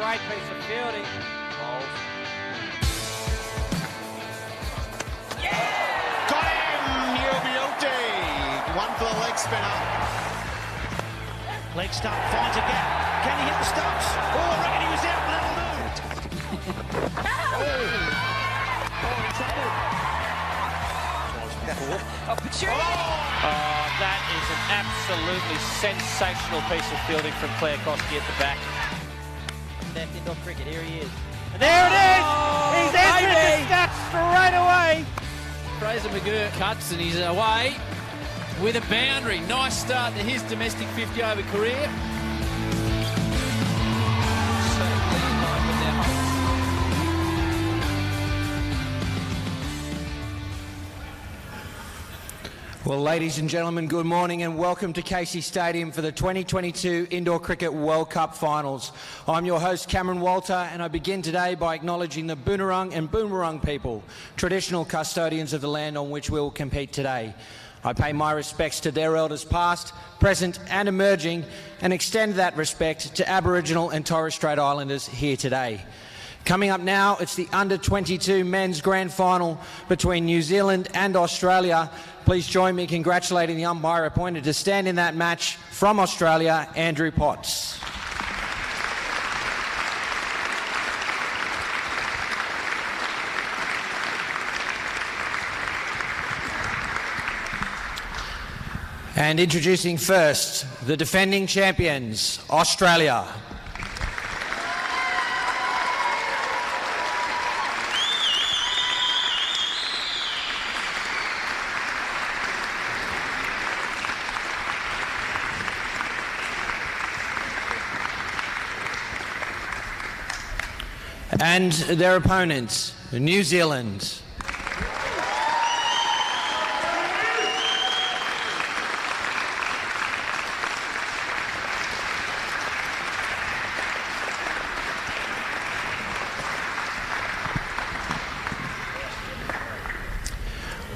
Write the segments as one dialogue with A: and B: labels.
A: great piece of fielding. Bowles.
B: Yeah! Got him! Yobiyote. One for the leg spinner.
C: Leg stump finds a gap. Can he hit the stumps? Oh, I reckon he was out, but that'll do.
A: That is an absolutely sensational piece of fielding from Claire Koski at the back.
D: Left indoor cricket, here he is.
A: And there it is! He's entered the stats straight away!
E: Fraser McGurk cuts and he's away with a boundary. Nice start to his domestic 50-over career.
F: Well, ladies and gentlemen, good morning and welcome to Casey Stadium for the 2022 Indoor Cricket World Cup Finals. I'm your host, Cameron Walter, and I begin today by acknowledging the Boonwurrung and Boonwurrung people, traditional custodians of the land on which we will compete today. I pay my respects to their elders past, present and emerging, and extend that respect to Aboriginal and Torres Strait Islanders here today. Coming up now, it's the Under-22 Men's Grand Final between New Zealand and Australia. Please join me in congratulating the umpire appointed to stand in that match from Australia, Andrew Potts. And introducing first, the defending champions, Australia. And their opponents, New Zealand.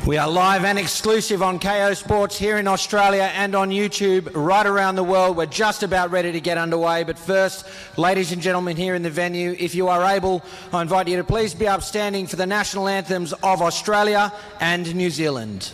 F: We are live and exclusive on KO Sports here in Australia and on YouTube right around the world. We're just about ready to get underway, but first, ladies and gentlemen here in the venue, if you are able, I invite you to please be upstanding for the national anthems of Australia and New Zealand.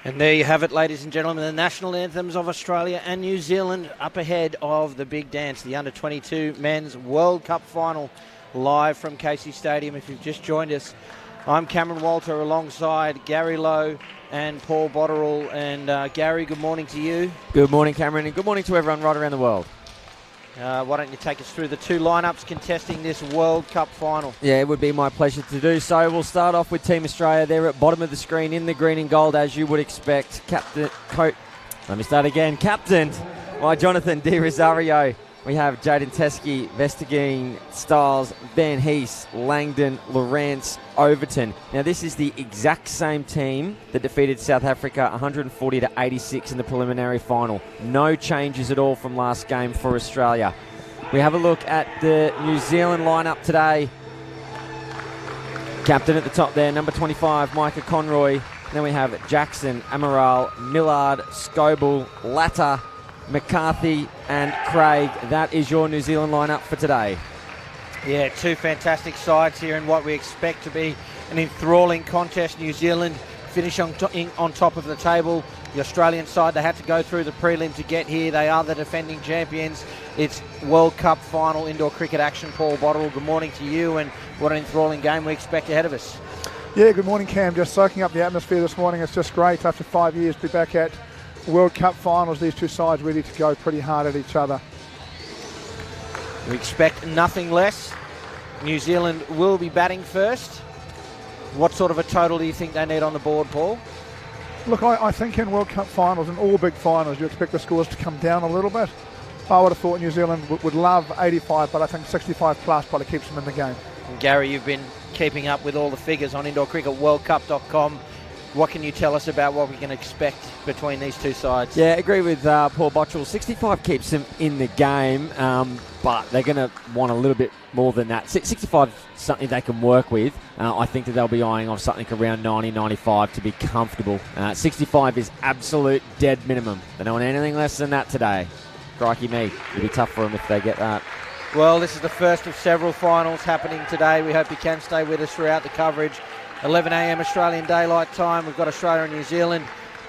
F: And there you have it, ladies and gentlemen, the national anthems of Australia and New Zealand up ahead of the big dance, the Under-22 Men's World Cup Final live from Casey Stadium. If you've just joined us, I'm Cameron Walter alongside Gary Lowe and Paul Botterill. And Gary, good morning to you.
G: Good morning, Cameron, and good morning to everyone right around the world.
F: Why don't you take us through the two lineups contesting this World Cup final?
G: Yeah, it would be my pleasure to do so. We'll start off with Team Australia. They're at bottom of the screen in the green and gold, as you would expect. Captained by Jonathan Di Rosario. We have Jaden Teskey, Vestergain, Stiles, Van Hees, Langdon, Lawrence, Overton. Now, this is the exact same team that defeated South Africa 140-86 in the preliminary final. No changes at all from last game for Australia. We have a look at the New Zealand lineup today. Captain at the top there, number 25, Micah Conroy. Then we have Jackson, Amaral, Millard, Scoble, Latta, McCarthy and Craig. That is your New Zealand lineup for today.
F: Yeah, two fantastic sides here in what we expect to be an enthralling contest. New Zealand finish on top of the table. The Australian side, they had to go through the prelim to get here. They are the defending champions. It's World Cup final indoor cricket action. Paul Botterill, good morning to you, and what an enthralling game we expect ahead of us.
H: Yeah, good morning, Cam. Just soaking up the atmosphere this morning. It's just great after 5 years to be back at World Cup finals. These two sides ready to go pretty hard at each other.
F: We expect nothing less. New Zealand will be batting first. What sort of a total do you think they need on the board, Paul?
H: Look, I think in World Cup finals and all big finals, you expect the scores to come down a little bit. I would have thought New Zealand would love 85, but I think 65 plus probably keeps them in the game.
F: And Gary, you've been keeping up with all the figures on indoorcricketworldcup.com. What can you tell us about what we can expect between these two sides?
G: Yeah, I agree with Paul Botterill. 65 keeps them in the game, but they're going to want a little bit more than that. 65 is something they can work with. I think that they'll be eyeing off something around 90, 95 to be comfortable. 65 is absolute dead minimum. They don't want anything less than that today. Crikey me. It'll be tough for them if they get that.
F: Well, this is the first of several finals happening today. We hope you can stay with us throughout the coverage. 11 a.m. Australian Daylight Time. We've got Australia and New Zealand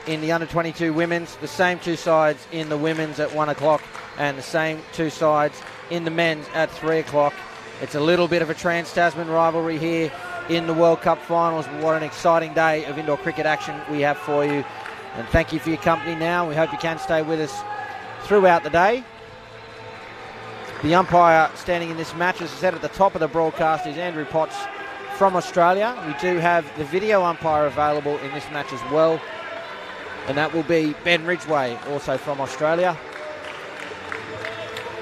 F: in the under-22 women's. The same two sides in the women's at 1 o'clock and the same two sides in the men's at 3 o'clock. It's a little bit of a trans-Tasman rivalry here in the World Cup finals. What an exciting day of indoor cricket action we have for you. And thank you for your company now. We hope you can stay with us throughout the day. The umpire standing in this match, as I said at the top of the broadcast, is Andrew Potts from Australia. We do have the video umpire available in this match as well, and that will be Ben Ridgway, also from Australia.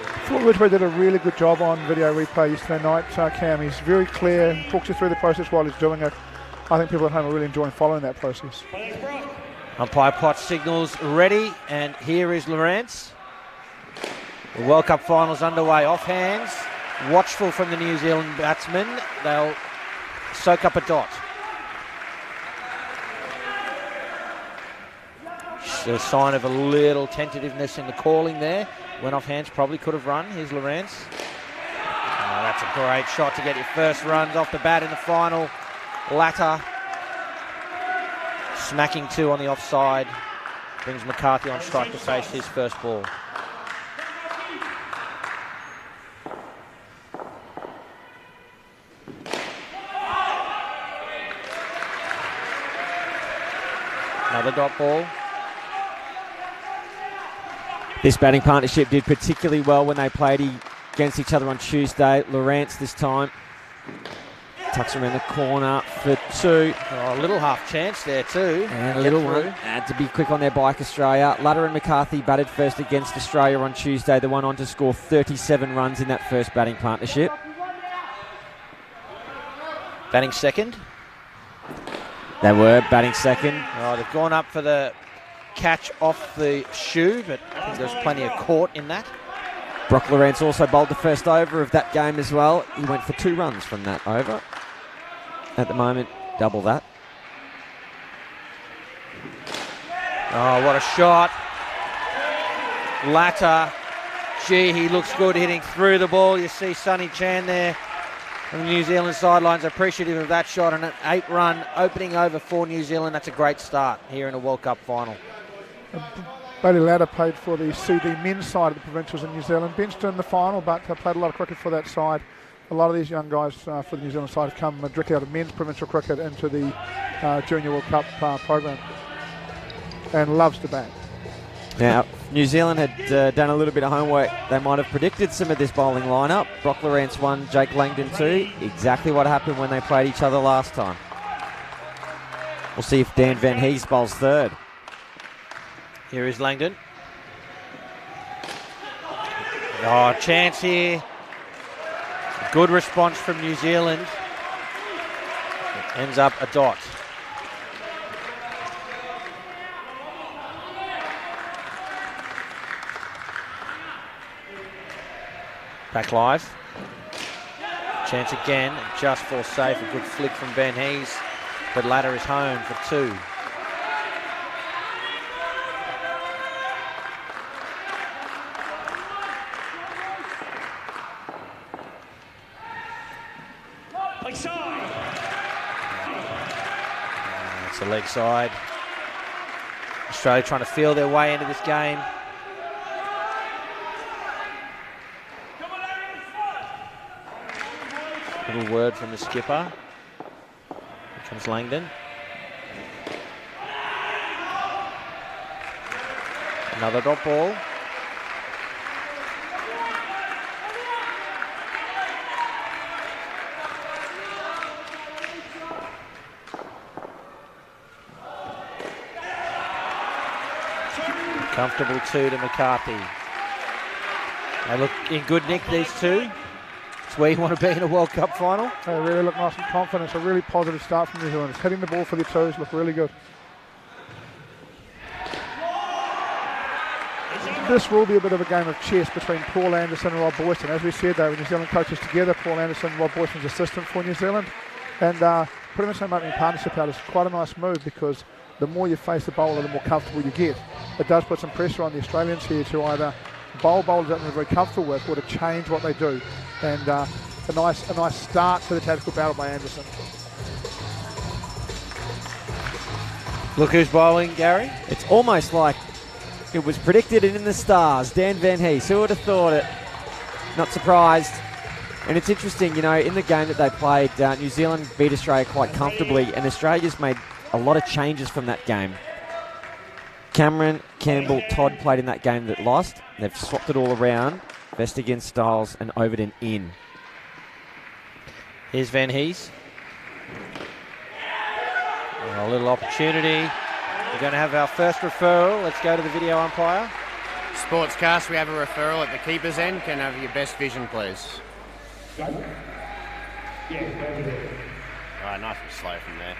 H: I thought Ridgway did a really good job on video replay yesterday night, Cam. He's very clear, talks you through the process while he's doing it. I think people at home are really enjoying following that process.
F: Umpire Potts signals ready, and here is Lawrence. The World Cup finals underway. Off hands, watchful from the New Zealand batsmen. They'll soak up a dot. There's a sign of a little tentativeness in the calling there. Went off hands, probably could have run. Here's Lawrence. Oh, that's a great shot to get your first runs off the bat in the final. Latta smacking two on the offside. Brings McCarthy on strike to face his first ball. Another dot ball.
G: This batting partnership did particularly well when they played against each other on Tuesday. Lawrence this time tucks around the corner for two.
F: Oh, a little half chance there too.
G: And a little one. Had to be quick on their bike, Australia. Latta and McCarthy batted first against Australia on Tuesday. They went on to score 37 runs in that first batting partnership.
F: Batting second.
G: They were batting second.
F: Oh, they've gone up for the catch off the shoe, but I think there's plenty of court in that.
G: Brock Lawrence also bowled the first over of that game as well. He went for 2 runs from that over. At the moment, double that.
F: Oh, what a shot. Latta. Gee, he looks good hitting through the ball. You see Sonny Chan there on the New Zealand sidelines appreciative of that shot, and an 8-run opening over for New Zealand. That's a great start here in a World Cup final.
H: Bailey Latta played for the CD men's side of the provincials in New Zealand. Benched in the final, but played a lot of cricket for that side. a lot of these young guys for the New Zealand side have come directly out of men's provincial cricket into the Junior World Cup program, and loves to bat.
G: Now, New Zealand had done a little bit of homework. They might have predicted some of this bowling lineup. Brock Lawrence 1, Jake Langdon 2. Exactly what happened when they played each other last time. We'll see if Dan Van Hees bowls third.
A: Here is Langdon. Oh, chance here. Good response from New Zealand. It ends up a dot. Back live. Chance again, just for safe. A good flick from Van Hees, but Ladder is home for 2. It's a leg side. Australia trying to feel their way into this game. Little word from the skipper. Here comes Langdon. Another dot ball. Comfortable 2 to McCarthy. They look in good nick, these two. It's where you want to be in a World Cup final.
H: They really look nice and confident. It's a really positive start from New Zealand. It's hitting the ball for their toes, look really good. This will be a bit of a game of chess between Paul Anderson and Rob Boyson. As we said, they were New Zealand coaches together. Paul Anderson, Rob Boyson's assistant for New Zealand. And putting the same opening partnership out is quite a nice move, because the more you face the bowler, the more comfortable you get. It does put some pressure on the Australians here to either bowl bowlers that they're very comfortable with, or to change what they do. And a nice start to the tactical battle by Anderson.
A: Look who's bowling, Gary.
G: It's almost like it was predicted and in the stars. Dan Van Hees, who would have thought it? Not surprised. And it's interesting, you know, in the game that they played, New Zealand beat Australia quite comfortably, and Australia's made a lot of changes from that game. Cameron, Campbell, Todd played in that game that lost. They've swapped it all around. Vestigan, Styles and Overton in.
A: Here's Van Hees. A little opportunity. We're going to have our first referral. Let's go to the video umpire.
I: Sportscast, we have a referral at the keeper's end. Can I have your best vision, please? All right, nice and slow from there.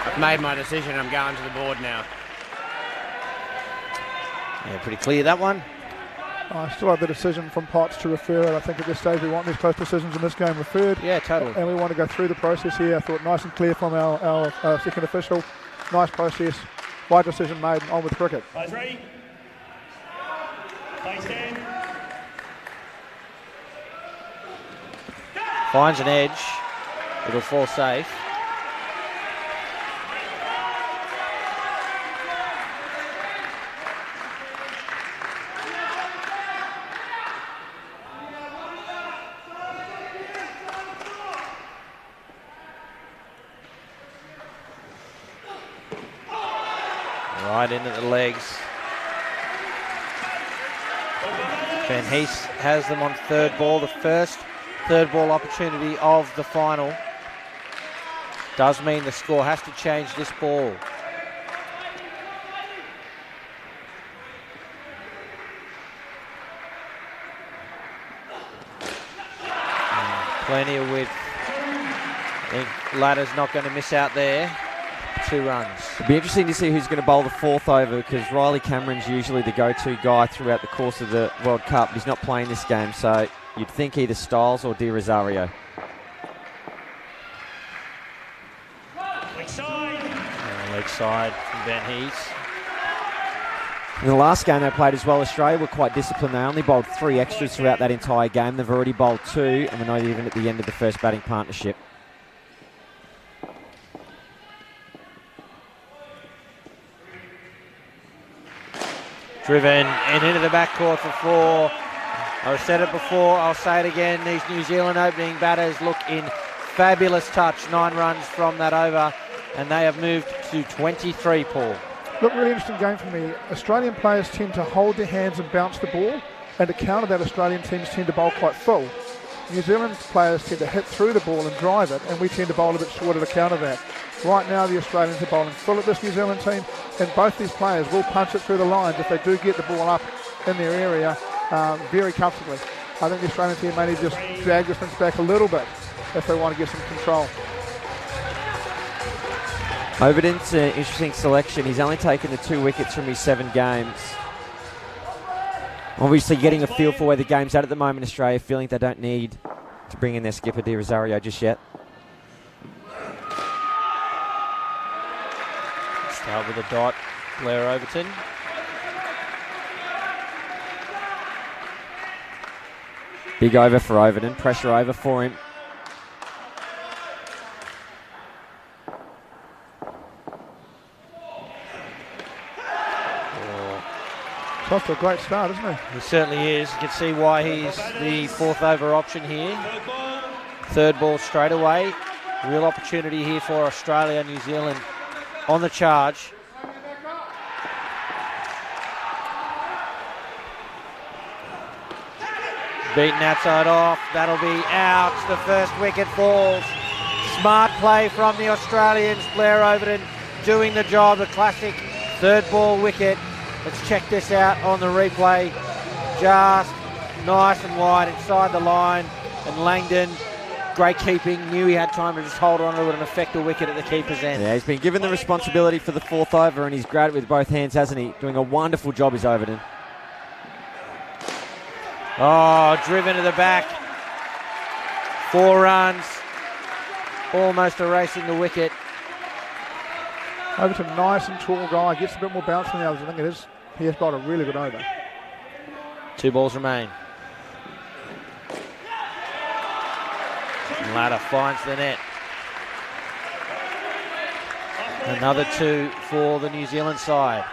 I: I've made my decision. I'm going to the board now.
A: Yeah, pretty clear that one.
H: I still have the decision from Potts to refer it. I think at this stage we want these close decisions in this game referred.
A: Yeah, totally.
H: And we want to go through the process here. I thought nice and clear from our second official. Nice process. Right decision made. On with cricket.
C: Guys ready? Play stand.
A: Finds an edge. It'll fall safe. Right into the legs. Van Hees has them on third ball, the first third ball opportunity of the final. Does mean the score has to change this ball. Plenty of width. I think Ladder's not going to miss out there. 2 runs.
G: It'll be interesting to see who's going to bowl the fourth over, because Riley Cameron's usually the go-to guy throughout the course of the World Cup. He's not playing this game, so you'd think either Styles or De Rosario.
C: Leg side.
A: Leg side from Van Hees.
G: In the last game they played as well, Australia were quite disciplined. They only bowled 3 extras throughout that entire game. They've already bowled 2, and we're not even at the end of the first batting partnership.
A: Driven and into the backcourt for 4. I've said it before, I'll say it again. These New Zealand opening batters look in fabulous touch. 9 runs from that over, and they have moved to 23, Paul.
H: Look, really interesting game for me. Australian players tend to hold their hands and bounce the ball, and to counter that, Australian teams tend to bowl quite full. New Zealand players tend to hit through the ball and drive it, and we tend to bowl a bit shorter to counter that. Right now, the Australians are bowling full at this New Zealand team, and both these players will punch it through the lines if they do get the ball up in their area very comfortably. I think the Australian team may need to just drag this one back a little bit if they want to get some control.
G: Overton's an interesting selection. He's only taken the 2 wickets from his 7 games. Obviously getting a feel for where the game's at the moment, Australia, feeling they don't need to bring in their skipper, De Rosario, just yet.
A: Start with a dot, Blair Overton.
G: Big over for Overton, pressure over for him.
H: It's off to a great start, isn't he?
A: He certainly is. You can see why he's the 4th over option here. 3rd ball straight away. Real opportunity here for Australia, New Zealand on the charge. Beaten outside off. That'll be out. The first wicket falls. Smart play from the Australians. Blair Overton doing the job. The classic 3rd ball wicket. Let's check this out on the replay. Just nice and wide inside the line. And Langdon, great keeping, knew he had time to just hold on to it and affect the wicket at the keeper's end.
G: Yeah, he's been given the responsibility for the 4th over, and he's grabbed it with both hands, hasn't he? Doing a wonderful job, is Overton.
A: Oh, driven to the back. 4 runs. Almost erasing the wicket.
H: Overton, nice and tall guy, gets a bit more bounce than the others. I think it is. He has got a really good over.
A: 2 balls remain. Ladder finds the net. Another 2 for the New Zealand side.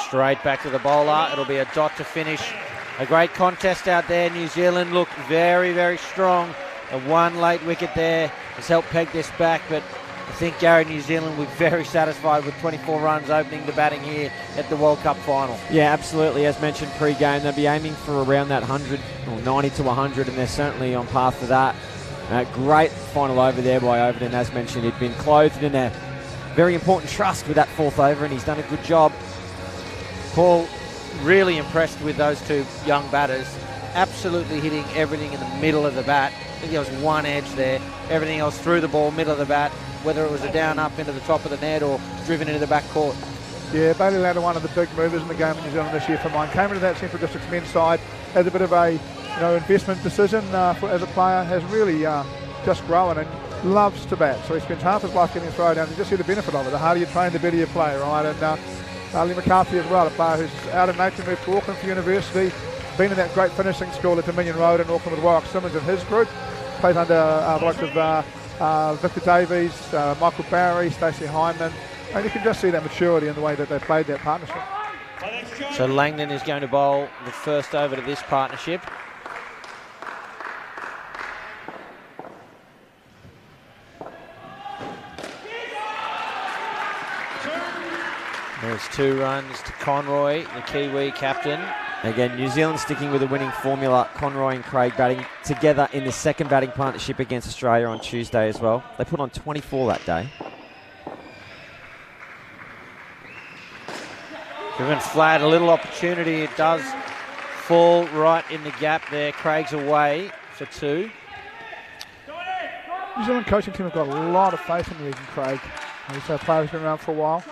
A: Straight back to the bowler. It'll be a dot to finish. A great contest out there. New Zealand look very, very strong. A 1 late wicket there has helped peg this back, but I think Gary, New Zealand will be very satisfied with 24 runs opening the batting here at the World Cup final.
G: Yeah, absolutely. As mentioned pre-game, they'll be aiming for around that 100 or 90 to 100, and they're certainly on path for that. Great final over there by Overton. As mentioned, he'd been clothed in a very important trust with that 4th over, and he's done a good job.
A: Paul, really impressed with those 2 young batters. Absolutely hitting everything in the middle of the bat. I think there was 1 edge there. Everything else through the ball, middle of the bat, whether it was a down up into the top of the net or driven into the back court.
H: Yeah, Bailey Ladder, one of the big movers in the game in New Zealand this year for mine. Came into that Central Districts men's side as a bit of a investment decision as a player. Has really just grown and loves to bat. So he spends half his life getting a throw down. You just see the benefit of it. The harder you train, the better you play, right? And Lee McCarthy as well, a player who's out of nature, moved to Auckland for university, been in that great finishing school at Dominion Road in Auckland with Warwick Simmons and his group. Plays under the likes of Victor Davies, Michael Barry, Stacey Hyman, and you can just see that maturity in the way that they played that partnership.
A: So Langdon is going to bowl the first over to this partnership. There's 2 runs to Conroy, the Kiwi captain.
G: Again, New Zealand sticking with a winning formula. Conroy and Craig batting together in the 2nd batting partnership against Australia on Tuesday as well. They put on 24 that day.
A: Driven flat, a little opportunity. It does fall right in the gap there. Craig's away for 2.
H: New Zealand coaching team have got a lot of faith in Regan Craig. He's a player who's been around for a while.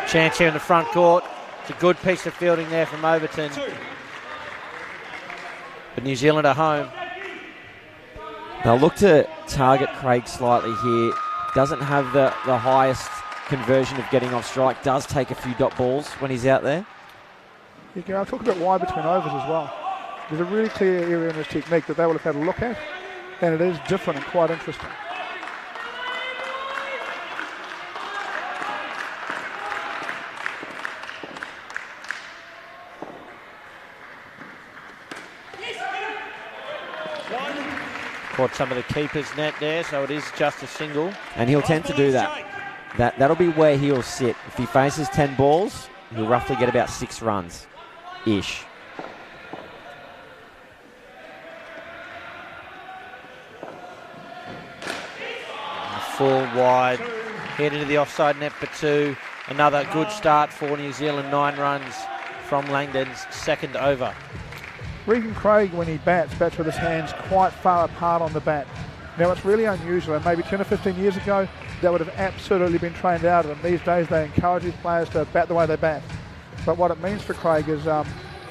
A: Chance here in the front court. It's a good piece of fielding there from Overton. But New Zealand are home.
G: They'll look to target Craig slightly here. Doesn't have the highest conversion of getting off strike, does take a few dot balls when he's out there.
H: You can talk about wide between overs as well. There's a really clear area in his technique that they will have had a look at, and it is different and quite interesting.
A: Caught some of the keeper's net there, so it is just a single.
G: And he'll tend to do that. That'll be where he'll sit. If he faces 10 balls, he'll roughly get about 6 runs-ish.
A: Full wide, head into the offside net for 2. Another good start for New Zealand, 9 runs from Langdon's second over.
H: Regan Craig, when he bats with his hands quite far apart on the bat. Now, it's really unusual, and maybe 10 or 15 years ago, that would have absolutely been trained out of them. These days, they encourage these players to bat the way they bat. But what it means for Craig is, and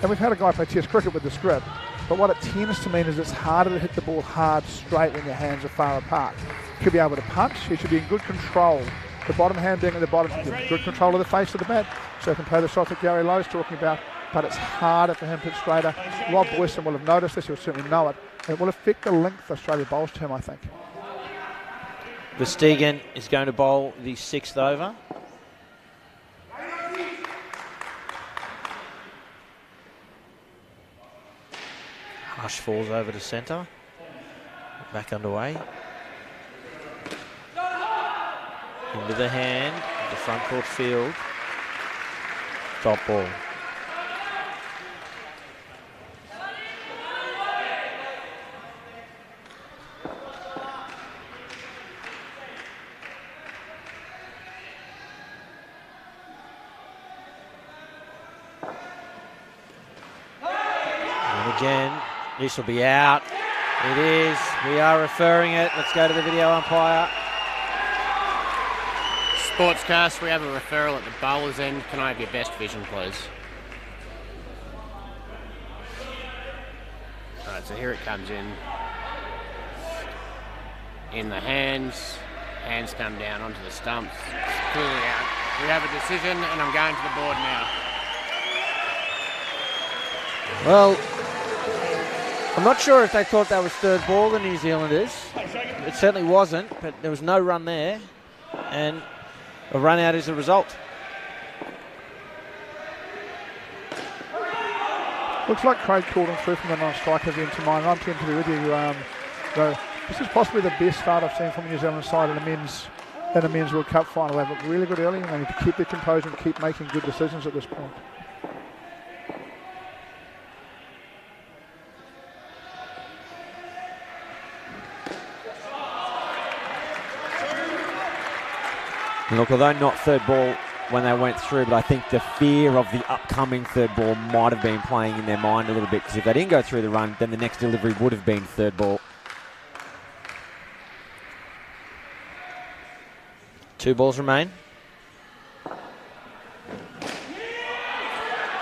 H: we've had a guy play Test cricket with the script, but what it tends to mean is it's harder to hit the ball hard straight when your hands are far apart. He should be able to punch, he should be in good control. The bottom hand being at the bottom, good control of the face of the bat, so he can play the shots that Gary Lowe's talking about. But it's harder for him to hit straighter. Rob Boyson will have noticed this, he'll certainly know it. It will affect the length Australia bowls to him, I think.
A: Verstegen is going to bowl the 6th over. Hush falls over to centre. Back underway. Into the hand, the front court field. Top ball. Again, this will be out. It is. We are referring it. Let's go to the video umpire.
I: Sportscast, we have a referral at the bowler's end. Can I have your best vision, please? Alright, so here it comes in. In the hands. Hands come down onto the stumps. It's clearly out. We have a decision, and I'm going to the board now.
A: Well, I'm not sure if they thought that was third ball, the New Zealanders. It certainly wasn't, but there was no run there, and a run out is the result.
H: Looks like Craig called him through from the non-strike event to mine. I'm keen to be with you. This is possibly the best start I've seen from the New Zealand side in a men's World Cup final. They've looked really good early, and they need to keep their composure and keep making good decisions at this point.
G: Look, although not third ball when they went through, but I think the fear of the upcoming third ball might have been playing in their mind a little bit, because if they didn't go through the run, then the next delivery would have been third ball.
A: 2 balls remain.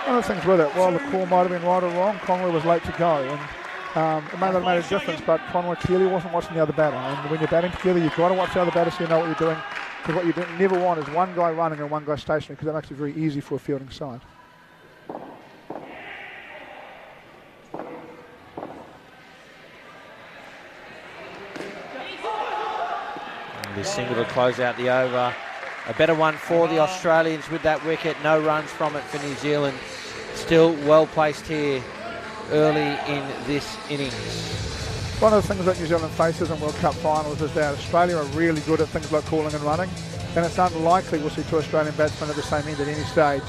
H: One of the things with it, while the call might have been right or wrong, Conway was late to go, and it may not have made a difference, but Conway clearly wasn't watching the other batter, and when you're batting together, you've got to watch the other batter so you know what you're doing. Because what you never want is one guy running and one guy stationary, because that makes it very easy for a fielding side.
A: And this single to close out the over. A better one for the Australians with that wicket. No runs from it for New Zealand. Still well placed here early in this innings.
H: One of the things that New Zealand faces in World Cup finals is that Australia are really good at things like calling and running, and it's unlikely we'll see 2 Australian batsmen at the same end at any stage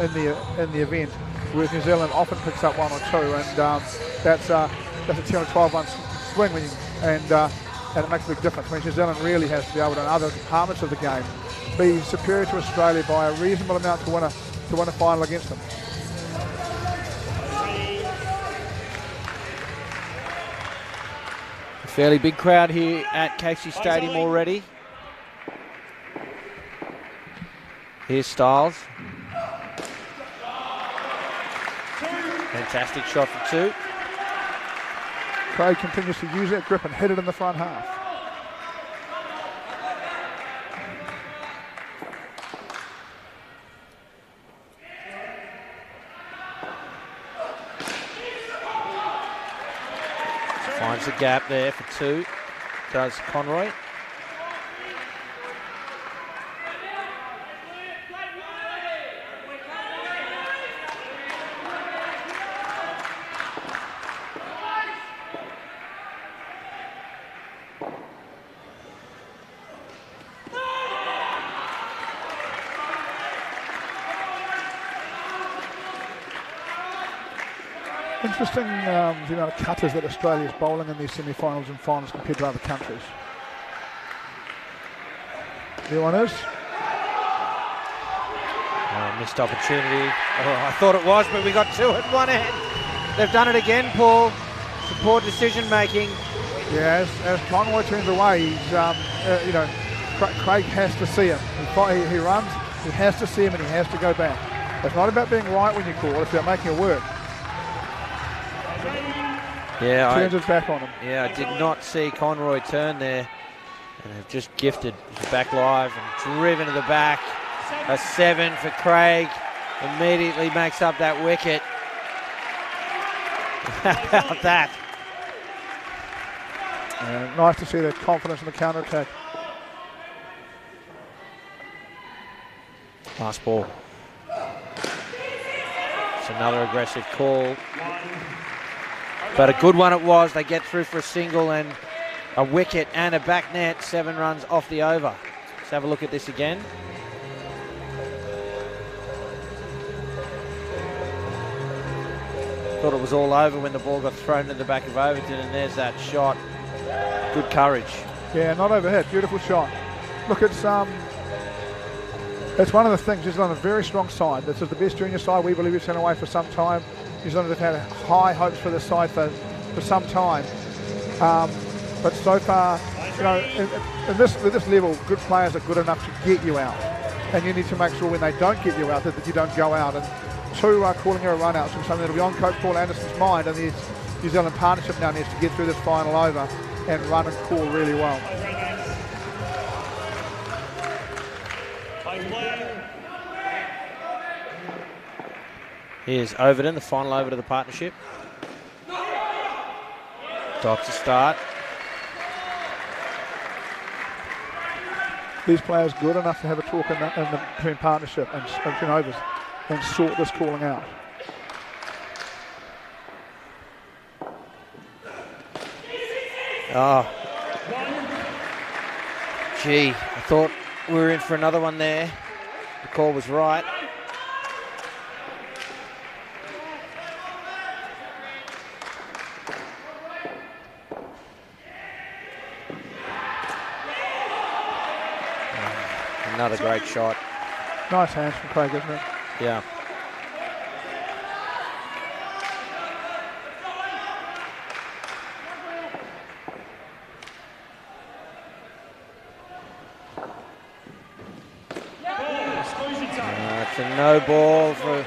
H: in the event, whereas New Zealand often picks up 1 or 2, and that's a 10 or 12 run swing, and it makes a big difference. I mean, New Zealand really has to be able to, in other departments of the game, be superior to Australia by a reasonable amount to win a final against them.
A: Fairly big crowd here at Casey Stadium already. Here's Styles. Fantastic shot for 2.
H: Craig continues to use that grip and hit it in the front half.
A: Finds the gap there for 2. Does Conroy.
H: Interesting the amount of cutters that Australia is bowling in these semi-finals and finals compared to other countries. The one is?
A: Missed opportunity. Oh, I thought it was, but we got 2 at one end. They've done it again, Paul. Support decision making.
H: Yeah, as Conroy turns away, he's, Craig has to see him. He runs, he has to see him and he has to go back. It's not about being right when you call, it's about making it work.
A: Yeah,
H: turns his back on him.
A: Yeah, I did not see Conroy turn there. And they've just gifted his back live and driven to the back. A 7 for Craig. Immediately makes up that wicket. How about that?
H: Nice to see the confidence in the counter-attack.
A: Last ball. It's another aggressive call. But a good one it was. They get through for a single and a wicket and a back net. 7 runs off the over. Let's have a look at this again. Thought it was all over when the ball got thrown to the back of Overton, and there's that shot. Good courage.
H: Yeah, not overhit. Beautiful shot. Look, it's one of the things. New Zealand a very strong side. This is the best junior side we believe we've sent away for some time. New Zealand have had high hopes for this side for some time. But so far, at this level, good players are good enough to get you out. And you need to make sure when they don't get you out that you don't go out. And 2 are calling her a run out from something that'll be on Coach Paul Anderson's mind, and the New Zealand partnership now needs to get through this final over and run and call really well.
A: Here's Overton, the final over to the partnership. Dots to start.
H: These players good enough to have a talk in the between partnership and between overs and sort this calling out.
A: Oh. Gee, I thought we were in for another one there. The call was right. Another great shot.
H: Nice hands from Craig, isn't it?
A: Yeah. It's a no ball for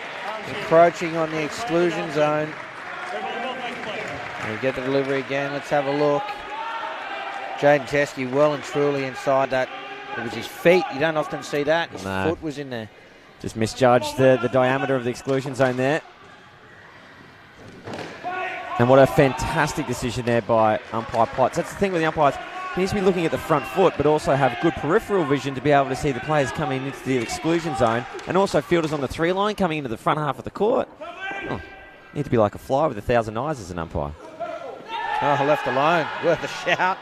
A: encroaching on the exclusion zone. We get the delivery again. Let's have a look. Jaden Teskey well and truly inside that. It was his feet. You don't often see that. His foot was in there.
G: Just misjudged the diameter of the exclusion zone there. And what a fantastic decision there by umpire Potts. That's the thing with the umpires. He needs to be looking at the front foot, but also have good peripheral vision to be able to see the players coming into the exclusion zone, and also fielders on the 3 line coming into the front half of the court. Oh, need to be like a fly with 1,000 eyes as an umpire.
A: Oh, left alone. Worth a shout.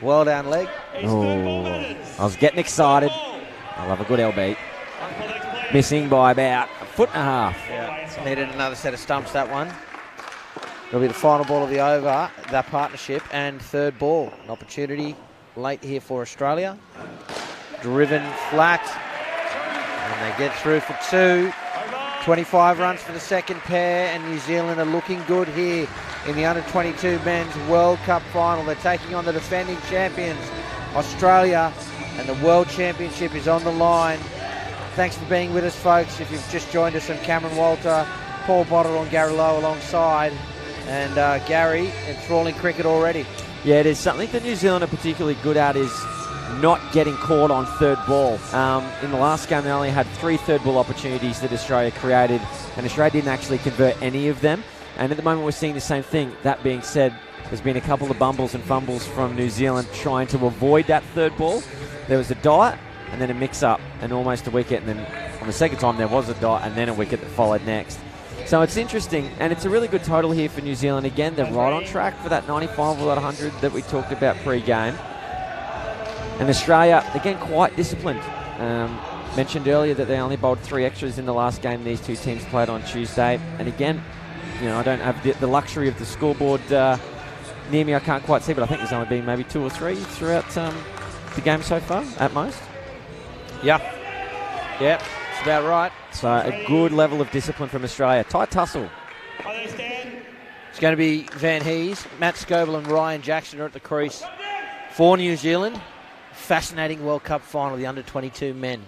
A: Well down leg.
G: Oh, I was getting excited. I love a good LB. Missing by about 1.5 foot.
A: Yeah, needed another set of stumps, that one. It'll be the final ball of the over, that partnership, and 3rd ball. An opportunity late here for Australia. Driven flat, and they get through for 2. 25 runs for the second pair, and New Zealand are looking good here in the Under-22 Men's World Cup final. They're taking on the defending champions, Australia, and the World Championship is on the line. Thanks for being with us, folks. If you've just joined us, I'm Cameron Walter, Paul Botterill and Gary Lowe alongside. And Gary, enthralling cricket already.
G: Yeah, it is something that New Zealand are particularly good at is not getting caught on 3rd ball. In the last game, they only had 3 3rd ball opportunities that Australia created, and Australia didn't actually convert any of them. And at the moment we're seeing the same thing. That being said, there's been a couple of bumbles and fumbles from New Zealand trying to avoid that third ball. There was a dot and then a mix-up and almost a wicket, and then on the second time there was a dot and then a wicket that followed next. So it's interesting, and it's a really good total here for New Zealand. Again, they're right on track for that 95 or that 100 that we talked about pre-game. And Australia, again, quite disciplined. Mentioned earlier that they only bowled 3 extras in the last game these two teams played on Tuesday. And again, I don't have the luxury of the scoreboard near me. I can't quite see, but I think there's only been maybe 2 or 3 throughout the game so far, at most.
A: Yeah, it's about right.
G: So a good level of discipline from Australia. Tight tussle.
A: It's going to be Van Hees, Matt Scoble and Ryan Jackson are at the crease for New Zealand. Fascinating World Cup final, the under-22 men.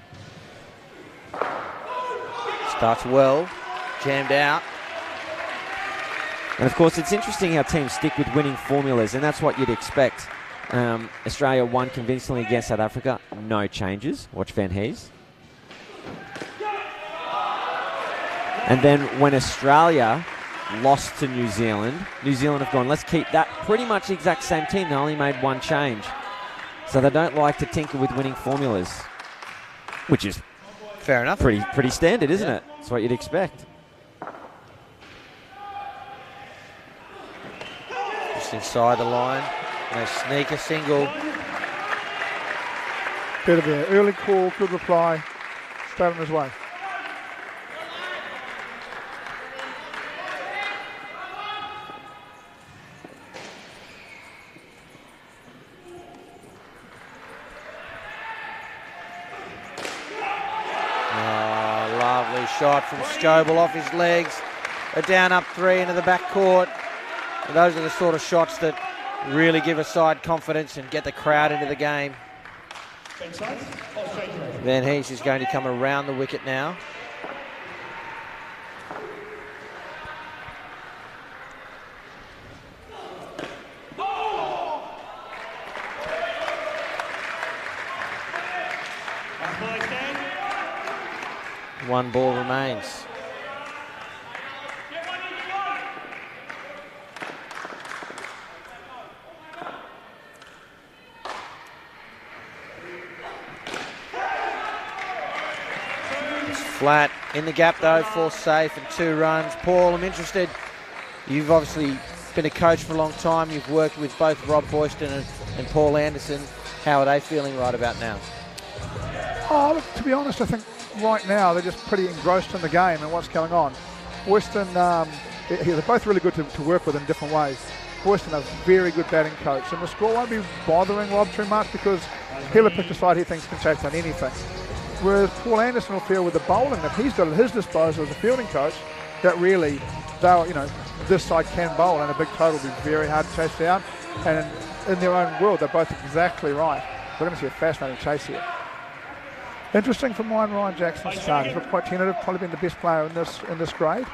A: Starts well, jammed out.
G: And of course, it's interesting how teams stick with winning formulas, and that's what you'd expect. Australia won convincingly against South Africa. No changes. Watch Van Hees. And then when Australia lost to New Zealand have gone, let's keep that pretty much the exact same team. They only made 1 change. So they don't like to tinker with winning formulas, which is
A: fair enough.
G: Pretty standard, isn't it? That's what you'd expect.
A: Just inside the line. They sneak a single.
H: Bit of an early call, good reply. Stayed on his way.
A: Lovely shot from Scoble off his legs. They're down up 3 into the back court. And those are the sort of shots that really give a side confidence and get the crowd into the game. Van Hees is going to come around the wicket now. One ball remains. It's flat in the gap though, 4 safe and 2 runs. Paul, I'm interested. You've obviously been a coach for a long time. You've worked with both Rob Boyston and Paul Anderson. How are they feeling right about now?
H: Oh, look, to be honest, I think right now they're just pretty engrossed in the game and what's going on. Boyston, they're both really good to work with in different ways. Boyston, a very good batting coach, and the score won't be bothering Rob too much because he'll have picked a side he thinks can chase on anything. Whereas Paul Anderson will feel with the bowling that he's got at his disposal as a fielding coach, that really, this side can bowl and a big total will be very hard to chase down. And in their own world, they're both exactly right. We're going to see a fascinating chase here. Interesting for mine, Ryan Jackson's start. He's looked quite tentative, probably been the best player in this grade.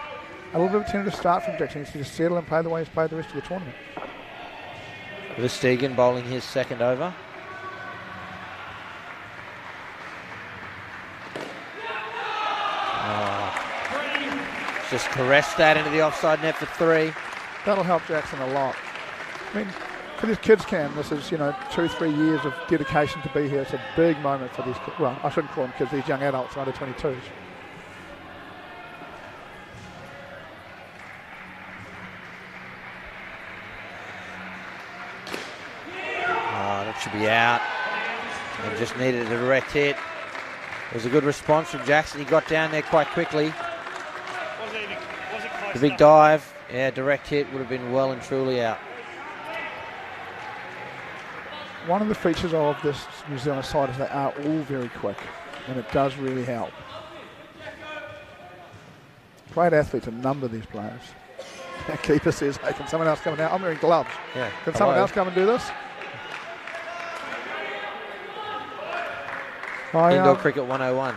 H: A little bit of a tentative start from Jackson. He needs to just settle and play the way he's played the rest of the tournament.
A: Verstegen bowling his second over. Just caressed that into the offside net for 3.
H: That'll help Jackson a lot. I mean, for these kids, Cam, this is, 2-3 years of dedication to be here. It's a big moment for these kids. Well, I shouldn't call them kids, these young adults, under 22s.
A: That should be out. They just needed a direct hit. It was a good response from Jackson. He got down there quite quickly. The big dive, direct hit would have been well and truly out.
H: One of the features of this New Zealand side is they are all very quick, and it does really help. Great athletes, a number of these players. Our keeper says, hey, can someone else come in now? I'm wearing gloves.
A: Yeah.
H: Can someone else come and do this?
A: Indoor Cricket 101.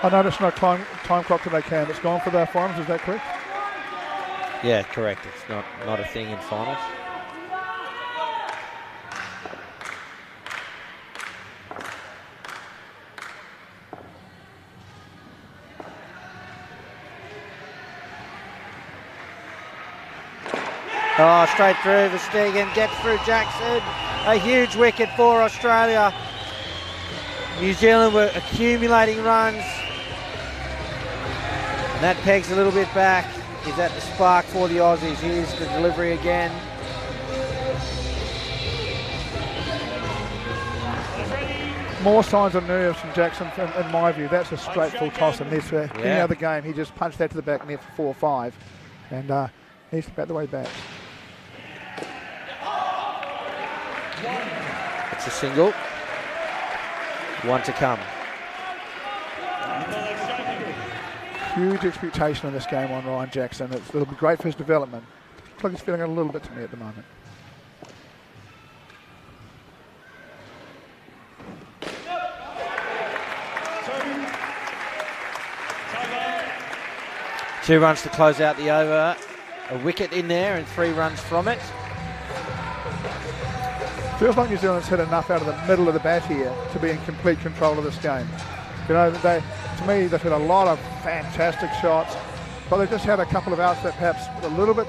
H: I noticed no time clock today, Cam. It's gone for the finals, is that correct?
A: Yeah, correct. It's not a thing in finals. Oh, straight through. Verstegen gets through Jackson. A huge wicket for Australia. New Zealand were accumulating runs. And that pegs a little bit back. Is that the spark for the Aussies? Here's the delivery again.
H: More signs of nerves from Jackson, in my view. That's a straight full toss, and this any other game, he just punched that to the back net for 4 or 5, and he's about the way back.
A: It's a single. 1 to come.
H: Huge expectation in this game on Ryan Jackson. It'll be great for his development. Looks like he's feeling it a little bit to me at the moment.
A: Two runs to close out the over. A wicket in there and 3 runs from it.
H: Feels like New Zealand's hit enough out of the middle of the bat here to be in complete control of this game. You know, to me, they've hit a lot of fantastic shots, but they've just had a couple of outs that perhaps a little bit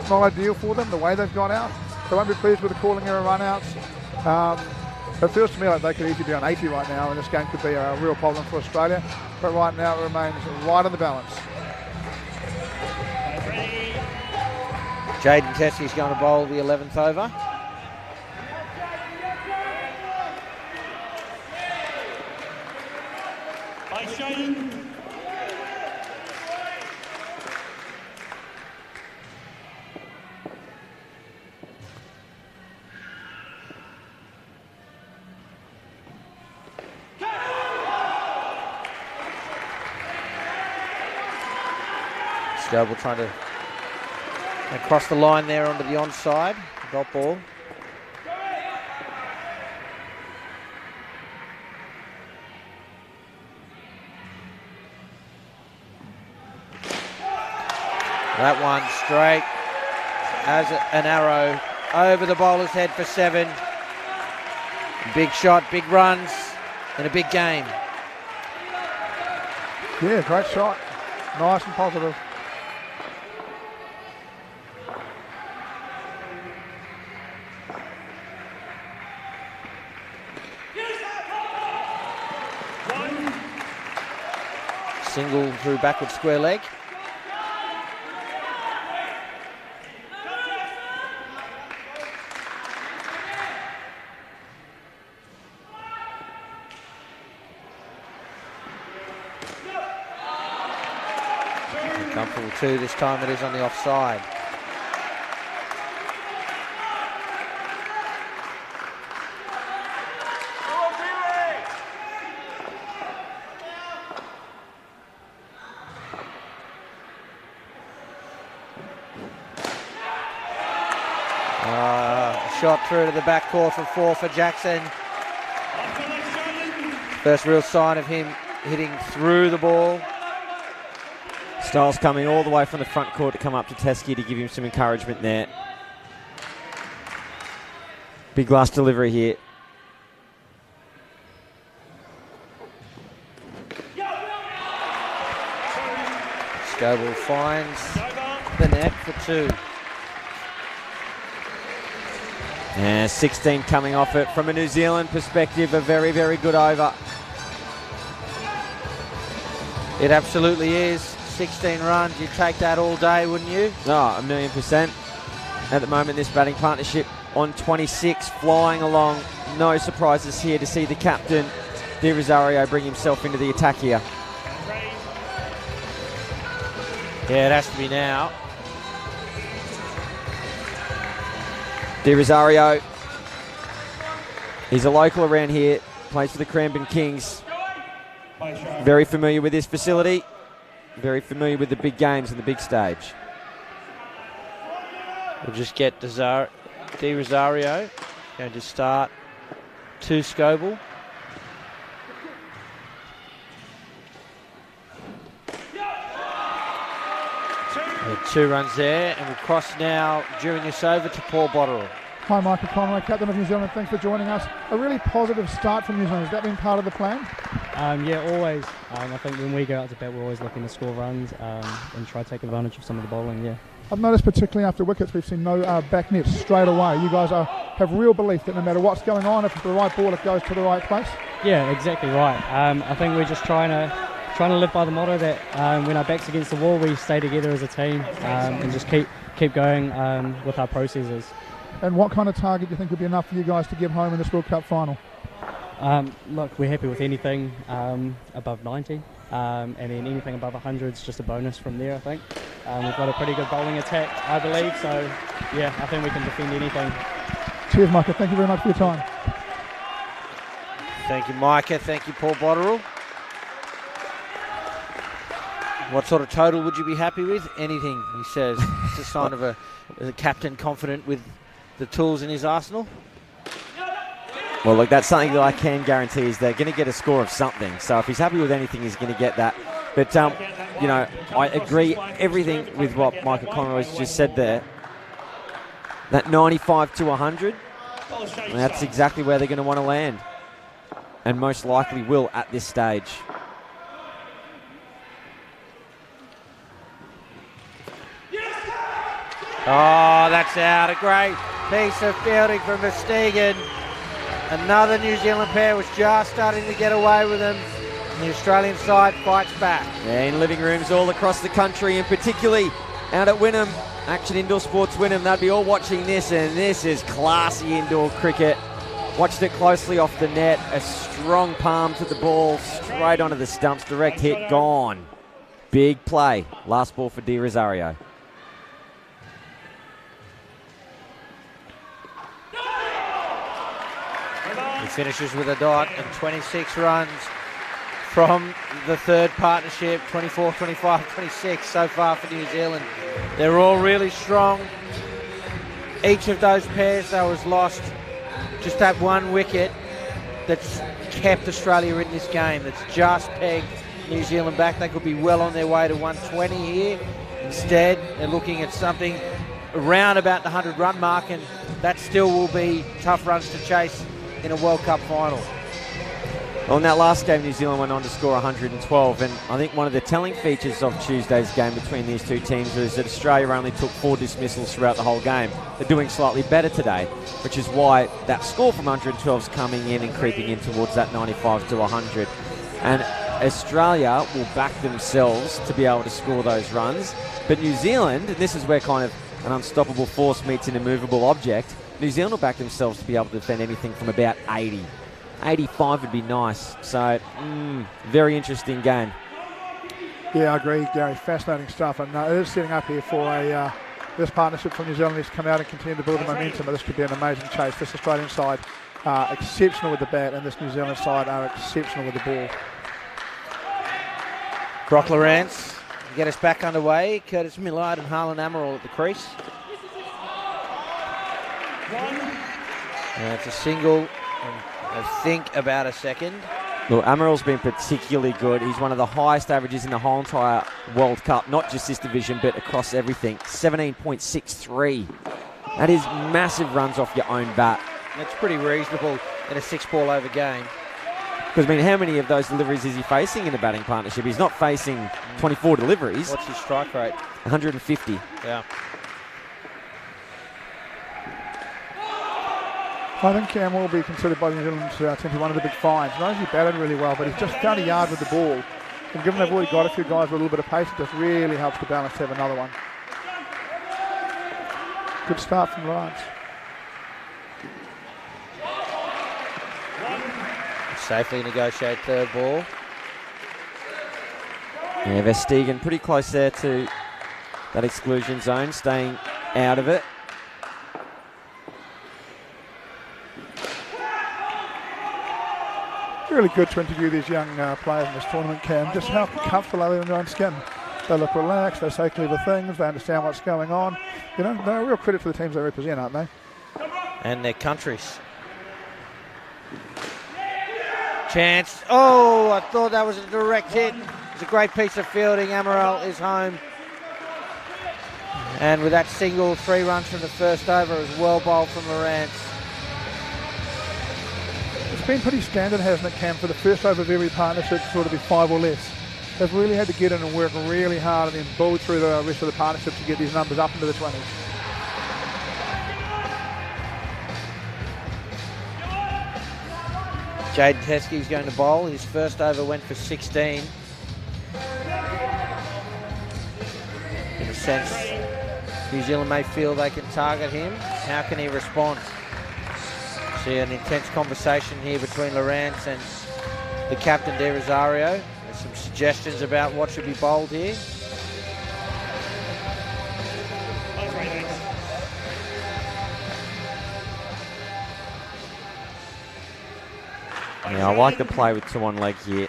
H: not ideal for them, the way they've gone out. They won't be pleased with the calling error run-outs. It feels to me like they could easily be on 80 right now, and this game could be a real problem for Australia. But right now it remains right on the balance.
A: Jaden Teskey's going to bowl the 11th over. Scoble trying to cross the line there onto the onside. Dot ball. That one straight as an arrow over the bowler's head for 7. Big shot, big runs, and a big game.
H: Yeah, great shot. Nice and positive.
A: Single through backward square leg. Comfortable 2 this time, it is on the offside. Shot through to the back court for 4 for Jackson. First real sign of him hitting through the ball.
G: Styles coming all the way from the front court to come up to Teskey to give him some encouragement there. Big last delivery here.
A: Scoble finds the net for 2.
G: Yeah, 16 coming off it. From a New Zealand perspective, a very, very good over.
A: It absolutely is. 16 runs, you'd take that all day, wouldn't you?
G: Oh, 1,000,000%. At the moment, this batting partnership on 26, flying along. No surprises here to see the captain, De Rosario, bring himself into the attack here.
A: Yeah, it has to be now.
G: De Rosario, he's a local around here, plays for the Cranbourne Kings. Very familiar with this facility, very familiar with the big games and the big stage.
A: We'll just get De Rosario going to start to Scoble. Two runs there, and we'll cross now during this over to Paul Botterill.
H: Hi, Michael Conway, captain of New Zealand. Thanks for joining us. A really positive start from New Zealand. Has that been part of the plan?
J: Yeah, always. I think when we go out to bat, we're always looking to score runs and try to take advantage of some of the bowling, yeah.
H: I've noticed particularly after wickets we've seen no back nets straight away. You guys have real belief that no matter what's going on, if it's the right ball, it goes to the right place.
J: Yeah, exactly right. I think we're just trying to live by the motto that when our back's against the wall, we stay together as a team and just keep going with our processes.
H: And what kind of target do you think would be enough for you guys to get home in this World Cup final?
J: Look, we're happy with anything above 90, and then anything above 100 is just a bonus from there, I think. We've got a pretty good bowling attack, I believe, so yeah, I think we can defend anything.
H: Cheers, Micah. Thank you very much for your time.
A: Thank you, Micah. Thank you, Paul Botterill. What sort of total would you be happy with? Anything, he says. It's a sign of a captain confident with the tools in his arsenal.
G: Well, look, that's something that I can guarantee is they're going to get a score of something. So if he's happy with anything, he's going to get that. But, you know, I agree everything with what Michael Conroy's just said there. That 95 to 100, that's exactly where they're going to want to land. And most likely will at this stage.
A: Oh, that's out. A great piece of fielding from Verstegen. Another New Zealand pair was just starting to get away with them. The Australian side fights back.
G: Yeah, in living rooms all across the country, and particularly out at Wynnum, Action Indoor Sports Wynnum, they'll be all watching this, and this is classy indoor cricket. Watched it closely off the net, a strong palm to the ball, straight onto the stumps, direct hit, gone. Big play. Last ball for De Rosario.
A: He finishes with a dot and 26 runs from the third partnership, 24, 25, 26 so far for New Zealand. They're all really strong. Each of those pairs, though, has lost just that one wicket that's kept Australia in this game. That's just pegged New Zealand back. They could be well on their way to 120 here. Instead, they're looking at something around about the 100-run mark, and that still will be tough runs to chase in a World Cup final.
G: Well, in that last game, New Zealand went on to score 112, and I think one of the telling features of Tuesday's game between these two teams was that Australia only took 4 dismissals throughout the whole game. They're doing slightly better today, which is why that score from 112 is coming in and creeping in towards that 95 to 100. And Australia will back themselves to be able to score those runs, but New Zealand, and this is where kind of an unstoppable force meets an immovable object, New Zealand will back themselves to be able to defend anything from about 80. 85 would be nice. So, very interesting game.
H: Yeah, I agree, Gary. Fascinating stuff. And it is setting up here for this partnership from New Zealand needs to come out and continue to build the momentum. But this could be an amazing chase. This Australian side are exceptional with the bat, and this New Zealand side are exceptional with the ball.
A: Brock Lawrence get us back underway. Curtis Millard and Harlan Amaral at the crease. It's a single. I think about a second.
G: Look, Amaral's been particularly good. He's one of the highest averages in the whole entire World Cup, not just this division, but across everything. 17.63. That is massive runs off your own bat.
A: That's pretty reasonable in a 6-ball over game.
G: Because, I mean, how many of those deliveries is he facing in a batting partnership? He's not facing 24 deliveries.
A: What's his strike rate?
G: 150.
A: Yeah.
H: I think Cam will be considered by New Zealand to be one of the big finds. Not only he batted really well, but he's just found a yard with the ball. And given they've already got a few guys with a little bit of pace, it just really helps the balance to have another one. Good start from Lawrence.
A: Safely negotiate third ball.
G: Yeah, Verstegen pretty close there to that exclusion zone, staying out of it.
H: Really good to interview these young players in this tournament, Cam. Just how comfortable are they in their own skin? They look relaxed, they say clever things, they understand what's going on. You know, they're a real credit to the teams they represent, aren't they?
A: And their countries. Chance. Oh, I thought that was a direct hit. It's a great piece of fielding. Amaral is home. And with that single, 3 runs from the first over, it was well bowled from Lawrence.
H: It's been pretty standard, hasn't it, Cam, for the first over of every partnership to sort of be 5 or less. They've really had to get in and work really hard and then build through the rest of the partnership to get these numbers up into the 20s.
A: Jaden Teskey's going to bowl. His first over went for 16. In a sense, New Zealand may feel they can target him. How can he respond? See an intense conversation here between Lawrence and the captain, De Rosario. There's some suggestions about what should be bowled here.
G: Yeah, I like the play with 2 on leg here.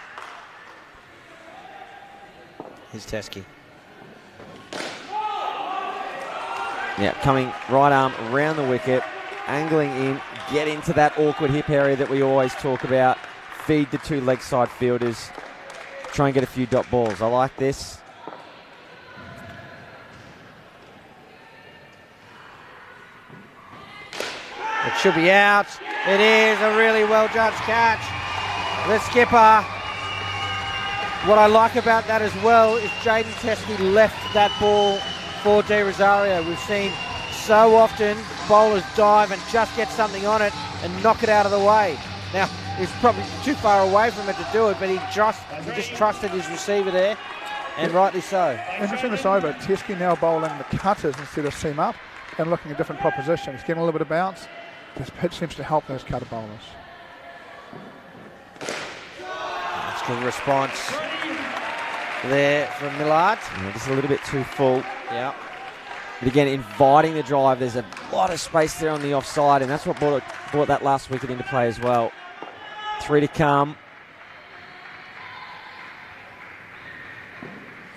A: Here's Teskey.
G: Yeah, coming right arm around the wicket, angling in, get into that awkward hip area that we always talk about, feed the 2 leg side fielders, try and get a few dot balls. I like this.
A: It should be out. It is a really well-judged catch. The skipper. What I like about that as well is Jaden Teskey left that ball for De Rosario. We've seen so often bowlers dive and just get something on it and knock it out of the way. Now, he's probably too far away from it to do it, but he just trusted his receiver there, and rightly so.
H: Interesting this over, Teskey now bowling the cutters instead of seam up and looking at different propositions. He's getting a little bit of bounce. This pitch seems to help those cutter bowlers.
A: That's good response there from Millard.
G: Yeah, just a little bit too full.
A: Yeah.
G: But again, inviting the drive. There's a lot of space there on the offside, and that's what brought that last wicket into play as well. 3 to come.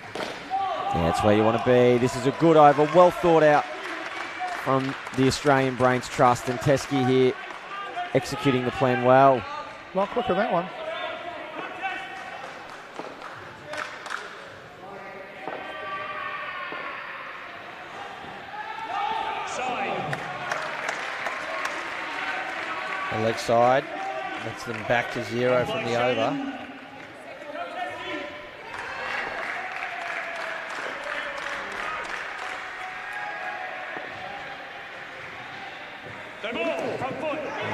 G: Yeah, that's where you want to be. This is a good over, well thought out from the Australian Brains Trust, and Teskey here executing the plan well.
H: A lot quicker, that one.
A: The leg side gets them back to 0 from the over.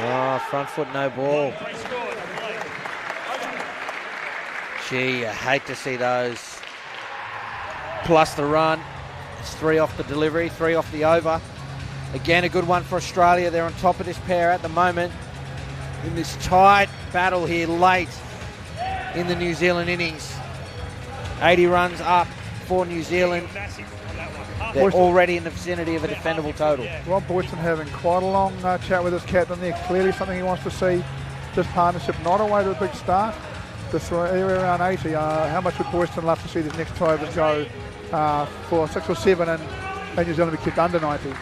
A: Oh, front foot, no ball. Gee, I hate to see those. Plus the run. It's 3 off the delivery, 3 off the over. Again, a good one for Australia. They're on top of this pair at the moment in this tight battle here late in the New Zealand innings. 80 runs up for New Zealand. They're already in the vicinity of a defendable total.
H: Rob Boyson having quite a long chat with his captain there. Clearly something he wants to see. This partnership not away to a big start. This area around 80. How much would Boyson love to see these next 2 overs go for 6 or 7 and New Zealand be kicked under 90?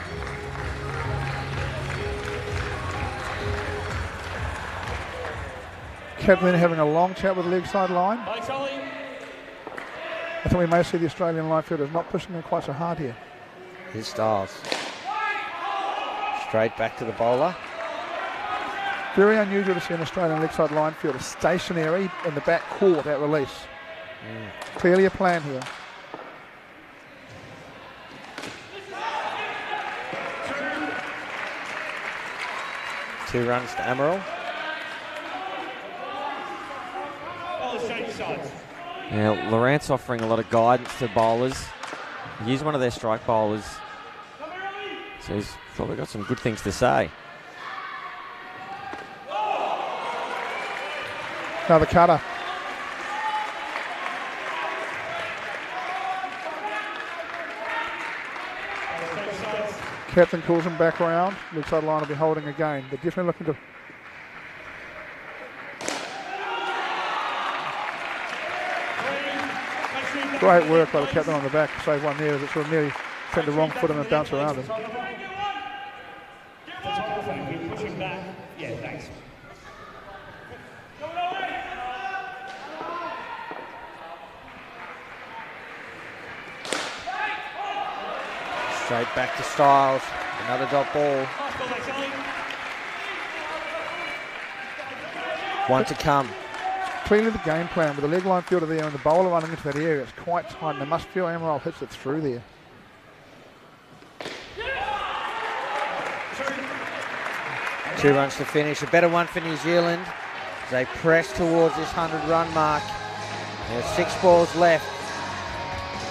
H: Captain having a long chat with the leg side line. I think we may see the Australian line fielders not pushing them quite so hard here.
A: Here's Styles. Straight back to the bowler.
H: Very unusual to see an Australian leg side line fielder stationary in the back court at release. Clearly a plan here.
A: Two runs to Amaral.
G: Now, Lawrence offering a lot of guidance to bowlers. He's one of their strike bowlers, so he's probably got some good things to say.
H: Another cutter. Captain calls him back around. Leg side line will be holding again. They're definitely looking to... Great work by the captain on the back to save one there as it sort of nearly sent the wrong foot and bounce around him.
A: Straight back to Styles. Another dot ball. One to come.
H: clearly the game plan with the leg line fielder there and the bowler running into that area. It's quite tight and they must feel Amaral hits it through there.
A: Two runs to finish. A better one for New Zealand as they press towards this 100-run mark. There's 6 balls left.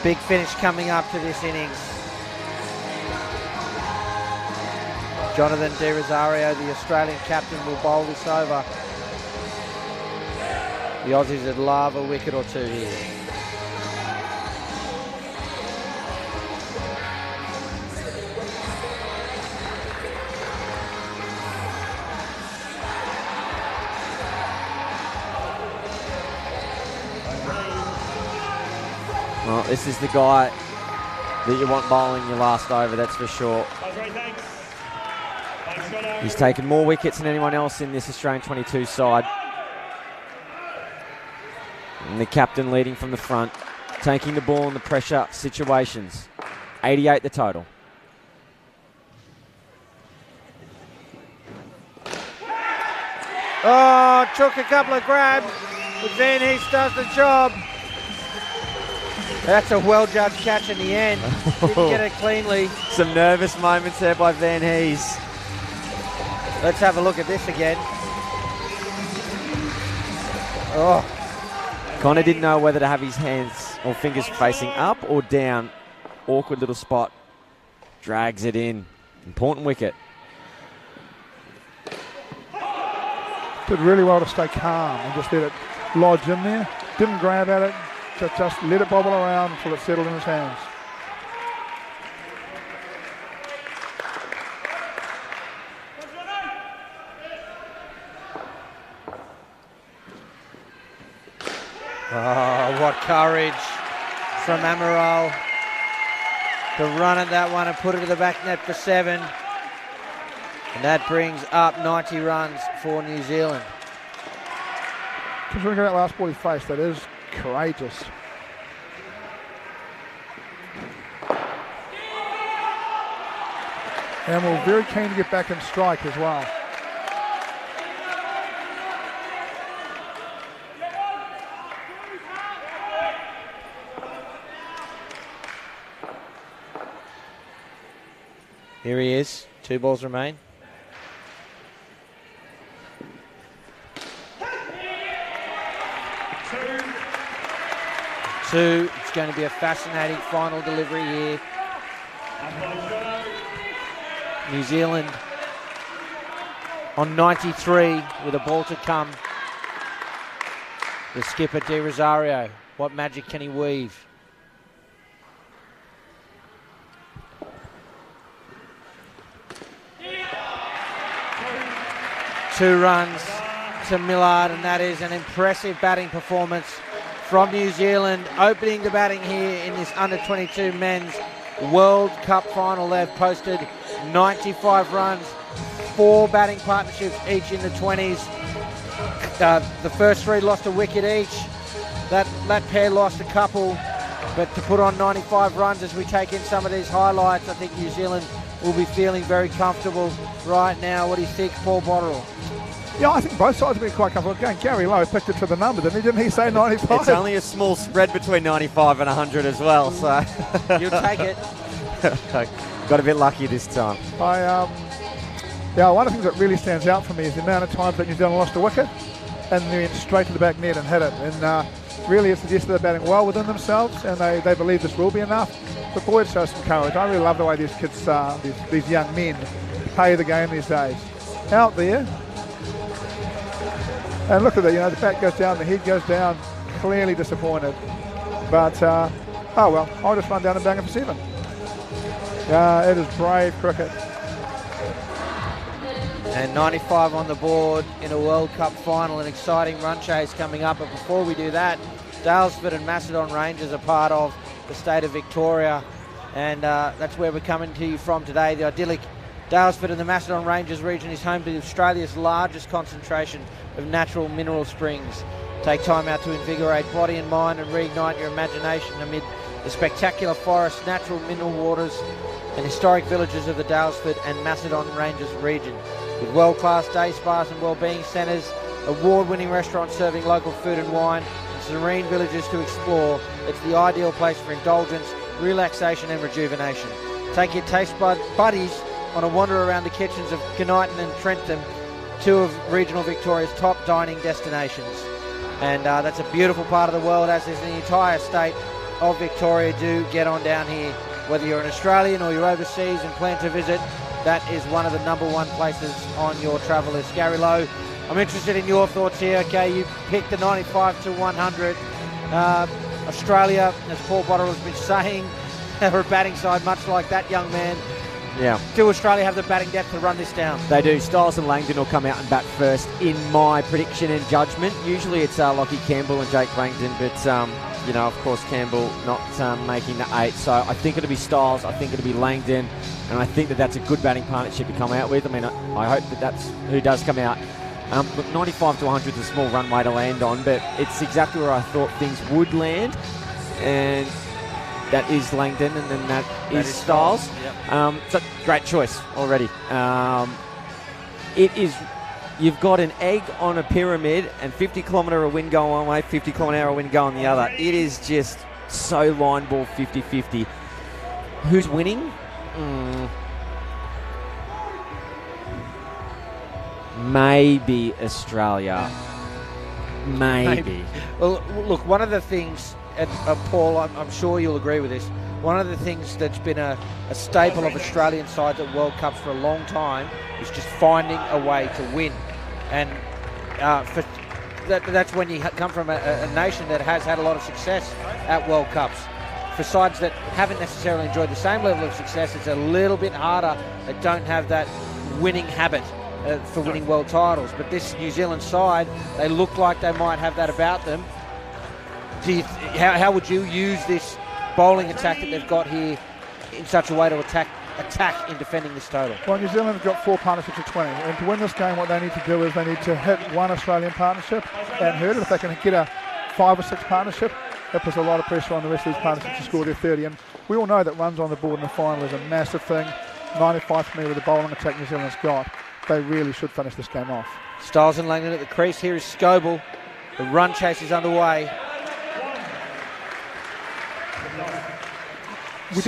A: Big finish coming up to this innings. Jonathan De Rosario, the Australian captain, will bowl this over. The Aussies would love a wicket or two here.
G: Well, this is the guy that you want bowling your last over, that's for sure. He's taken more wickets than anyone else in this Australian 22 side. And the captain leading from the front, taking the ball in the pressure situations. 88 the total.
A: Oh, took a couple of grabs, but Van Hees does the job. That's a well-judged catch in the end. Didn't get it cleanly.
G: Some nervous moments there by Van Hees.
A: Let's have a look at this again. Oh.
G: Connor didn't know whether to have his hands or fingers facing up or down. Awkward little spot. Drags it in. Important wicket.
H: Did really well to stay calm and just let it lodge in there. Didn't grab at it. Just let it bobble around until it settled in his hands.
A: Oh, what courage from Amaral to run at that one and put it to the back net for 7. And that brings up 90 runs for New Zealand.
H: Considering that last ball he faced, that is courageous. And we're very keen to get back in strike as well.
A: Here he is. 2 balls remain. Two. It's going to be a fascinating final delivery here. New Zealand on 93 with a ball to come. The skipper De Rosario. What magic can he weave? Two runs to Millard, and that is an impressive batting performance from New Zealand, opening the batting here in this under-22 men's World Cup final. They've posted 95 runs, 4 batting partnerships each in the 20s. The first 3 lost a wicket each. That pair lost a couple, but to put on 95 runs as we take in some of these highlights, I think New Zealand will be feeling very comfortable right now. What do you think, Paul Botterill?
H: Yeah, I think both sides have been quite comfortable. Again, Gary Lowe picked it to the number, didn't he say 95?
G: It's only a small spread between 95 and 100 as well, so...
A: You'll take it.
G: Got a bit lucky this time.
H: Yeah, one of the things that really stands out for me is the amount of times that New Zealand lost a wicket and they went straight to the back net and hit it. And really it suggests they're batting well within themselves and they believe this will be enough. But boy, it shows some courage. I really love the way these kids, these young men, play the game these days. Out there. And look at that, the back goes down, the head goes down, clearly disappointed. But, oh well, I'll just run down and bang it for 7. It is brave cricket.
A: And 95 on the board in a World Cup final, an exciting run chase coming up. But before we do that, Daylesford and Macedon Rangers are part of the state of Victoria. And that's where we're coming to you from today. The idyllic Daylesford and the Macedon Rangers region is home to Australia's largest concentration of natural mineral springs. Take time out to invigorate body and mind and reignite your imagination amid the spectacular forests, natural mineral waters and historic villages of the Daylesford and Macedon Rangers region. With world-class day spas and wellbeing centres, award-winning restaurants serving local food and wine, and serene villages to explore, it's the ideal place for indulgence, relaxation and rejuvenation. Take your taste buddies on a wander around the kitchens of Knighton and Trentham, two of regional Victoria's top dining destinations. And that's a beautiful part of the world, as is the entire state of Victoria. Do get on down here. Whether you're an Australian or you're overseas and plan to visit, that is one of the number one places on your travel list. Gary Lowe, I'm interested in your thoughts here. Okay, you picked the 95 to 100. Australia, as Paul Botterill has been saying, are a batting side much like that young man.
G: Yeah.
A: Do Australia have the batting depth to run this down?
G: They do. Styles and Langdon will come out and bat first in my prediction and judgment. Usually it's Lockie Campbell and Jake Langdon, but, of course, Campbell not making the 8. So I think it'll be Styles, I think it'll be Langdon, and I think that that's a good batting partnership to come out with. I mean, I hope that that's who does come out. Look, 95 to 100 is a small runway to land on, but it's exactly where I thought things would land, and that is Langdon, and then that is Styles.
A: Yep.
G: So great choice already. It is. You've got an egg on a pyramid and 50-kilometre wind going one way, 50-kilometre wind going the other. It is just so line ball 50-50. Who's winning? Maybe Australia. Maybe.
A: Well, look, one of the things, and Paul, I'm sure you'll agree with this, one of the things that's been a staple of Australian sides at World Cups for a long time is just finding a way to win. And that's when you come from a nation that has had a lot of success at World Cups. For sides that haven't necessarily enjoyed the same level of success, it's a little bit harder, that don't have that winning habit for winning world titles. But this New Zealand side, they look like they might have that about them. How would you use this bowling attack that they've got here in such a way to attack in defending this total?
H: Well, New Zealand have got 4 partnerships of 20, and to win this game, what they need to do is they need to hit one Australian partnership and hurt it. If they can get a 5 or 6 partnership, that puts a lot of pressure on the rest of these partnerships to score their 30. And we all know that runs on the board in the final is a massive thing. 95 for me with the bowling attack New Zealand's got. They really should finish this game off.
A: Styles and Langdon at the crease. Here is Scoble. The run chase is underway.
H: We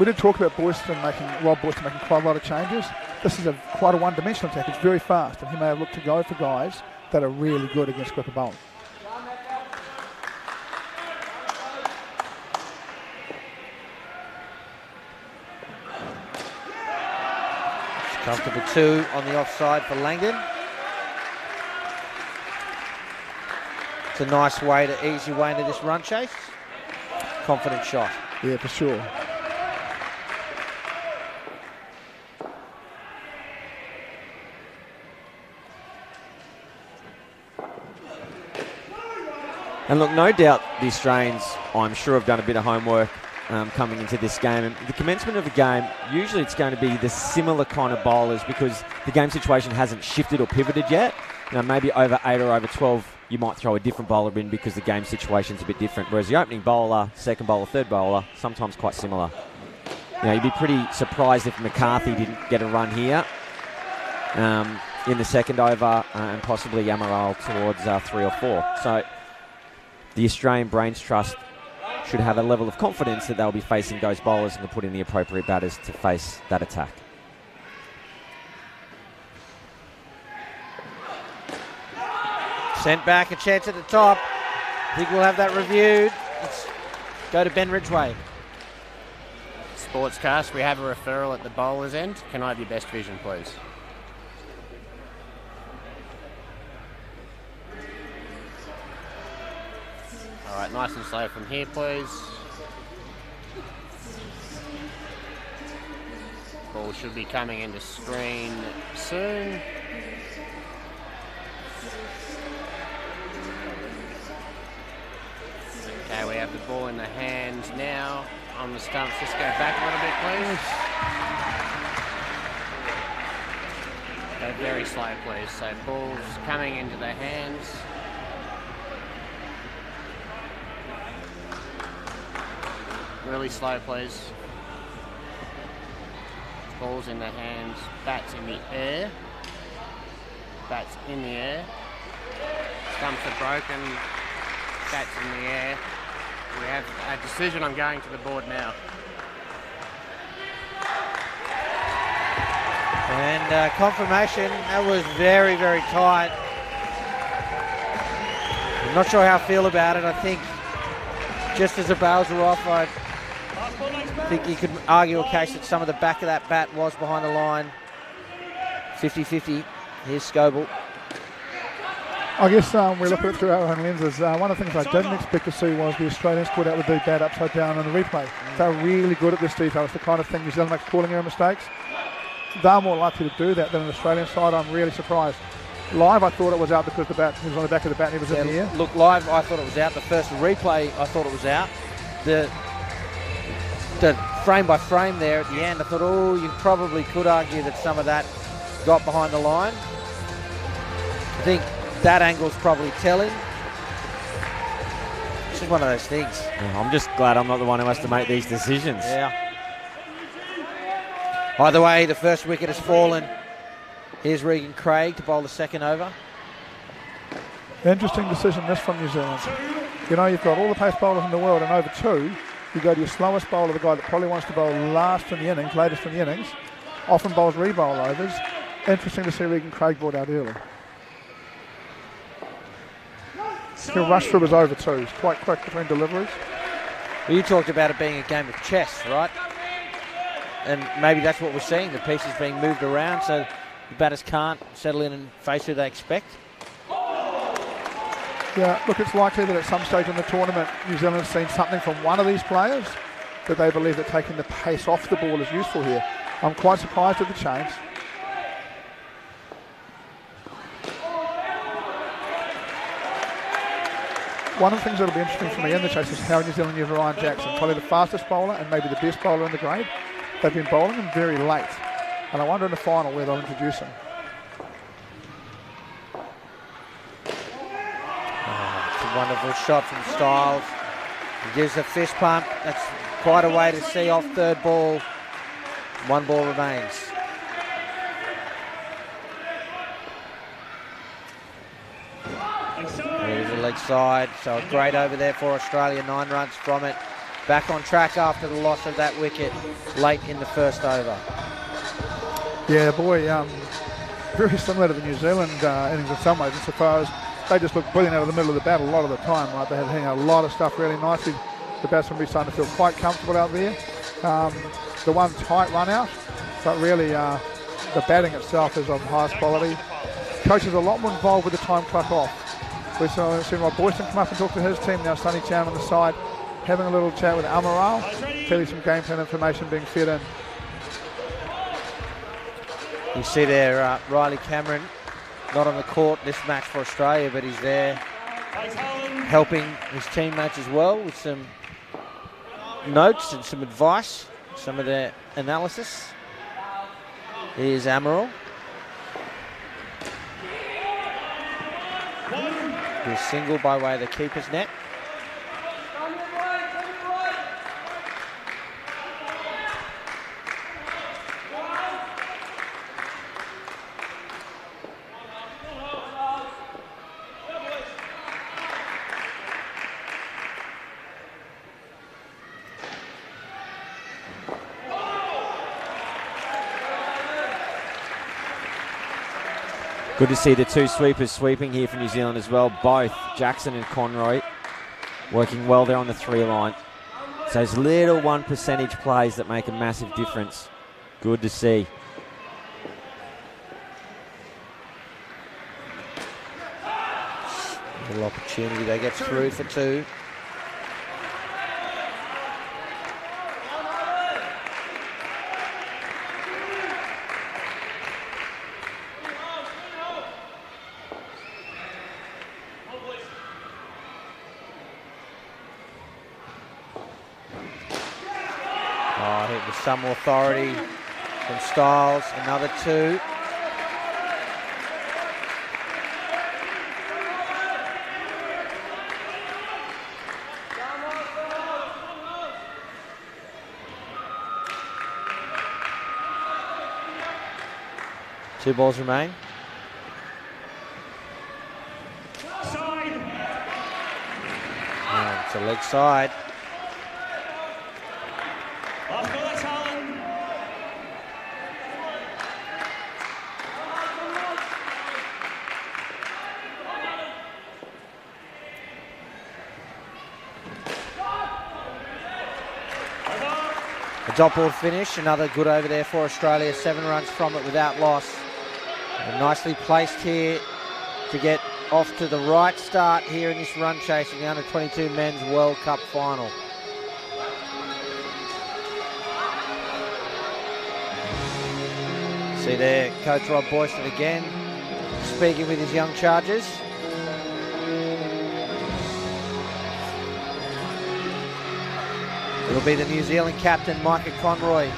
H: did talk about Rob Boyston making quite a lot of changes. This is quite a one-dimensional attack. It's very fast, and he may have looked to go for guys that are really good against quicker bowling.
A: Comfortable 2 on the offside for Langdon. It's a nice way to ease your way into this run chase. Confident shot.
H: Yeah, for sure.
G: And look, no doubt the Australians, I'm sure, have done a bit of homework coming into this game. And the commencement of the game, usually it's going to be the similar kind of bowlers because the game situation hasn't shifted or pivoted yet. Maybe over 8 or over 12, you might throw a different bowler in because the game situation's a bit different. Whereas the opening bowler, second bowler, third bowler, sometimes quite similar. You'd be pretty surprised if McCarthy didn't get a run here in the second over and possibly Amaral towards 3 or 4. So the Australian Brains Trust should have a level of confidence that they'll be facing those bowlers and to put in the appropriate batters to face that attack.
A: Sent back, a chance at the top. I think we'll have that reviewed. Let's go to Ben Ridgway.
I: Sportscast, we have a referral at the bowler's end. Can I have your best vision, please? All right, nice and slow from here, please. Ball should be coming into screen soon. Okay, we have the ball in the hands now on the stumps. Just go back a little bit, please. Go very slow, please. So ball's coming into the hands. Really slow, please. Ball's in the hands. Bat's in the air. Bat's in the air. Stumps are broken. Bats in the air. We have a decision. I'm going to the board now.
A: And confirmation, that was very, very tight. I'm not sure how I feel about it. I think just as the bails were off, I think you could argue a case that some of the back of that bat was behind the line. 50-50. Here's Scoble.
H: I guess we look at it through our own lenses. One of the things I didn't expect to see was the Australians put out with the bat upside down on the replay. They're really good at this detail. It's the kind of thing New Zealand makes calling error mistakes. They're more likely to do that than an Australian side. I'm really surprised. Live, I thought it was out because the bat was on the back of the bat and it was in the air.
A: Look, live, I thought it was out. The first replay, I thought it was out. The frame by frame there at the end, I thought, oh, you probably could argue that some of that got behind the line. I think that angle's probably telling. It's just one of those things.
G: Yeah, I'm just glad I'm not the one who has to make these decisions.
A: Yeah. Either way, the first wicket has fallen. Here's Regan Craig to bowl the second over.
H: Interesting decision this from New Zealand. You know, you've got all the pace bowlers in the world, and over two, you go to your slowest bowler, the guy that probably wants to bowl last in the innings, latest in the innings, often bowls re-bowl overs. Interesting to see Regan Craig brought out early. He'll rush through his over two. He's quite quick between deliveries.
A: Well, you talked about it being a game of chess, right? And maybe that's what we're seeing. The pieces being moved around so the batters can't settle in and face who they expect.
H: Yeah, look, it's likely that at some stage in the tournament, New Zealand has seen something from one of these players that they believe that taking the pace off the ball is useful here. I'm quite surprised at the change. One of the things that will be interesting for me in the chase is how New Zealand use Ryan Jackson, probably the fastest bowler and maybe the best bowler in the grade. They've been bowling him very late, and I wonder in the final where they'll introduce him.
A: It's a wonderful shot from Styles. He gives a fist pump. That's quite a way to see off third ball. One ball remains. There's the leg side. So a great over there for Australia. 9 runs from it. Back on track after the loss of that wicket late in the first over.
H: Yeah, boy, very similar to the New Zealand innings in some ways, insofar as they just looked brilliant out of the middle of the bat a lot of the time, right? They had hanging a lot of stuff really nicely. The batsmen be starting to feel quite comfortable out there. The one tight run out, but really the batting itself is of highest quality. Coach is a lot more involved with the time clock off. We've seen Rob Boyston come up and talk to his team, now Sonny Chan on the side, having a little chat with Amaral. Clearly some game plan information being fed in.
A: You see there Riley Cameron, not on the court this match for Australia, but he's there helping his teammates as well with some notes and some advice, some of their analysis. Here's Amaral. Here's single by way of the keeper's net.
G: Good to see the two sweepers sweeping here for New Zealand as well. Both Jackson and Conroy working well there on the 3 line. So those little 1% plays that make a massive difference. Good to see.
A: Little opportunity, they get through for 2. Hit with some authority from Styles, another 2. Two balls remain. to leg side. A dot ball finish, another good over there for Australia. 7 runs from it without loss. And nicely placed here to get off to the right start here in this run chase in the Under-22 Men's World Cup Final. See there, Coach Rob Boyston again speaking with his young chargers. It'll be the New Zealand captain, Micah Conroy,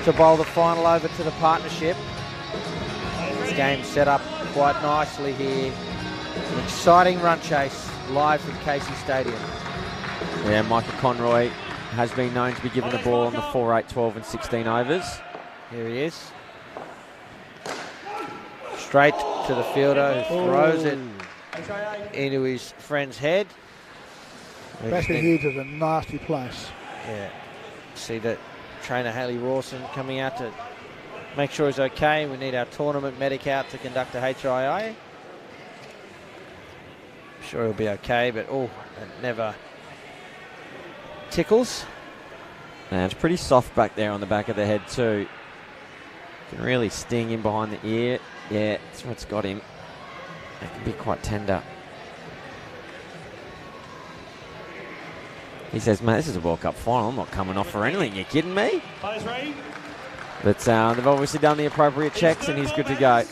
A: to bowl the final over to the partnership. This game set up quite nicely here. An exciting run chase live from Casey Stadium.
G: Yeah, Micah Conroy has been known to be given the ball on the 4, 8, 12 and 16 overs.
A: Here he is. Straight to the fielder who throws it into his friend's head.
H: Back of heads is a nasty place.
A: Yeah. See that trainer Haley Rawson coming out to make sure he's okay. We need our tournament medic out to conduct a HII. I'm sure he'll be okay, but it never tickles.
G: And it's pretty soft back there on the back of the head too. Can really sting in behind the ear. Yeah, that's what's got him. It can be quite tender. He says, "Man, this is a World Cup final. I'm not coming off for anything. You kidding me?" But they've obviously done the appropriate checks and he's good to go.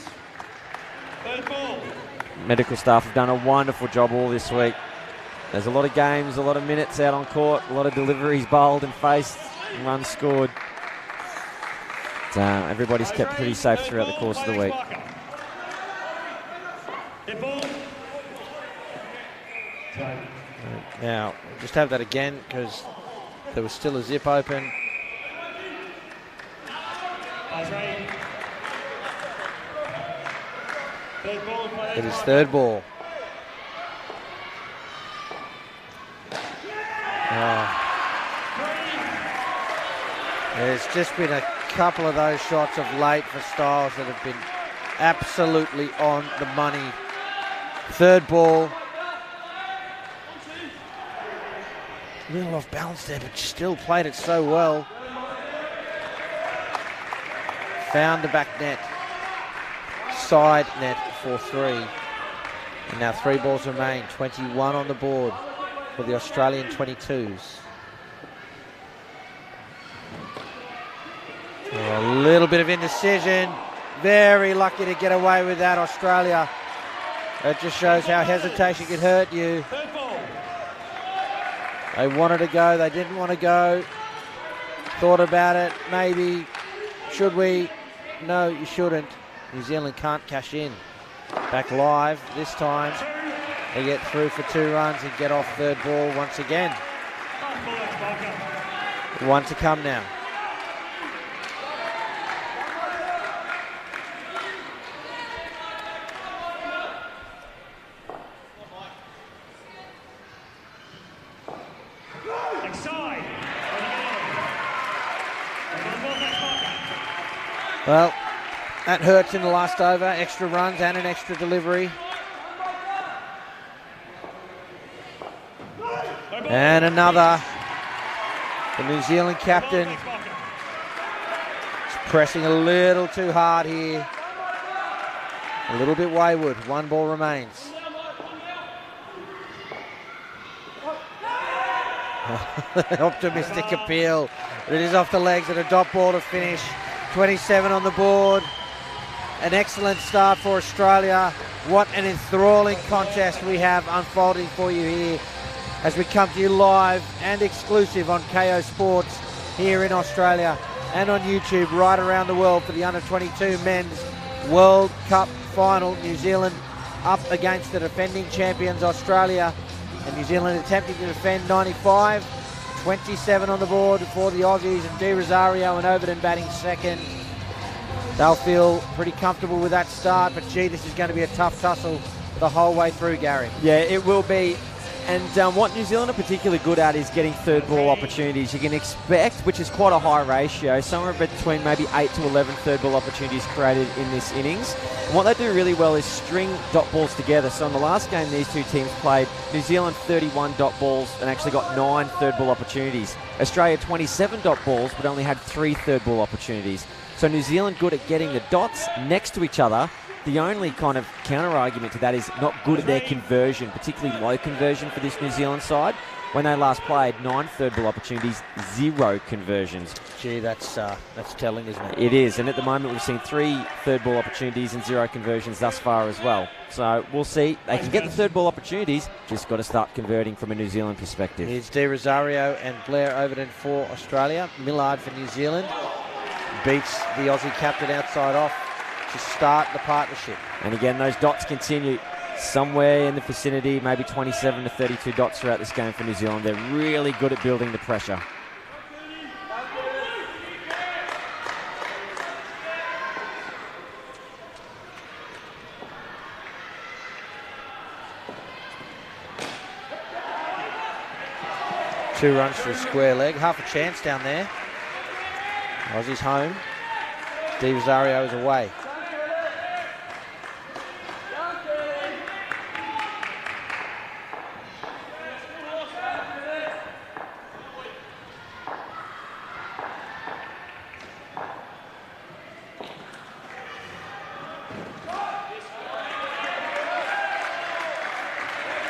G: Medical staff have done a wonderful job all this week. There's a lot of games, a lot of minutes out on court, a lot of deliveries bowled and faced, and runs scored. But, everybody's kept pretty safe throughout the course of the week.
A: Now, just have that again because there was still a zip open. It is third ball. There's just been a couple of those shots of late for Styles that have been absolutely on the money. Third ball. A little off balance there, but still played it so well. Found the back net. Side net for 3. And now 3 balls remain. 21 on the board for the Australian 22s. A little bit of indecision. Very lucky to get away with that, Australia. That just shows how hesitation can hurt you. They wanted to go, they didn't want to go. Thought about it, maybe. Should we? No, you shouldn't. New Zealand can't cash in. Back live this time. They get through for 2 runs and get off third ball once again. 1 to come now. Well, that hurts in the last over. Extra runs and an extra delivery. And another. The New Zealand captain is pressing a little too hard here. A little bit wayward. 1 ball remains. Optimistic appeal. But it is off the legs and a dot ball to finish. 27 on the board. An excellent start for Australia. What an enthralling contest we have unfolding for you here as we come to you live and exclusive on KO Sports here in Australia and on YouTube right around the world for the Under-22 Men's World Cup Final. New Zealand up against the defending champions Australia, and New Zealand attempting to defend 95. 27 on the board for the Aussies, and De Rosario and Overton batting second. They'll feel pretty comfortable with that start, but gee, this is going to be a tough tussle the whole way through, Gary.
G: Yeah, it will be. And what New Zealand are particularly good at is getting third ball opportunities. You can expect, which is quite a high ratio, somewhere between maybe 8 to 11 third ball opportunities created in this innings. And what they do really well is string dot balls together. So in the last game these two teams played, New Zealand 31 dot balls and actually got 9 third ball opportunities. Australia 27 dot balls but only had 3 third ball opportunities. So New Zealand good at getting the dots next to each other. The only kind of counter-argument to that is not good at their conversion, particularly low conversion for this New Zealand side. When they last played, 9 third ball opportunities, 0 conversions.
A: Gee, that's telling, isn't it?
G: It is, and at the moment we've seen 3 third ball opportunities and 0 conversions thus far as well. So we'll see. They can get the third ball opportunities, just got to start converting from a New Zealand perspective.
A: Here's De Rosario and Blair Overton for Australia. Millard for New Zealand. Beats the Aussie captain outside off to start the partnership.
G: And again, those dots continue somewhere in the vicinity, maybe 27 to 32 dots throughout this game for New Zealand. They're really good at building the pressure.
A: Two runs for a square leg, half a chance down there. Aussie's home. De Rosario is away.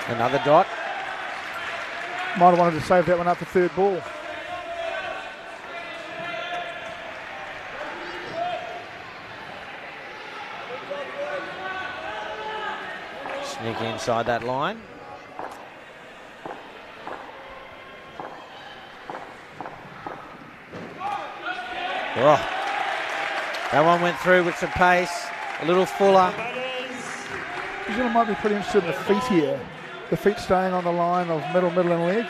A: Another dot.
H: Might have wanted to save that one up for third ball.
A: Sneak inside that line. Oh, that one went through with some pace, a little fuller.
H: New Zealand might be pretty interested in the feet here. The feet staying on the line of middle and leg.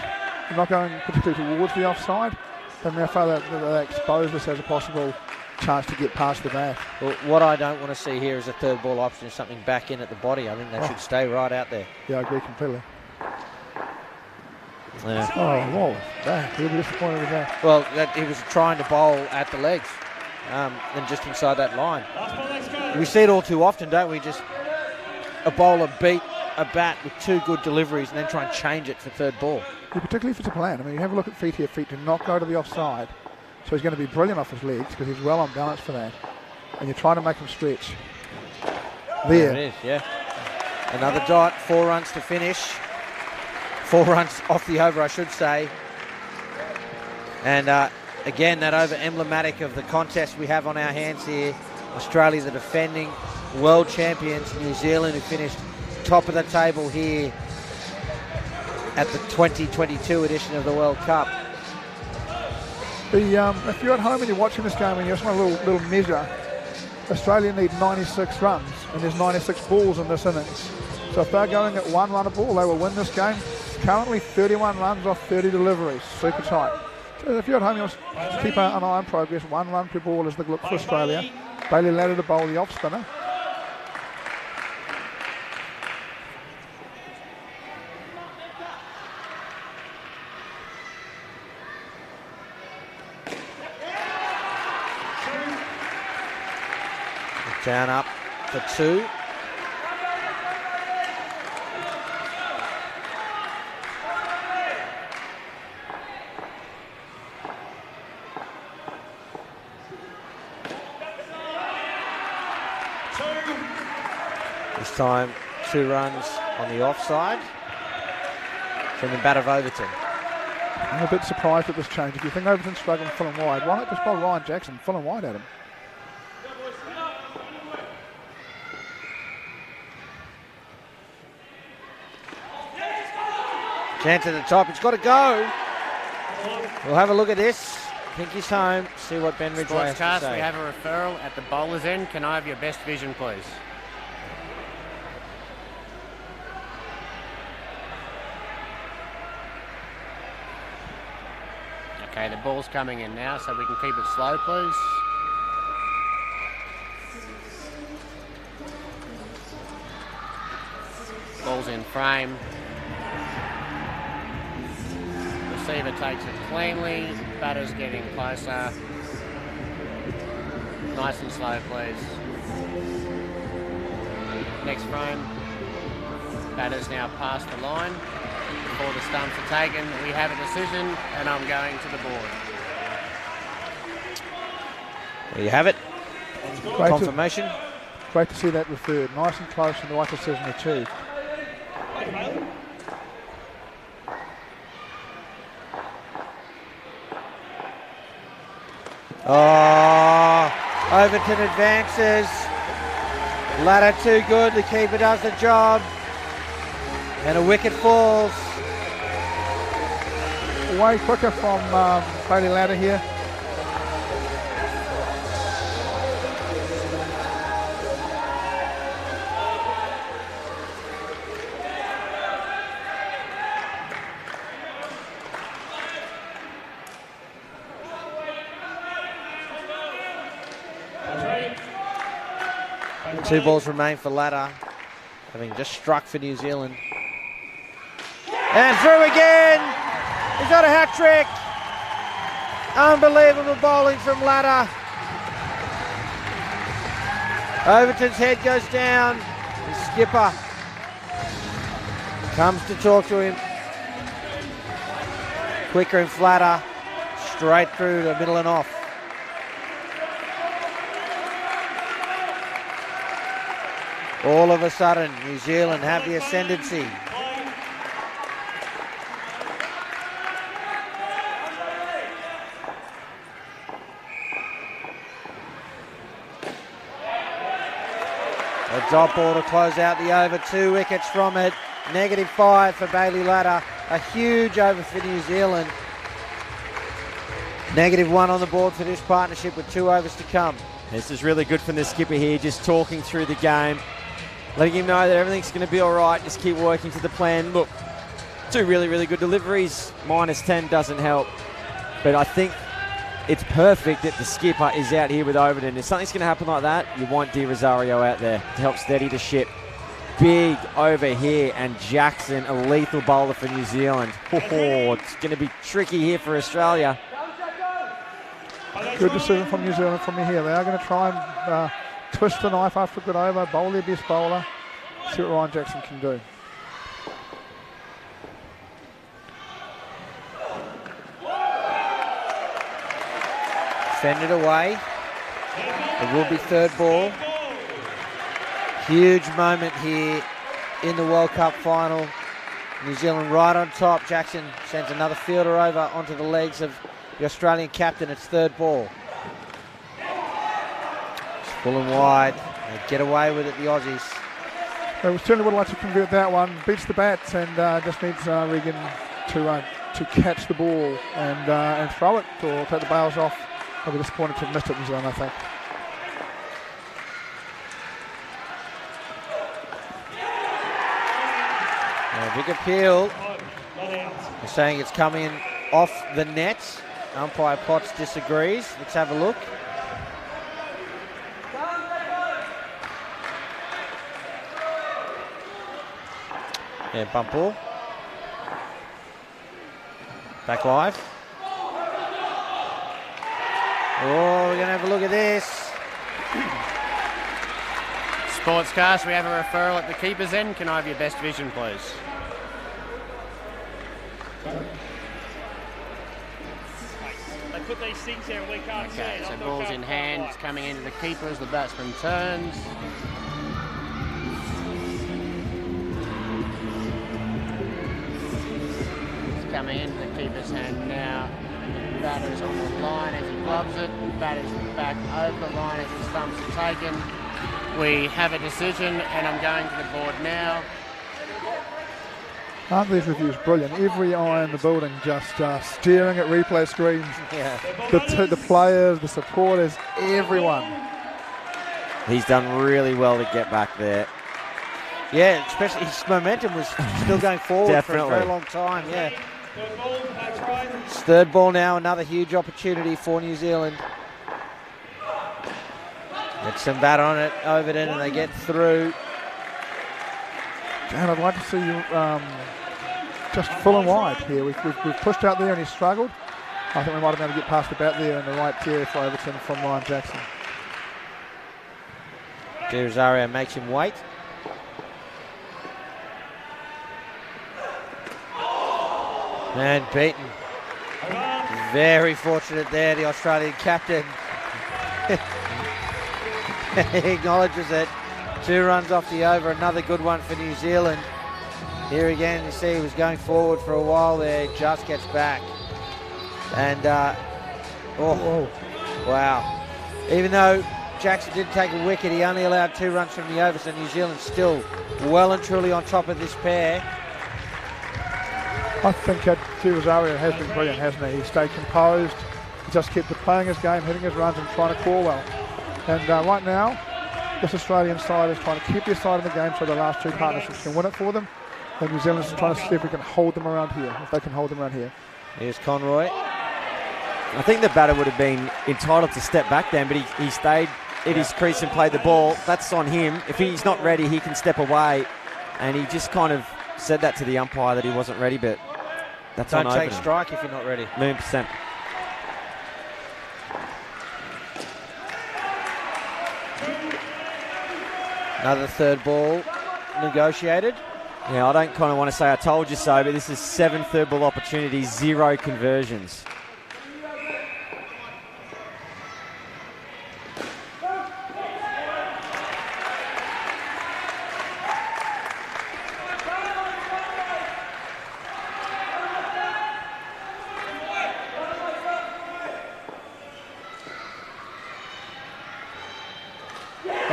H: They're not going particularly towards the offside. And therefore they expose this as a possible chance to get past the bat.
A: Well, what I don't want to see here is a third ball option, something back in at the body. I think that should stay right out there.
H: Yeah, I agree completely.
A: Yeah.
H: Oh, whoa, that. A little disappointed with that.
A: Well, he was trying to bowl at the legs and just inside that line. We see it all too often, don't we? Just a bowler beat a bat with 2 good deliveries and then try and change it for third ball.
H: Yeah, particularly if it's a plan. I mean, you have a look at feet here. Feet do not go to the offside. So he's going to be brilliant off his legs because he's well on balance for that. And you're trying to make him stretch. There
A: it is, yeah. Another dot, 4 runs to finish. 4 runs off the over, I should say. And again, that over emblematic of the contest we have on our hands here. Australia, the defending world champions. New Zealand, who finished top of the table here at the 2022 edition of the World Cup.
H: If you're at home and you're watching this game and you just want a little measure, Australia need 96 runs and there's 96 balls in this innings. So if they're going at 1 run a ball, they will win this game. Currently 31 runs off 30 deliveries, super tight. So if you're at home, you'll keep an eye on progress. 1 run per ball is the look for Australia. Bailey Ladder to bowl the off spinner.
A: Down up for 2. This time 2 runs on the offside from the bat of Overton.
H: I'm a bit surprised at this change. If you think Overton's struggling full and wide, why not just bowl Ryan Jackson full and wide at him?
A: Chance at the top, it's got to go. We'll have a look at this. I think he's home. See what Ben Ridgway has to
I: Sportscast,
A: say.
I: we have a referral at the bowler's end. Can I have your best vision, please? Okay, the ball's coming in now, so we can keep it slow, please. Ball's in frame. Receiver takes it cleanly. Batter's getting closer. Nice and slow, please. Next frame. Batter's now past the line. Before the stumps are taken, we have a decision, and I'm going to the board.
A: There you have it.
H: Great
A: Confirmation.
H: Great to see that referred. Nice and close and the right decision achieved.
A: Oh, Overton advances. Ladder too good. The keeper does the job. And a wicket falls.
H: Way quicker from Bailey Ladder here.
A: Two balls remain for Ladder, having just struck for New Zealand. And through again! He's got a hat-trick! Unbelievable bowling from Ladder. Overton's head goes down. The skipper comes to talk to him. Quicker and flatter, straight through the middle and off. All of a sudden, New Zealand have the ascendancy. A dot ball to close out the over. 2 wickets from it. -5 for Bailey Ladder. A huge over for New Zealand. -1 on the board for this partnership with 2 overs to come.
G: This is really good from the skipper here, just talking through the game, letting him know that everything's going to be all right. Just keep working to the plan. Look, 2 really, really good deliveries. -10 doesn't help. But I think it's perfect that the skipper is out here with Overton. If something's going to happen like that, you want De Rosario out there to help steady the ship. Big over here, and Jackson, a lethal bowler for New Zealand. Oh, it's going to be tricky here for Australia.
H: Good decision from New Zealand from here. They are going to try and twist the knife after a good over, bowl their best bowler, see what Ryan Jackson can do.
A: Fended away. It will be 3rd ball. Huge moment here in the World Cup final. New Zealand right on top. Jackson sends another fielder over onto the legs of the Australian captain. It's 3rd ball. It's full and wide. They get away with it, the Aussies.
H: They certainly would like to convert that one. Beats the bats and just needs Regan to catch the ball and throw it or take the bails off. I'll be disappointed to have missed it, New Zealand, I think.
A: Big appeal. They're saying it's coming off the net. Umpire Potts disagrees. Let's have a look. Yeah, bump ball. Back live. Oh, we're going to have a look at this.
I: Sportscast, we have a referral at the keeper's end. Can I have your best vision, please?
C: They put these things there and we can't see
I: Okay,
C: it.
I: so ball's in hand. It's coming into the keeper as the batsman turns. It's coming into the keeper's hand now. Batter's on the line as he gloves it. Batter's back over the line as his stumps are taken. We have a decision, and I'm going to the board now.
H: Aren't these reviews brilliant? Every eye in the building just staring at replay screens.
A: Yeah.
H: The players, the supporters, everyone.
G: He's done really well to get back there.
A: Yeah, especially his momentum was still going forward for a very long time. Yeah. It's 3rd ball now, another huge opportunity for New Zealand. Get some bat on it, Overton, and they get through.
H: And I'd like to see just full and wide here. We've pushed out there and he's struggled. I think we might have been able to get past about there in the right area for Overton from Ryan Jackson.
A: De Rosario makes him wait. And beaten. Very fortunate there, the Australian captain. He acknowledges it. 2 runs off the over, another good one for New Zealand. Here again, you see he was going forward for a while there, just gets back. And, wow. Even though Jackson did take a wicket, he only allowed 2 runs from the over, so New Zealand still well and truly on top of this pair.
H: I think De Rosario has been brilliant, hasn't he? He stayed composed, he just kept playing his game, hitting his runs and trying to score well. And right now, this Australian side is trying to keep their side in the game so the last 2 partnerships can win it for them. And New Zealand's trying to see if we can hold them around here, if they can hold them around here.
A: Here's Conroy.
G: I think the batter would have been entitled to step back then, but he stayed at his crease and played the ball. That's on him. If he's not ready, he can step away. And he just kind of said that to the umpire that he wasn't ready, but that's on
A: Don't take
G: Overton.
A: strike if you're not ready.
G: 1,000,000%.
A: Another 3rd ball negotiated.
G: Yeah, I don't kind of want to say I told you so, but this is 7 third ball opportunities, 0 conversions.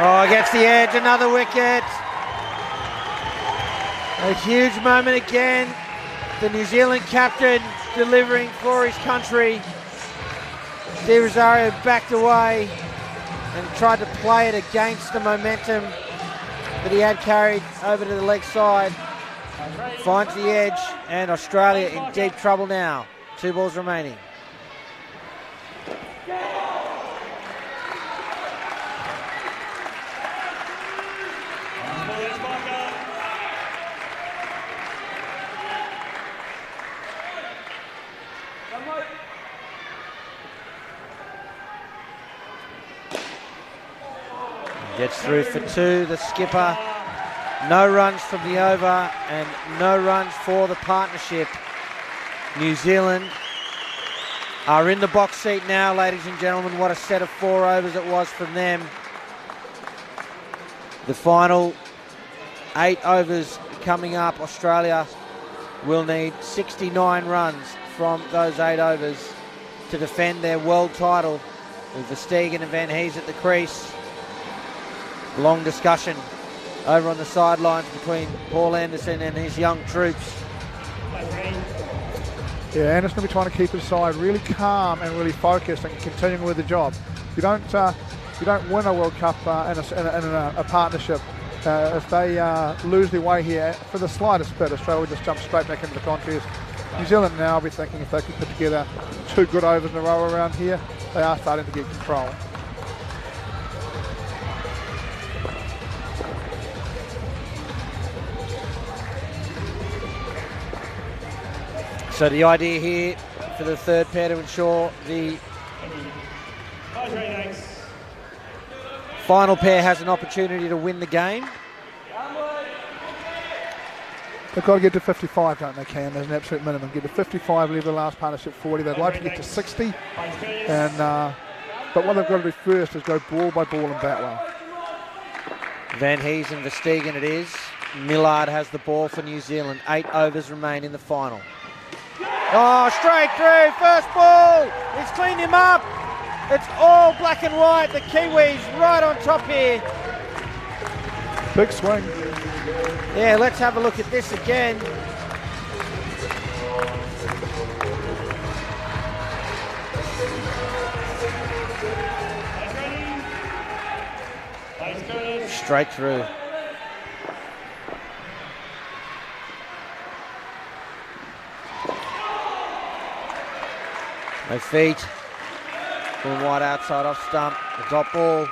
A: Oh, gets the edge, another wicket. A huge moment again. The New Zealand captain delivering for his country. De Rosario backed away and tried to play it against the momentum that he had carried over to the leg side. Finds the edge, and Australia in deep trouble now. 2 balls remaining. Gets through for 2, the skipper. No runs from the over and no runs for the partnership. New Zealand are in the box seat now, ladies and gentlemen. What a set of 4 overs it was from them. The final 8 overs coming up. Australia will need 69 runs from those 8 overs to defend their world title, with Verstegen and Van Hees at the crease. Long discussion over on the sidelines between Paul Anderson and his young troops.
H: Yeah, Anderson will be trying to keep his side really calm and really focused and continuing with the job. You don't win a World Cup in a partnership if they lose their way here for the slightest bit. Australia will just jump straight back into the contest. New Zealand now will be thinking if they can put together 2 good overs in a row around here, they are starting to get control.
A: So the idea here for the 3rd pair to ensure the final pair has an opportunity to win the game.
H: They've got to get to 55, don't they, Cam? There's an absolute minimum. Get to 55, leave the last partnership 40. They'd like to get to 60. And but what they've got to do first is go ball by ball and bat well.
A: Van Hees and Verstegen it is. Millard has the ball for New Zealand. 8 overs remain in the final. Oh, straight through, 1st ball. He's cleaned him up. It's all black and white. The Kiwis right on top here.
H: Big swing.
A: Yeah, let's have a look at this again. Straight through. No feet. Full wide outside off stump. The dot ball.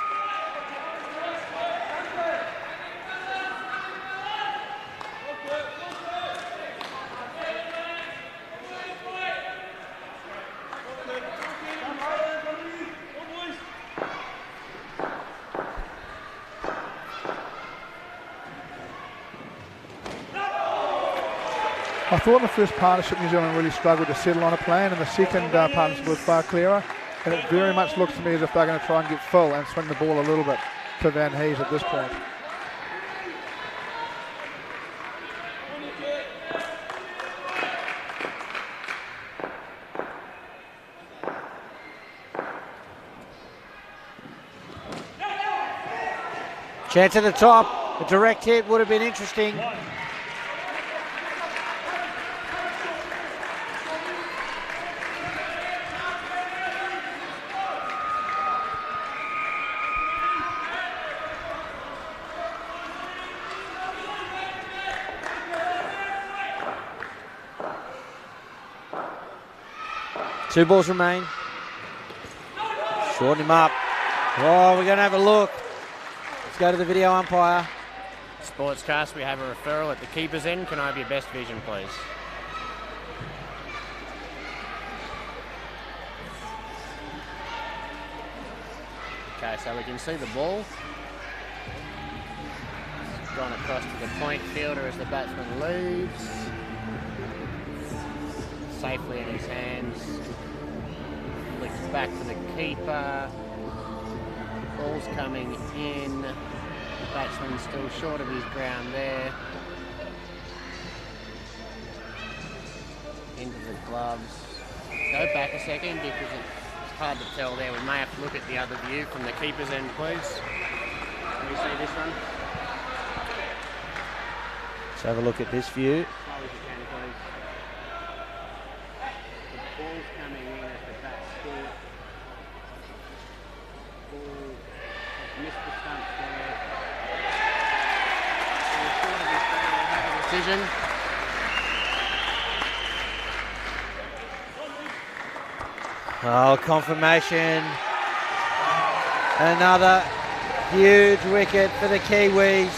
H: thought in the first partnership New Zealand really struggled to settle on a plan, and the second partnership was far clearer. And it very much looks to me as if they're going to try and get full and swing the ball a little bit to Van Hees at this point.
A: Chance at the top. A direct hit would have been interesting. Two balls remain. Shorten him up. Oh, we're going to have a look. Let's go to the video umpire.
I: Sportscast, we have a referral at the keeper's end. Can I have your best vision, please? Okay, so we can see the ball. It's gone across to the point fielder as the batsman leaves. Safely in his hands. Flicks back to the keeper. Ball's coming in. The batsman's still short of his ground there. Into the gloves. Go back a second because it's hard to tell there. We may have to look at the other view from the keeper's end, please. Can we see this one?
A: Let's have a look at this view.
I: Slow as you can, please. The ball's coming in as the bat still. Ball has missed the stumps there. Short of his ground, we'll have a decision.
A: Oh, confirmation. Another huge wicket for the Kiwis.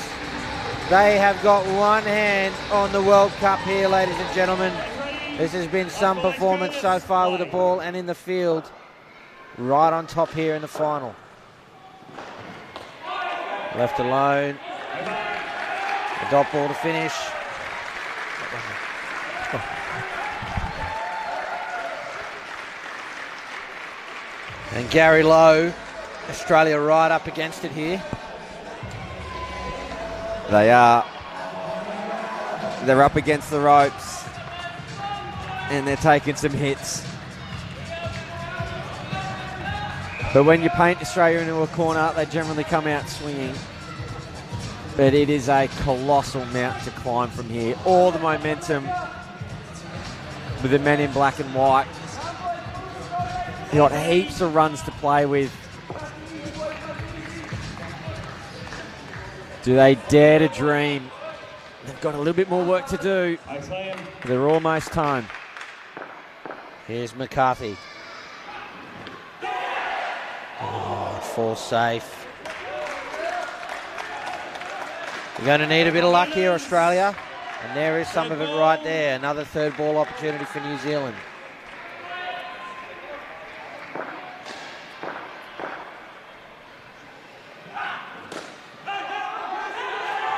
A: They have got one hand on the World Cup here, ladies and gentlemen. This has been some performance so far with the ball and in the field. Right on top here in the final. Left alone. A dot ball to finish. And Gary Lowe, Australia right up against it here.
G: They are. They're up against the ropes and they're taking some hits. But when you paint Australia into a corner, they generally come out swinging. But it is a colossal mountain to climb from here. All the momentum with the men in black and white. They've got heaps of runs to play with. Do they dare to dream? They've got a little bit more work to do. They're almost home.
A: Here's McCarthy. Oh, it falls safe. You're going to need a bit of luck here, Australia. And there is some of it right there. Another third ball opportunity for New Zealand.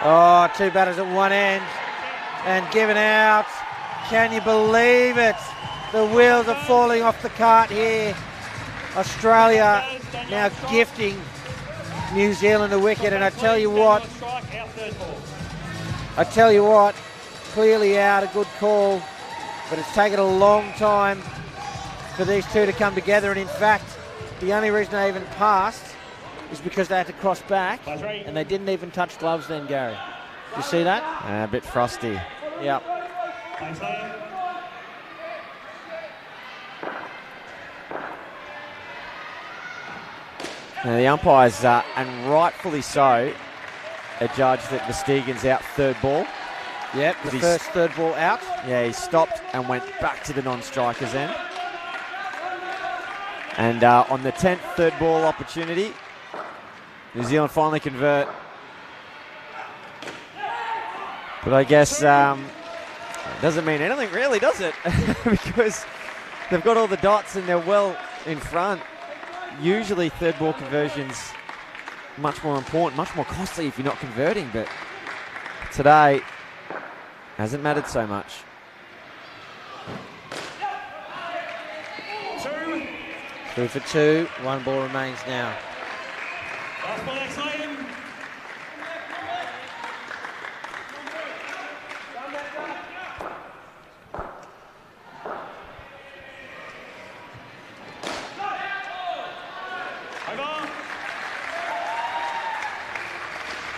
A: Oh, two batters at one end and given out. Can you believe it? The wheels are falling off the cart here. Australia now gifting New Zealand a wicket, and I tell you what, clearly out, a good call, but it's taken a long time for these two to come together, and in fact, the only reason they even passed is because they had to cross back, and they didn't even touch gloves then, Gary. You see that?
G: A bit frosty.
A: Yep.
G: Now the umpires, and rightfully so, adjudged that Versteegen's out third ball.
A: Yep, the first third ball out.
G: Yeah, he stopped and went back to the non-striker's end. And on the 10th third ball opportunity, New Zealand finally convert. But I guess it doesn't mean anything really, does it? Because they've got all the dots and they're well in front. Usually third ball conversions much more important, much more costly if you're not converting, but today hasn't mattered so much.
A: 2 for 2. 1 ball remains now.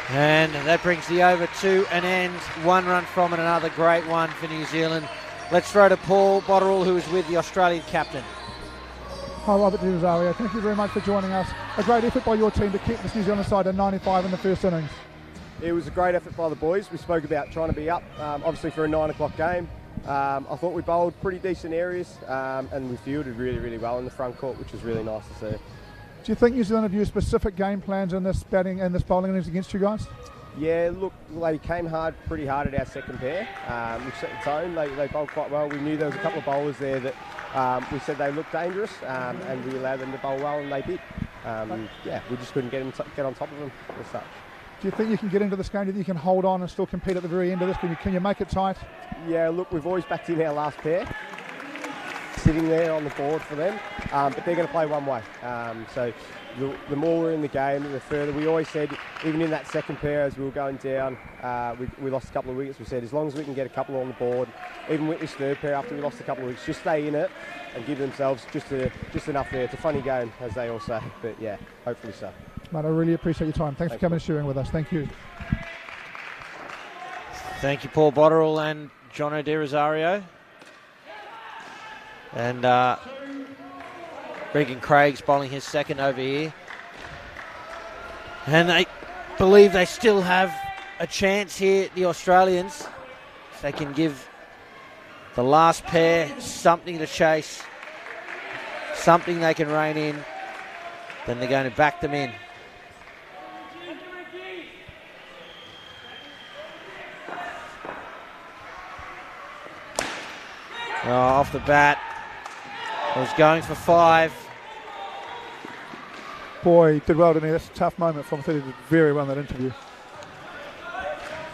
A: And that brings the over to an end. 1 run from it, another great one for New Zealand. Let's throw to Paul Botterill, who is with the Australian captain.
H: Hi, Robert De Rosario. Thank you very much for joining us. A great effort by your team to keep this New Zealand side at 95 in the first innings.
K: It was a great effort by the boys. We spoke about trying to be up, obviously for a 9 o'clock game. I thought we bowled pretty decent areas and we fielded really, really well in the front court, which was really nice to see.
H: Do you think New Zealand have used specific game plans in this batting and this bowling innings against you guys?
K: Yeah, look, they came pretty hard at our second pair. We set the tone, they bowled quite well. We knew there was a couple of bowlers there that we said they looked dangerous and we allowed them to bowl well and they did. Yeah, we just couldn't get on top of them as such.
H: Do you think you can get into this game? Do you think you can hold on and still compete at the very end of this? Can you make it tight?
K: Yeah, look, we've always backed in our last pair, sitting there on the board for them, but they're going to play one way. So the more we're in the game, the further. We always said, even in that second pair as we were going down, we lost a couple of wickets. We said, as long as we can get a couple on the board, even with this third pair after we lost a couple of wickets, just stay in it and give themselves just enough there. It's a funny game, as they all say, but yeah, hopefully so.
H: Mate, I really appreciate your time. Thanks for coming and sharing with us. Thank you.
A: Thank you, Paul Botterill and Jono De Rosario. And Regan Craig's bowling his second over here. And they believe they still have a chance here, the Australians. If they can give the last pair something to chase, something they can rein in, then they're going to back them in. Oh, off the bat, I was going for 5.
H: Boy, he did well, didn't he? That's a tough moment from 30. Did very well in that interview.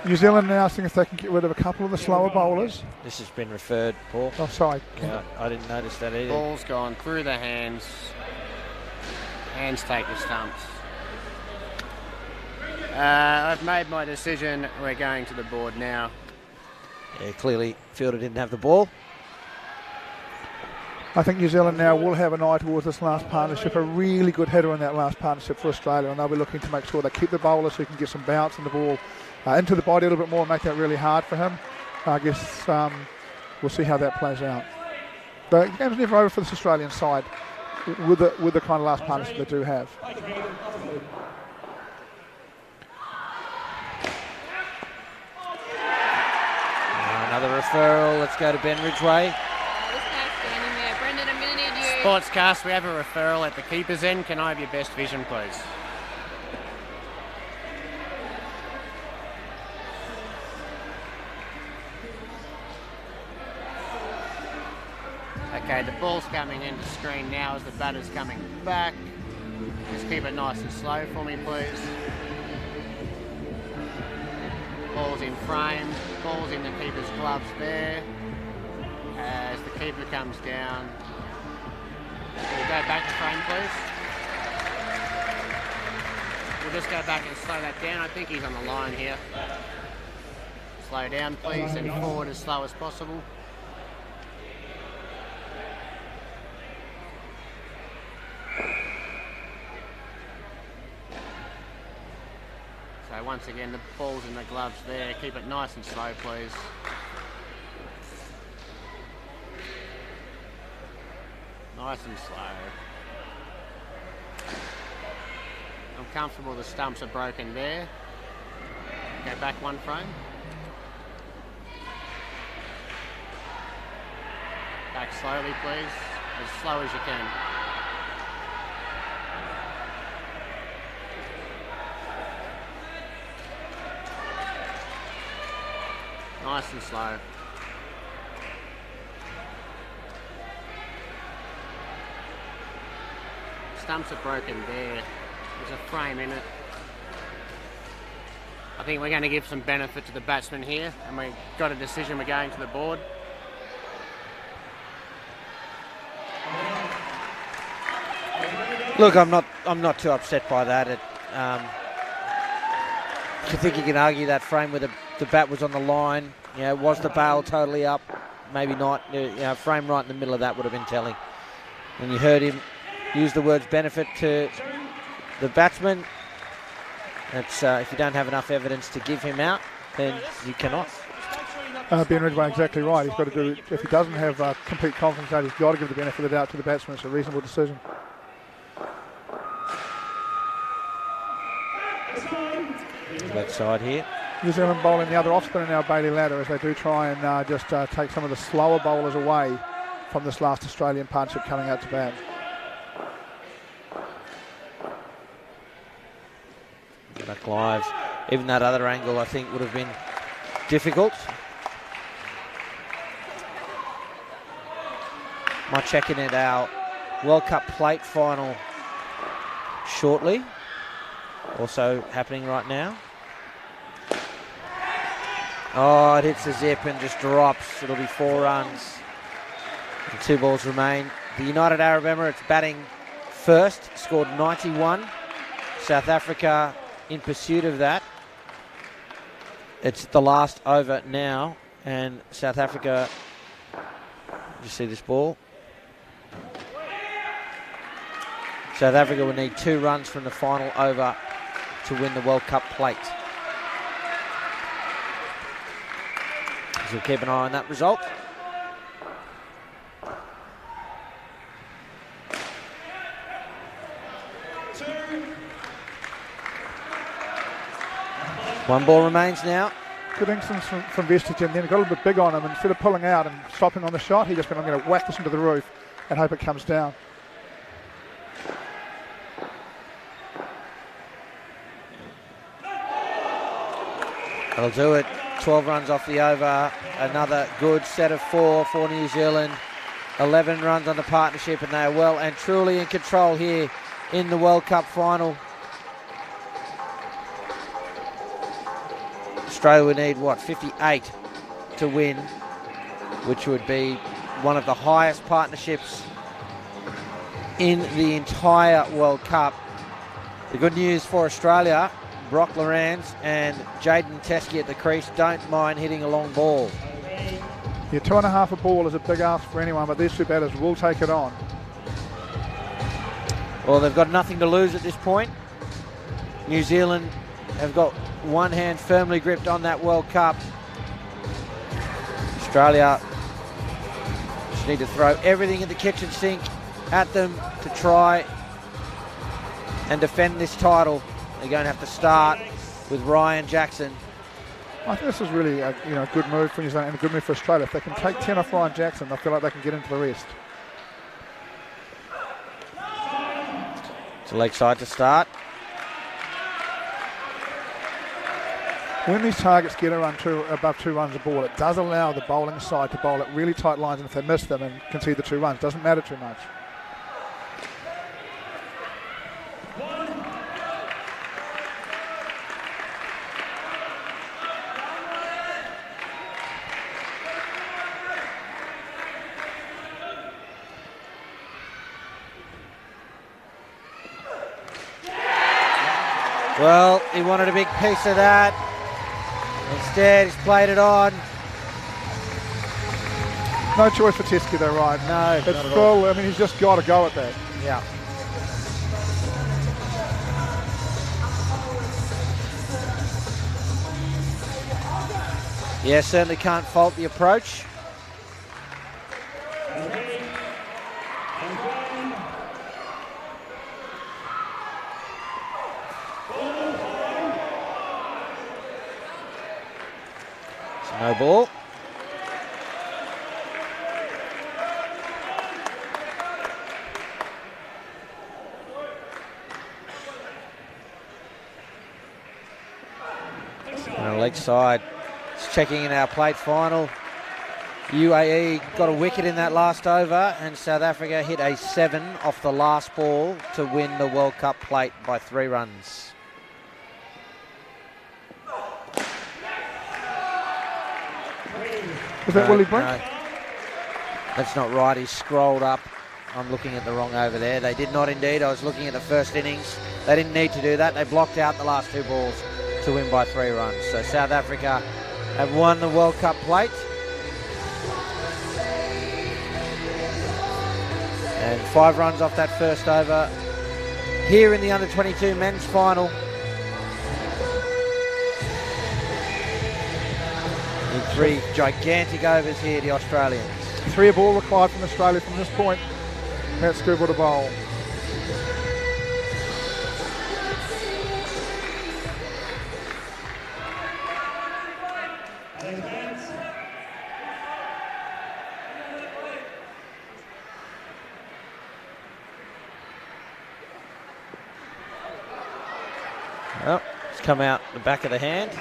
H: New Zealand now seeing if they can get rid of a couple of the slower bowlers.
A: This has been referred, Paul.
H: Oh, sorry.
A: Yeah, I didn't notice that either.
I: Ball's gone through the hands. Hands take the stumps. I've made my decision. We're going to the board now.
A: Yeah, clearly Fielder didn't have the ball.
H: I think New Zealand now will have an eye towards this last partnership, a really good header in that last partnership for Australia, and they'll be looking to make sure they keep the bowler so he can get some bounce in the ball into the body a little bit more and make that really hard for him. I guess we'll see how that plays out. The game's never over for this Australian side with the kind of last partnership they do have.
A: Another referral. Let's go to Ben Ridgway.
I: Sportscast, we have a referral at the keeper's end. Can I have your best vision, please? Okay, the ball's coming into screen now as the batter's coming back. Just keep it nice and slow for me, please. Ball's in frame. Ball's in the keeper's gloves there. As the keeper comes down. We'll go back to frame, please. We'll just go back and slow that down. I think he's on the line here. Slow down, please, and forward as slow as possible. So once again, the ball's in the gloves there. Keep it nice and slow, please. Nice and slow. I'm comfortable the stumps are broken there. Go back one frame. Back slowly, please. As slow as you can. Nice and slow. Stumps are broken there. There's a frame in it. I think we're going to give some benefit to the batsman here, and we've got a decision. We're going to the board.
A: Look, I'm not too upset by that. I think you can argue that frame where the bat was on the line. Was the bail totally up? Maybe not. Frame right in the middle of that would have been telling. And you heard him use the words benefit to the batsman. That's if you don't have enough evidence to give him out, then you cannot.
H: Ben Ridgway exactly right. He's got to do, if he doesn't have complete confidence that, he's got to give the benefit of the doubt to the batsman. It's a reasonable decision.
A: Left side here.
H: New Zealand bowling the other off spinner now, Bailey Ladder, as they do try and just take some of the slower bowlers away from this last Australian partnership coming out to bat.
A: Back live. Even that other angle, I think, would have been difficult. Might check in at our World Cup plate final shortly. Also happening right now. Oh, it hits the zip and just drops. It'll be 4 runs. And 2 balls remain. The United Arab Emirates batting first, scored 91. South Africa in pursuit of that. It's the last over now, and South Africa, you see this ball? South Africa will need 2 runs from the final over to win the World Cup plate. So we'll keep an eye on that result. One ball remains now.
H: Good instance from Vestige, and then got a little bit big on him. Instead of pulling out and stopping on the shot, he just went, I'm going to whack this into the roof and hope it comes down.
A: That'll do it. 12 runs off the over. Another good set of 4 for New Zealand. 11 runs on the partnership, and they are well and truly in control here in the World Cup final. Australia would need, 58 to win, which would be one of the highest partnerships in the entire World Cup. The good news for Australia, Brock Lawrence and Jaden Teskey at the crease don't mind hitting a long ball.
H: Yeah, 2.5 a ball is a big ask for anyone, but these 2 batters will take it on.
A: Well, they've got nothing to lose at this point. New Zealand have got one hand firmly gripped on that World Cup. Australia just need to throw everything in the kitchen sink at them to try and defend this title. They're going to have to start with Ryan Jackson.
H: I think this is really a good move for New Zealand and a good move for Australia. If they can take 10 off Ryan Jackson, I feel like they can get into the rest.
A: It's a leg side to start.
H: When these targets get around above 2 runs a ball, it does allow the bowling side to bowl at really tight lines, and if they miss them and concede the 2 runs, doesn't matter too much.
A: Well, he wanted a big piece of that. Instead, he's played it on.
H: No choice for Teskey though, right?
A: No,
H: it's full. I mean, he's just got to go at that.
A: Yeah. Yeah, certainly can't fault the approach. No ball. And a leg side. It's checking in our plate final. UAE got a wicket in that last over, and South Africa hit a 7 off the last ball to win the World Cup plate by 3 runs.
H: Was that Willie Brink?
A: No, that's not right. He scrolled up I'm looking at the wrong over there. They did not indeed. I was looking at the first innings. They didn't need to do that. They blocked out the last 2 balls to win by 3 runs. So South Africa have won the World Cup plate. And 5 runs off that first over here in the under-22 men's final. In 3 gigantic overs here, the Australians.
H: 3 a ball required from Australia from this point. Matt Scribble to bowl.
A: Well, it's come out the back of the hand.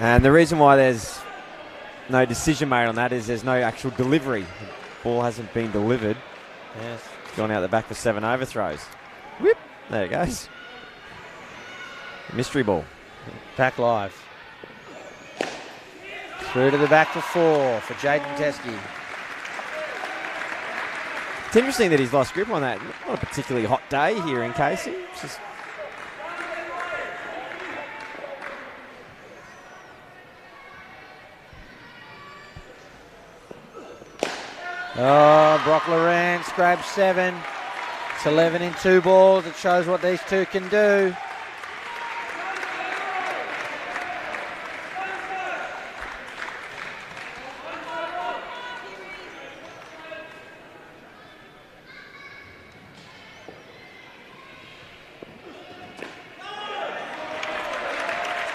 G: And the reason why there's no decision made on that is there's no actual delivery. The ball hasn't been delivered.
A: Yes.
G: It's gone out the back for 7 overthrows. Whip. There it goes. Mystery ball.
A: Back live. Through to the back for 4 for Jaden Teskey.
G: It's interesting that he's lost grip on that. Not a particularly hot day here in Casey. It's just
A: Brock Lawrence grabs 7. It's 11 in 2 balls. It shows what these two can do.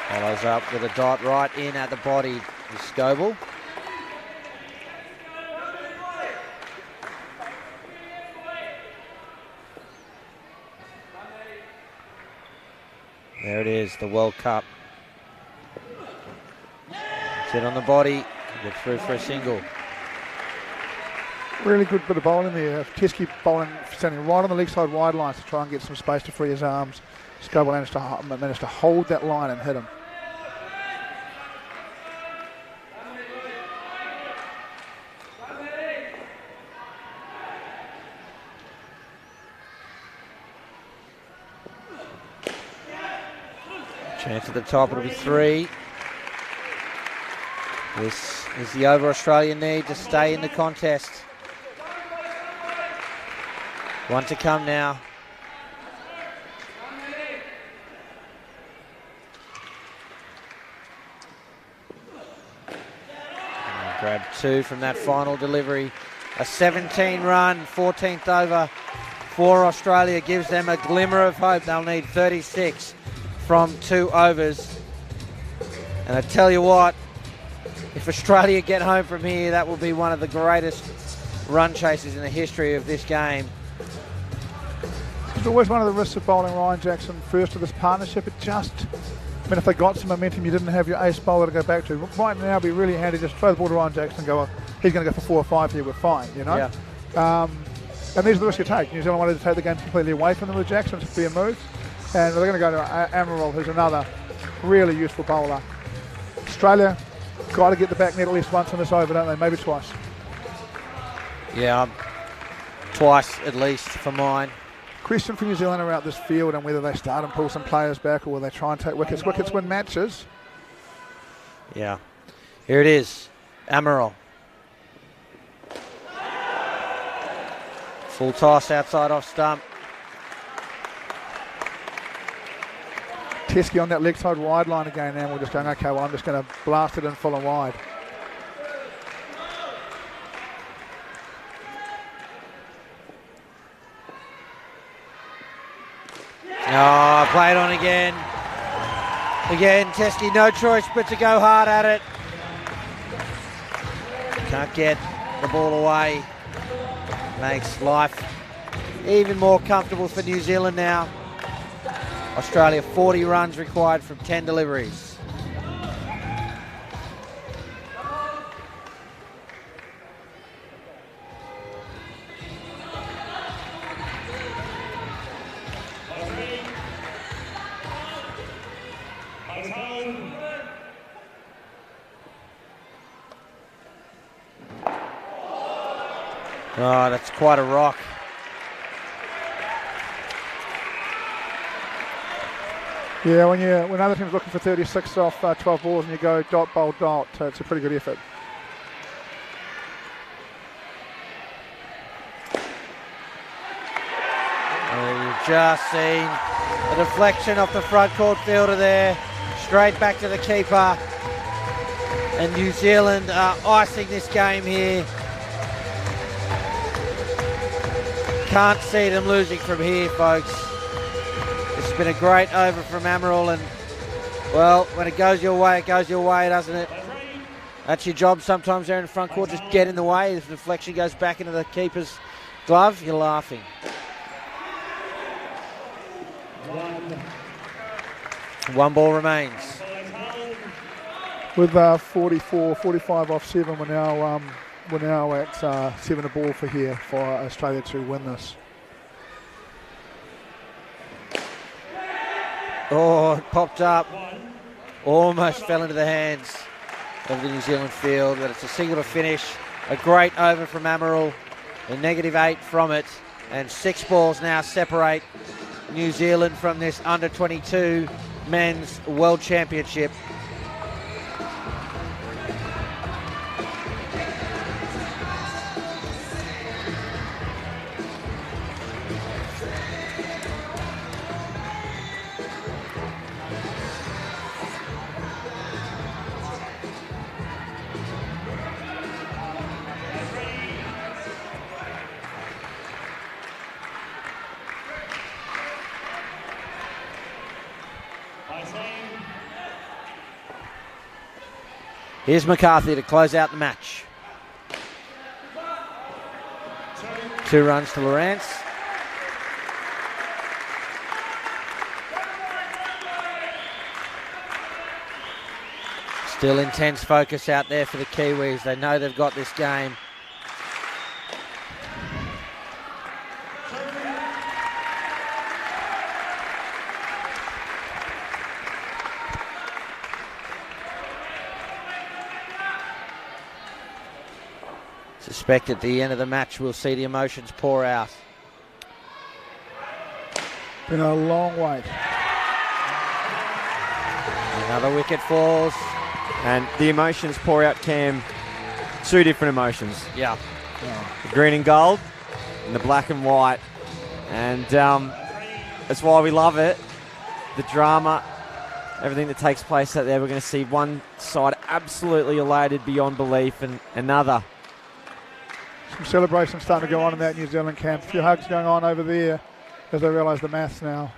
A: Follows up with a dot right in at the body is Scoble. There it is, the World Cup. Sit on the body, get through for a single.
H: Really good bit of bowling there. Teskey bowling, standing right on the leg side wide lines to try and get some space to free his arms. Scoble managed to hold that line and hit him.
A: Chance at the top, it'll be 3. This is the over Australia need to stay in the contest. 1 to come now. And grab 2 from that final delivery. A 17-run, 14th over for Australia gives them a glimmer of hope. They'll need 36 from 2 overs. And I tell you what, if Australia get home from here, that will be one of the greatest run chases in the history of this game.
H: It's always one of the risks of bowling Ryan Jackson first of this partnership. It just, I mean, if they got some momentum, you didn't have your ace bowler to go back to. Right now, it'd be really handy just throw the ball to Ryan Jackson and go, well, he's going to go for 4 or 5 here, we're fine, you know?
A: Yeah.
H: And these are the risks you take. New Zealand wanted to take the game completely away from them with Jackson. It's a fair move. And they're going to go to Amaral, who's another really useful bowler. Australia got to get the back net at least once in this over, don't they? Maybe twice.
A: Yeah, twice at least for mine.
H: Question for New Zealand around this field and whether they start and pull some players back or will they try and take wickets. Wickets win matches.
A: Yeah. Here it is. Amaral. Full toss outside off stump.
H: Teskey on that leg side wide line again, and we're just going, okay, well, I'm just going to blast it in full and wide.
A: Oh, played on again. Again, Teskey, no choice but to go hard at it. Can't get the ball away. Makes life even more comfortable for New Zealand now. Australia 40 runs required from 10 deliveries. Oh, that's quite a rock.
H: Yeah, when other teams looking for 36 off 12 balls and you go dot, bowl, dot, it's a pretty good effort.
A: You've just seen a deflection off the front court fielder there, straight back to the keeper. And New Zealand are icing this game here. Can't see them losing from here, folks. It's been a great over from Amaral, and well, when it goes your way, doesn't it? That's your job sometimes there in the front court, just get in the way. If the deflection goes back into the keeper's glove, you're laughing. One ball remains.
H: With 45 off 7, we're now at 7 a ball for here for Australia to win this.
A: Oh, it popped up. Almost fell into the hands of the New Zealand field, but it's a single to finish. A great over from Amaral. A -8 from it. And 6 balls now separate New Zealand from this under-22 men's world championship. Here's McCarthy to close out the match. 2 runs to Lawrence. Still intense focus out there for the Kiwis. They know they've got this game. Suspect at the end of the match we'll see the emotions pour out.
H: Been a long wait.
A: Another wicket falls.
G: And the emotions pour out, Cam. 2 different emotions.
A: Yeah.
G: The green and gold and the black and white. And that's why we love it. The drama, everything that takes place out there. We're going to see one side absolutely elated beyond belief and another.
H: Some celebrations starting to go on in that New Zealand camp. A few hugs going on over there as they realise the maths now.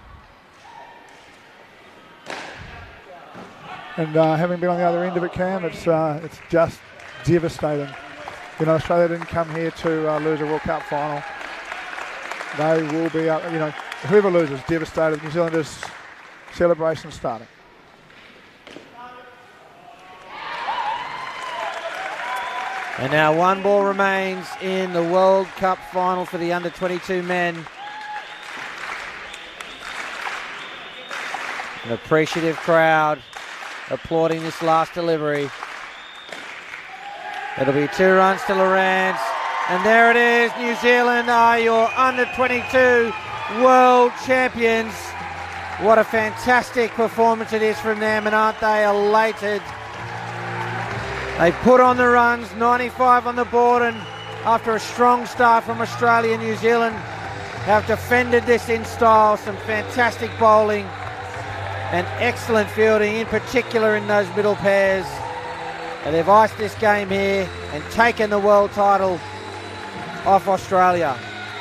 H: And having been on the other end of it, Cam, it's just devastating. You know, Australia didn't come here to lose a World Cup final. They will be, whoever loses, devastated. New Zealanders' celebration starting.
A: And now 1 ball remains in the World Cup final for the under-22 men. An appreciative crowd applauding this last delivery. It'll be 2 runs to Lawrence. And there it is. New Zealand are your under-22 world champions. What a fantastic performance it is from them, and aren't they elated? They put on the runs, 95 on the board, and after a strong start from Australia and New Zealand, have defended this in style. Some fantastic bowling and excellent fielding, in particular in those middle pairs. And they've iced this game here and taken the world title off Australia.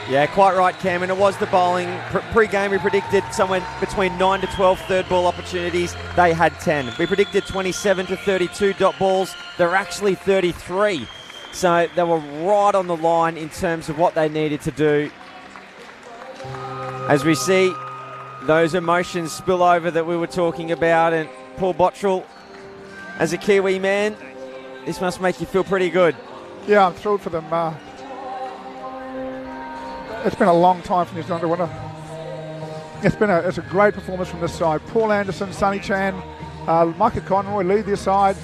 G: Yeah, quite right, Cam, and it was the bowling. Pre-game we predicted somewhere between 9 to 12 third ball opportunities. They had 10. We predicted 27 to 32 dot balls. They're actually 33. So they were right on the line in terms of what they needed to do. As we see those emotions spill over that we were talking about, and Paul Bottrell, as a Kiwi man, this must make you feel pretty good.
H: Yeah, I'm thrilled for them. It's been a long time for New Zealand to win. It's a great performance from this side. Paul Anderson, Sonny Chan, Micah Conroy lead their side.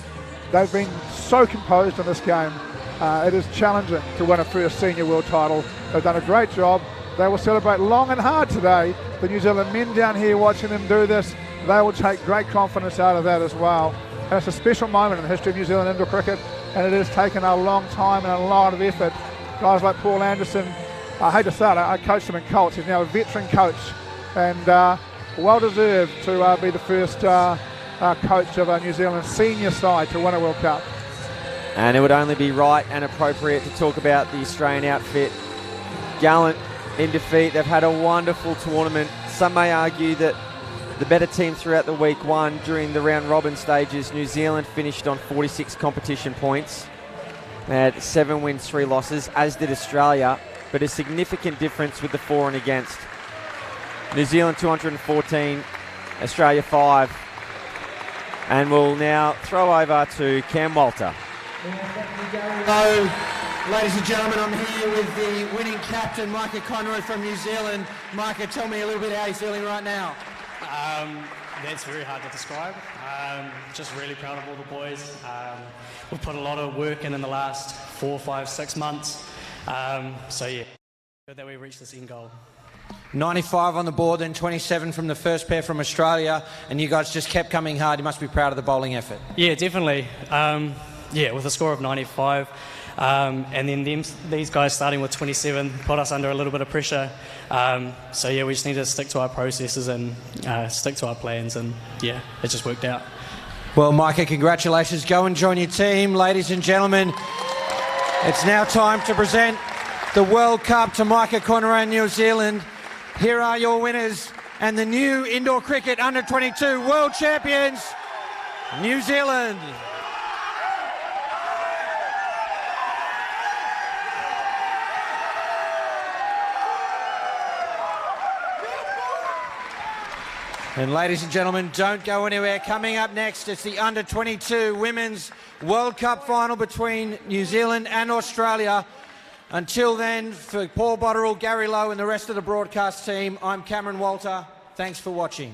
H: They've been so composed in this game. It is challenging to win a first senior world title. They've done a great job. They will celebrate long and hard today. The New Zealand men down here watching them do this, they will take great confidence out of that as well. And it's a special moment in the history of New Zealand indoor cricket, and it has taken a long time and a lot of effort. Guys like Paul Anderson, I hate to say it, I coached him in Colts. He's now a veteran coach, and well deserved to be the first coach of a New Zealand senior side to win a World Cup.
G: And it would only be right and appropriate to talk about the Australian outfit. Gallant in defeat. They've had a wonderful tournament. Some may argue that the better team throughout the week won. During the round robin stages, New Zealand finished on 46 competition points. They had 7 wins, 3 losses, as did Australia, but a significant difference with the for and against. New Zealand 214, Australia 5. And we'll now throw over to Cam Walter.
F: Hello, ladies and gentlemen, I'm here with the winning captain, Micah Conroy from New Zealand. Micah, tell me a little bit how you're feeling right now.
J: That's very hard to describe. Just really proud of all the boys. We've put a lot of work in the last 4, 5, 6 months. So yeah, good that we reached this end goal.
F: 95 on the board, then 27 from the first pair from Australia, and you guys just kept coming hard. You must be proud of the bowling effort.
J: Yeah, definitely. With a score of 95. And then these guys starting with 27 put us under a little bit of pressure. So yeah, we just need to stick to our processes and stick to our plans, and yeah, it just worked out.
F: Well, Micah, congratulations. Go and join your team. Ladies and gentlemen, it's now time to present the World Cup to Micah Conroy in New Zealand. Here are your winners and the new indoor cricket under-22 world champions, New Zealand. And ladies and gentlemen, don't go anywhere. Coming up next, it's the under-22 Women's World Cup final between New Zealand and Australia. Until then, for Paul Botterill, Gary Lowe and the rest of the broadcast team, I'm Cameron Walter. Thanks for watching.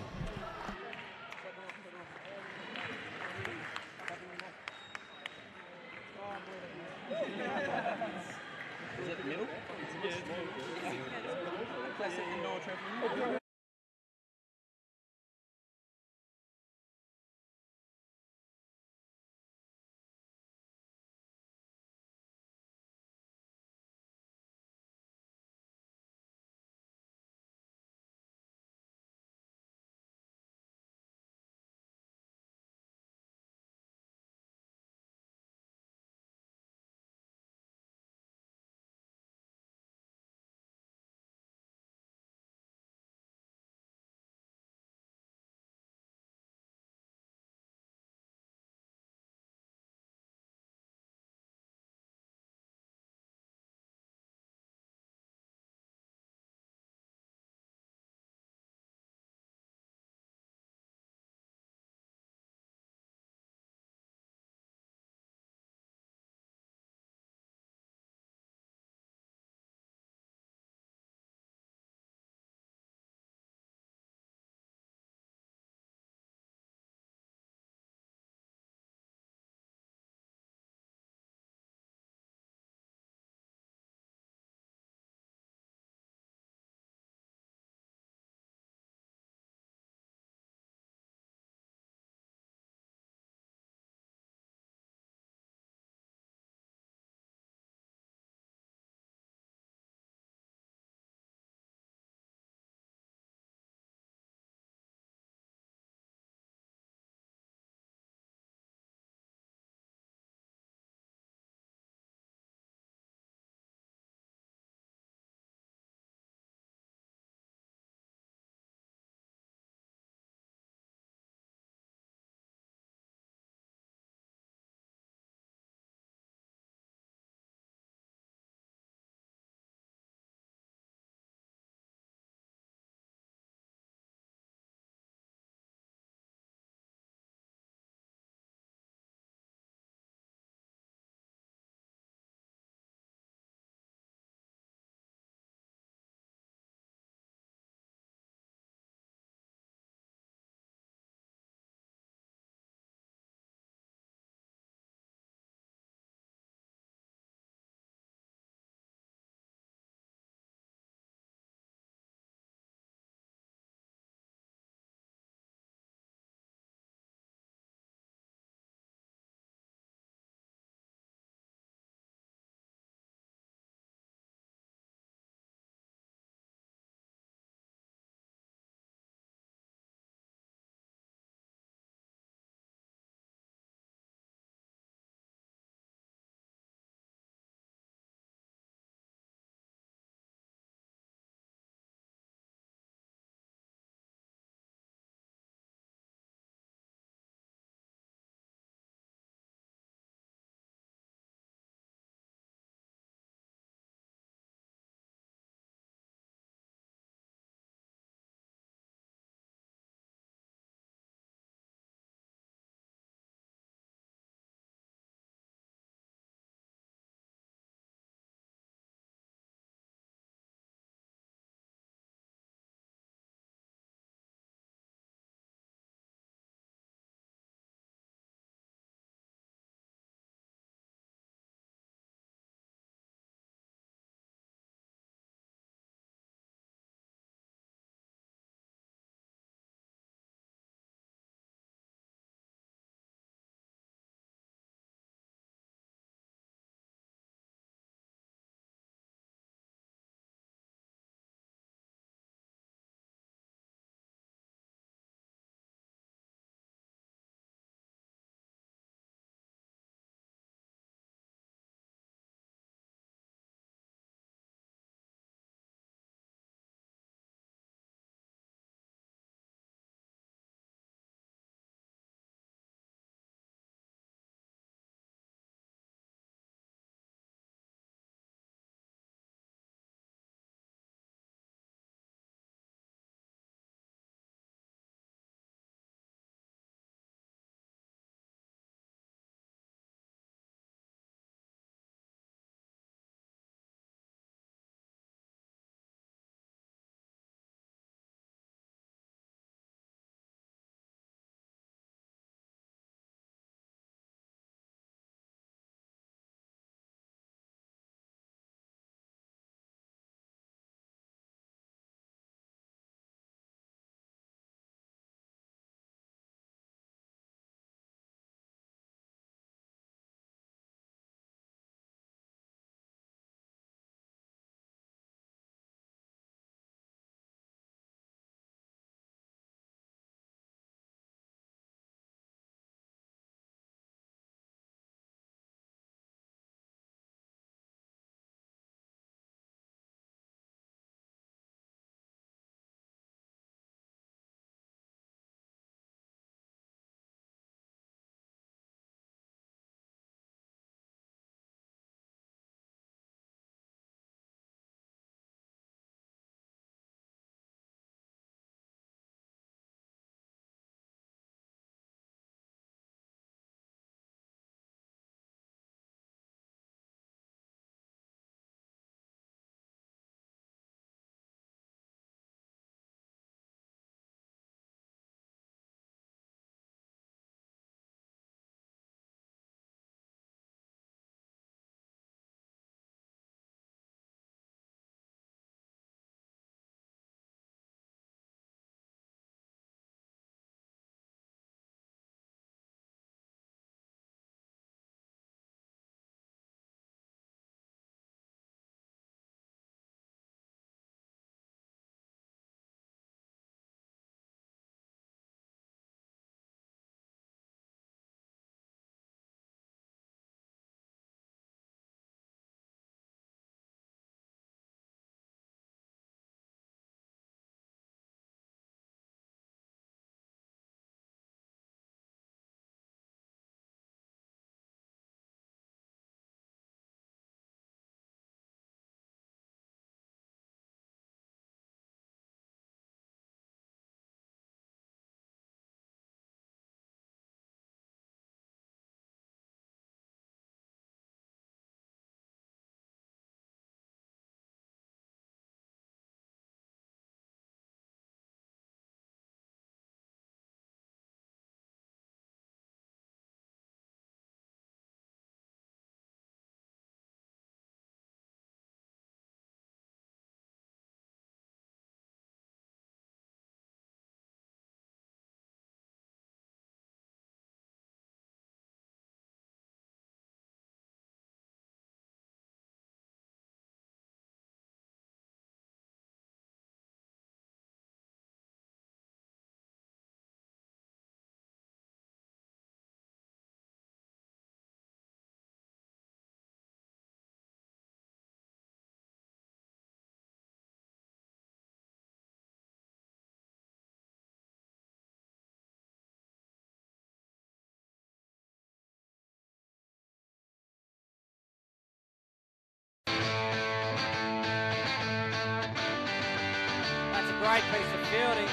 A: great piece of fielding.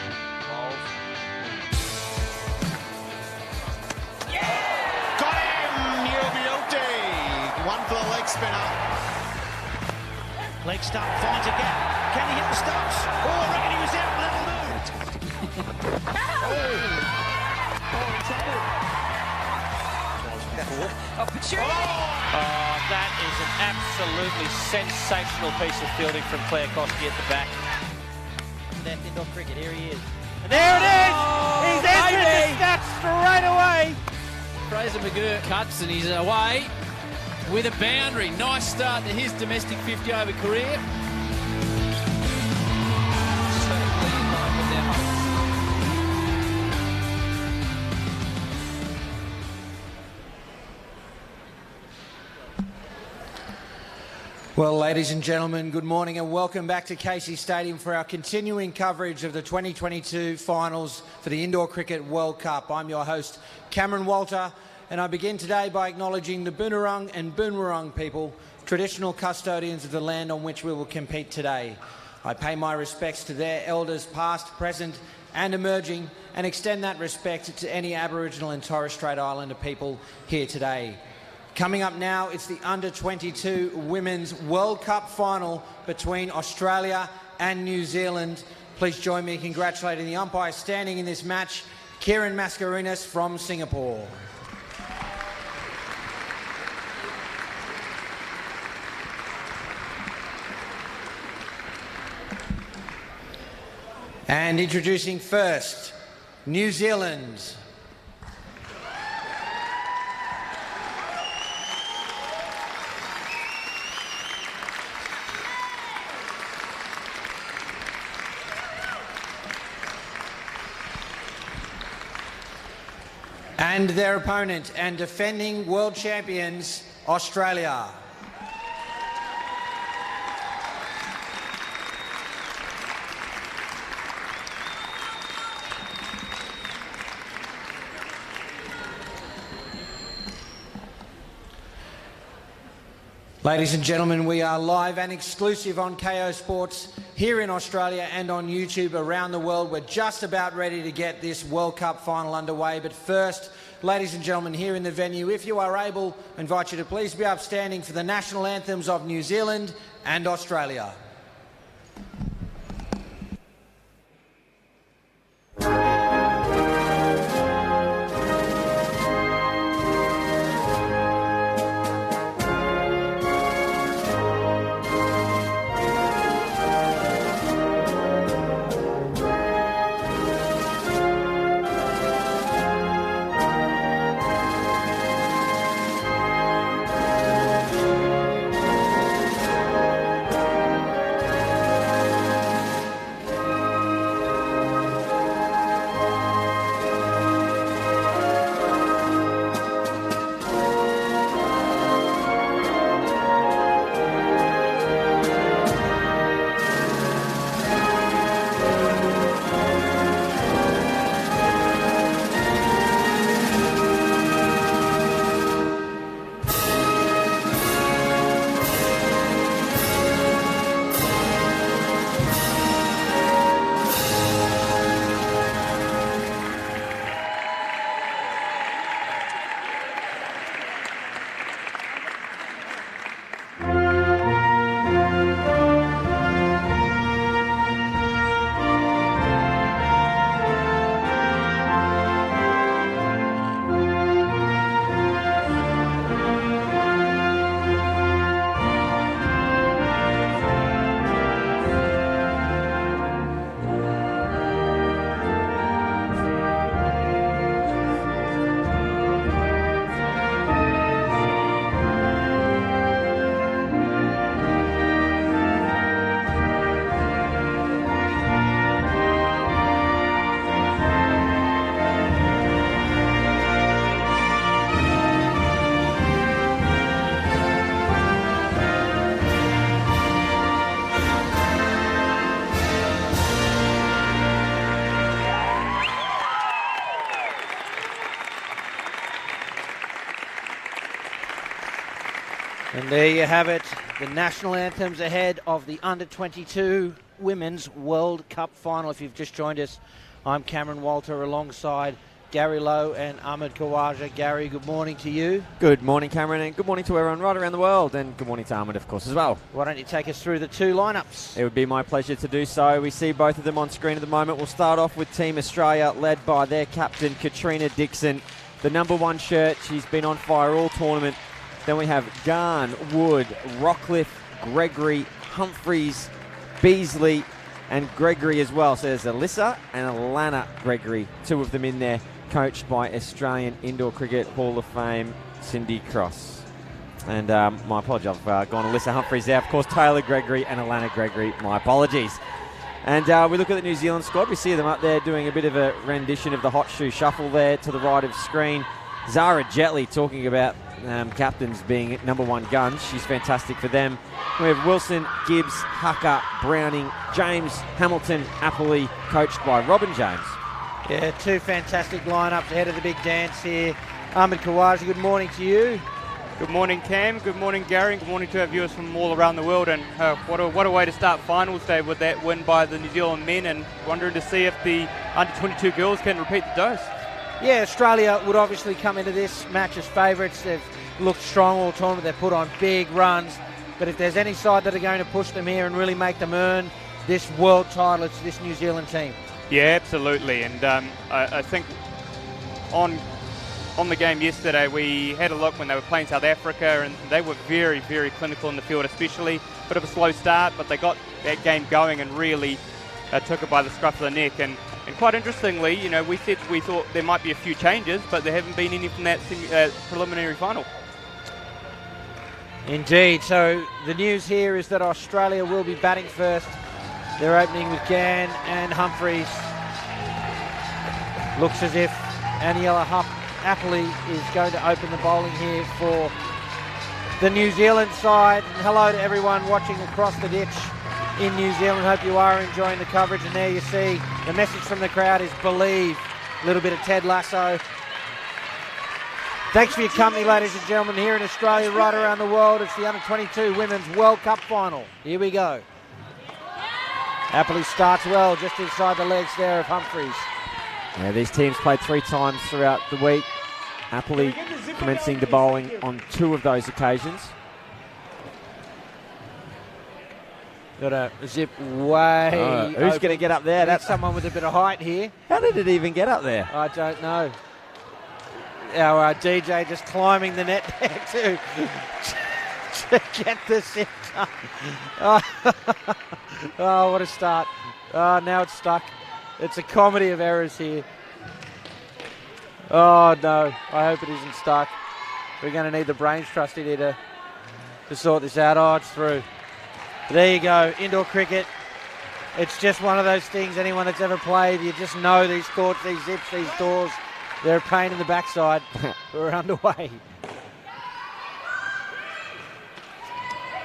B: Got him, Niobioti. One for the leg spinner.
C: Leg stump finds a gap. Can he hit the stumps? Oh, I reckon he was out, but that'll do.
D: Oh, that is an absolutely sensational piece of fielding from Claire Koski at the back. Left indoor cricket, here he is.
A: And there it is! He's entered the stats straight away!
E: Fraser McGurk cuts and he's away with a boundary. Nice start to his domestic 50-over career.
F: Well, ladies and gentlemen, good morning and welcome back to Casey Stadium for our continuing coverage of the 2022 finals for the Indoor Cricket World Cup. I'm your host, Cameron Walter, and I begin today by acknowledging the Boonwurrung and Boonwurrung people, traditional custodians of the land on which we will compete today. I pay my respects to their elders past, present and emerging, and extend that respect to any Aboriginal and Torres Strait Islander people here today. Coming up now, it's the Under-22 Women's World Cup final between Australia and New Zealand. Please join me in congratulating the umpire standing in this match, Kieran Mascarenhas from Singapore. And introducing first, New Zealand. And their opponent and defending world champions, Australia. Ladies and gentlemen, we are live and exclusive on KO Sports here in Australia and on YouTube around the world. We're just about ready to get this World Cup final underway. But first, ladies and gentlemen, here in the venue, if you are able, I invite you to please be upstanding for the national anthems of New Zealand and Australia.
A: And there you have it, the national anthems ahead of the Under-22 Women's World Cup Final. If you've just joined us, I'm Cameron Walter alongside Gary Lowe and Ahmed Khawaja. Gary, good morning to you.
G: Good morning, Cameron, and good morning to everyone right around the world, and good morning to Ahmed, of course, as well.
A: Why don't you take us through the two lineups?
G: It would be my pleasure to do so. We see both of them on screen at the moment. We'll start off with Team Australia, led by their captain, Katrina Dixon. The number 1 shirt, she's been on fire all tournament. Then we have Garn, Wood, Rockcliffe, Gregory, Humphreys, Beasley, and Gregory as well. So there's Alyssa and Alana Gregory, 2 of them in there, coached by Australian Indoor Cricket Hall of Fame Cindy Cross. And my apologies, I've gone Alyssa Humphreys there. Of course, Taylor Gregory and Alana Gregory, my apologies. And we look at the New Zealand squad. We see them up there doing a bit of a rendition of the Hot Shoe Shuffle there to the right of screen. Zara Jetley talking about captains being number 1 guns. She's fantastic for them. We have Wilson, Gibbs, Hucker, Browning, James, Hamilton, Appley, coached by Robin James.
A: Yeah, 2 fantastic lineups ahead of the big dance here. Ahmed Khawaja, good morning to you.
L: Good morning, Cam. Good morning, Gary. And good morning to our viewers from all around the world. And what a way to start finals day with that win by the New Zealand men, and wondering to see if the under-22 girls can repeat the dose.
A: Yeah, Australia would obviously come into this match as favourites. They've looked strong all tournament. They've put on big runs. But if there's any side that are going to push them here and really make them earn this world title, it's this New Zealand team.
L: Yeah, absolutely. And I think on the game yesterday, we had a look when they were playing South Africa, and they were very, very clinical in the field, especially. A bit of a slow start, but they got that game going and really took it by the scruff of the neck. And quite interestingly, you know, we thought there might be a few changes, but there haven't been any from that preliminary final.
A: Indeed. So the news here is that Australia will be batting first. They're opening with Gann and Humphreys. Looks as if Aniela Appley is going to open the bowling here for the New Zealand side. And hello to everyone watching across the ditch in New Zealand. Hope you are enjoying the coverage. And there you see the message from the crowd is believe. A little bit of Ted Lasso. Thanks for your company, ladies and gentlemen, here in Australia, right around the world. It's the Under-22 Women's World Cup Final. Here we go. Appley starts well, just inside the legs there of Humphreys.
G: Yeah, these teams played 3 times throughout the week. Appley commencing the bowling on 2 of those occasions.
A: Got a zip way.
G: Who's going to get up there?
A: That's someone with a bit of height here.
G: How did it even get up there?
A: I don't know. Our DJ just climbing the net there to get the zip done. Oh, what a start. Oh, now it's stuck. It's a comedy of errors here. Oh, no. I hope it isn't stuck. We're going to need the brains trust in here to sort this out. Oh, it's through. There you go. Indoor cricket. It's just one of those things, anyone that's ever played, you just know these courts, these zips, these doors, they're a pain in the backside. We're underway.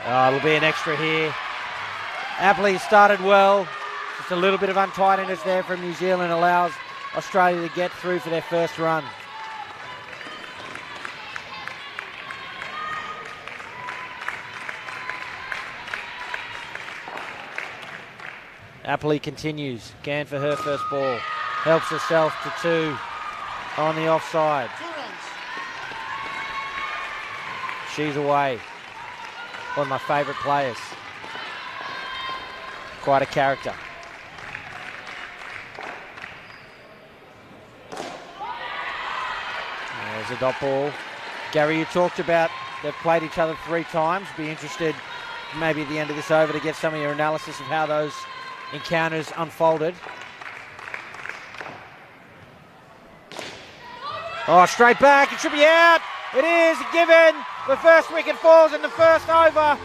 A: Oh, it'll be an extra here. Appley started well. Just a little bit of untidiness there from New Zealand allows Australia to get through for their first run. Appley continues. Gann for her first ball. Helps herself to 2 on the offside. She's away. One of my favourite players. Quite a character. There's a dot ball. Gary, you talked about they've played each other 3 times. Be interested maybe at the end of this over to get some of your analysis of how those encounters unfolded. Oh, straight back. It should be out. It is given. The first wicket falls in the first over.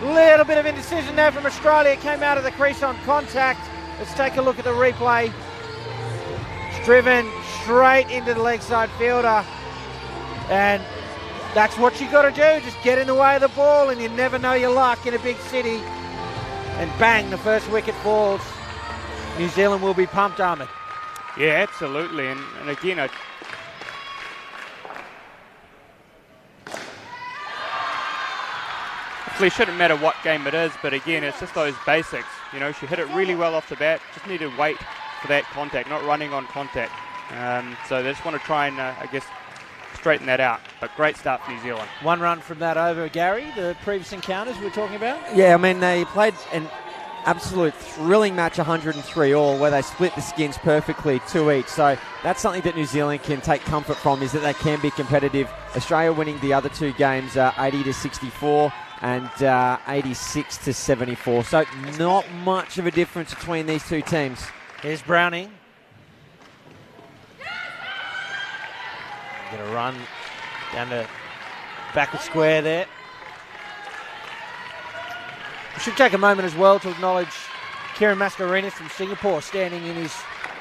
A: Little bit of indecision there from Australia. It came out of the crease on contact. Let's take a look at the replay. It's driven straight into the leg side fielder. And that's what you got to do. Just get in the way of the ball, and you never know your luck in a big city. And bang, the first wicket falls. New Zealand will be pumped, Ahmed.
L: Yeah, absolutely. And again, actually, it shouldn't matter what game it is, but again, it's just those basics. You know, she hit it really well off the bat. Just needed to wait for that contact, not running on contact. So they just want to try and, I guess, straighten that out. But great start for New Zealand.
A: 1 run from that over, Gary, the previous encounters we were talking about.
G: Yeah, I mean, they played an absolute thrilling match, 103 all, where they split the skins perfectly, 2 each. So that's something that New Zealand can take comfort from, is that they can be competitive. Australia winning the other 2 games, 80-64 and 86-74. So not much of a difference between these 2 teams.
A: Here's Browning. Going to run down the backward square there. We should take a moment as well to acknowledge Kieran Mascarenhas from Singapore, standing in his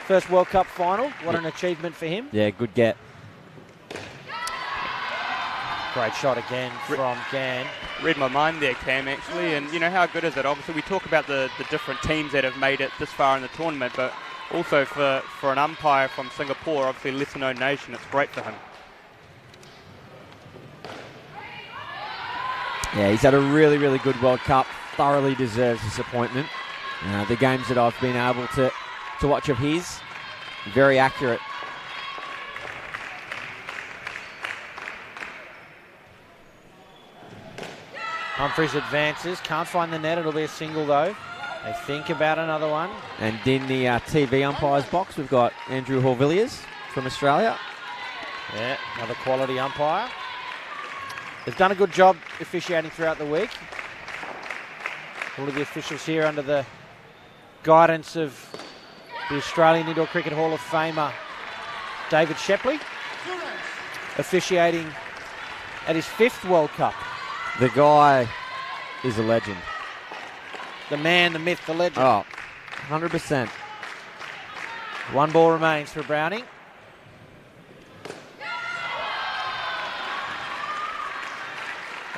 A: first World Cup final. What an achievement for him.
G: Yeah, good get.
A: Great shot again from Gan.
L: Read my mind there, Cam, actually. And, you know, how good is it? Obviously, we talk about the different teams that have made it this far in the tournament, but also for an umpire from Singapore, obviously a lesser-known nation, it's great for him.
G: Yeah, he's had a really, really good World Cup. Thoroughly deserves this appointment. The games that I've been able to watch of his, very accurate.
A: Humphries advances, can't find the net, it'll be a single though. They think about another one.
G: And in the TV umpires box, we've got Andrew Horvilliers from Australia.
A: Yeah, another quality umpire. They've done a good job officiating throughout the week. All of the officials here under the guidance of the Australian Indoor Cricket Hall of Famer David Shepley, officiating at his 5th World Cup.
G: The guy is a legend.
A: The man, the myth, the legend.
G: Oh, 100%.
A: 1 ball remains for Browning.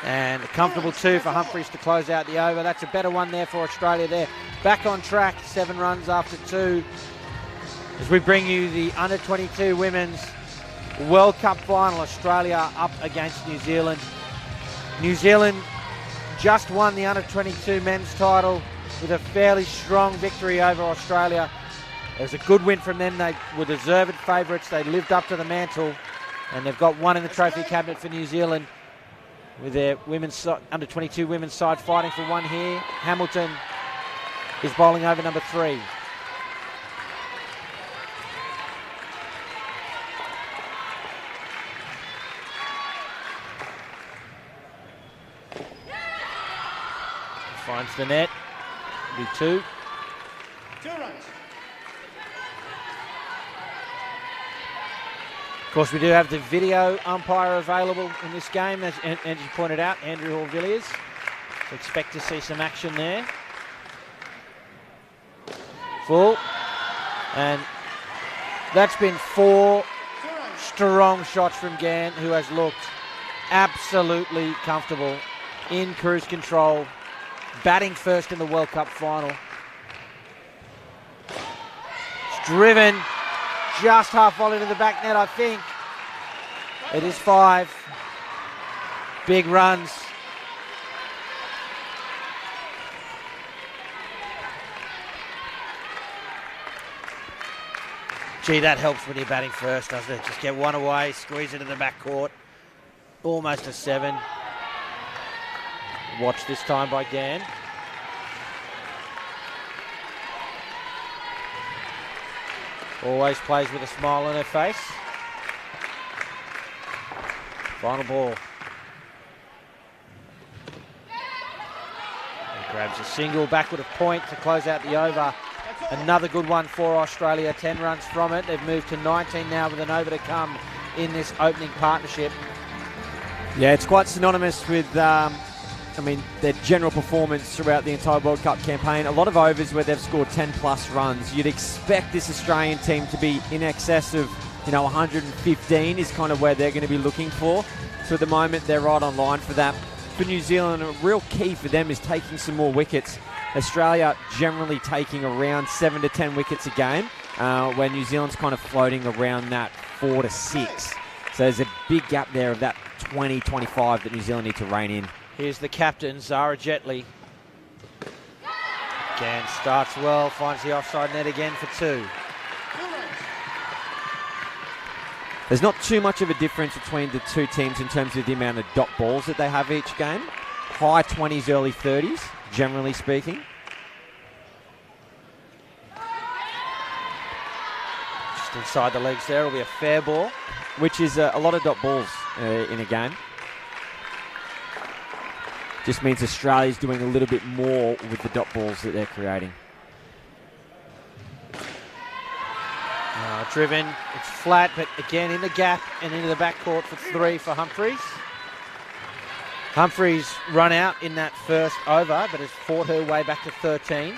A: And a comfortable 2 for Humphries to close out the over. That's a better one there for Australia there. Back on track, 7 runs after 2. As we bring you the under-22 Women's World Cup final, Australia up against New Zealand. New Zealand just won the under-22 men's title with a fairly strong victory over Australia. It was a good win from them. They were deserved favourites. They lived up to the mantle, and they've got 1 in the trophy cabinet for New Zealand, with their under-22 women's side fighting for 1 here. Hamilton is bowling over number 3. Finds the net. Be 2.
C: 2 runs.
A: Of course, we do have the video umpire available in this game, as you pointed out, Andrew Horvilliers. So expect to see some action there. Full. And that's been 4 strong shots from Gan, who has looked absolutely comfortable in cruise control, batting first in the World Cup final. It's driven just half volley to the back net, I think. It is 5. Big runs. Gee, that helps when you're batting first, doesn't it? Just get 1 away, squeeze it to the back court. Almost a 7. Watch this time by Gan. Always plays with a smile on her face. Final ball. And grabs a single backward of point to close out the over. Another good one for Australia. 10 runs from it. They've moved to 19 now with an over to come in this opening partnership.
G: Yeah, it's quite synonymous with their general performance throughout the entire World Cup campaign. A lot of overs where they've scored 10 plus runs. You'd expect this Australian team to be in excess of 115 is kind of where they're going to be looking for. So at the moment, they're right on line for that. For New Zealand, a real key for them is taking some more wickets. Australia generally taking around 7 to 10 wickets a game, where New Zealand's kind of floating around that 4 to 6. So there's a big gap there of that 20, 25 that New Zealand need to rein in.
A: Here's the captain, Zara Jetley. Again, starts well, finds the offside net again for 2.
G: There's not too much of a difference between the two teams in terms of the amount of dot balls that they have each game. High 20s, early 30s, generally speaking.
A: Just inside the legs there, it'll be a fair ball.
G: Which is a lot of dot balls in a game. Just means Australia's doing a little bit more with the dot balls that they're creating.
A: Driven, it's flat, but again in the gap and into the backcourt for 3 for Humphries. Humphries run out in that first over, but has fought her way back to 13.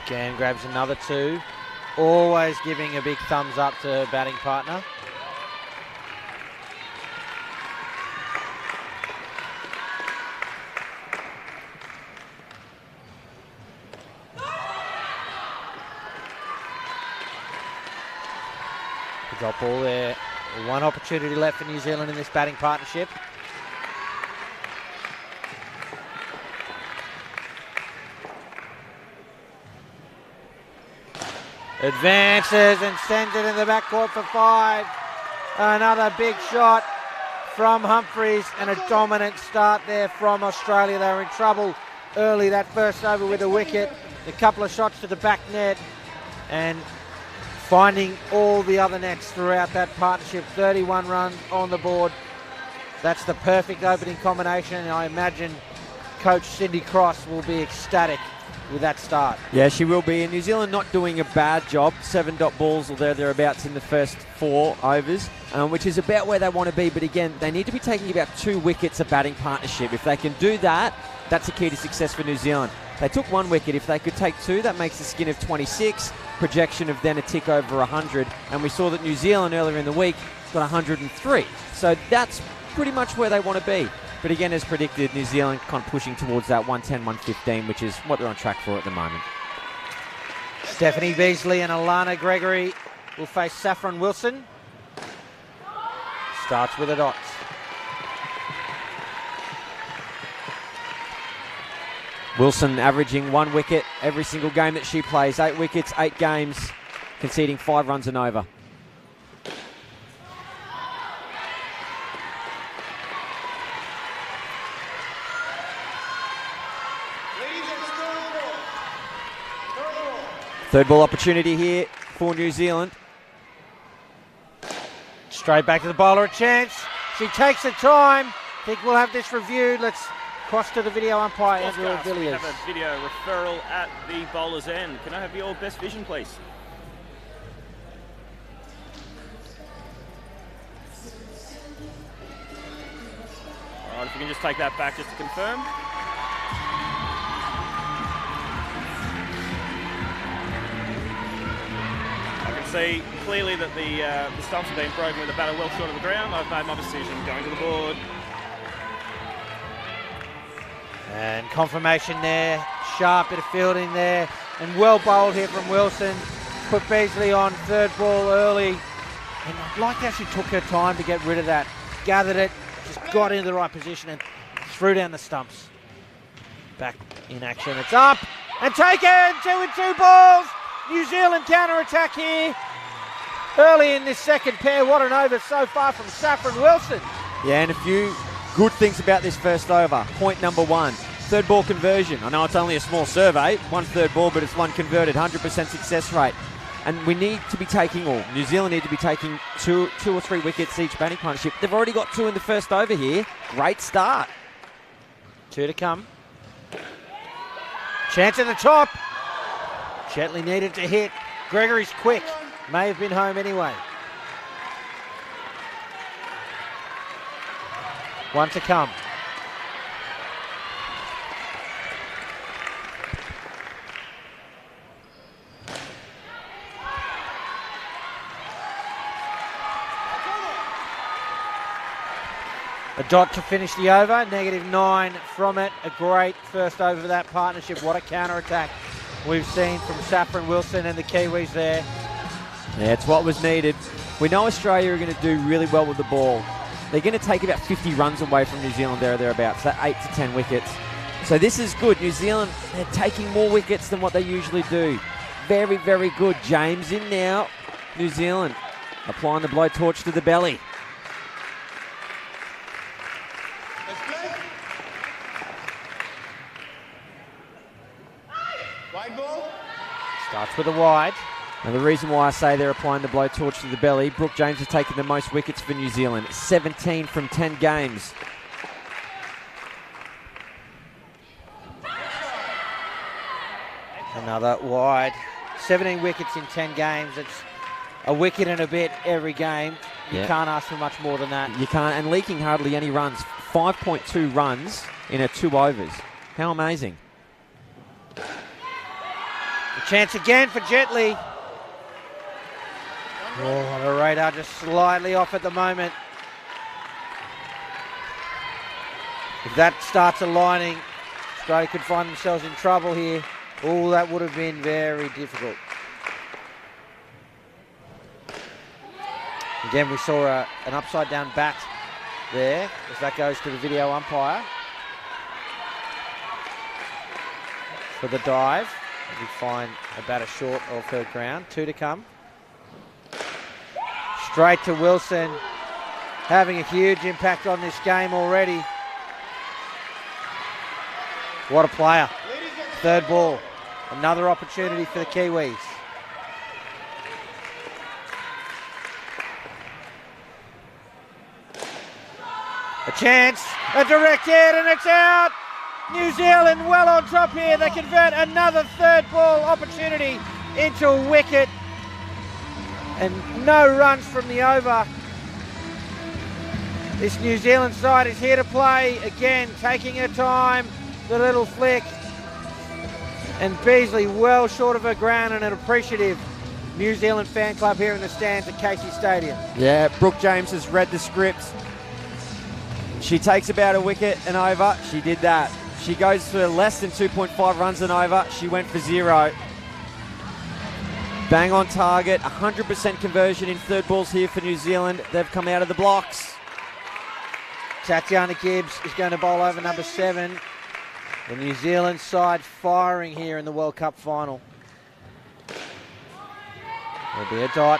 A: Again, grabs another 2. Always giving a big thumbs up to her batting partner. The drop ball there. One opportunity left for New Zealand in this batting partnership. Advances and sends it in the backcourt for 5. Another big shot from Humphries and a dominant start there from Australia. They were in trouble early that first over with a wicket. A couple of shots to the back net and finding all the other nets throughout that partnership. 31 runs on the board. That's the perfect opening combination, and I imagine Coach Cindy Cross will be ecstatic with that start.
G: Yeah, she will be. And New Zealand not doing a bad job. 7 dot balls or thereabouts in the first 4 overs, which is about where they want to be. But again, they need to be taking about 2 wickets a batting partnership. If they can do that, that's a key to success for New Zealand. They took 1 wicket. If they could take 2, that makes a skin of 26. Projection of then a tick over 100. And we saw that New Zealand earlier in the week got 103. So that's pretty much where they want to be. But again, as predicted, New Zealand kind of pushing towards that 110, 115, which is what they're on track for at the moment.
A: Stephanie Beasley and Alana Gregory will face Saffron Wilson. Starts with a dot.
G: Wilson averaging 1 wicket every single game that she plays. 8 wickets, 8 games, conceding 5 runs and over. Third ball opportunity here for New Zealand.
A: Straight back to the bowler, a chance. She takes her time. I think we'll have this reviewed. Let's cross to the video umpire, Andrew
M: We
A: Villiers.
M: have a video referral at the bowler's end. Can I have your best vision, please? All right, if you can just take that back just to confirm. See clearly that the stumps have been broken with the batter well short of the ground. I've made my decision, going to the board.
A: And confirmation there, sharp bit of fielding there, and well bowled here from Wilson. Put Beasley on third ball early, and I like how she took her time to get rid of that. Gathered it, just got into the right position and threw down the stumps. Back in action, it's up and taken, 2 and 2 balls. New Zealand counter-attack here early in this second pair. What an over so far from Saffron Wilson.
G: Yeah, and a few good things about this first over. Point number 1, third ball conversion. I know it's only a small survey, 1 third ball, but it's 1 converted, 100% success rate. And we need to be taking, or New Zealand need to be taking 2 or 3 wickets each batting partnership. They've already got 2 in the first over here. Great start.
A: 2 to come. Chance at the top. Gently needed to hit. Gregory's quick. May have been home anyway. 1 to come. A dot to finish the over. -9 from it. A great first over for that partnership. What a counter-attack we've seen from Saffron Wilson and the Kiwis there.
G: Yeah, it's what was needed. We know Australia are going to do really well with the ball. They're going to take about 50 runs away from New Zealand there or thereabouts, so 8 to 10 wickets. So this is good. New Zealand, they're taking more wickets than what they usually do. Very, very good. James in now. New Zealand applying the blowtorch to the belly.
B: Wide ball.
A: Starts with a wide.
G: Now the reason why I say they're applying the blowtorch to the belly, Brooke James has taken the most wickets for New Zealand. 17 from 10 games.
A: Another wide. 17 wickets in 10 games. It's a wicket and a bit every game. You can't ask for much more than that.
G: You can't, and leaking hardly any runs. 5.2 runs in 2 overs. How amazing.
A: A chance again for Jet Li. Oh, the radar just slightly off at the moment. If that starts aligning, Australia could find themselves in trouble here. Oh, that would have been very difficult. Again, we saw an upside-down bat there, as that goes to the video umpire for the dive. We find a batter short of her ground. 2 to come. Straight to Wilson, having a huge impact on this game already. What a player. 3rd ball. Another opportunity for the Kiwis. A chance, a direct hit, and it's out. New Zealand well on top here. They convert another 3rd ball opportunity into a wicket. And no runs from the over. This New Zealand side is here to play. Again, taking her time. The little flick. And Beasley well short of her ground, and an appreciative New Zealand fan club here in the stands at Casey Stadium.
G: Yeah, Brooke James has read the script. She takes about a wicket and over. She did that. She goes for less than 2.5 runs and over. She went for 0. Bang on target. 100% conversion in 3rd balls here for New Zealand. They've come out of the blocks.
A: Tatiana Gibbs is going to bowl over number 7. The New Zealand side firing here in the World Cup final. There'll be a dot.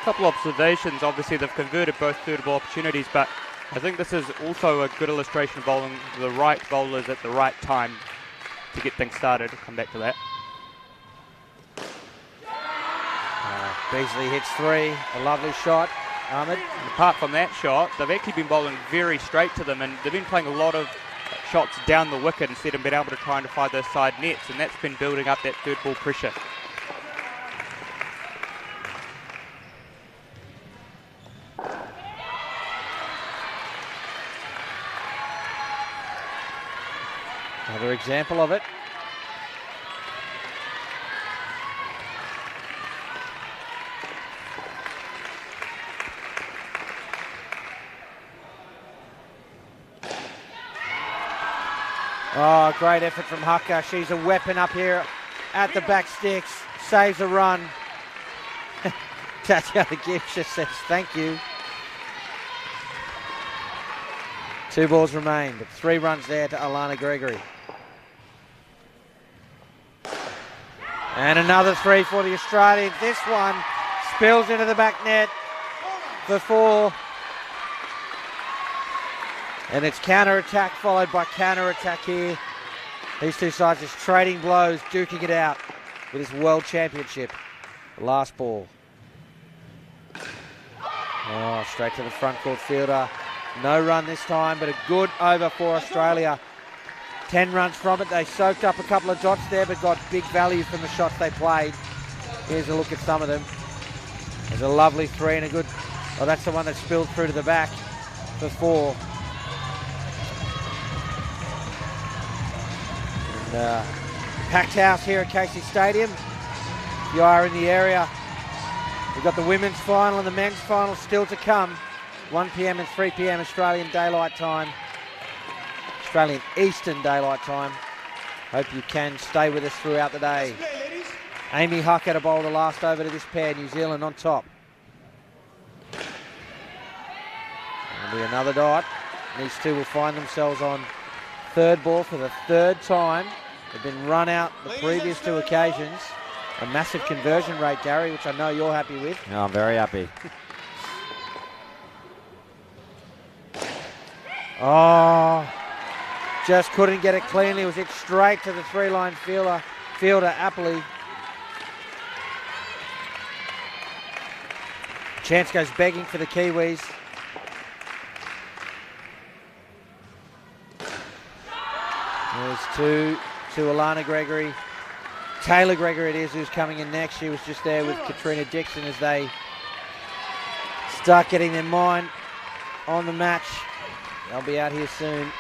L: A couple observations. Obviously, they've converted both 3rd ball opportunities, but I think this is also a good illustration of bowling the right bowlers at the right time to get things started. I'll come back to that.
A: Beasley hits 3. A lovely shot. Ahmed.
L: And apart from that shot, they've actually been bowling very straight to them, and they've been playing a lot of shots down the wicket instead of being able to try and find those side nets, and that's been building up that 3rd ball pressure.
A: Another example of it. Oh, great effort from Hucker. She's a weapon up here at the back sticks. Saves a run. Tatiana Gibbs just says thank you. 2 balls remain, but 3 runs there to Alana Gregory. And another 3 for the Australians. This one spills into the back net for 4. And it's counter-attack followed by counter-attack here. These two sides just trading blows, duking it out with this World Championship. The last ball. Oh, straight to the front court fielder. No run this time, but a good over for Australia. 10 runs from it. They soaked up a couple of dots there, but got big value from the shots they played. Here's a look at some of them. There's a lovely 3 and a good... Oh, that's the one that spilled through to the back for 4. And, packed house here at Casey Stadium. If you are in the area, we've got the women's final and the men's final still to come. 1 p.m. and 3 p.m. Australian Daylight Time. Australian Eastern Daylight Time. Hope you can stay with us throughout the day. Amy Huck had a bowl the last over to this pair. New Zealand on top. There'll be another dot. These two will find themselves on third ball for the third time. They've been run out the previous two occasions. A massive conversion rate, Gary, which I know you're happy with.
G: Oh, I'm very happy.
A: Oh, just couldn't get it cleanly. It was hit straight to the three-line fielder, Appley. Chance goes begging for the Kiwis. There's two to Alana Gregory. Taylor Gregory it is who's coming in next. She was just there with Katrina Dixon as they start getting their mind on the match. They'll be out here soon.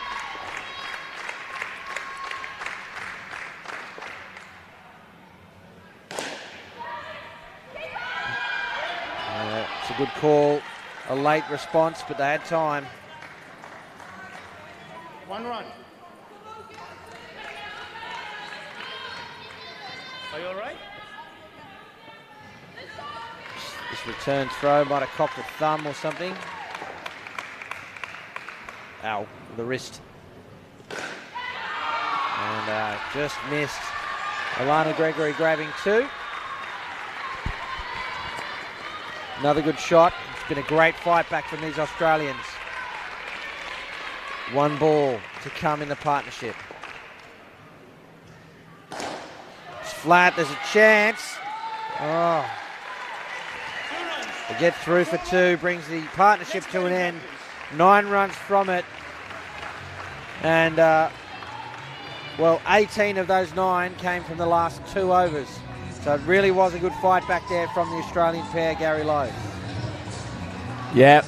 A: It's a good call, a late response, but they had time.
C: 1 run. Are you all right?
A: This return throw might have cocked a thumb or something. Ow, the wrist. And just missed. Alana Gregory grabbing two. Another good shot. It's been a great fight back from these Australians. One ball to come in the partnership. It's flat, there's a chance. Oh. They get through for two, brings the partnership to an end. 9 runs from it. And, 18 of those 9 came from the last 2 overs. So it really was a good fight back there from the Australian pair, Gary Lowe.
G: Yeah,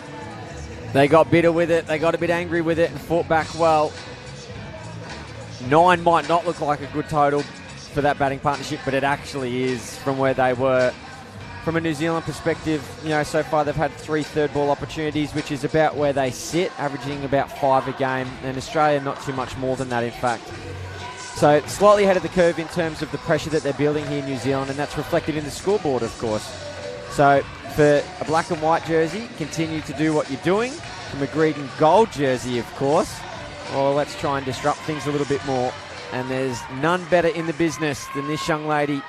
G: they got bitter with it. They got a bit angry with it and fought back well. 9 might not look like a good total for that batting partnership, but it actually is from where they were. From a New Zealand perspective, so far they've had 3 third ball opportunities, which is about where they sit, averaging about 5 a game. And Australia not too much more than that, in fact. So slightly ahead of the curve in terms of the pressure that they're building here in New Zealand, and that's reflected in the scoreboard, of course. So for a black and white jersey, continue to do what you're doing. From a green and gold jersey, of course, well, let's try and disrupt things a little bit more. And there's none better in the business than this young lady.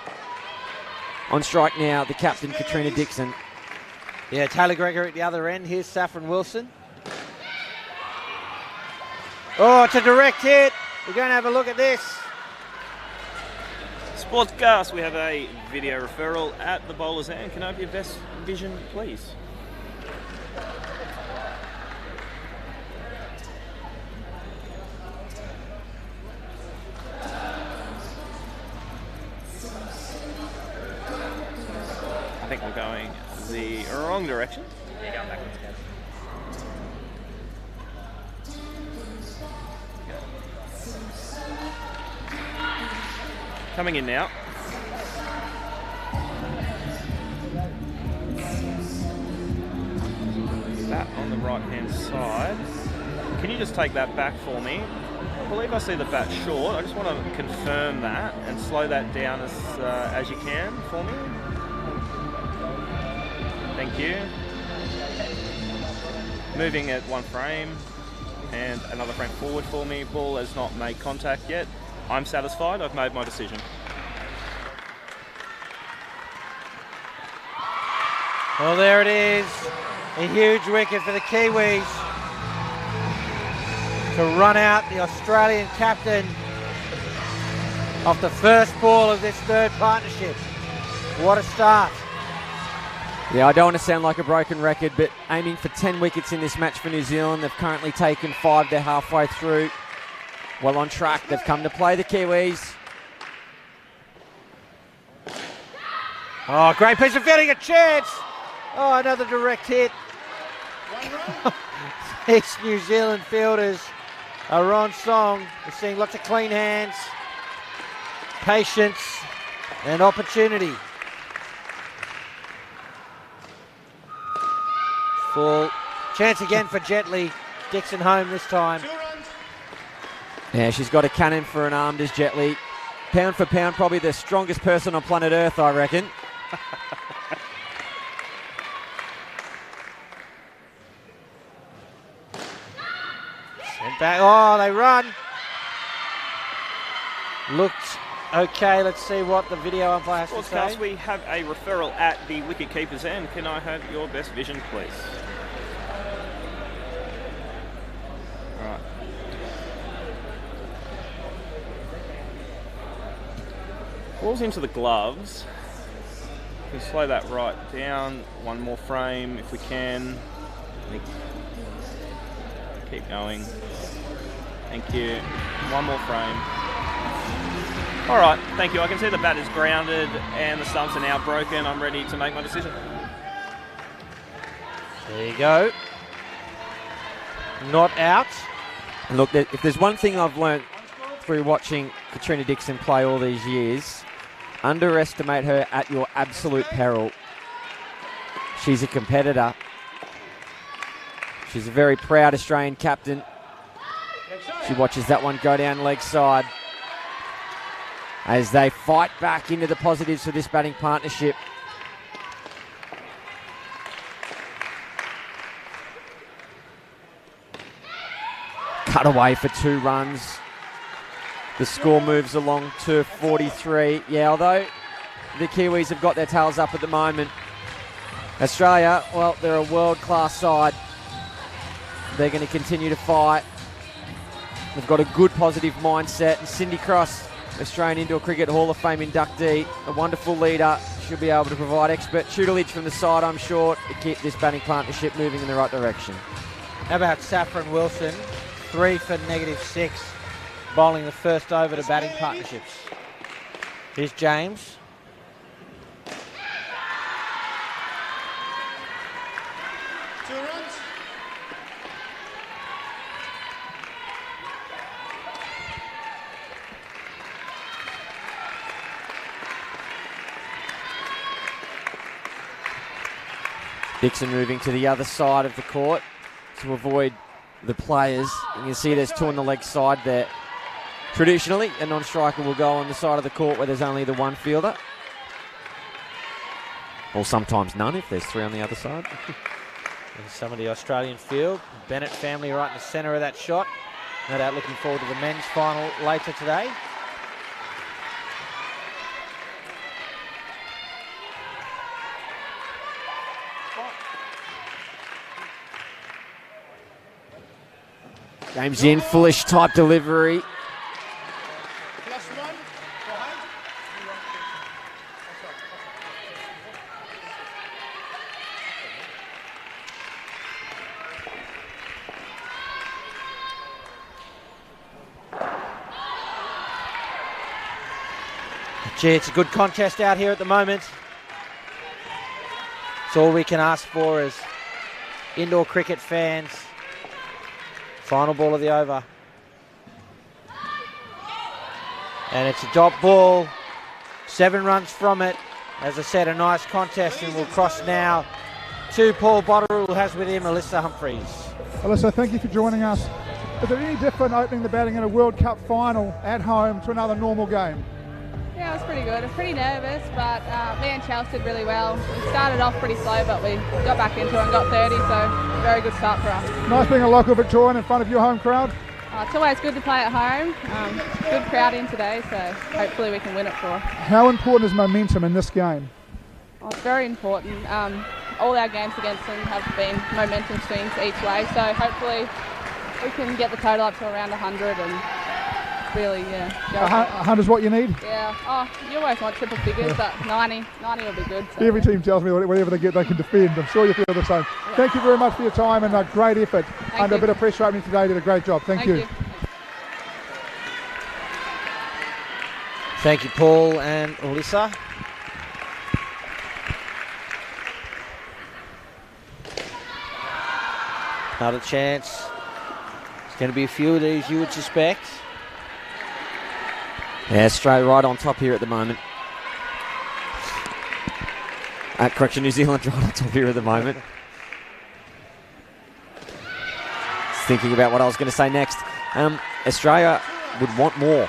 G: On strike now, the captain, Katrina Dixon.
A: Yeah, Taylor Gregory at the other end. Here's Saffron Wilson. Oh, it's a direct hit. We're going to have a look at this.
M: Sportscast, we have a video referral at the bowler's end. Can I have your best vision, please? I think we're going the wrong direction. Yeah, going backwards. Coming in now. That on the right hand side. Can you just take that back for me? I believe I see the bat short. I just want to confirm that and slow that down as you can for me. Thank you. Moving at 1 frame and another frame forward for me. Ball has not made contact yet. I'm satisfied. I've made my decision.
A: Well, there it is. A huge wicket for the Kiwis to run out the Australian captain off the first ball of this third partnership. What a start.
G: Yeah, I don't want to sound like a broken record, but aiming for 10 wickets in this match for New Zealand. They've currently taken 5. They're halfway through. Well on track. They've come to play the Kiwis.
A: Oh, great piece of fielding, a chance. Oh, another direct hit. These New Zealand fielders are on song. We're seeing lots of clean hands, patience, and opportunity. Full chance again for Jet Li. Dixon home this time.
G: Yeah, she's got a cannon for an arm, does Jet Li. pound for pound, probably the strongest person on planet Earth, I reckon.
A: Sent back. Oh, they run. Looked okay. Let's see what the video umpire has to say.
M: We have a referral at the wicket keeper's end. Can I have your best vision, please? Right. Ball's into the gloves. We can slow that right down. One more frame if we can. Keep going. Thank you. One more frame. All right, thank you. I can see the bat is grounded and the stumps are now broken. I'm ready to make my decision.
A: There you go. Not out.
G: And look, if there's one thing I've learnt through watching Katrina Dixon play all these years, underestimate her at your absolute peril. She's a competitor. She's a very proud Australian captain. She watches that one go down leg side as they fight back into the positives for this batting partnership. Cut away for 2 runs. The score moves along to 43. Yeah, although the Kiwis have got their tails up at the moment. Australia, well, they're a world-class side. They're going to continue to fight. They've got a good positive mindset. And Cindy Cross, Australian Indoor Cricket Hall of Fame inductee, a wonderful leader. She'll be able to provide expert tutelage from the side, I'm sure, to keep this batting partnership moving in the right direction.
A: How about Saffron Wilson? 3 for -6, bowling the first over to batting partnerships. Here's James.
G: Dixon moving to the other side of the court to avoid the players. You can see there's 2 on the leg side there. Traditionally, a non-striker will go on the side of the court where there's only the 1 fielder. Or sometimes none if there's 3 on the other side.
A: And some of the Australian field. Bennett family right in the centre of that shot. No doubt looking forward to the men's final later today.
G: James in, foolish type delivery.
A: Gee, it's a good contest out here at the moment. It's all we can ask for as indoor cricket fans. Final ball of the over. And it's a dot ball. 7 runs from it. As I said, a nice contest, and we'll cross now to Paul Botterill, who has with him Alyssa Humphries.
H: Alyssa, thank you for joining us. Is it any different opening the batting in a World Cup final at home to another normal game?
N: Yeah, it was pretty good. I was pretty nervous, but me and Chelsea did really well. We started off pretty slow, but we got back into it and got 30, so very good start for us.
H: Nice being a local Victorian in front of your home crowd.
N: It's always good to play at home. Good crowd in today, so hopefully we can win it for us.
H: How important is momentum in this game?
N: It's very important. All our games against them have been momentum swings each way, so hopefully we can get the total up to around 100 and really, yeah.
H: 100 is what you need?
N: Yeah. Oh, you always want triple figures, but 90 will be good. So.
H: Every team tells me whatever they get, they can defend. I'm sure you feel the same. Yeah. Thank you very much for your time and a great effort. Under a bit of pressure opening today, did a great job. Thank you.
A: Thank you, Paul and Alyssa. Another chance. There's going to be a few of these, you would suspect.
G: Yeah, Australia right on top here at the moment. Correction, New Zealand right on top here at the moment. Just thinking about what I was going to say next. Australia would want more.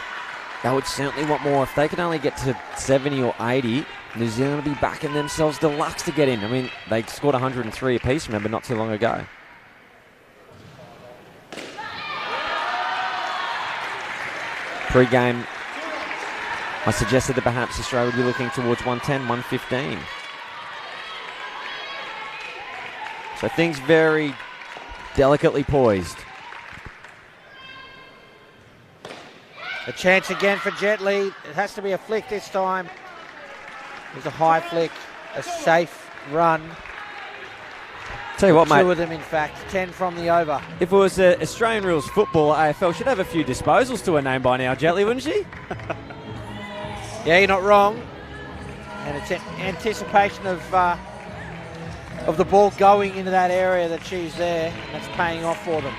G: they would certainly want more. If they could only get to 70 or 80, New Zealand would be backing themselves deluxe to get in. I mean, they scored 103 apiece, remember, not too long ago. Pre-game, I suggested that perhaps Australia would be looking towards 110, 115. So things very delicately poised.
A: A chance again for Jet Li. It has to be a flick this time. There's a high flick, a safe run.
G: Tell you what, mate.
A: Two of them, in fact. 10 from the over.
G: If it was Australian rules football, AFL should have a few disposals to her name by now, Jet Li, wouldn't she?
A: Yeah, you're not wrong. And it's anticipation of the ball going into that area that she's there. That's paying off for them.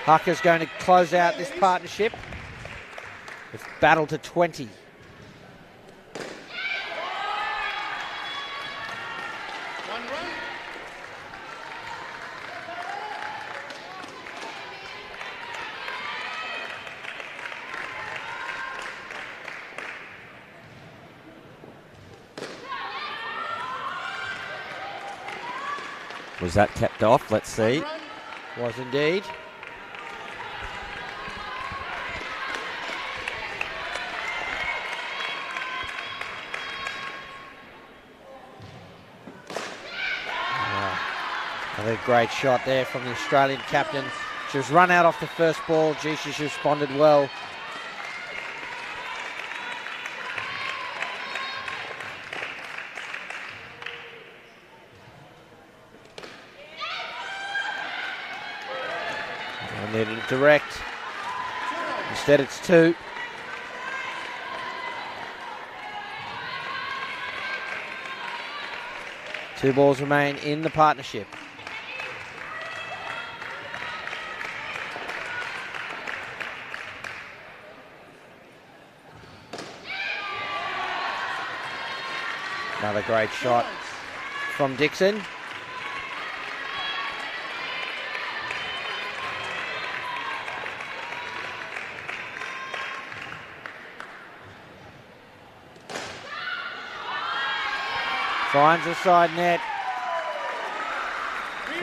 A: Hucker's going to close out this partnership with battle to 20.
G: Was that kept off? Let's see.
A: Was indeed. Another great shot there from the Australian captain. She was run out off the first ball. Gee, she's responded well. And then direct. Instead it's two. Two balls remain in the partnership. Another great shot from Dixon. Finds the side net.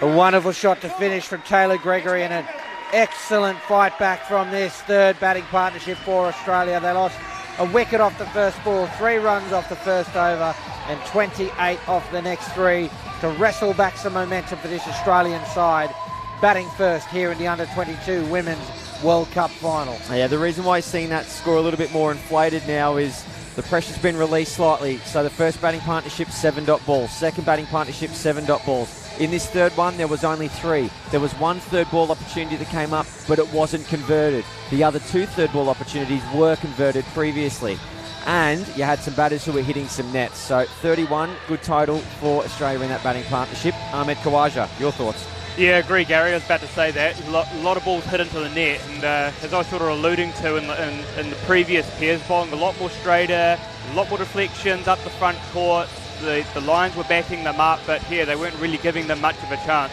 A: A wonderful shot to finish from Taylor Gregory and an excellent fight back from this third batting partnership for Australia. They lost a wicket off the first ball, 3 runs off the first over and 28 off the next 3 to wrestle back some momentum for this Australian side. Batting first here in the under-22 Women's World Cup final.
G: Yeah, the reason why you're seeing that score a little bit more inflated now is the pressure's been released slightly. So the first batting partnership, 7-dot balls. Second batting partnership, 7-dot balls. In this third one, there was only 3. There was 1 third ball opportunity that came up, but it wasn't converted. The other 2 third ball opportunities were converted previously. And you had some batters who were hitting some nets. So 31, good total for Australia in that batting partnership. Ahmed Khawaja, your thoughts?
L: Yeah, agree, Gary. I was about to say that. A lot of balls hit into the net, and as I was sort of alluding to in the previous pairs, bowling a lot more straighter, a lot more deflections up the front court. The lines were backing them up, but here they weren't really giving them much of a chance.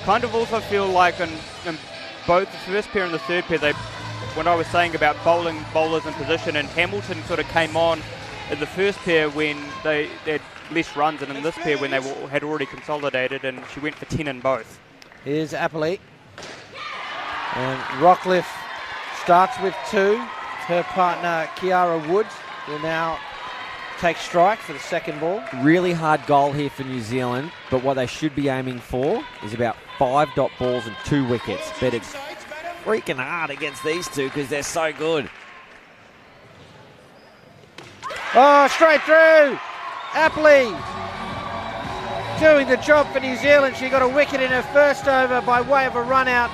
L: Kind of also feel like in both the first pair and the third pair, when I was saying about bowling bowlers in position, and Hamilton sort of came on in the first pair when they had less runs, and in this pair when they had already consolidated, and she went for 10 in both.
A: Here's Appley. And Rockcliffe starts with 2. Her partner, Kiara Woods, will now take strike for the second ball.
G: Really hard goal here for New Zealand, but what they should be aiming for is about 5-dot balls and 2 wickets. But it's freaking hard against these two because they're so good.
A: Oh, straight through! Appley doing the job for New Zealand. She got a wicket in her first over by way of a run out.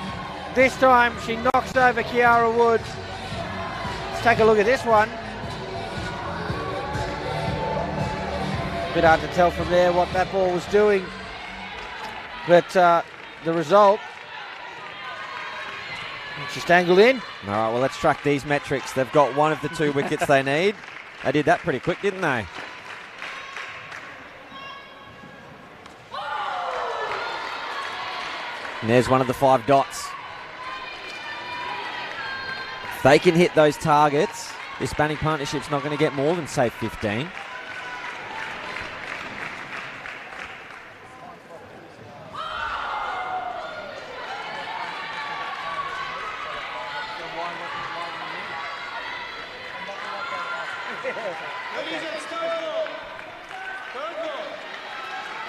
A: This time she knocks over Kiara Woods. Let's take a look at this one. Bit hard to tell from there what that ball was doing, but the result, just angled in.
G: All right, well, let's track these metrics. They've got one of the 2 wickets they need. They did that pretty quick, didn't they? And there's one of the 5 dots. If they can hit those targets, this batting partnership's not going to get more than, say, 15.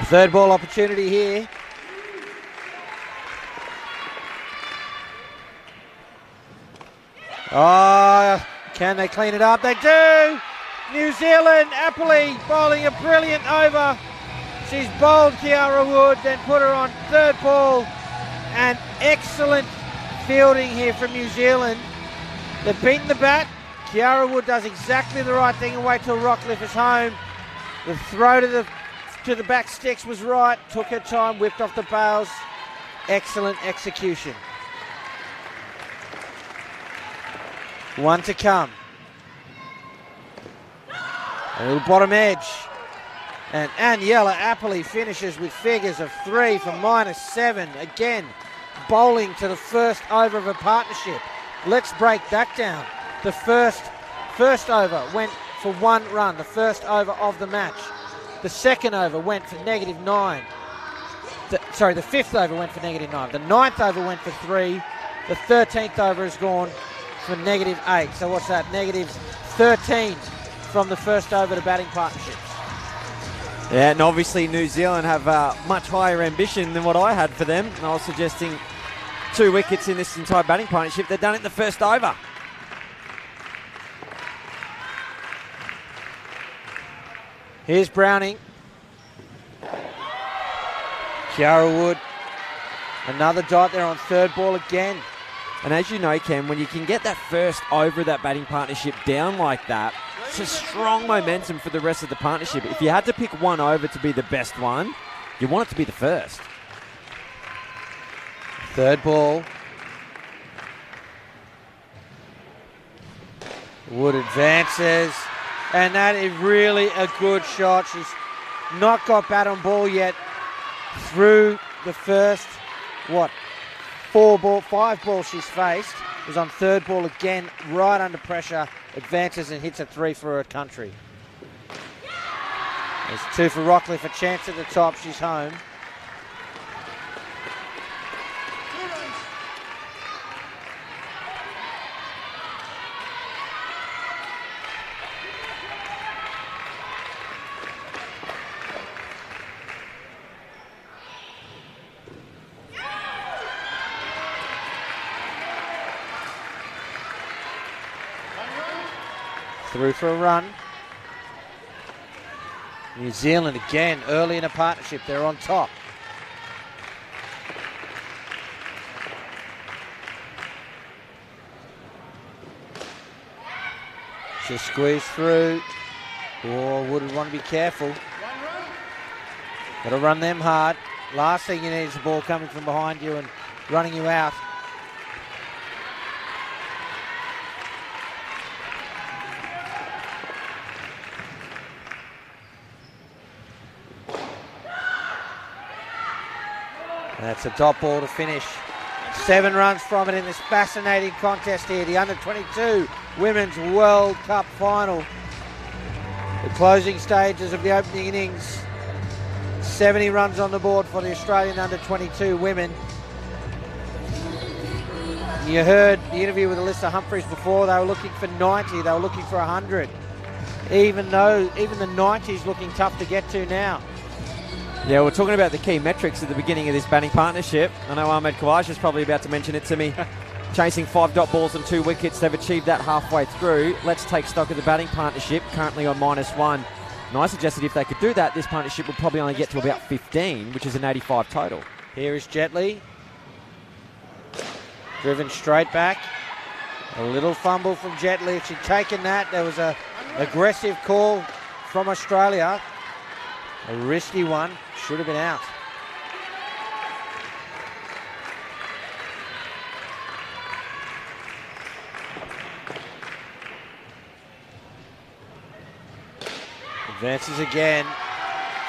A: Third ball opportunity here. Oh, can they clean it up? They do! New Zealand, Appley bowling a brilliant over. She's bowled Kiara Wood, then put her on third ball. And excellent fielding here from New Zealand. They've beaten the bat. Kiara Wood does exactly the right thing and wait till Rockcliffe is home. The throw to the back sticks was right, took her time, whipped off the bails. Excellent execution. One to come. A little bottom edge. And Aniela Appley finishes with figures of 3 for -7. Again, bowling to the first over of a partnership. Let's break that down. The first over went for 1 run, the first over of the match. The second over went for -9. The fifth over went for -9. The 9th over went for 3. The 13th over has gone for -8. So what's that? -13 from the first over to batting partnerships.
G: Yeah, and obviously New Zealand have much higher ambition than what I had for them. And I was suggesting 2 wickets in this entire batting partnership. They've done it in the first over.
A: Here's Browning. Kiara Wood. Another dot there on third ball again.
G: And as you know, Ken, when you can get that first over of that batting partnership down like that, it's a strong momentum for the rest of the partnership. If you had to pick one over to be the best one, you want it to be the first.
A: Third ball. Wood advances. And that is really a good shot. She's not got bat on ball yet through the first, 5 balls she's faced. Is on third ball again, right under pressure, advances and hits a 3 for her country. There's 2 for Rockcliffe, a chance at the top, she's home. Through for a run. New Zealand again, early in a partnership, they're on top. She'll squeeze through. Oh, Wood would want to be careful. Got to run them hard. Last thing you need is the ball coming from behind you and running you out. That's a dot ball to finish. 7 runs from it in this fascinating contest here, the Under-22 Women's World Cup Final. The closing stages of the opening innings. 70 runs on the board for the Australian Under-22 women. You heard the interview with Alyssa Humphries before. They were looking for 90, they were looking for 100. Even the 90 is looking tough to get to now.
G: Yeah, we're talking about the key metrics at the beginning of this batting partnership. I know Ahmed Khawaja is probably about to mention it to me. Chasing 5 dot balls and 2 wickets. They've achieved that halfway through. Let's take stock of the batting partnership, currently on -1. And I suggested if they could do that, this partnership would probably only get to about 15, which is an 85 total.
A: Here is Jet Li. Driven straight back. A little fumble from Jet Li. If she'd taken that, there was a aggressive call from Australia. A risky one. Should have been out. Advances again.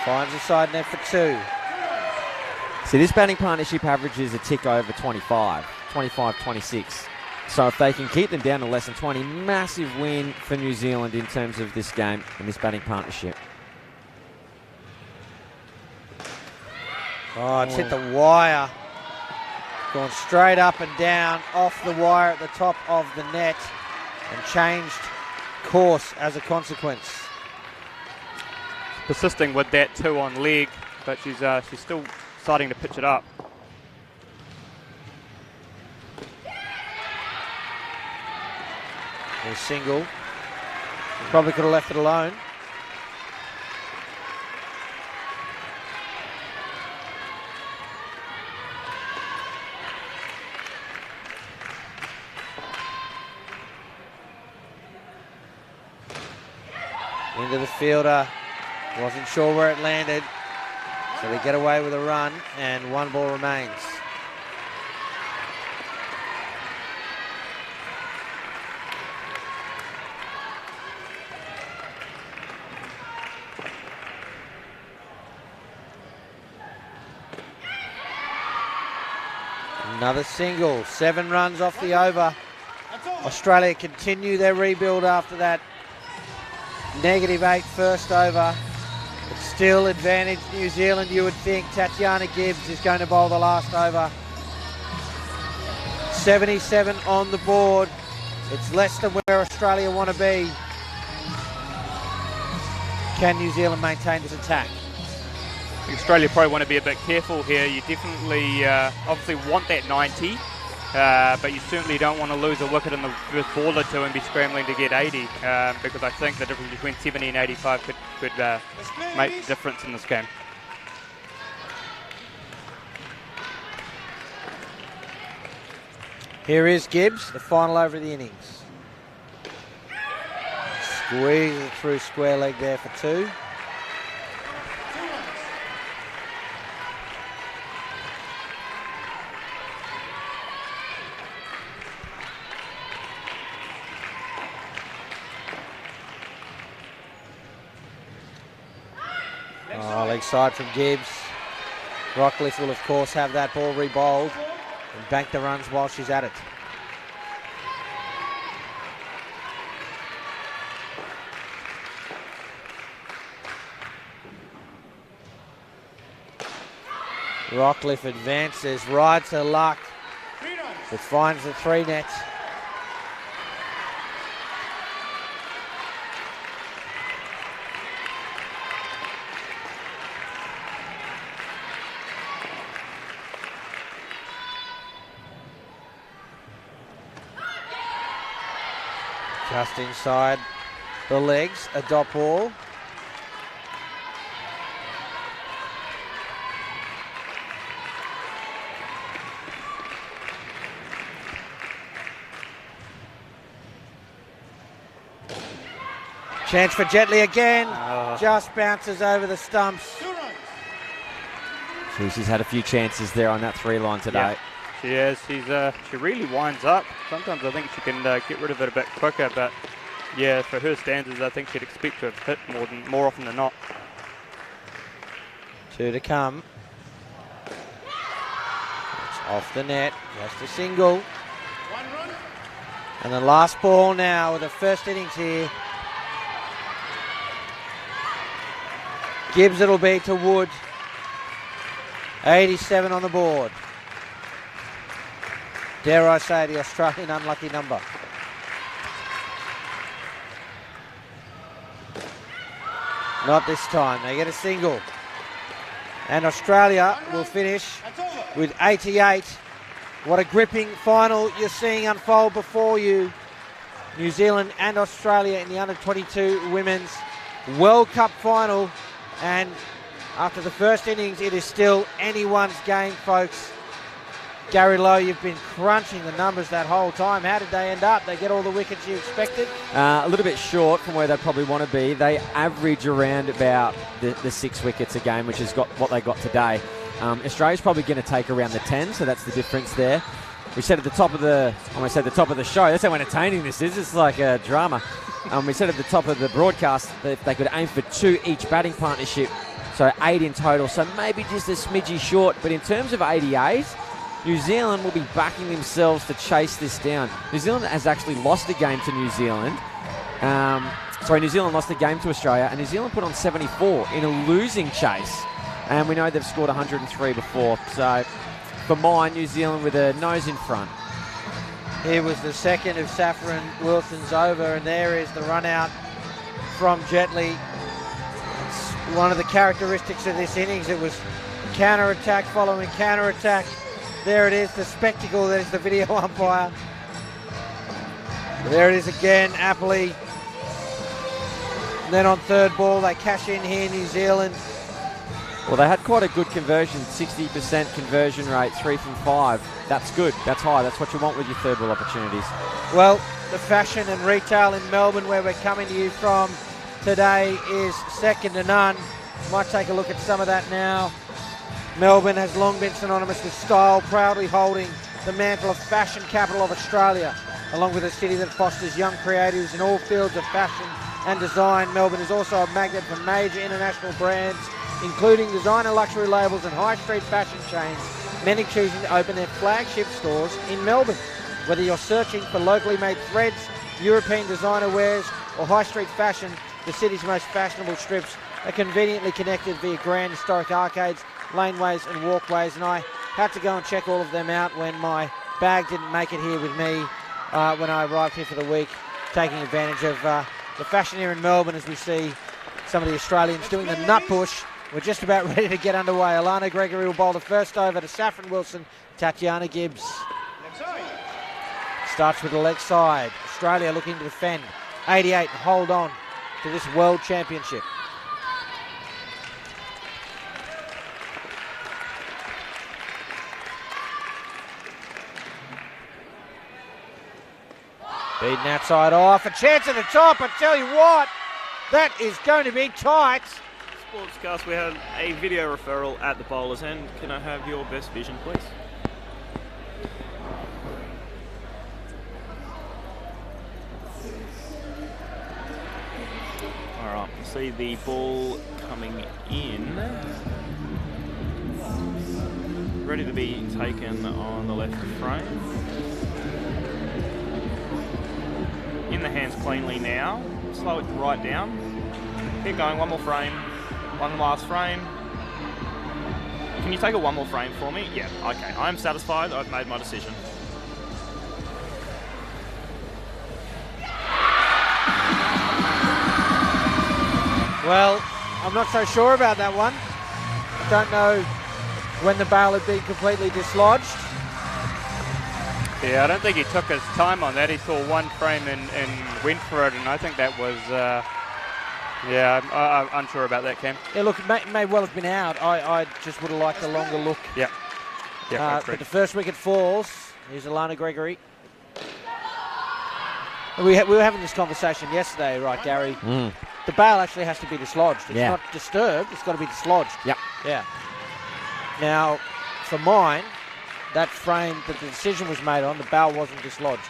A: Finds a side net for 2.
G: See, this batting partnership averages a tick over 25-26. So if they can keep them down to less than 20, massive win for New Zealand in terms of this game and this batting partnership.
A: Oh, it's hit the wire. Gone straight up and down off the wire at the top of the net and changed course as a consequence.
L: Persisting with that 2 on leg, but she's still starting to pitch it up.
A: A single. Probably could have left it alone. Into the fielder. Wasn't sure where it landed. So they get away with a run and 1 ball remains. Another single, 7 runs off the over. Australia continue their rebuild after that -8 first over. But still advantage New Zealand, you would think. Tatiana Gibbs is going to bowl the last over. 77 on the board. It's less than where Australia want to be. Can New Zealand maintain this attack?
L: I think Australia probably want to be a bit careful here. You definitely obviously want that 90, but you certainly don't want to lose a wicket in the first ball or two and be scrambling to get 80, because I think the difference between 70 and 85 could make the difference in this game.
A: Here is Gibbs, the final over of the innings. Squeeze it through square leg there for 2. Leg side from Gibbs. Rockcliffe will, of course, have that ball re-bowled and bank the runs while she's at it. Rockcliffe advances, rides her luck, but finds the 3 net. Just inside the legs, a dot ball. Chance for Jetley again, just bounces over the stumps.
G: She's had a few chances there on that 3 line today.
L: Yeah. She is. She really winds up. Sometimes I think she can get rid of it a bit quicker, but yeah, for her standards, I think she'd expect to have hit more often than not.
A: 2 to come. It's off the net, just a single. And the last ball now with the first innings here. Gibbs it'll be to Wood. 87 on the board. Dare I say, the Australian unlucky number. Not this time. They get a single. And Australia will finish with 88. What a gripping final you're seeing unfold before you. New Zealand and Australia in the under-22 Women's World Cup final. And after the first innings, it is still anyone's game, folks. Gary Lowe, you've been crunching the numbers that whole time. How did they end up? They get all the wickets you expected?
G: A little bit short from where they probably want to be. They average around about the 6 wickets a game, which is what they got today. Australia's probably going to take around the 10, so that's the difference there. We said at the top of the, almost said the top of the show, that's how entertaining this is. It's like a drama. We said at the top of the broadcast that if they could aim for 2 each batting partnership So 8 in total, so maybe just a smidgy short. But in terms of 88s, New Zealand will be backing themselves to chase this down. New Zealand has actually lost a game to New Zealand. New Zealand lost a game to Australia, and New Zealand put on 74 in a losing chase. And we know they've scored 103 before. So for mine, New Zealand with a nose in front.
A: Here was the second of Saffron Wilson's over, and there is the run out from Jetley. It's one of the characteristics of this innings. It was counter-attack following counter-attack. There it is, the spectacle that is the video umpire. There it is again, Appley. And then on third ball, they cash in here, New Zealand.
G: Well, they had quite a good conversion, 60% conversion rate, 3 from 5. That's good, that's high, that's what you want with your third ball opportunities.
A: Well, the fashion and retail in Melbourne, where we're coming to you from today, is second to none. Might take a look at some of that now. Melbourne has long been synonymous with style, proudly holding the mantle of fashion capital of Australia. Along with a city that fosters young creatives in all fields of fashion and design, Melbourne is also a magnet for major international brands, including designer luxury labels and high street fashion chains, many choosing to open their flagship stores in Melbourne. Whether you're searching for locally made threads, European designer wares, or high street fashion, the city's most fashionable strips are conveniently connected via grand historic arcades, laneways and walkways, and I had to go and check all of them out when my bag didn't make it here with me when I arrived here for the week, taking advantage of the fashion here in Melbourne as we see some of the Australians doing the nut push. We're just about ready to get underway. Alana Gregory will bowl the first over to Saffron Wilson, Tatiana Gibbs. Starts with the leg side. Australia looking to defend. 88 and hold on to this World Championship. Beating that side off. A chance at the top. I tell you what, that is going to be tight.
M: Sportscast, we had a video referral at the bowler's end. Can I have your best vision, please? All right, see the ball coming in. Ready to be taken on the left frame. In the hands cleanly now. Slow it right down. Keep going, one more frame. One last frame. Can you take a one more frame for me? Yeah, okay. I'm satisfied. I've made my decision.
A: Well, I'm not so sure about that one. I don't know when the bail had been completely dislodged.
L: Yeah, I don't think he took his time on that. He saw one frame and went for it, and I think that was, I'm unsure about that, Cam.
A: Yeah, look, it may well have been out. I just would have liked a longer look.
L: Yeah.
A: But the first wicket falls. Here's Alana Gregory. We were having this conversation yesterday, right, Gary? The bail actually has to be dislodged. It's not disturbed, it's got to be dislodged.
G: Yep.
A: Yeah. Now, for mine, that frame that the decision was made on, the bail wasn't dislodged.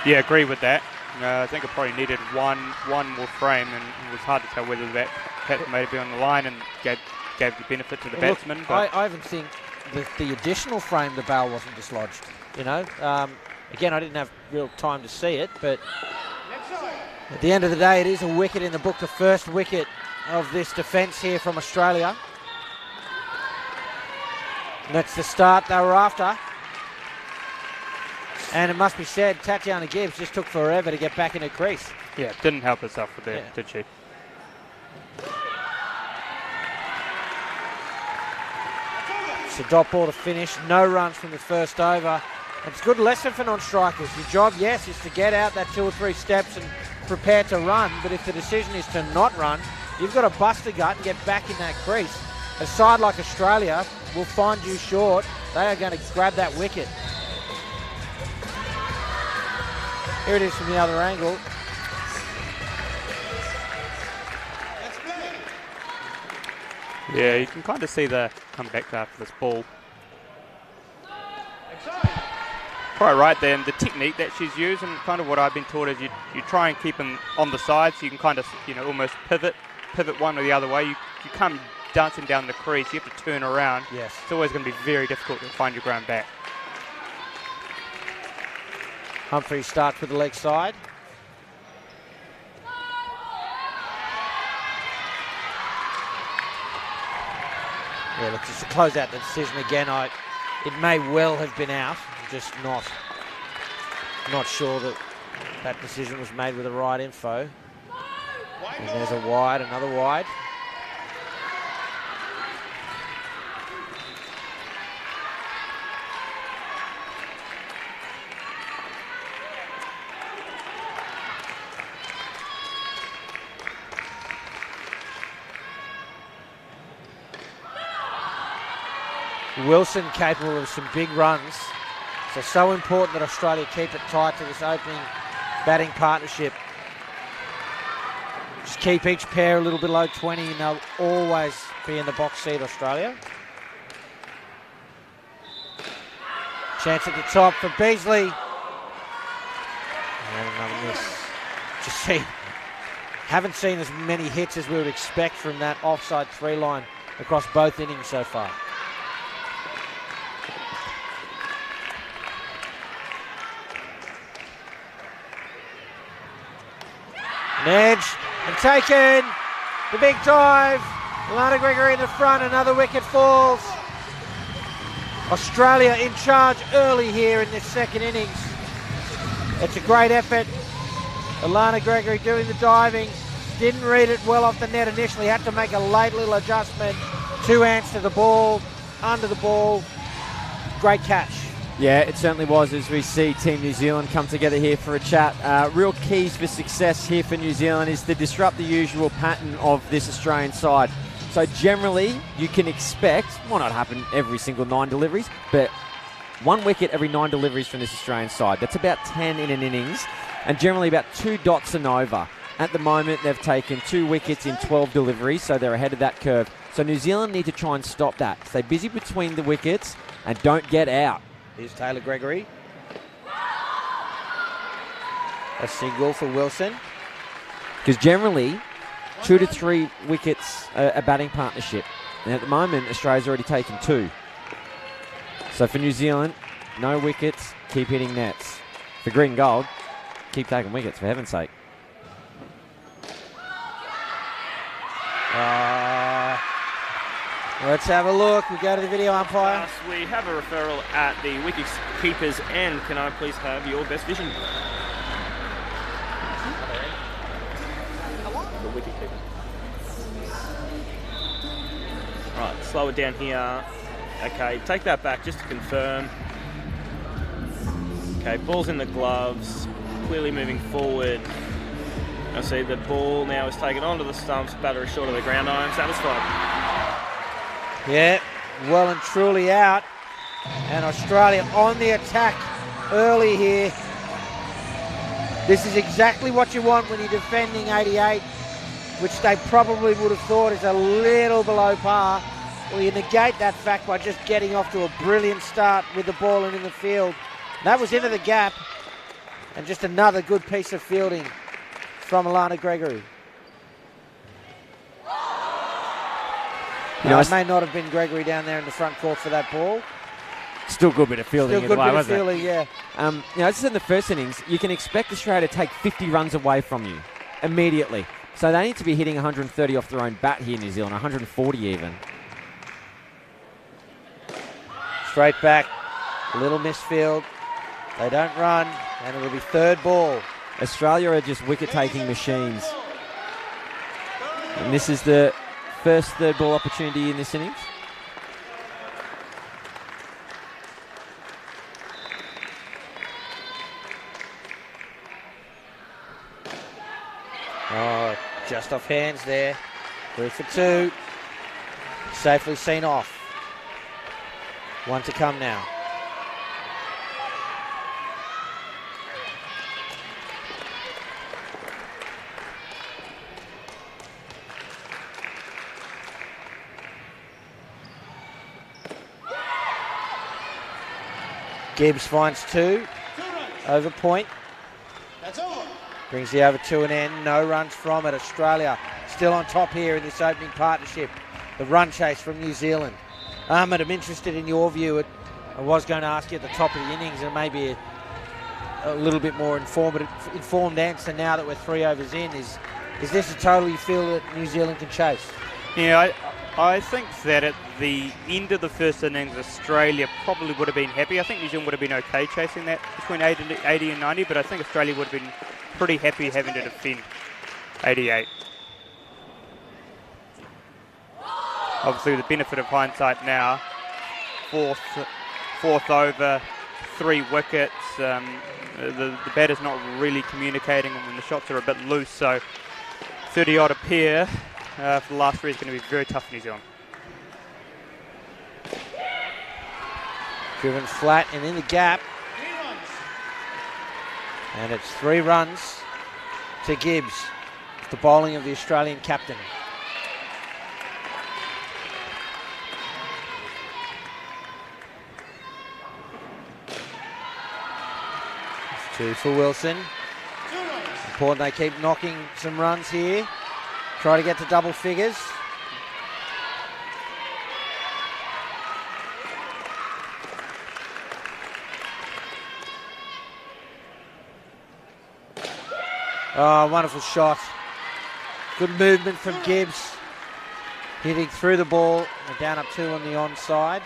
L: Yeah, agree with that. I think it probably needed one more frame, and it was hard to tell whether that may be on the line and gave the benefit to the batsman.
A: Look, I even think the additional frame, the bail wasn't dislodged. You know, again, I didn't have real time to see it, but at the end of the day, it is a wicket in the book, the first wicket of this defence here from Australia. And that's the start they were after. And it must be said, Tatiana Gibbs just took forever to get back in her crease.
L: Yeah, didn't help herself with that, did she?
A: It's a dot ball to finish, no runs from the first over. It's a good lesson for non-strikers. Your job, yes, is to get out that 2 or 3 steps and prepare to run, but if the decision is to not run, you've got to bust a gut and get back in that crease. A side like Australia will find you short. They are going to grab that wicket. Here it is from the other angle.
L: Yeah, you can kind of see the come back after this ball. quite right there, and the technique that she's used, and kind of what I've been taught is you try and keep them on the side, so you can kind of, almost pivot one or the other way. You come dancing down the crease, you have to turn around.
A: Yes.
L: It's always going to be very difficult to find your ground back.
A: Humphries starts with the leg side. Yeah, look, just to close out the decision again, it may well have been out. I'm just not sure that decision was made with the right info. And there's a wide, another wide. Wilson capable of some big runs. So important that Australia keep it tight to this opening batting partnership. Just keep each pair a little below 20 and they'll always be in the box seat, Australia. Chance at the top for Beasley. And another miss. Just haven't seen as many hits as we would expect from that offside 3 line across both innings so far. An edge and taken. The big dive. Alana Gregory in the front. Another wicket falls. Australia in charge early here in this second innings. It's a great effort. Alana Gregory doing the diving. Didn't read it well off the net initially. Had to make a late little adjustment. 2 hands to the ball. Under the ball. Great catch.
G: Yeah, it certainly was, as we see Team New Zealand come together here for a chat. Real keys for success here for New Zealand is to disrupt the usual pattern of this Australian side. So generally, you can expect, might not happen every single 9 deliveries, but 1 wicket every 9 deliveries from this Australian side. That's about 10 in an innings, and generally about 2 dots and over. At the moment, they've taken 2 wickets in 12 deliveries, so they're ahead of that curve. So New Zealand need to try and stop that. Stay busy between the wickets and don't get out.
A: Here's Taylor Gregory. A single for Wilson.
G: Because generally, 2 to 3 wickets a batting partnership. And at the moment, Australia's already taken 2. So for New Zealand, no wickets, keep hitting nets. For green and gold, keep taking wickets, for heaven's sake.
A: Let's have a look. We go to the video umpire.
M: We have a referral at the wicket keeper's end. Can I please have your best vision? The wicket keeper. Right, slow it down here. Okay, take that back just to confirm. Okay, ball's in the gloves. Clearly moving forward. I see the ball now is taken onto the stumps. Batter is short of the ground. I am satisfied.
A: Yeah, well and truly out. And Australia on the attack early here. This is exactly what you want when you're defending 88, which they probably would have thought is a little below par. Well, you negate that fact by just getting off to a brilliant start with the ball in the field. That was into the gap. And just another good piece of fielding from Alana Gregory. It may not have been Gregory down there in the front court for that ball.
G: Still a good bit of fielding.
A: Still a good bit of fielding, yeah.
G: As I said in the first innings, you can expect Australia to take 50 runs away from you immediately. So they need to be hitting 130 off their own bat here in New Zealand, 140 even.
A: Straight back, little misfield. They don't run, and it'll be 3rd ball.
G: Australia are just wicket-taking machines. And this is the first 3rd ball opportunity in this innings.
A: Oh, just off hands there. 3 for 2. Safely seen off. 1 to come now. Gibbs finds 2. Over point.
C: That's all.
A: Brings the over to an end. No runs from it. Australia still on top here in this opening partnership. The run chase from New Zealand. Ahmed, I'm interested in your view. I was going to ask you at the top of the innings, and maybe a little bit more informed answer now that we're 3 overs in. Is this a total you feel that New Zealand can chase?
L: Yeah, I think that at the end of the first innings, Australia probably would have been happy. I think New Zealand would have been okay chasing that between 80 and 90, but I think Australia would have been pretty happy having to defend 88. Obviously, the benefit of hindsight now, fourth over, 3 wickets. The batter's not really communicating, and the shots are a bit loose, so 30-odd a pair for the last 3 is going to be very tough for New Zealand.
A: Driven flat and in the gap. And it's 3 runs to Gibbs. The bowling of the Australian captain. It's 2 for Wilson. Important they keep knocking some runs here. Try to get to double figures. Oh, wonderful shot. Good movement from Gibbs. Hitting through the ball. They're down up 2 on the onside.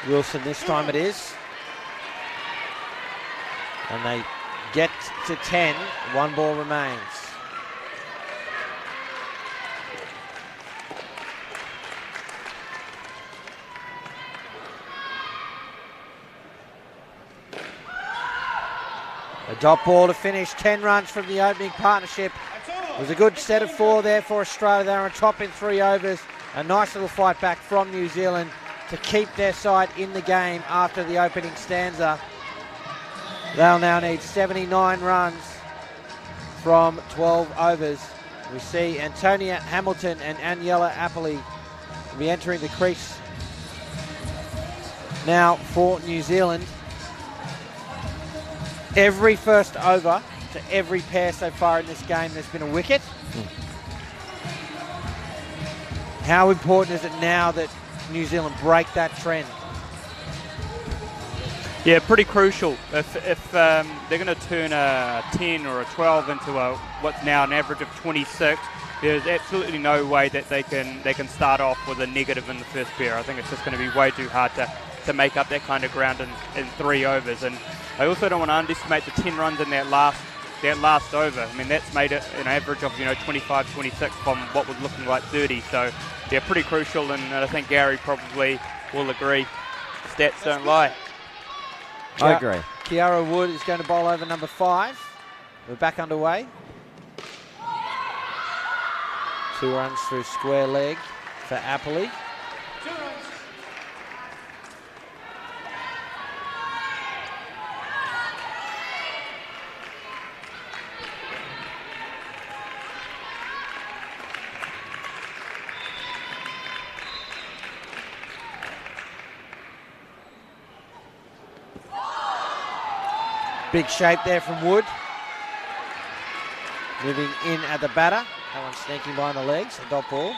A: Wilson this time it is. And they get to 10. 1 ball remains. A dot ball to finish. 10 runs from the opening partnership. It was a good set of 4 there for Australia. They were on top in 3 overs. A nice little fight back from New Zealand to keep their side in the game after the opening stanza. They'll now need 79 runs from 12 overs. We see Antonia Hamilton and Aniela Apoli will be entering the crease now for New Zealand. Every first over to every pair so far in this game, there's been a wicket. How important is it now that New Zealand break that trend?
L: Yeah, pretty crucial. If they're going to turn a 10 or a 12 into what's now an average of 26, there's absolutely no way that they can start off with a negative in the first pair. I think it's just going to be way too hard to make up that kind of ground in 3 overs. And I also don't want to underestimate the 10 runs in that last over. I mean, that's made it an average of 25, 26 from what was looking like 30. So they're pretty crucial, and I think Gary probably will agree. Stats don't lie.
G: I agree.
A: Kiara Wood is going to bowl over number 5. We're back underway. 2 runs through square leg for Apoli.
C: 2 runs.
A: Big shape there from Wood. Moving in at the batter. That one sneaking behind the legs. A dot ball.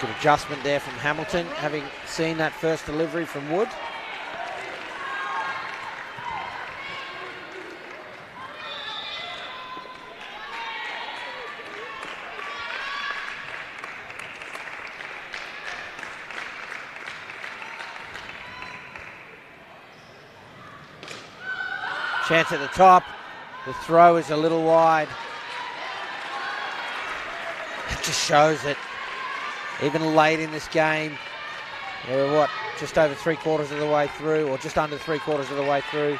A: Good adjustment there from Hamilton, having seen that first delivery from Wood. Chance at the top. The throw is a little wide. It just shows that even late in this game, we're just over 3/4 of the way through, or just under 3/4 of the way through.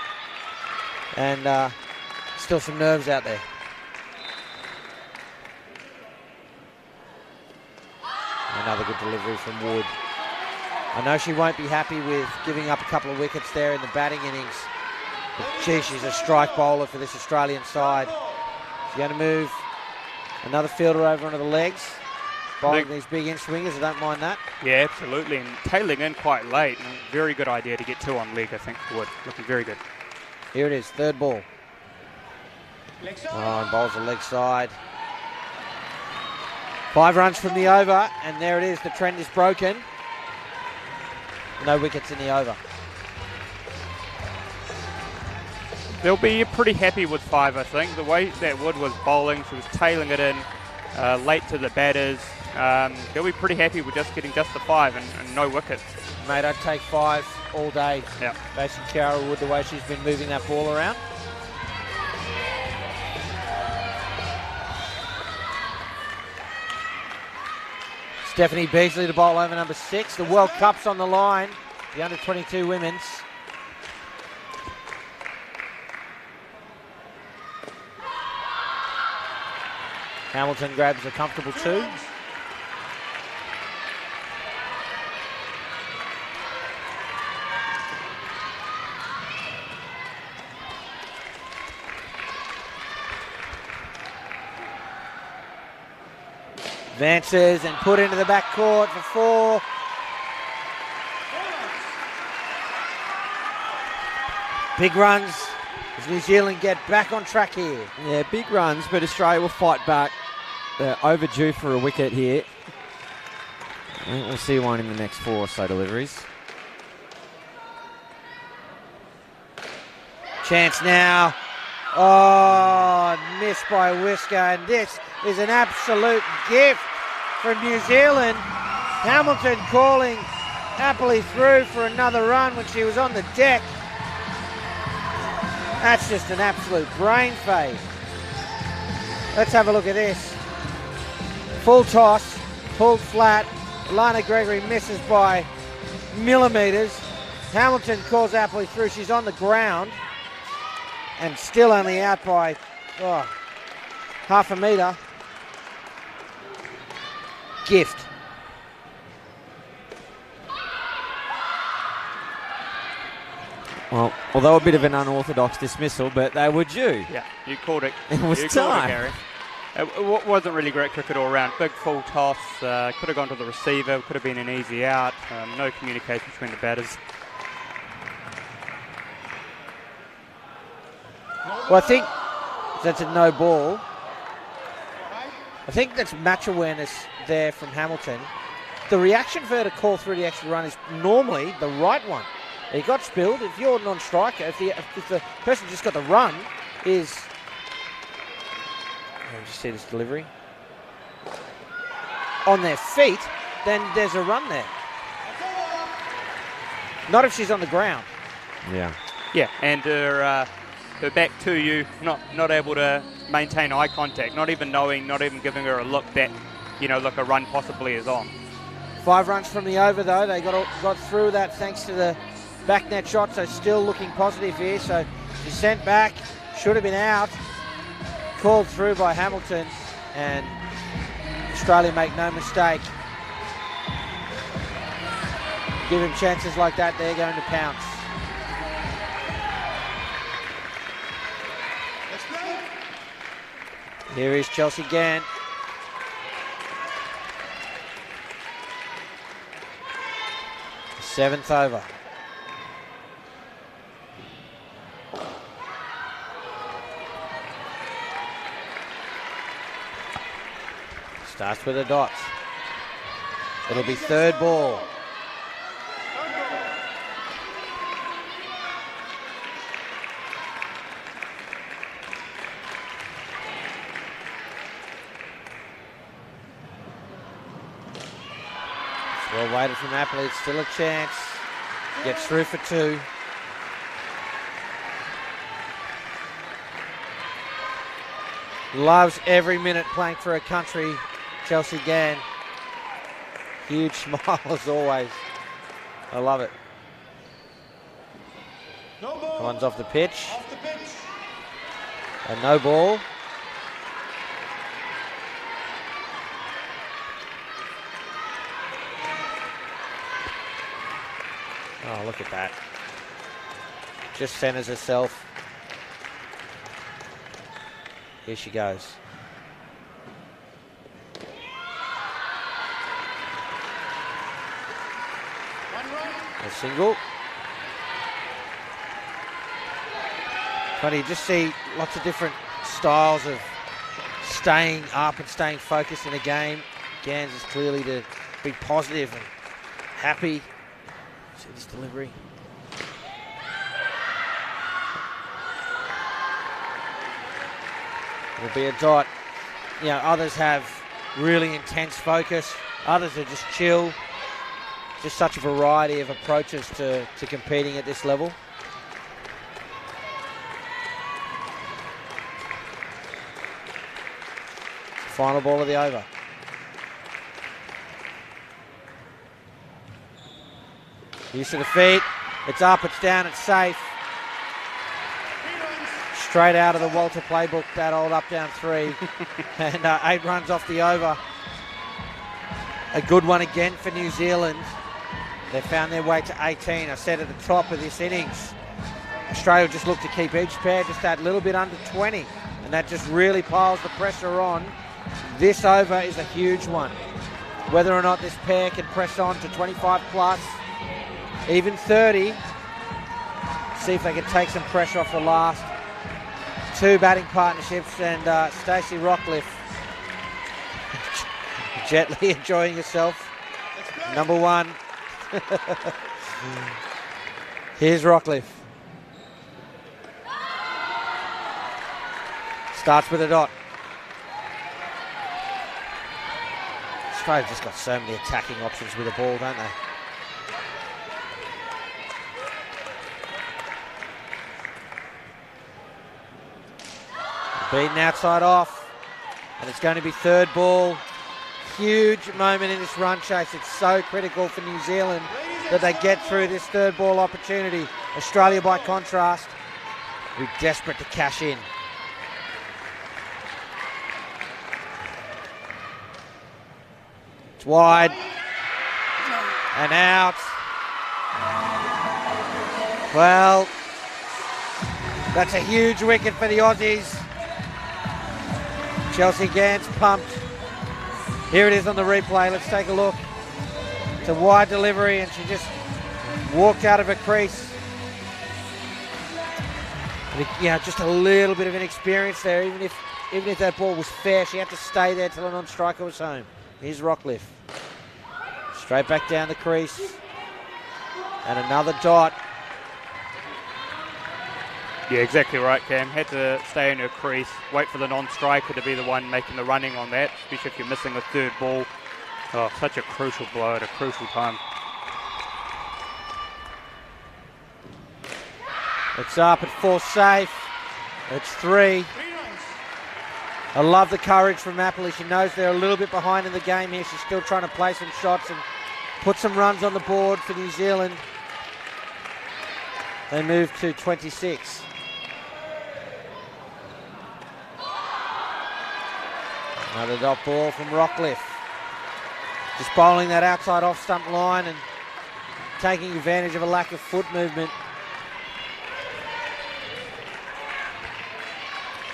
A: And still some nerves out there. Another good delivery from Wood. I know she won't be happy with giving up a couple of wickets there in the batting innings. But gee, she's a strike bowler for this Australian side. She's going to move another fielder over onto the legs. Bowling these big in swingers, I don't mind that.
L: Yeah, absolutely. And tailing in quite late. And very good idea to get 2 on leg, I think, Wood. Looking very good.
A: Here it is, third ball. Oh, and bowls the leg side. 5 runs from the over, and there it is. The trend is broken. No wickets in the over.
L: They'll be pretty happy with 5, I think. The way that Wood was bowling, she was tailing it in late to the batters. They'll be pretty happy with just getting just the 5 and no wickets.
A: Mate, I'd take 5 all day.
L: Yeah.
A: Facing Kiara Wood, the way she's been moving that ball around. Stephanie Beasley to bowl over number 6. The World Cup's on the line. The under-22 women's. Hamilton grabs a comfortable 2. Advances and put into the back court for 4. Big runs as New Zealand get back on track here.
G: Yeah, big runs, but Australia will fight back. They're overdue for a wicket here. I think we'll see one in the next 4 or so deliveries.
A: Chance now. Oh, missed by Whisker, and this is an absolute gift from New Zealand. Hamilton calling happily through for another run when she was on the deck. That's just an absolute brain fade. Let's have a look at this. Full toss, pulled flat. Lana Gregory misses by millimetres. Hamilton calls happily through. She's on the ground and still only out by half a metre. Gift.
G: Well, although a bit of an unorthodox dismissal, but they were due.
L: Yeah, you called it.
G: It was time.
L: Gary. It wasn't really great cricket all round. Big full toss, could have gone to the receiver, could have been an easy out. No communication between the batters.
A: Well, I think that's a no ball. I think that's match awareness there from Hamilton. The reaction for her to call through the extra run is normally the right one. He got spilled. If you're non-striker, if the person just got the run is... Just see this delivery. On their feet, then there's a run there. Not if she's on the ground.
G: Yeah.
L: Yeah, and her back to you, not able to maintain eye contact, not even knowing, not even giving her a look that, look, a run possibly is on.
A: 5 runs from the over, though. They got through that thanks to the back net shot, so still looking positive here. So she's sent back, should have been out. Called through by Hamilton, and Australia make no mistake. Give him chances like that, they're going to pounce. Here is Chelsea Gann. Seventh over. Starts with the dots. It'll be third ball. It's well weighted from Appley. It's still a chance. Gets through for 2. Loves every minute playing for her country. Chelsea Gann. Huge smile as always. I love it. One's off the pitch. And no ball. Oh, look at that. Just centers herself. Here she goes. A single. Funny, you just see lots of different styles of staying up and staying focused in a game. Gans is clearly to be positive and happy. See this delivery. It'll be a dot. You know, others have really intense focus. Others are just chill. Just such a variety of approaches to competing at this level. Final ball of the over. Use of the feet. It's up, it's down, it's safe. Straight out of the Walter playbook, that old up, down 3. And 8 runs off the over. A good one again for New Zealand. They found their way to 18. I said at the top of this innings, Australia just looked to keep each pair just that little bit under 20. And that just really piles the pressure on. This over is a huge one. Whether or not this pair can press on to 25 plus, even 30. See if they can take some pressure off the last 2 batting partnerships. And Stacey Rockcliffe gently enjoying herself. Number 1. Here's Rockcliffe. Starts with a dot. Australia's just got so many attacking options with the ball, don't they? Beaten outside off, and it's going to be 3rd ball. Huge moment in this run chase. It's so critical for New Zealand that they get through this 3rd ball opportunity. Australia, by contrast, we're desperate to cash in. It's wide and out. Well, that's a huge wicket for the Aussies. Chelsea Gans pumped. Here it is on the replay. Let's take a look. It's a wide delivery and she just walked out of her crease. Yeah, just a little bit of inexperience there. Even if that ball was fair, she had to stay there till a non-striker was home. Here's Rockcliffe. Straight back down the crease. And another dot.
L: Yeah, exactly right, Cam. Had to stay in her crease, wait for the non-striker to be the one making the running on that, especially if you're missing a 3rd ball. Oh, such a crucial blow at a crucial time.
A: It's up at 4 safe. It's 3. I love the courage from Napoli. She knows they're a little bit behind in the game here. She's still trying to play some shots and put some runs on the board for New Zealand. They move to 26. Another dot ball from Rockcliffe. Just bowling that outside off stump line and taking advantage of a lack of foot movement.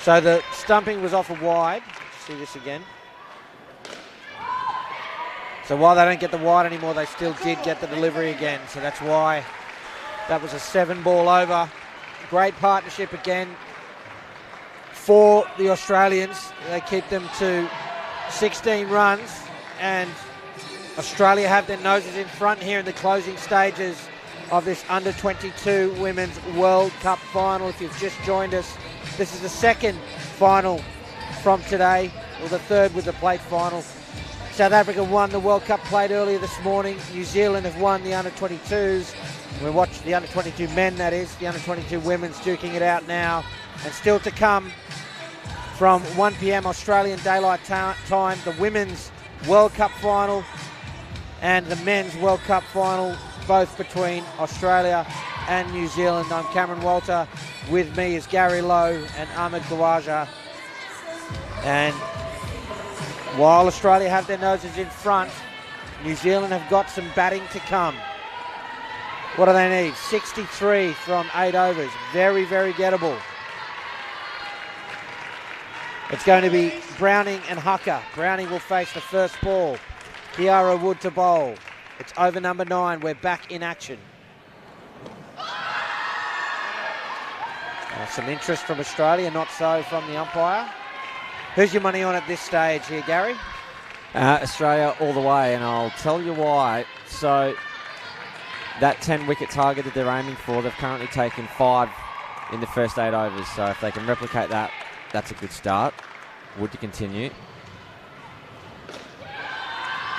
A: So the stumping was off a wide. See this again. So while they don't get the wide anymore, they still did get the delivery again. So that's why that was a 7 ball over. Great partnership again for the Australians. They keep them to 16 runs, and Australia have their noses in front here in the closing stages of this under-22 Women's World Cup final. If you've just joined us, this is the 2nd final from today, or the 3rd with the plate final. South Africa won the World Cup plate earlier this morning. New Zealand have won the under-22s. We watched the under-22 men, that is. The under-22 women's duking it out now. And still to come from 1 p.m. Australian Daylight Time, the Women's World Cup final and the Men's World Cup final, both between Australia and New Zealand. I'm Cameron Walter. With me is Gary Lowe and Ahmed Khawaja. And while Australia have their noses in front, New Zealand have got some batting to come. What do they need? 63 from 8 overs. Very, very gettable. It's going to be Browning and Hucker. Browning will face the first ball. Kiara Wood to bowl. It's over number 9. We're back in action. Some interest from Australia, not so from the umpire. Who's your money on at this stage here, Gary?
G: Australia all the way, and I'll tell you why. So that 10-wicket target that they're aiming for, they've currently taken 5 in the first 8 overs. So if they can replicate that, that's a good start. Wood to continue.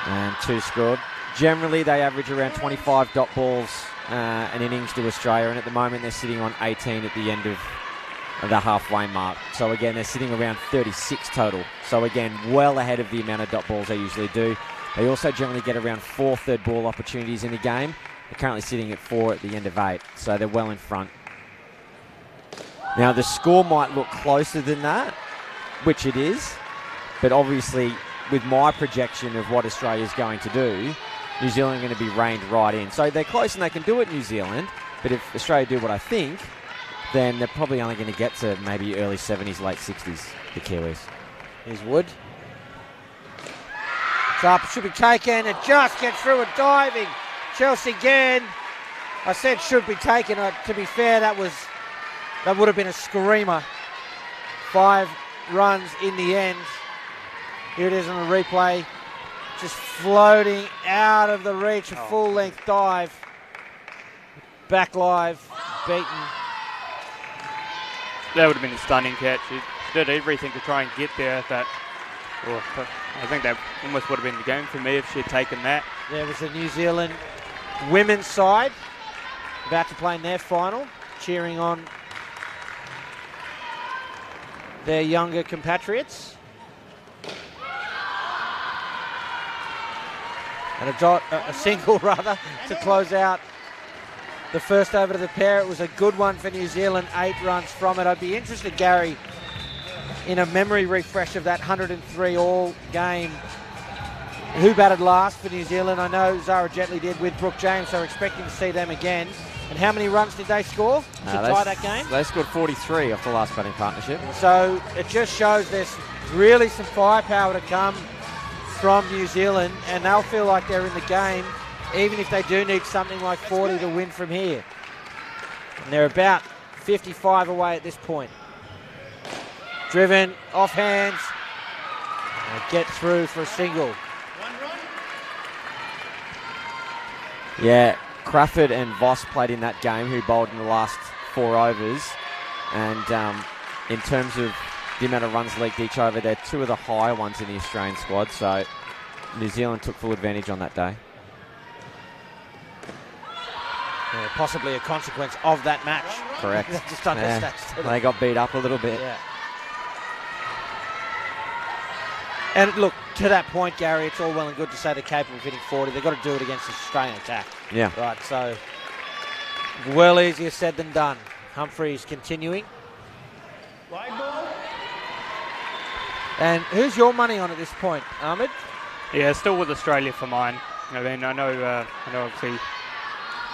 G: And 2 scored. Generally, they average around 25 dot balls an innings to Australia, and at the moment they're sitting on 18 at the end of the halfway mark. So again, they're sitting around 36 total. So again, well ahead of the amount of dot balls they usually do. They also generally get around 4 third ball opportunities in a game. They're currently sitting at 4 at the end of 8, so they're well in front. Now the score might look closer than that, which it is, but obviously with my projection of what Australia's going to do, New Zealand are going to be reined right in. So they're close and they can do it, New Zealand, but if Australia do what I think, then they're probably only going to get to maybe early 70s, late 60s, the Kiwis.
A: Here's Wood. It's up, should be taken, it just gets through it, diving. Chelsea again. I said should be taken. To be fair, that would have been a screamer. 5 runs in the end. Here it is on the replay. Just floating out of the reach, a full-length dive. Back live, beaten.
L: That would have been a stunning catch. He did everything to try and get there, but I think that almost would have been the game for me if she had taken that.
A: There was the New Zealand women's side about to play in their final, cheering on their younger compatriots. And a single rather, to close out the first over to the pair. It was a good one for New Zealand, 8 runs from it. I'd be interested, Gary, in a memory refresh of that 103 all game. Who batted last for New Zealand? I know Zara Jetley did with Brooke James, so we're expecting to see them again. And how many runs did they score to tie that game?
G: They scored 43 off the last batting partnership.
A: So it just shows there's really some firepower to come from New Zealand, and they'll feel like they're in the game, even if they do need something like 40 to win from here. And they're about 55 away at this point. Driven, off hands, and get through for a single.
G: Yeah, Crawford and Voss played in that game, who bowled in the last 4 overs. And in terms of the amount of runs leaked each over, they're 2 of the higher ones in the Australian squad. So New Zealand took full advantage on that day.
A: Yeah, possibly a consequence of that match.
G: Correct.
A: Just understats.
G: They got beat up a little bit.
A: Yeah. And look, to that point, Gary, it's all well and good to say they're capable of hitting 40. They've got to do it against the Australian attack.
G: Yeah.
A: Right, so well easier said than done. Humphreys continuing. And who's your money on at this point, Ahmed?
L: Yeah, still with Australia for mine. I mean, I know obviously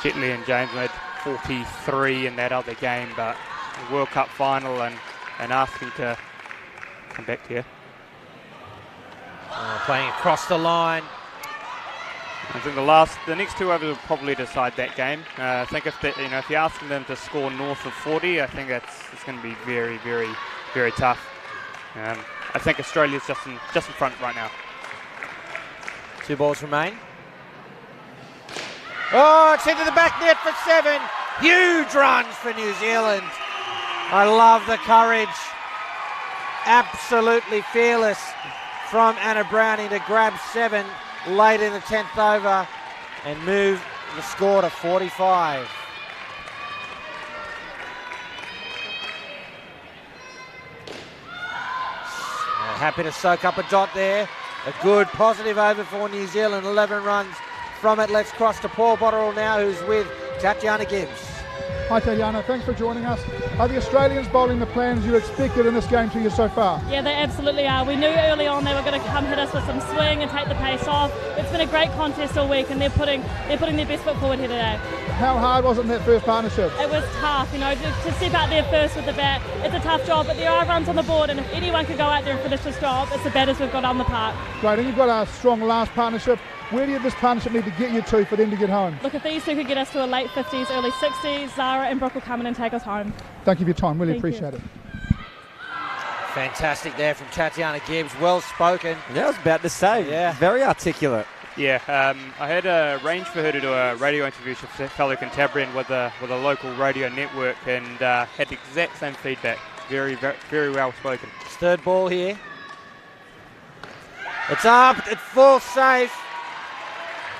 L: Jetley and James made 43 in that other game, but the World Cup final and asking to come back here.
A: Playing across the line.
L: I think the next 2 overs will probably decide that game. I think if you're asking them to score north of 40, I think it's going to be very, very, very tough. I think Australia's just in front right now.
A: 2 balls remain. Oh, it's into the back net for 7. Huge runs for New Zealand. I love the courage. Absolutely fearless from Anna Browning to grab 7 late in the 10th over and move the score to 45. Happy to soak up a dot there. A good positive over for New Zealand. 11 runs from it. Let's cross to Paul Botterill now, who's with Tatiana Gibbs.
H: Hi Tatiana, thanks for joining us. Are the Australians bowling the plans you expected in this game to you so far?
O: Yeah, they absolutely are. We knew early on they were going to come hit us with some swing and take the pace off. It's been a great contest all week, and they're putting their best foot forward here today.
H: How hard was it in that first partnership?
O: It was tough, to step out there first with the bat. It's a tough job, but there are runs on the board, and if anyone could go out there and finish this job, it's the batters we've got on the park.
H: Great, and you've got a strong last partnership. Where do this partnership need to get you to for them to get home?
O: Look, if these two could get us to a late 50s, early 60s, Zara and Brooke will come in and take us home.
H: Thank you for your time, really
O: Thank
H: appreciate
O: you.
H: it.
A: Fantastic there from Tatiana Gibbs, well spoken.
G: Yeah, I was about to say,
A: yeah,
G: very articulate.
L: Yeah, I had arranged for her to do a radio interview with a fellow Cantabrian with a local radio network, and had the exact same feedback. Very, very, very well spoken.
A: It's third ball here. It's up, it falls safe.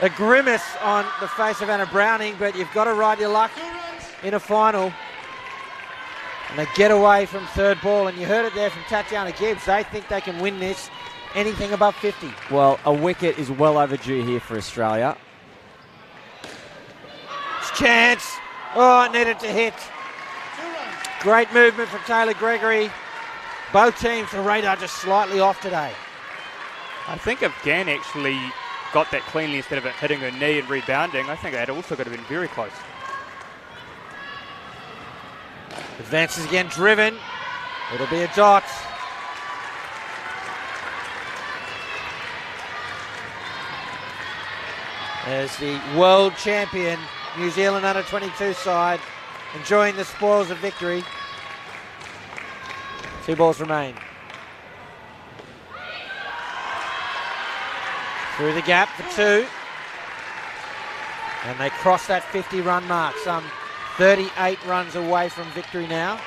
A: A grimace on the face of Anna Browning, but you've got to ride your luck in a final. And they get away from third ball, and you heard it there from Tatiana Gibbs. They think they can win this anything above 50.
G: Well, a wicket is well overdue here for Australia.
A: It's chance. Oh, it needed to hit. Great movement from Taylor Gregory. Both teams, the radar just slightly off today.
L: I think if Gann actually got that cleanly instead of it hitting her knee and rebounding, I think that also could have been very close.
A: Advances again, driven. It'll be a dot. As the world champion New Zealand under-22 side enjoying the spoils of victory. 2 balls remain. Through the gap for 2. And they cross that 50-run mark. Some 38 runs away from victory now.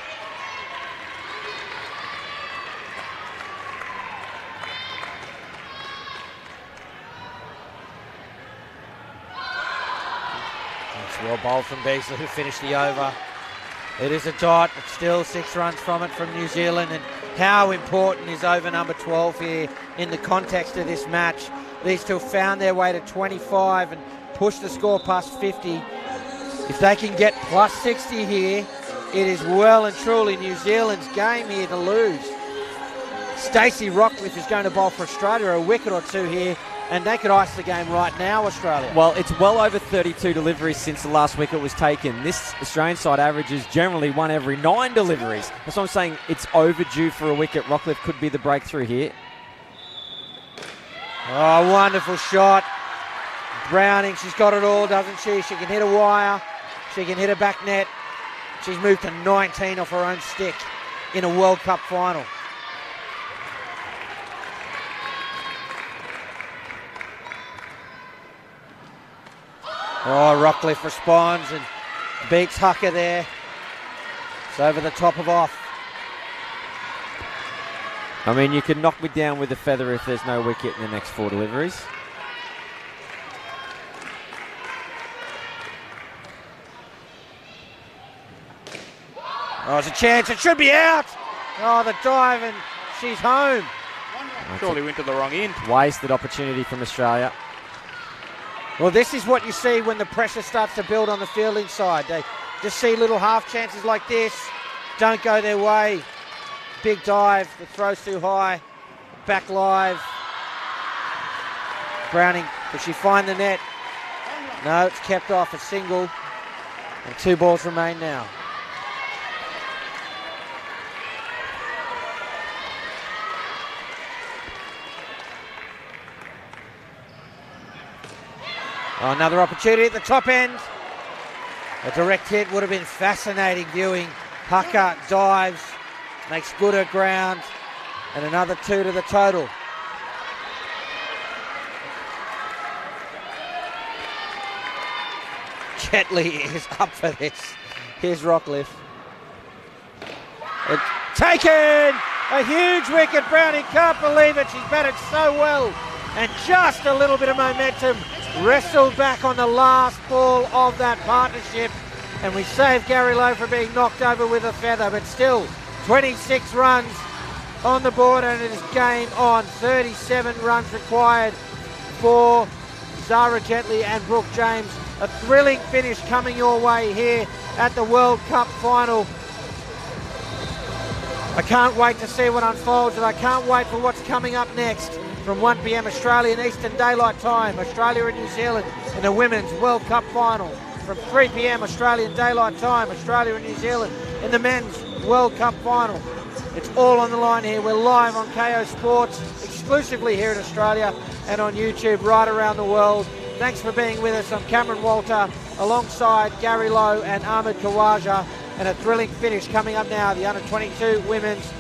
A: It's well bowled from Beasley, who finished the over. It is a dot, but still 6 runs from it from New Zealand. And how important is over number 12 here in the context of this match? These two found their way to 25 and pushed the score past 50. If they can get plus 60 here, it is well and truly New Zealand's game here to lose. Stacey Rockcliffe is going to bowl for Australia, a wicket or 2 here, and they could ice the game right now, Australia.
G: Well, it's well over 32 deliveries since the last wicket was taken. This Australian side averages generally 1 every 9 deliveries. That's what I'm saying. It's overdue for a wicket. Rockcliffe could be the breakthrough here.
A: Oh, wonderful shot. Browning, she's got it all, doesn't she? She can hit a wire. She can hit a back net. She's moved to 19 off her own stick in a World Cup final. Oh, Rockcliffe responds and beats Hucker there. It's over the top of off.
G: I mean, you can knock me down with a feather if there's no wicket in the next 4 deliveries.
A: Oh, there's a chance. It should be out. Oh, the dive, and she's home.
L: Surely went to the wrong end.
G: Wasted opportunity from Australia.
A: Well, this is what you see when the pressure starts to build on the fielding side. They just see little half chances like this. Don't go their way. Big dive, the throw's too high. Back live. Browning, does she find the net? No, it's kept off, a single. And 2 balls remain now. Oh, another opportunity at the top end. A direct hit would have been fascinating viewing. Hucker dives, makes good at ground, and another 2 to the total. Jetley is up for this. Here's Rockcliffe. It's taken! A huge wicket. Browning can't believe it. She's batted so well. And just a little bit of momentum. Wrestled back on the last ball of that partnership. And we saved Gary Lowe from being knocked over with a feather. But still, 26 runs on the board, and it is game on. 37 runs required for Zara Jetley and Brooke James A thrilling finish coming your way here at the World Cup final. I can't wait to see what unfolds, and I can't wait for what's coming up next. From 1 p.m. Australian Eastern Daylight Time, Australia and New Zealand in the Women's World Cup final. From 3 p.m. Australian Daylight Time, Australia and New Zealand in the Men's World Cup final. It's all on the line here. We're live on KO Sports, exclusively here in Australia and on YouTube right around the world. Thanks for being with us. I'm Cameron Walter, alongside Gary Lowe and Ahmed Khawaja, and a thrilling finish coming up now. The Under-22 Women's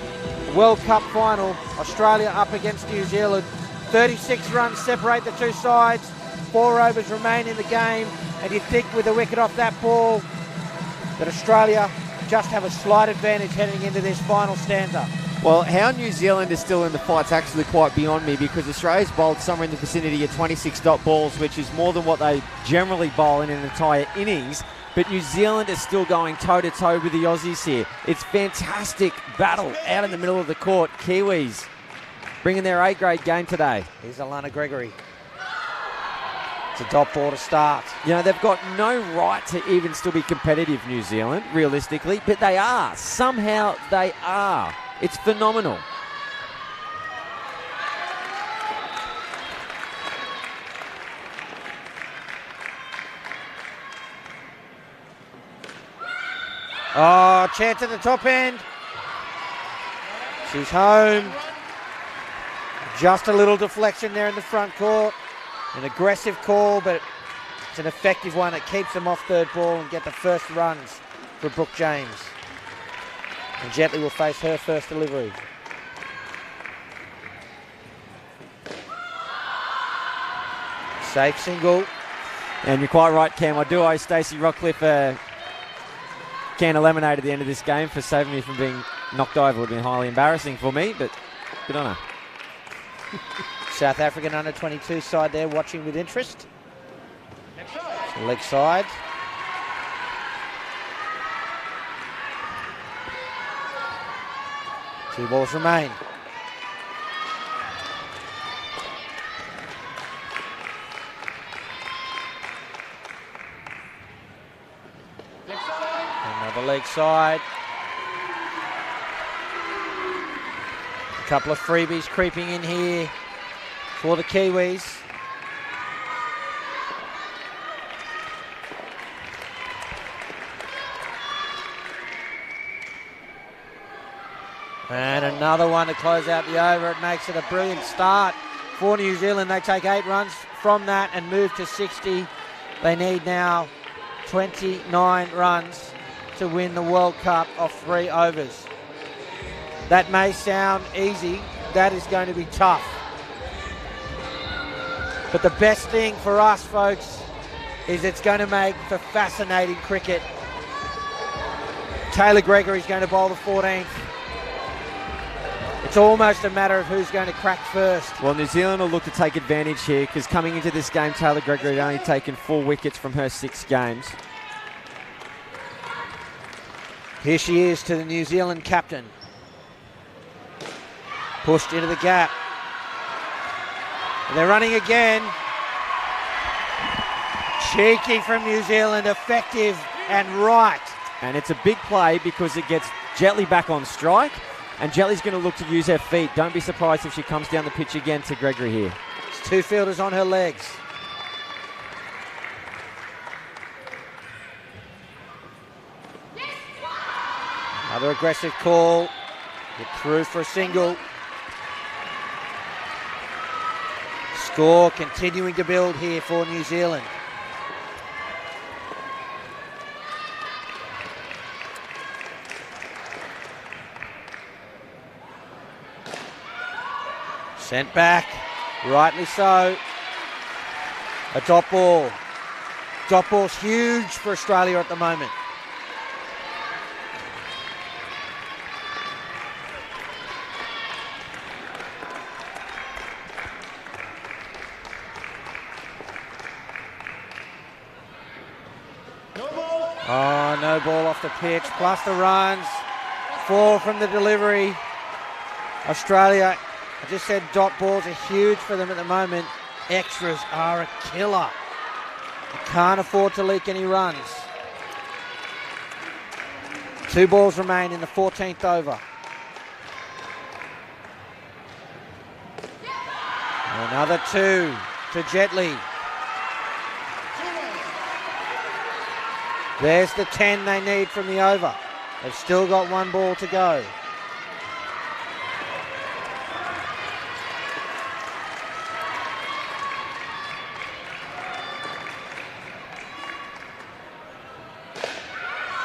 A: World Cup final. Australia up against New Zealand. 36 runs separate the two sides. 4 overs remain in the game, and you'd think with the wicket off that ball that Australia just have a slight advantage heading into this final stanza.
G: Well, how New Zealand is still in the fight's actually quite beyond me, because Australia's bowled somewhere in the vicinity of 26 dot balls, which is more than what they generally bowl in an entire innings. But New Zealand is still going toe-to-toe with the Aussies here. It's fantastic battle out in the middle of the court. Kiwis bringing their A-grade game today.
A: Here's Alana Gregory. It's a dot ball to start.
G: You know, they've got no right to even still be competitive, New Zealand, realistically, but they are. Somehow they are. It's phenomenal.
A: Oh, chance at the top end. She's home. Just a little deflection there in the front court. An aggressive call, but it's an effective one. It keeps them off third ball and get the first runs for Brooke James. And Jetley will face her first delivery. Safe single.
G: And you're quite right, Cam. I do owe Stacey Rockcliffe a can of lemonade at the end of this game for saving me from being knocked over. It would have been highly embarrassing for me, but good on her.
A: South African under-22 side there watching with interest. So leg side. Two balls remain. Another leg side. A couple of freebies creeping in here for the Kiwis. And another one to close out the over. It makes it a brilliant start for New Zealand. They take 8 runs from that and move to 60. They need now 29 runs to win the World Cup off 3 overs. That may sound easy. That is going to be tough. But the best thing for us, folks, is it's going to make for fascinating cricket. Taylor Gregory's going to bowl the 14th. It's almost a matter of who's going to crack first.
G: Well, New Zealand will look to take advantage here, because coming into this game, Taylor Gregory had only taken 4 wickets from her 6 games.
A: Here she is to the New Zealand captain. Pushed into the gap. And they're running again. Cheeky from New Zealand, effective and right.
G: And it's a big play because it gets Jetley back on strike, and Jetley's going to look to use her feet. Don't be surprised if she comes down the pitch again to Gregory here.
A: It's 2 fielders on her legs. Another aggressive call. Get through for a single. Score continuing to build here for New Zealand. Sent back, rightly so. A dot ball. Dot ball's huge for Australia at the moment. Oh, no ball off the pitch, plus the runs. 4 from the delivery. Australia, I just said dot balls are huge for them at the moment. Extras are a killer. Can't afford to leak any runs. 2 balls remain in the 14th over. Another 2 to Jetley. There's the 10 they need from the over. They've still got 1 ball to go.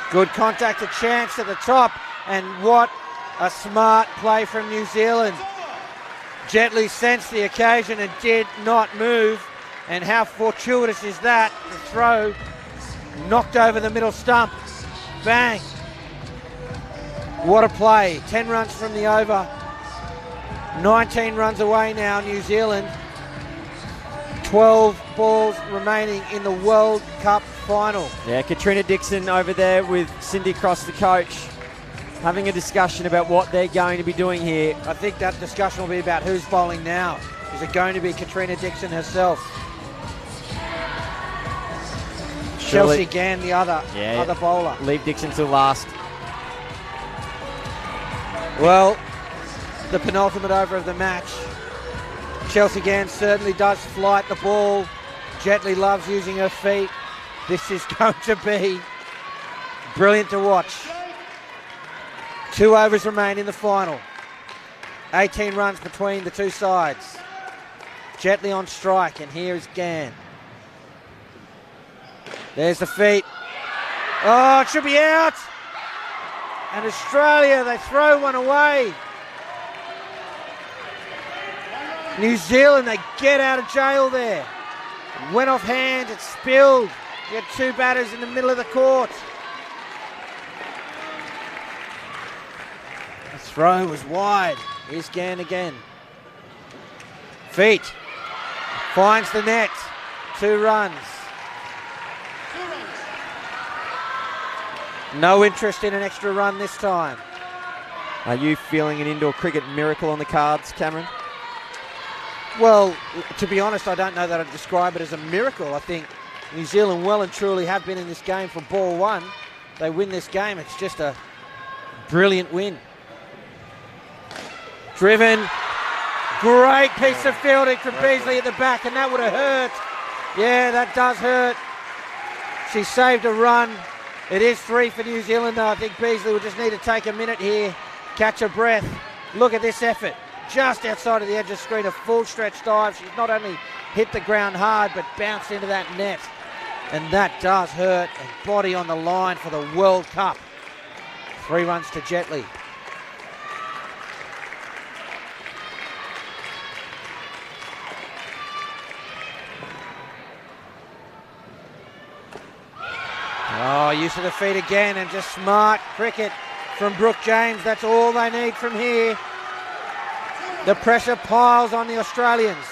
A: Good contact, a chance at the top, and what a smart play from New Zealand. Jetley sensed the occasion and did not move, and how fortuitous is that? The throw knocked over the middle stump. Bang. What a play. 10 runs from the over. 19 runs away now, New Zealand. 12 balls remaining in the World Cup final.
G: Yeah, Katrina Dixon over there with Cindy Cross, the coach, having a discussion about what they're going to be doing here.
A: I think that discussion will be about who's bowling now. Is it going to be Katrina Dixon herself? Chelsea Gann, the other bowler.
G: Leave Dixon till last.
A: Well, the penultimate over of the match. Chelsea Gann certainly does flight the ball. Jetley loves using her feet. This is going to be brilliant to watch. 2 overs remain in the final. 18 runs between the two sides. Jetley on strike, and here is Gann. There's the feet. Oh, it should be out. And Australia, they throw one away. New Zealand, they get out of jail there. It went off hand, it spilled. You had 2 batters in the middle of the court. The throw was wide. Here's Gann again. Feet. Finds the net. 2 runs. No interest in an extra run this time.
G: Are you feeling an indoor cricket miracle on the cards, Cameron?
A: Well, to be honest, I don't know that I'd describe it as a miracle. I think New Zealand well and truly have been in this game from ball 1. They win this game. It's just a brilliant win. Driven. Great piece of fielding from Beasley at the back, and that would have hurt. Yeah, that does hurt. She saved a run. It is 3 for New Zealand, though. I think Beasley will just need to take a minute here, catch her breath. Look at this effort. Just outside of the edge of the screen, a full stretch dive. She's not only hit the ground hard, but bounced into that net. And that does hurt. And body on the line for the World Cup. 3 runs to Jetley. Oh, use of the feet again, and just smart cricket from Brooke James. That's all they need from here. The pressure piles on the Australians.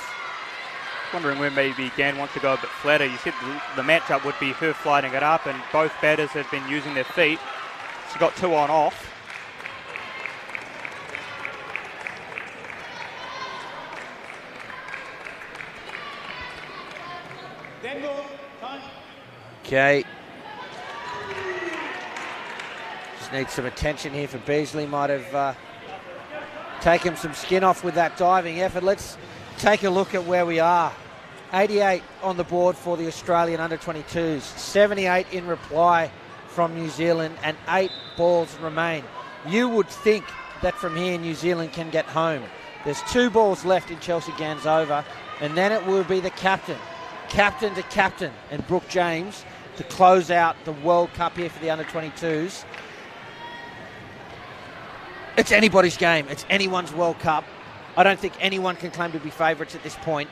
L: Wondering where maybe Gann wants to go a bit flatter. You said the matchup would be her flighting it up, and both batters have been using their feet. She got 2 on off.
A: Okay. Just need some attention here for Beasley. Might have taken some skin off with that diving effort. Let's take a look at where we are. 88 on the board for the Australian under-22s. 78 in reply from New Zealand, and 8 balls remain. You would think that from here New Zealand can get home. There's 2 balls left in Chelsea Gann's over, and then it will be the captain to captain, and Brooke James to close out the World Cup here for the under-22s. It's anybody's game. It's anyone's World Cup. I don't think anyone can claim to be favourites at this point.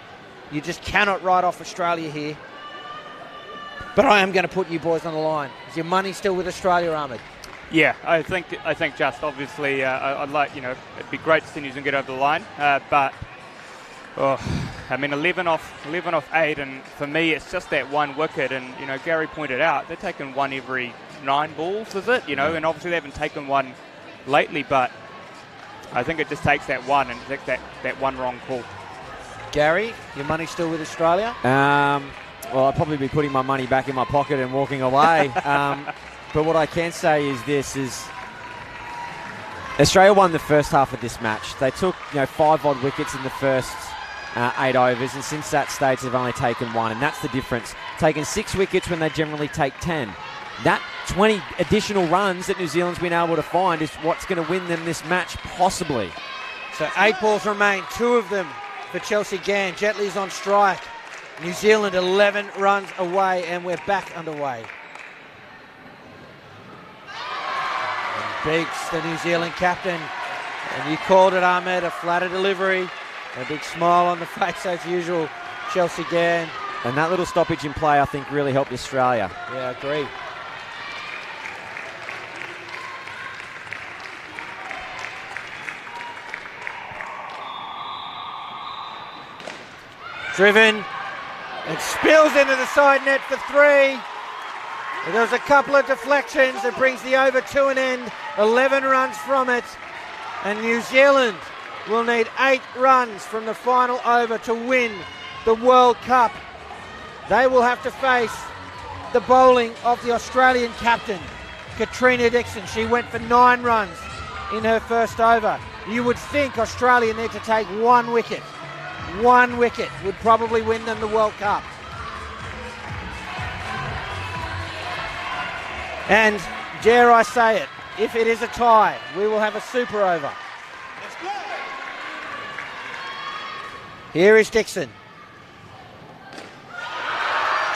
A: You just cannot write off Australia here. But I am going to put you boys on the line. Is your money still with Australia, Ahmed?
L: Yeah, I think just obviously I'd like, it'd be great to see New Zealand get over the line, but 11 off 8, and for me it's just that 1 wicket, and Gary pointed out they're taking 1 every 9 balls, is it? And obviously they haven't taken 1 lately, but I think it just takes that 1, and takes that 1 wrong call.
A: Gary, your money still with Australia?
G: well, I'd probably be putting my money back in my pocket and walking away. But what I can say is this, is Australia won the first half of this match. They took 5 odd wickets in the first 8 overs, and since that stage they've only taken 1, and that's the difference. Taken 6 wickets when they generally take 10. That 20 additional runs that New Zealand's been able to find is what's going to win them this match, possibly.
A: So 8 balls remain, 2 of them for Chelsea Gann. Jet Li's on strike. New Zealand 11 runs away, and we're back underway. And Beaks, the New Zealand captain, and you called it, Ahmed, a flatter delivery, a big smile on the face as usual. Chelsea Gann.
G: And that little stoppage in play, I think, really helped Australia.
A: Yeah, I agree. Driven and spills into the side net for 3. There's a couple of deflections that brings the over to an end. 11 runs from it. And New Zealand will need 8 runs from the final over to win the World Cup. They will have to face the bowling of the Australian captain, Katrina Dixon. She went for 9 runs in her first over. You would think Australia need to take 1 wicket. 1 wicket would probably win them the World Cup. And dare I say it, if it is a tie, we will have a super over. Here is Dixon.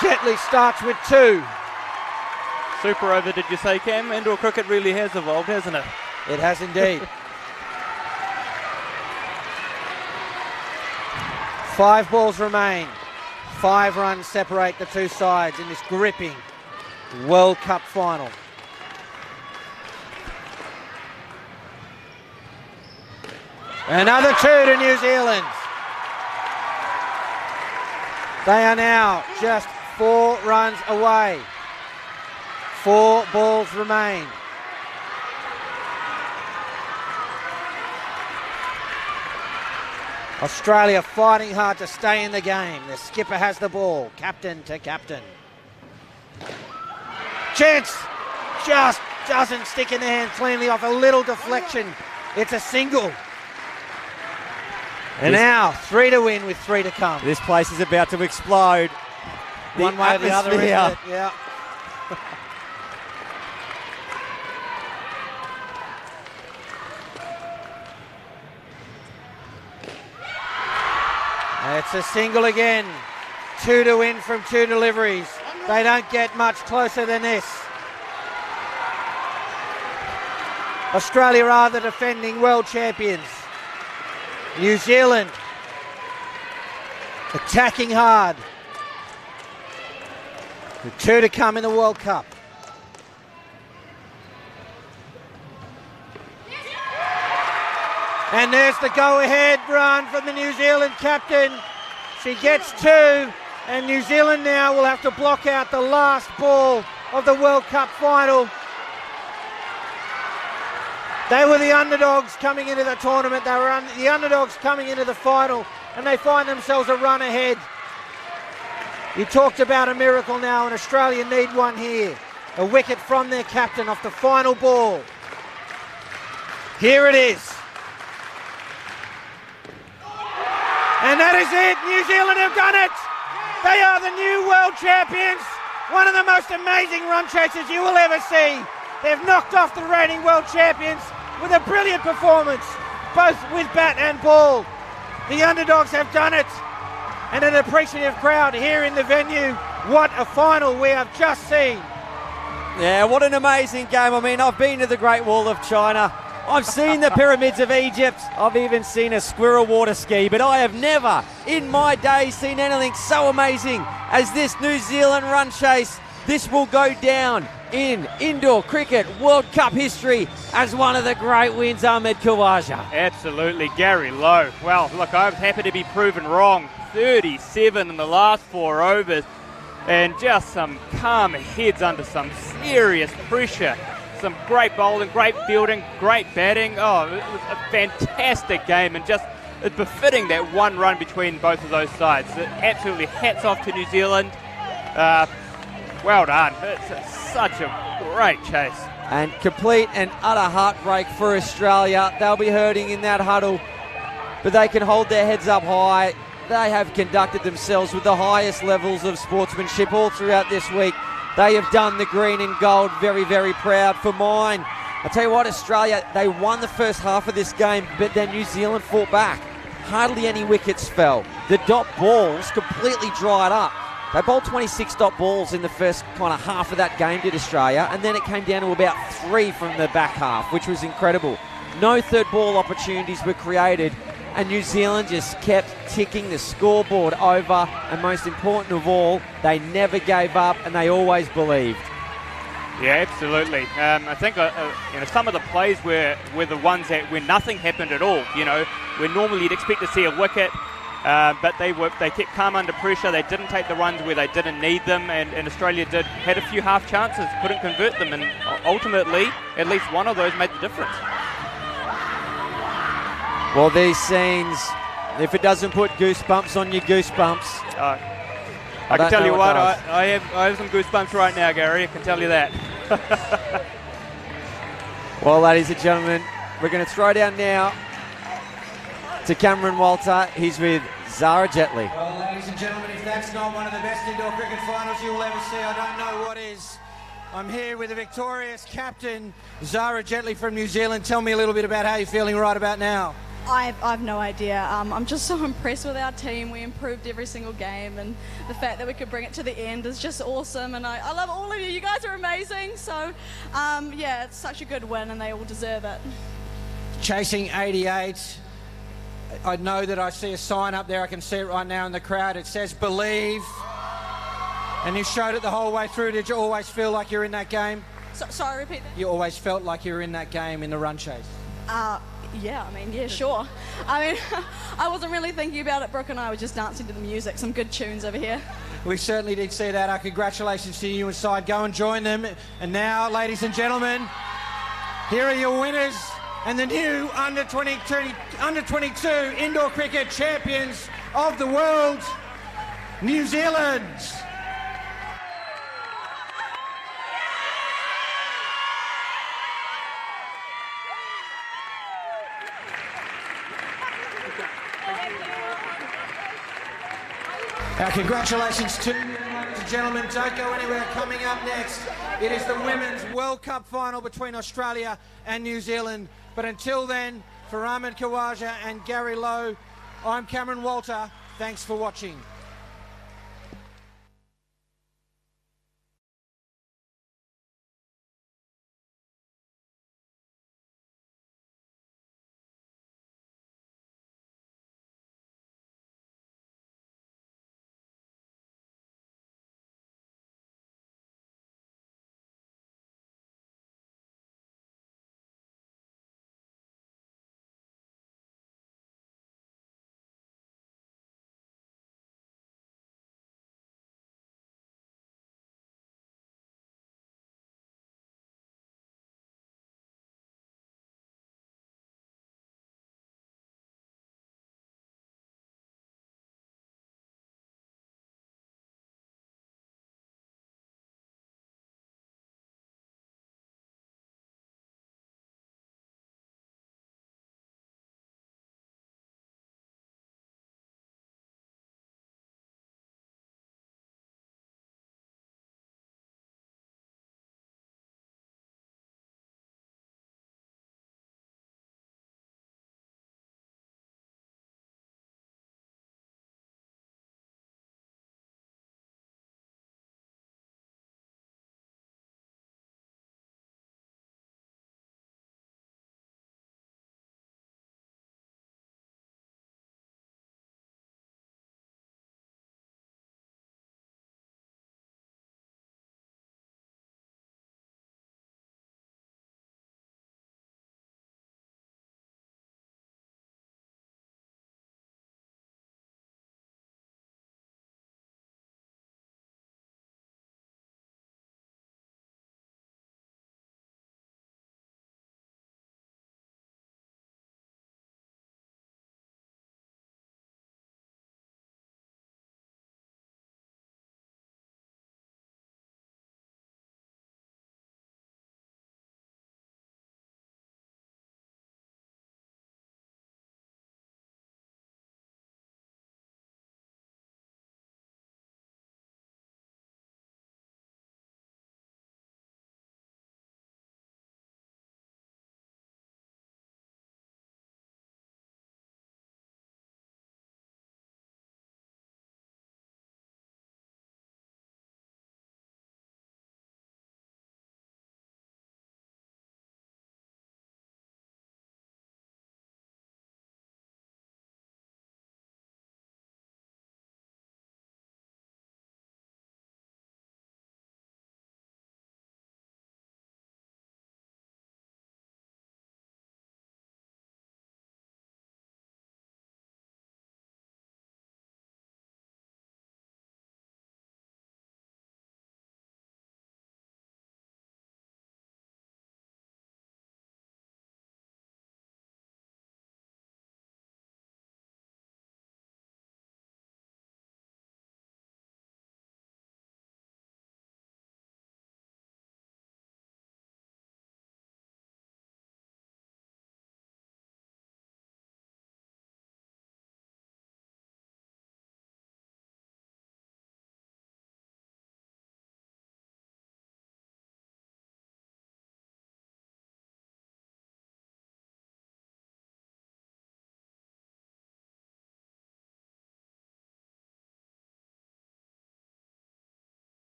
A: Jet Li starts with 2.
M: Super over, did you say, Cam? Indoor cricket really has evolved, hasn't it?
A: It has indeed. 5 balls remain. 5 runs separate the 2 sides in this gripping World Cup final. Another 2 to New Zealand. They are now just 4 runs away. 4 balls remain. Australia fighting hard to stay in the game. The skipper has the ball, captain to captain. Chance just doesn't stick in the hand cleanly off a little deflection. It's a single. And now 3 to win with 3 to come.
G: This place is about to explode.
A: One way or the other, isn't it? Yeah. It's a single again. 2 to win from 2 deliveries. They don't get much closer than this. Australia are the defending world champions. New Zealand attacking hard. With 2 to come in the World Cup. And there's the go-ahead run from the New Zealand captain. She gets 2, and New Zealand now will have to block out the last ball of the World Cup final. They were the underdogs coming into the tournament. They were the underdogs coming into the final, and they find themselves a run ahead. You talked about a miracle now, and Australia need one here. A wicket from their captain off the final ball. Here it is. And that is it. New Zealand have done it. They are the new world champions. One of the most amazing run chasers you will ever see. They've knocked off the reigning world champions with a brilliant performance, both with bat and ball. The underdogs have done it. And an appreciative crowd here in the venue. What a final we have just seen.
G: Yeah, what an amazing game. I mean, I've been to the Great Wall of China. I've seen the pyramids of Egypt. I've even seen a squirrel water ski, but I have never in my days seen anything so amazing as this New Zealand run chase. This will go down in indoor cricket World Cup history as one of the great wins, Ahmed Khawaja.
L: Absolutely, Gary Lowe. Well, look, I was happy to be proven wrong. 37 in the last 4 overs, and just some calm heads under some serious pressure. Some great bowling, great fielding, great batting. Oh, it was a fantastic game, and just befitting that 1 run between both of those sides. Absolutely hats off to New Zealand. Well done. It's such a great chase.
G: And complete and utter heartbreak for Australia. They'll be hurting in that huddle, but they can hold their heads up high. They have conducted themselves with the highest levels of sportsmanship all throughout this week. They have done the green and gold. Very, very proud for mine. I tell you what, Australia, they won the first half of this game, but then New Zealand fought back. Hardly any wickets fell. The dot balls completely dried up. They bowled 26 dot balls in the first kind of half of that game, did Australia, and then it came down to about 3 from the back half, which was incredible. No third ball opportunities were created, and New Zealand just kept ticking the scoreboard over, and most important of all, they never gave up and they always believed.
L: Yeah, absolutely. I think some of the plays were the ones where nothing happened at all. Where normally you'd expect to see a wicket, but they kept calm under pressure. They didn't take the runs where they didn't need them, and Australia had a few half chances, couldn't convert them, and ultimately at least one of those made the difference.
G: Well, these scenes, if it doesn't put goosebumps on your goosebumps.
L: I can tell you what, I have some goosebumps right now, Gary. I can tell you that.
G: Well, ladies and gentlemen, we're going to throw down now to Cameron Walter. He's with Zara Jetley.
F: Well, ladies and gentlemen, if that's not one of the best indoor cricket finals you'll ever see, I don't know what is. I'm here with the victorious captain, Zara Jetley from New Zealand. Tell me a little bit about how you're feeling right about now.
P: I've no idea. I'm just so impressed with our team. We improved every single game, and the fact that we could bring it to the end is just awesome. And I love all of you. You guys are amazing. So, yeah, it's such a good win, and they all deserve it.
F: Chasing 88. I know that I see a sign up there. I can see it right now in the crowd. It says "Believe," and you showed it the whole way through. Did you always feel like you're in that game?
P: Sorry, repeat that.
F: You always felt like you were in that game in the run chase.
P: Yeah, yeah, sure. I wasn't really thinking about it. Brooke and I were just dancing to the music. Some good tunes over here.
F: We certainly did see that. Our congratulations to you inside. Go and join them. And now, ladies and gentlemen, here are your winners and the new under 22 indoor cricket champions of the world, New Zealand. Our congratulations to you, ladies and gentlemen. Don't go anywhere. Coming up next, it is the Women's World Cup final between Australia and New Zealand. But until then, for Ahmed Khawaja and Gary Lowe, I'm Cameron Walter. Thanks for watching.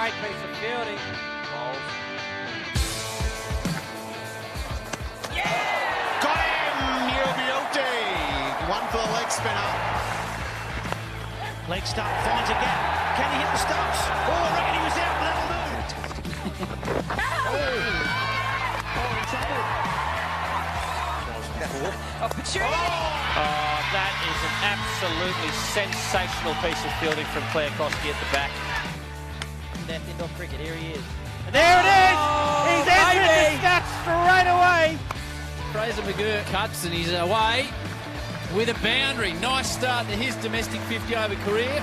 A: great piece of fielding.
B: Got him, Yubiote. One for the leg spinner.
C: Leg stump finds a gap. Can he hit the stumps? Oh, I reckon he was out, but that'll do.
D: Oh, that is an absolutely sensational piece of fielding from Claire Koski at the back. Death indoor cricket, here he is.
A: And there it is! He's entered the stats straight away!
E: Fraser McGirt cuts and he's away with a boundary. Nice start to his domestic 50-over career.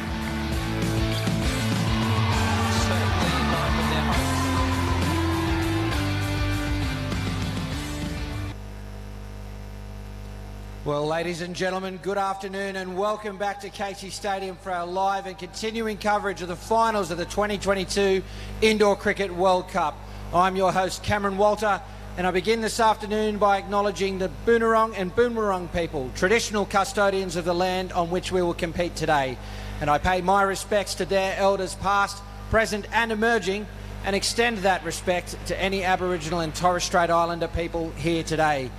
F: Well, ladies and gentlemen, good afternoon and welcome back to Casey Stadium for our live and continuing coverage of the finals of the 2022 Indoor Cricket World Cup. I'm your host, Cameron Walter, and I begin this afternoon by acknowledging the Boonwurrung and Boonwurrung people, traditional custodians of the land on which we will compete today. And I pay my respects to their elders past, present and emerging, and extend that respect to any Aboriginal and Torres Strait Islander people here today.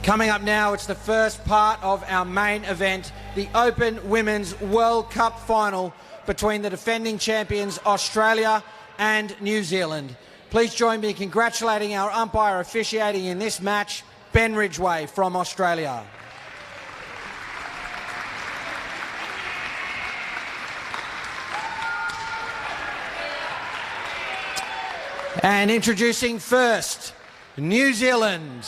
F: Coming up now, it's the first part of our main event, the Open Women's World Cup Final between the defending champions Australia and New Zealand. Please join me in congratulating our umpire officiating in this match, Ben Ridgway from Australia. And introducing first, New Zealand.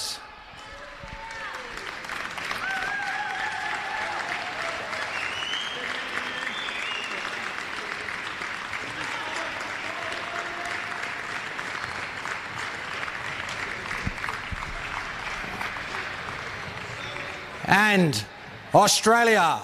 F: And Australia.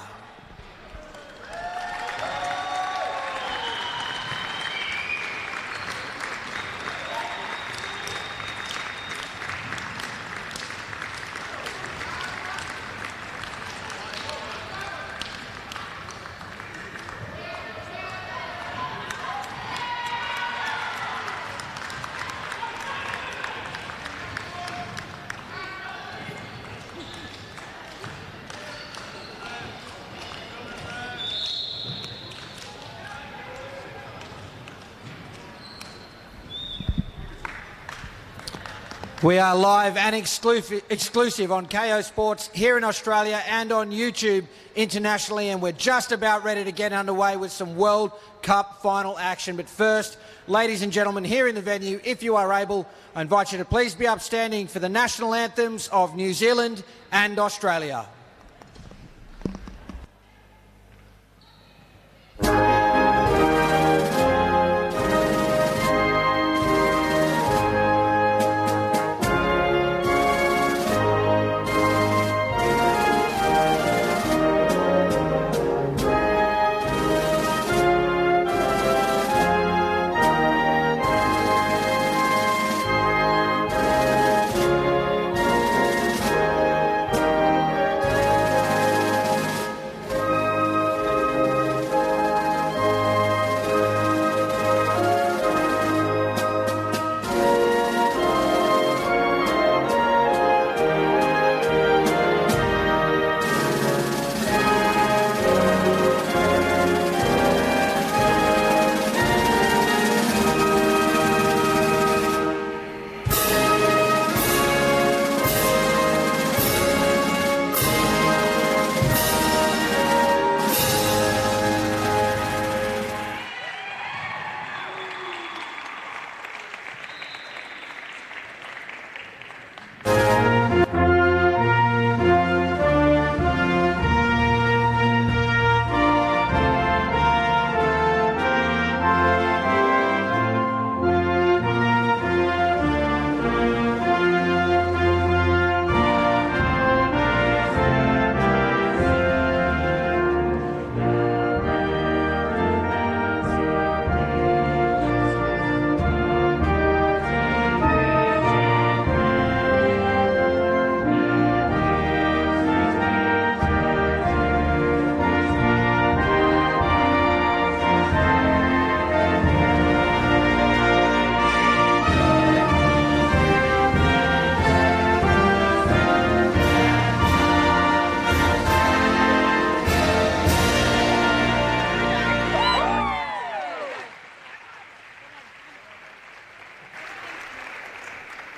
F: We are live and exclusive on KO Sports here in Australia and on YouTube internationally, and we're just about ready to get underway with some World Cup final action. But first, ladies and gentlemen, here in the venue, if you are able, I invite you to please be upstanding for the national anthems of New Zealand and Australia.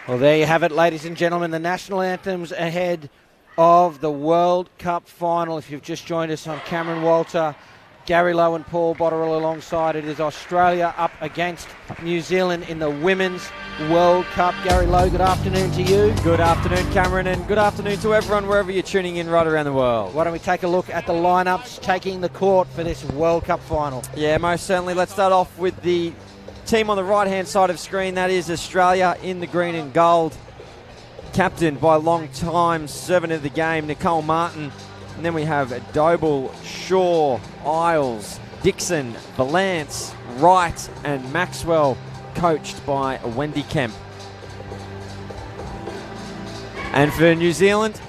A: Well, there you have it, ladies and gentlemen. The national anthems ahead of the World Cup final. If you've just joined us, I'm Cameron Walter, Gary Lowe and Paul Botterill alongside. It is Australia up against New Zealand in the Women's World Cup. Gary Lowe, good afternoon to you.
G: Good afternoon, Cameron, and good afternoon to everyone wherever you're tuning in right around the world.
A: Why don't we take a look at the lineups taking the court for this World Cup final?
G: Yeah, most certainly. Let's start off with the team on the right-hand side of screen. That is Australia in the green and gold, captained by long-time servant of the game, Nicole Martin. And then we have Doble, Shaw, Isles, Dixon, Valance, Wright and Maxwell, coached by Wendy Kemp. And for New Zealand,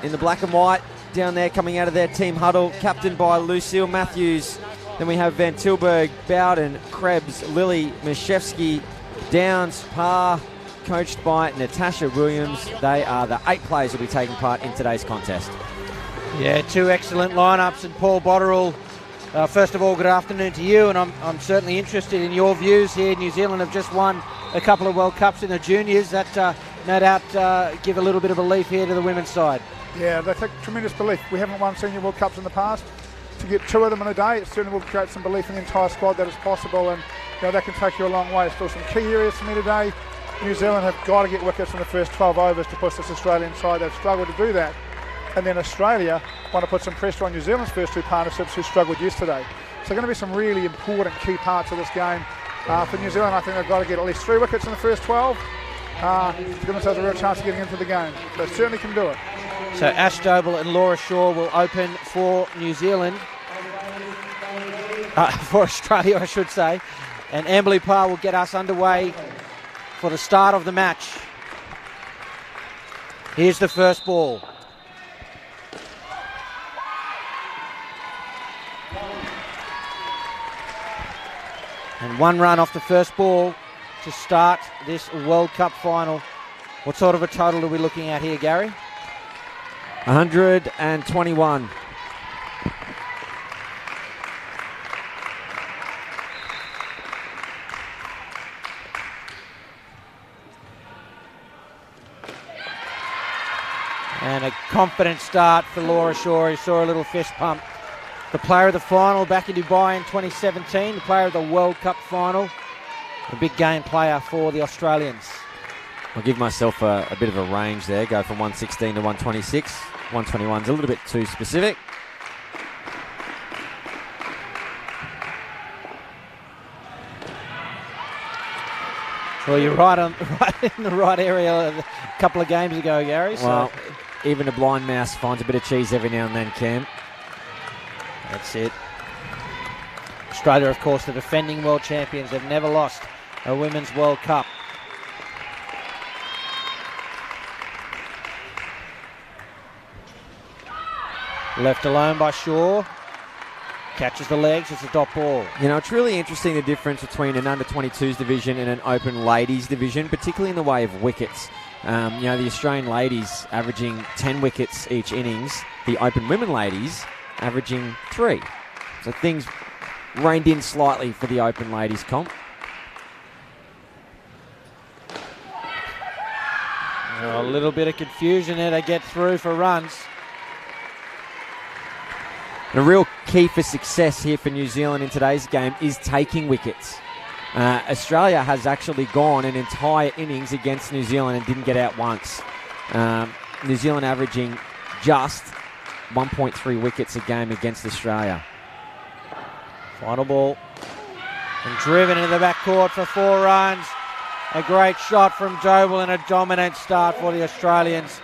G: in the black and white, down there coming out of their team huddle, captained by Lucille Matthews. Then we have Van Tilburg, Bowden, Krebs, Lily, Mishevsky, Downs, Parr, coached by Natasha Williams. They are the 8 players who will be taking part in today's contest.
A: Yeah, 2 excellent lineups. And Paul Botterill, first of all, good afternoon to you. And I'm certainly interested in your views here. New Zealand have just won a couple of World Cups in the juniors. That no doubt give a little bit of belief here to the women's side.
H: Yeah, they take tremendous belief. We haven't won senior World Cups in the past. To get 2 of them in a day, it certainly will create some belief in the entire squad that it's possible, and that can take you a long way. Still some key areas for me today. New Zealand have got to get wickets in the first 12 overs to push this Australian side. They've struggled to do that. And then Australia want to put some pressure on New Zealand's first 2 partnerships who struggled yesterday. So going to be some really important key parts of this game. For New Zealand, I think they've got to get at least 3 wickets in the first 12 to give themselves a real chance of getting into the game. They certainly can do it.
A: So Ash Doble and Laura Shaw will open for New Zealand. For Australia, I should say. And Amberley Parr will get us underway for the start of the match. Here's the first ball. And 1 run off the first ball to start this World Cup final. What sort of a total are we looking at here, Gary?
G: 121.
A: And a confident start for Laura Shaw, who saw a little fist pump. The player of the final back in Dubai in 2017, the player of the World Cup final, a big game player for the Australians.
G: I'll give myself a bit of a range there, go from 116 to 126. 121's a little bit too specific.
A: Well, you're right in the right area a couple of games ago, Gary.
G: Well, even a blind mouse finds a bit of cheese every now and then, Cam.
A: That's it. Australia, of course, the defending world champions. They've never lost a Women's World Cup. Left alone by Shaw. Catches the legs. It's a dot ball.
G: You know, it's really interesting the difference between an under-22s division and an open ladies division, particularly in the way of wickets. The Australian ladies averaging 10 wickets each innings. The open women ladies averaging 3. So things reined in slightly for the open ladies comp.
A: A little bit of confusion there. They get through for runs.
G: And a real key for success here for New Zealand in today's game is taking wickets. Australia has actually gone an entire innings against New Zealand and didn't get out once. New Zealand averaging just 1.3 wickets a game against Australia.
A: Final ball. And driven into the backcourt for 4 runs. A great shot from Doble and a dominant start for the Australians.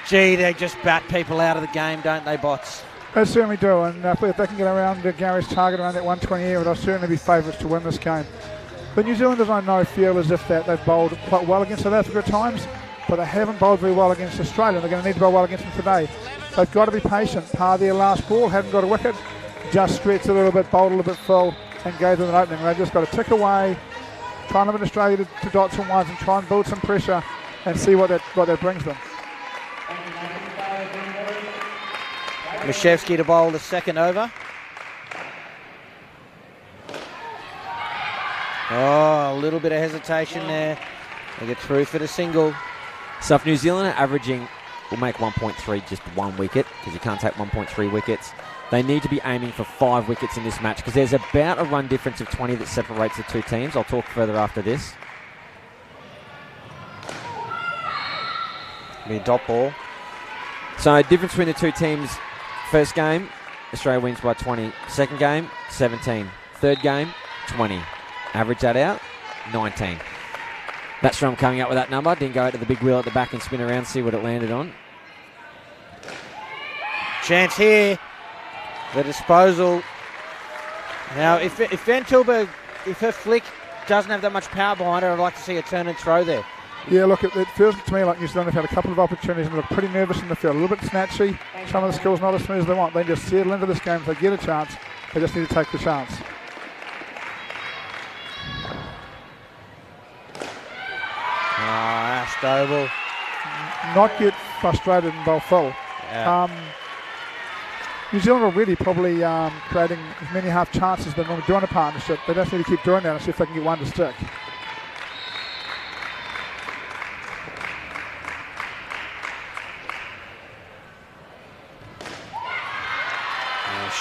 A: Gee, they just bat people out of the game, don't they, Bots?
H: They certainly do, and if they can get around Gary's target around that 120 area, they'll certainly be favourites to win this game. The New Zealanders, I know, feel as if that they've bowled quite well against South Africa at times, but they haven't bowled very well against Australia. They're going to need to bowl well against them today. They've got to be patient. Parr their last ball, hadn't got a wicket, just stretched a little bit, bowled a little bit full, and gave them an opening. They've just got to tick away, try and limit Australia to dots and ones, and try and build some pressure and see what that brings them.
A: Mishevsky to bowl the second over. Oh, a little bit of hesitation there. They get through for the single.
G: So if New Zealand are averaging, will make 1.3 just 1 wicket, because you can't take 1.3 wickets. They need to be aiming for 5 wickets in this match, because there's about a run difference of 20 that separates the two teams. I'll talk further after this.
A: Be a dot ball.
G: So difference between the two teams, first game, Australia wins by 20. Second game, 17. Third game, 20. Average that out, 19. That's from coming up with that number. Didn't go out to the big wheel at the back and spin around, see what it landed on.
A: Chance here. The disposal. Now, if Van Tilburg, if her flick doesn't have that much power behind her, I'd like to see a turn and throw there.
H: Yeah, look, it feels to me like New Zealand have had a couple of opportunities and look pretty nervous in the field, a little bit snatchy. Some of the skills not as smooth as they want. They just settle into this game. If they get a chance, they just need to take the chance.
A: Ash Doble.
H: Not get frustrated and bowl full.
A: Yeah.
H: New Zealand already probably creating as many half chances than when we join a partnership. They just need to keep doing that and see if they can get one to stick.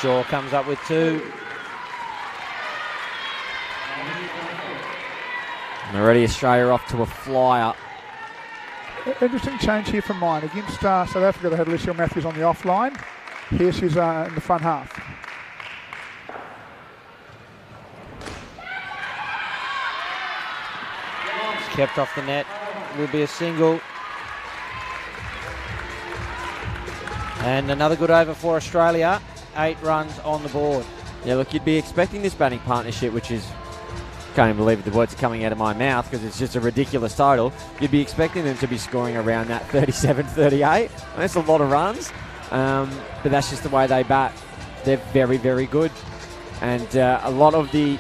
A: Shaw comes up with 2.
G: And already Australia off to a flyer.
H: Interesting change here from mine. Against South Africa, they had Alicia Matthews on the offline. Here she's in the front half.
A: It's kept off the net. Will be a single. And another good over for Australia. 8 runs on the board.
G: Yeah, look, you'd be expecting this batting partnership, which is, can't even believe the words are coming out of my mouth because it's just a ridiculous total. You'd be expecting them to be scoring around that 37, 38. That's a lot of runs, but that's just the way they bat. They're very, very good. And a lot of the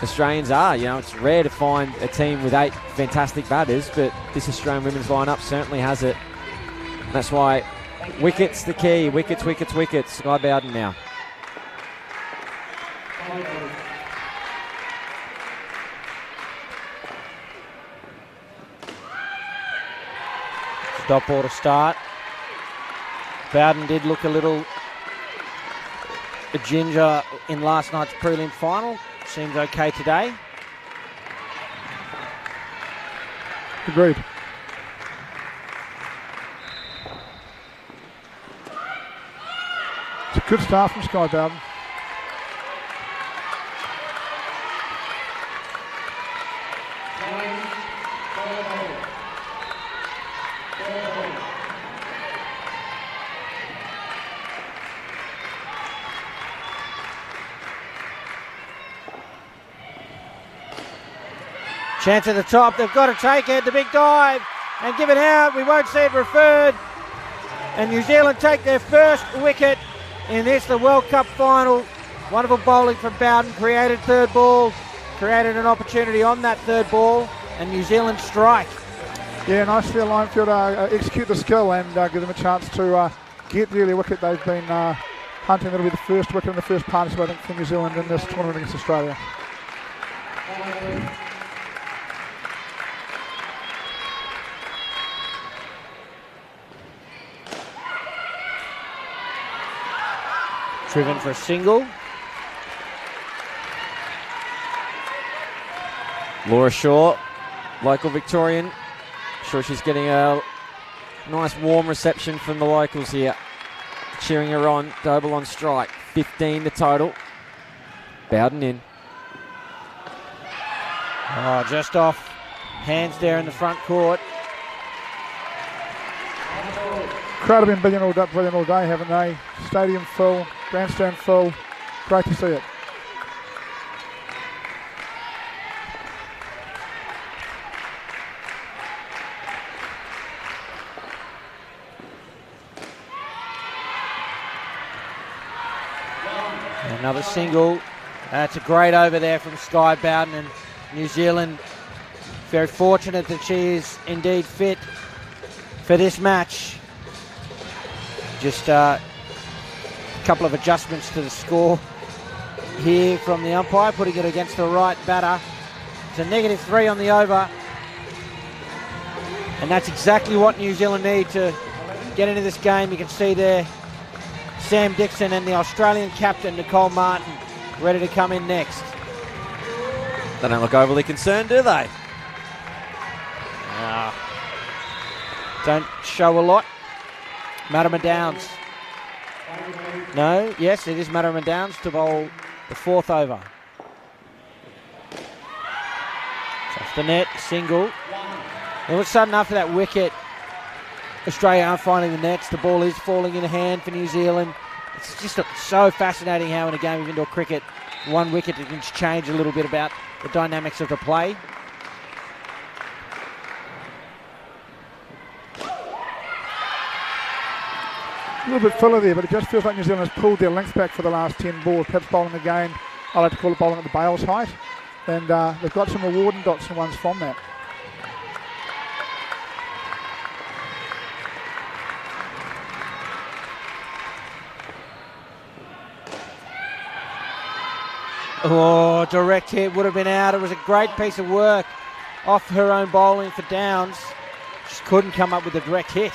G: Australians are, it's rare to find a team with 8 fantastic batters, but this Australian women's lineup certainly has it. That's why wickets the key. Wickets, wickets, wickets. Sky Bowden now.
A: Stop ball to start. Bowden did look a little ginger in last night's prelim final. Seems okay today.
H: Agreed. It's a good start from Sky Bowden.
A: Chance at the top, they've got to take it, the big dive, and give it out. We won't see it referred. And New Zealand take their first wicket in this, the World Cup final. Wonderful bowling from Bowden, created third ball, created an opportunity on that third ball, and New Zealand strike.
H: Yeah, nice for the line fielder, execute the skill and give them a chance to get the early wicket. They've been hunting. That'll be the first wicket in the first partnership, I think, for New Zealand in this tournament against Australia.
A: Driven for a single.
G: Laura Shaw, local Victorian. Sure, she's getting a nice warm reception from the locals here. Cheering her on. Doble on strike. 15 the total. Bowden in.
A: Oh, just off. Hands there in the front court.
H: Crowd have been brilliant all day, haven't they? Stadium full, grandstand full. Great to see it.
A: Another single. That's a great over there from Sky Bowden, and New Zealand very fortunate that she is indeed fit for this match. Just a couple of adjustments to the score here from the umpire, putting it against the right batter. It's a -3 on the over. And that's exactly what New Zealand need to get into this game. You can see there Sam Dixon and the Australian captain, Nicole Martin, ready to come in next.
G: They don't look overly concerned, do they?
A: Don't show a lot. Marama Downs. No, yes, it is Marama Downs to bowl the 4th over. Off the net, single. All of a sudden, after that wicket, Australia aren't finding the nets. The ball is falling in hand for New Zealand. It's just so fascinating how in a game of indoor cricket, one wicket can change a little bit about the dynamics of the play.
H: A little bit filler there, but it just feels like New Zealand has pulled their length back for the last 10 balls, perhaps bowling again. I like to call it bowling at the Bales height. And they've got some reward and Dotson ones from that.
A: Oh, direct hit would have been out. It was a great piece of work off her own bowling for Downs. Just couldn't come up with a direct hit.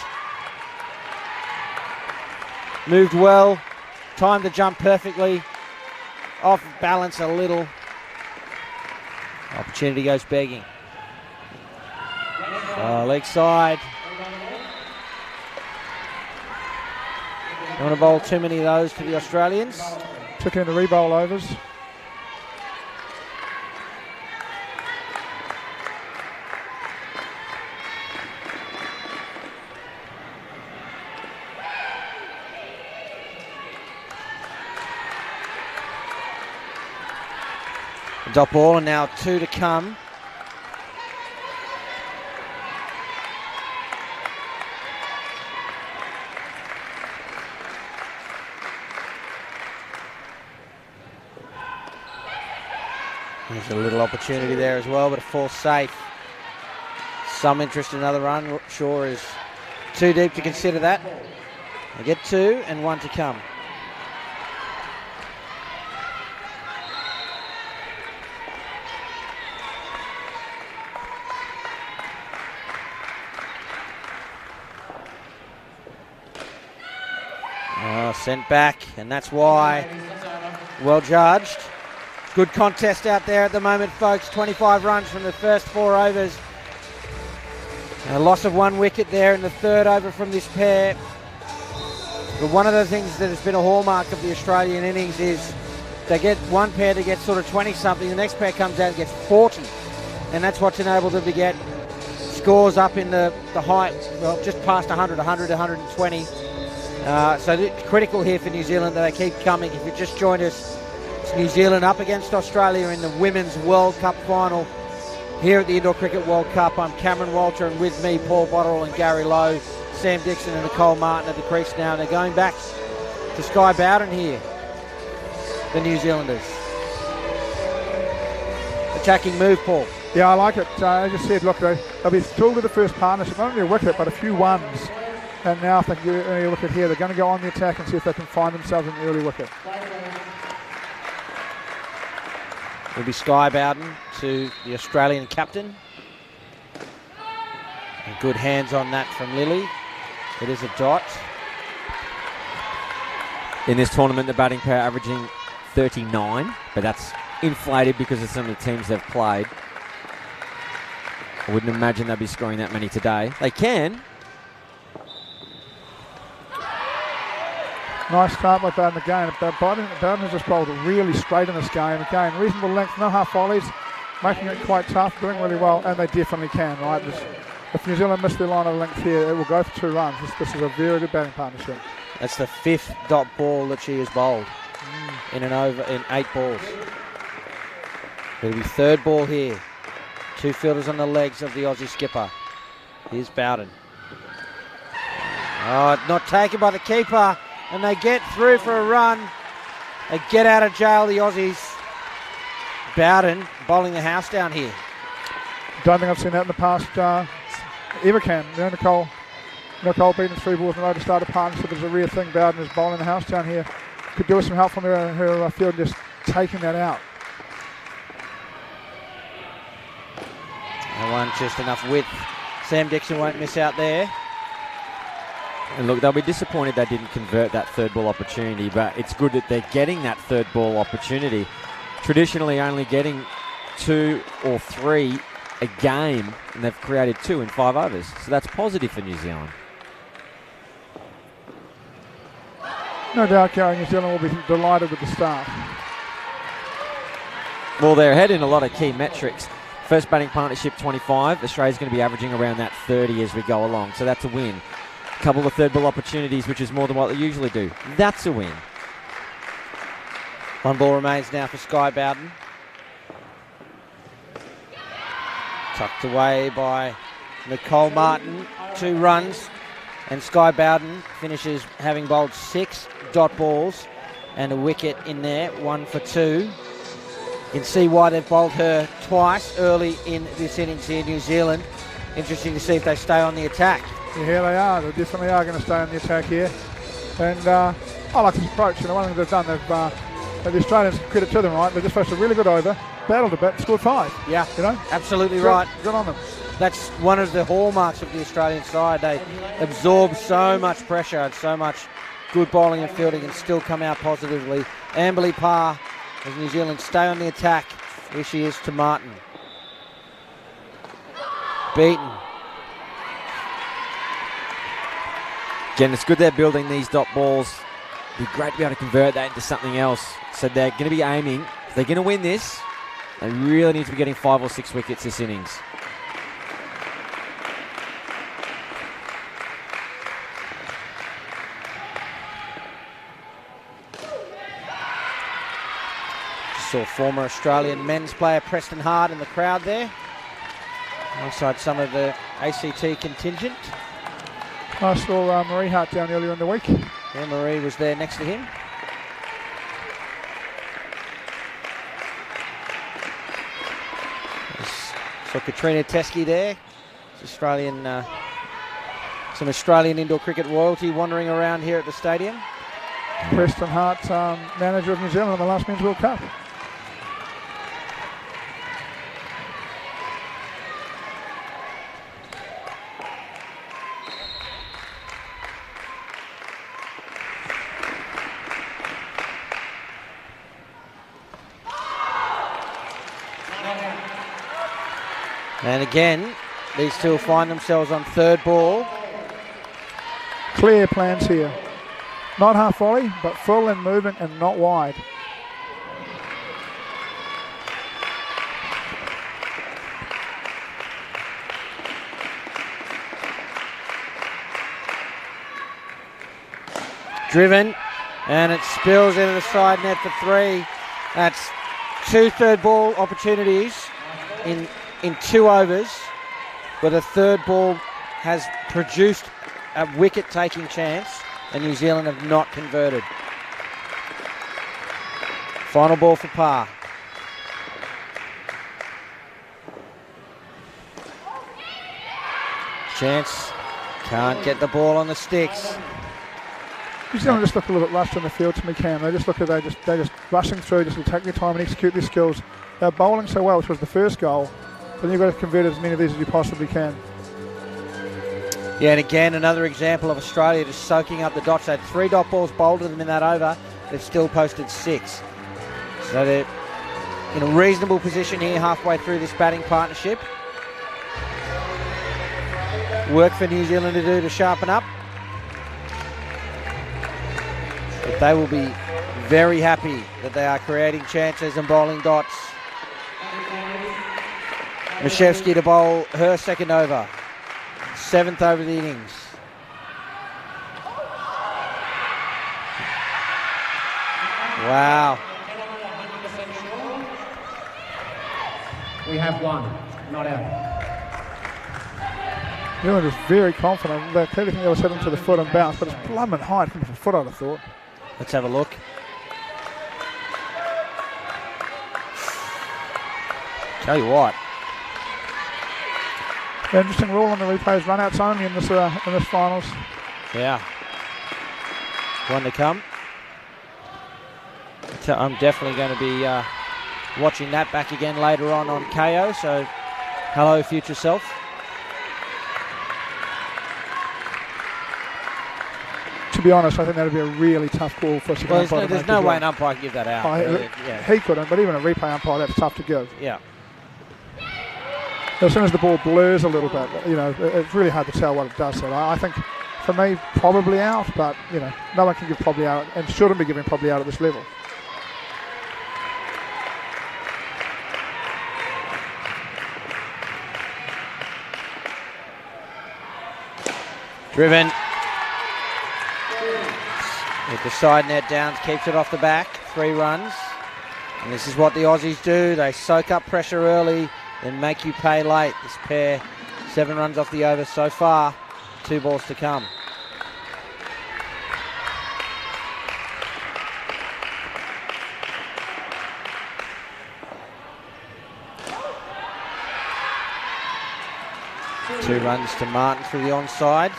A: Moved well, timed the jump perfectly, off balance a little. Opportunity goes begging. Leg side. Don't want to bowl too many of those to the Australians.
H: Took in the re-bowl overs.
A: Dot ball, and now 2 to come. There's a little opportunity there as well, but it falls safe. Some interest in another run. Shaw is too deep to consider that. They get 2 and 1 to come. Sent back, and that's why. Well judged. Good contest out there at the moment, folks. 25 runs from the first 4 overs. A loss of 1 wicket there in the 3rd over from this pair. But one of the things that has been a hallmark of the Australian innings is they get one pair to get sort of 20-something. The next pair comes out and gets 40. And that's what's enabled them to get scores up in the height, well, just past 100, 120. So it's critical here for New Zealand that they keep coming. If you just joined us, it's New Zealand up against Australia in the Women's World Cup final here at the Indoor Cricket World Cup. I'm Cameron Walter, and with me Paul Botterill and Gary Lowe, Sam Dixon and Nicole Martin at the crease now. They're going back to Sky Bowden here, the New Zealanders. Attacking move, Paul.
H: Yeah, I like it. As you said, look, they'll be thrilled with the first partnership. Not only a wicket, but a few ones. And now if they can get an early wicket here, they're going to go on the attack and see if they can find themselves an early wicket.
A: Will be Sky Bowden to the Australian captain. And good hands on that from Lily. It is a dot.
G: In this tournament, the batting pair averaging 39, but that's inflated because of some of the teams they've played. I wouldn't imagine they'll be scoring that many today. They can.
H: Nice start by Bowden again. Bowden has just bowled really straight in this game. Again, reasonable length, no half volleys, making it quite tough, doing really well, and they definitely can, right? If New Zealand miss their line of length here, it will go for 2 runs. This is a very good batting partnership.
A: That's the 5th dot ball that she has bowled in an over in 8 balls. It'll be 3rd ball here. 2 fielders on the legs of the Aussie skipper. Here's Bowden. Oh, not taken by the keeper. And they get through for a run. They get out of jail, the Aussies. Bowden bowling the house down here.
H: Don't think I've seen that in the past. Ever can. Nicole beating 3 balls in a row to start a partnership is a rare thing. Bowden is bowling the house down here. Could do with some help from her field, just taking that out.
A: That one just enough width. Sam Dixon won't miss out there.
G: And look, they'll be disappointed they didn't convert that third ball opportunity, but it's good that they're getting that third ball opportunity. Traditionally only getting 2 or 3 a game, and they've created 2 in 5 overs. So that's positive for New Zealand.
H: No doubt, Gary, New Zealand will be delighted with the start.
G: Well, they're ahead in a lot of key metrics. First batting partnership 25. Australia's going to be averaging around that 30 as we go along, so that's a win. A couple of third ball opportunities, which is more than what they usually do. That's a win.
A: 1 ball remains now for Sky Bowden. Tucked away by Nicole Martin. 2 runs, and Sky Bowden finishes having bowled 6 dot balls and a wicket in there, 1 for 2. You can see why they've bowled her twice early in this innings here, New Zealand. Interesting to see if they stay on the attack.
H: Yeah, here they are. They definitely are going to stay on the attack here. And I like this approach. You know, one thing they've done, the Australians, credit to them, right? They just faced a really good over, battled a bit, and scored 5.
A: Yeah,
H: you know,
A: absolutely right.
H: Good on them.
A: That's one of the hallmarks of the Australian side. They absorb so much pressure and so much good bowling and fielding and still come out positively. Amberley Parr, as New Zealand stay on the attack. Here she is to Martin. Beaten.
G: Again, it's good they're building these dot balls. It'd be great to be able to convert that into something else. So they're going to be aiming. If they're going to win this, they really need to be getting 5 or 6 wickets this innings.
A: Saw former Australian men's player Preston Hard in the crowd there, alongside some of the ACT contingent.
H: I saw Marie Hart down earlier in the week.
A: Yeah, Marie was there next to him. So Katrina Teskey there. It's Australian, some Australian indoor cricket royalty wandering around here at the stadium.
H: Preston Hart, manager of New Zealand in the last Men's World Cup.
A: And again, these two find themselves on third ball.
H: Clear plans here. Not half volley, but full in movement and not wide.
A: Driven, and it spills into the side net for 3. That's 2 third ball opportunities in 2 overs, but a third ball has produced a wicket-taking chance, and New Zealand have not converted. Final ball for Parr. Chance, can't get the ball on the sticks.
H: New Zealand just look a little bit rushed on the field to me, Cam. They just look at they're just rushing through, just will take their time and execute their skills. They're bowling so well, which was the first goal. But you've got to convert as many of these as you possibly can.
A: Yeah, and again, another example of Australia just soaking up the dots. They had 3 dot balls bowled to them in that over. They've still posted 6. So they're in a reasonable position here halfway through this batting partnership. Work for New Zealand to do to sharpen up. But they will be very happy that they are creating chances and bowling dots. Mashevsky to bowl her second over. 7th over the innings. Wow.
Q: We have 1, not out.
H: New Zealand is very confident. They clearly think they was heading to the foot and bounce, but it's blooming high from the foot, I'd have thought.
A: Let's have a look. Tell you what.
H: Interesting rule on the replays, run-outs only in this finals.
A: Yeah. One to come. I'm definitely going to be watching that back again later on KO, so hello future self.
H: To be honest, I think that would be a really tough call for a second umpire.
A: There's no way an umpire can give that out.
H: He couldn't, but even a replay umpire, that's tough to give.
A: Yeah.
H: As soon as the ball blurs a little bit, it's really hard to tell what it does. So I think, for me, probably out, but, no one can give probably out and shouldn't be giving probably out at this level.
A: Driven. With the side net down, keeps it off the back. 3 runs. And this is what the Aussies do. They soak up pressure early, then make you pay late. This pair, 7 runs off the over so far. 2 balls to come. Two runs to Martin through the onside.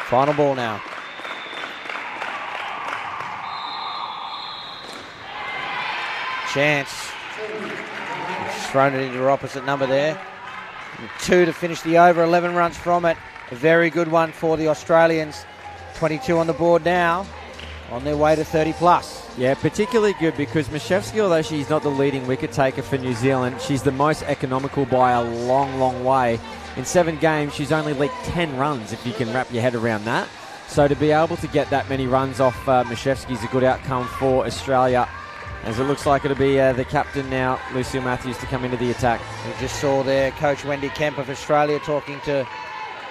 A: Final ball now. Chance. She's thrown it into her opposite number there. And 2 to finish the over, 11 runs from it. A very good one for the Australians. 22 on the board now, on their way to 30 plus.
G: Yeah, particularly good because Mashevsky, although she's not the leading wicket taker for New Zealand, she's the most economical by a long, long way. In 7 games, she's only leaked 10 runs, if you can wrap your head around that. So to be able to get that many runs off Mashevsky is a good outcome for Australia, as it looks like it'll be the captain now, Lucille Matthews, to come into the attack.
A: We just saw there Coach Wendy Kemp of Australia talking to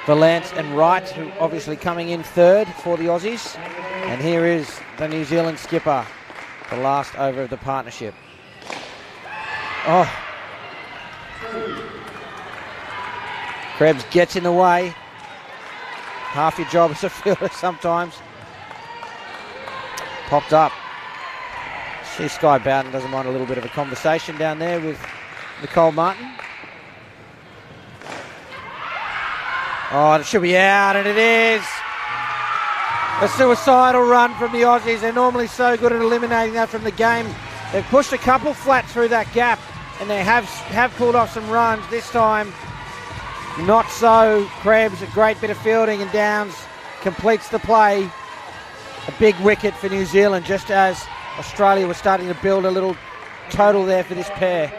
A: Valance and Wright, who obviously coming in 3rd for the Aussies. And here is the New Zealand skipper, the last over of the partnership. Oh. Krebs gets in the way. Half your job as a fielder sometimes. Popped up. See Sky Bowden doesn't mind a little bit of a conversation down there with Nicole Martin. Oh, it should be out, and it is. A suicidal run from the Aussies. They're normally so good at eliminating that from the game. They've pushed a couple flat through that gap, and they have pulled off some runs. This time, not so. Krebs, a great bit of fielding, and Downs completes the play. A big wicket for New Zealand, just as Australia was starting to build a little total there for this pair.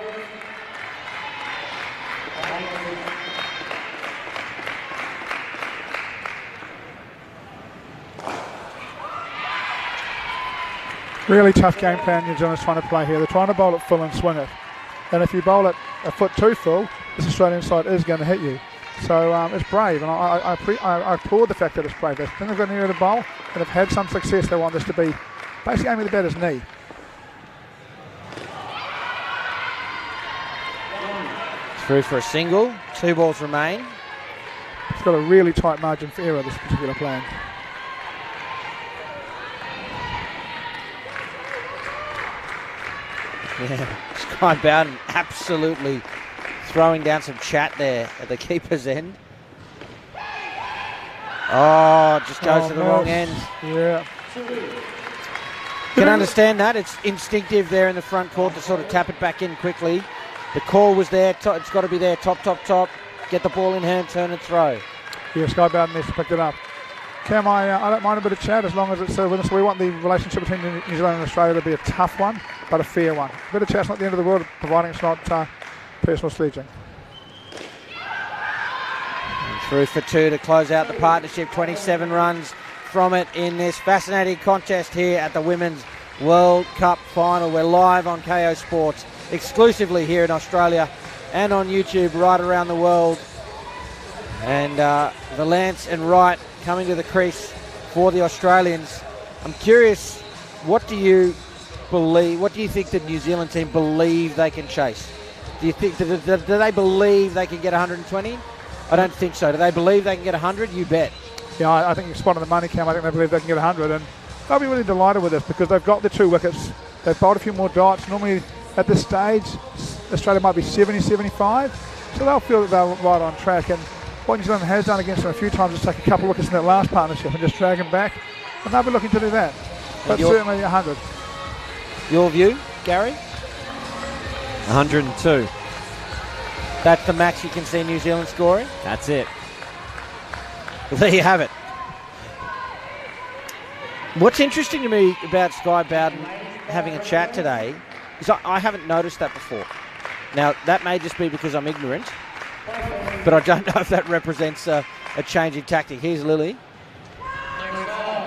H: Really tough game plan New Zealand's trying to play here. They're trying to bowl it full and swing it. And if you bowl it a foot too full, this Australian side is going to hit you. So it's brave, and I applaud the fact that it's brave. They think they've got an area to bowl, and have had some success. They want this to be basically aiming the batter's knee.
A: Through for a single. 2 balls remain.
H: It's got a really tight margin for error, this particular plan.
A: Yeah, Sky Bowden absolutely throwing down some chat there at the keeper's end. Oh, just goes to the wrong end.
H: Yeah.
A: Can understand that. It's instinctive there in the front court to sort of tap it back in quickly. The call was there. It's got to be there. Top. Get the ball in hand, turn and throw.
H: Yeah, Sky Bowden needs to pick it up. Cam, I don't mind a bit of chat as long as it's with us. We want the relationship between New Zealand and Australia to be a tough one, but a fair one. A bit of chat's not the end of the world, providing it's not personal sledging.
A: And through for 2 to close out the partnership. 27 runs from it in this fascinating contest here at the Women's World Cup Final. We're live on KO Sports, exclusively here in Australia and on YouTube right around the world. And Valance and Wright coming to the crease for the Australians. I'm curious, what do you think the New Zealand team believe they can chase? Do you think, do they believe they can get 120? I don't think so. Do they believe they can get 100? You bet.
H: Yeah, I think you're spot on the money, Cam. I think they believe they can get 100, and they'll be really delighted with this because they've got the 2 wickets. They've bowled a few more dots. Normally at this stage, Australia might be 70, 75, so they'll feel that they're right on track. And what New Zealand has done against them a few times is take a couple of wickets in that last partnership and just drag them back, and they'll be looking to do that. But certainly 100.
A: Your view, Gary?
G: 102.
A: That's the max you can see New Zealand scoring?
G: That's it.
A: Well, there you have it. What's interesting to me about Sky Bowden having a chat today is I haven't noticed that before. Now, that may just be because I'm ignorant, but I don't know if that represents a change in tactic. Here's Lily.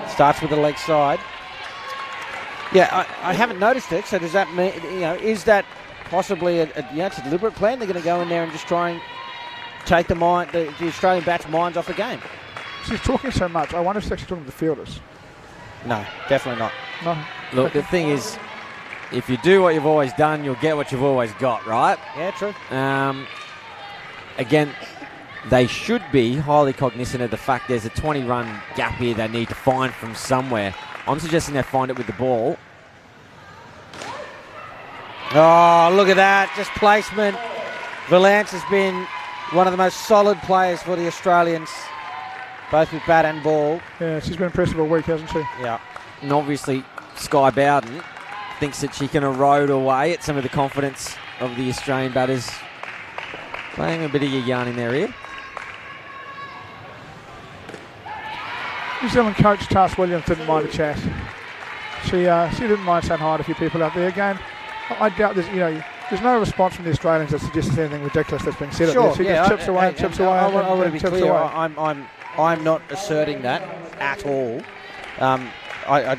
A: Starts with the leg side. Yeah, I haven't noticed it, so does that mean, is that possibly it's a deliberate plan? They're going to go in there and just try and take the Australian bats' minds off the game?
H: She's talking so much. I wonder if she's actually talking to the fielders.
A: No, definitely not.
H: No.
G: Look, the thing is, if you do what you've always done, you'll get what you've always got, right?
A: Yeah, true.
G: Again, they should be highly cognizant of the fact there's a 20-run gap here they need to find from somewhere. I'm suggesting they find it with the ball.
A: Oh, look at that. Just placement. Valance has been one of the most solid players for the Australians, both with bat and ball.
H: Yeah, she's been impressive all week, hasn't she?
A: Yeah.
G: And obviously, Sky Bowden thinks that she can erode away at some of the confidence of the Australian batters. Playing a bit of your yarn in their ear.
H: New Zealand coach Tass Williams didn't mind the chat. She didn't mind saying hi to a few people out there. Again, I doubt there's no response from the Australians that suggests there's anything ridiculous that's being said.
A: Sure,
H: She just chips away and chips away.
A: I want to be clear.
H: Away.
A: I'm not asserting that at all. It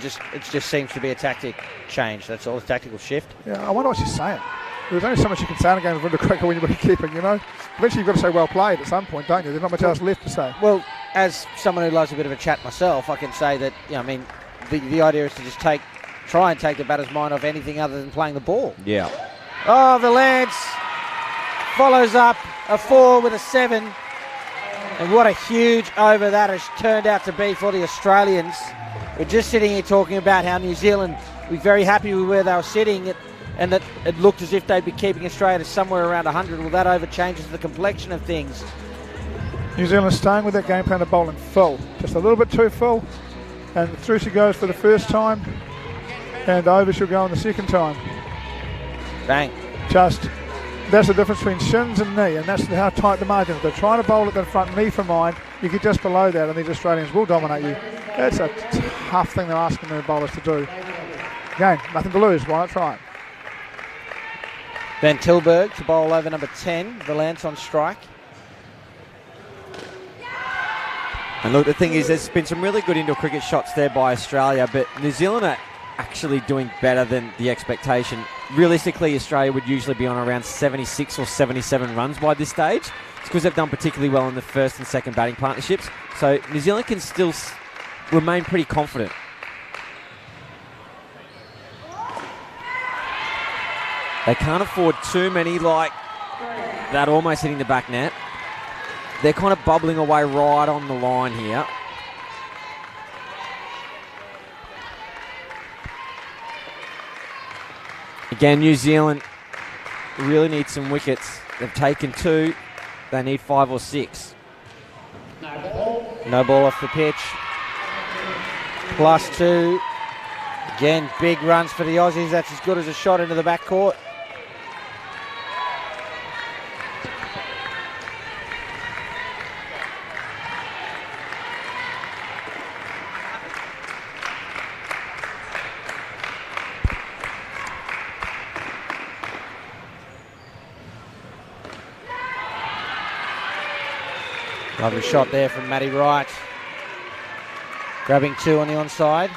A: just seems to be a tactic change. That's all, a tactical shift.
H: Yeah, I wonder what she's saying. There's only so much you can say in a game of window cricket when you're keeping, Eventually you've got to say well played at some point, don't you? There's not much else left to say.
A: Well, as someone who loves a bit of a chat myself, I can say that, the idea is to just try and take the batter's mind off anything other than playing the ball.
G: Yeah.
A: Oh, Valance follows up a 4 with a 7. And what a huge over that has turned out to be for the Australians. We're just sitting here talking about how New Zealand were very happy with where they were sitting and that it looked as if they'd be keeping Australia somewhere around 100. Well, that over changes the complexion of things.
H: New Zealand staying with that game plan of bowling full. Just a little bit too full. And through she goes for the first time. And over she'll go on the second time.
A: Bang.
H: That's the difference between shins and knee, and that's how tight the margin is. They're trying to bowl at the front knee for mine. You get just below that, and these Australians will dominate you. That's a tough thing they're asking their bowlers to do. Again, nothing to lose. Why not try it?
A: Van Tilburg to bowl over number 10. Valance on strike.
G: And look, the thing is, there's been some really good indoor cricket shots there by Australia, but New Zealand are actually doing better than the expectation. Realistically, Australia would usually be on around 76 or 77 runs by this stage. It's because they've done particularly well in the first and second batting partnerships. So New Zealand can still remain pretty confident. They can't afford too many like that almost hitting the back net. They're kind of bubbling away right on the line here. Again, New Zealand really need some wickets. They've taken 2. They need 5 or 6.
A: No ball off the pitch. +2. Again, big runs for the Aussies. That's as good as a shot into the back court. Lovely shot there from Matty Wright. Grabbing 2 on the onside.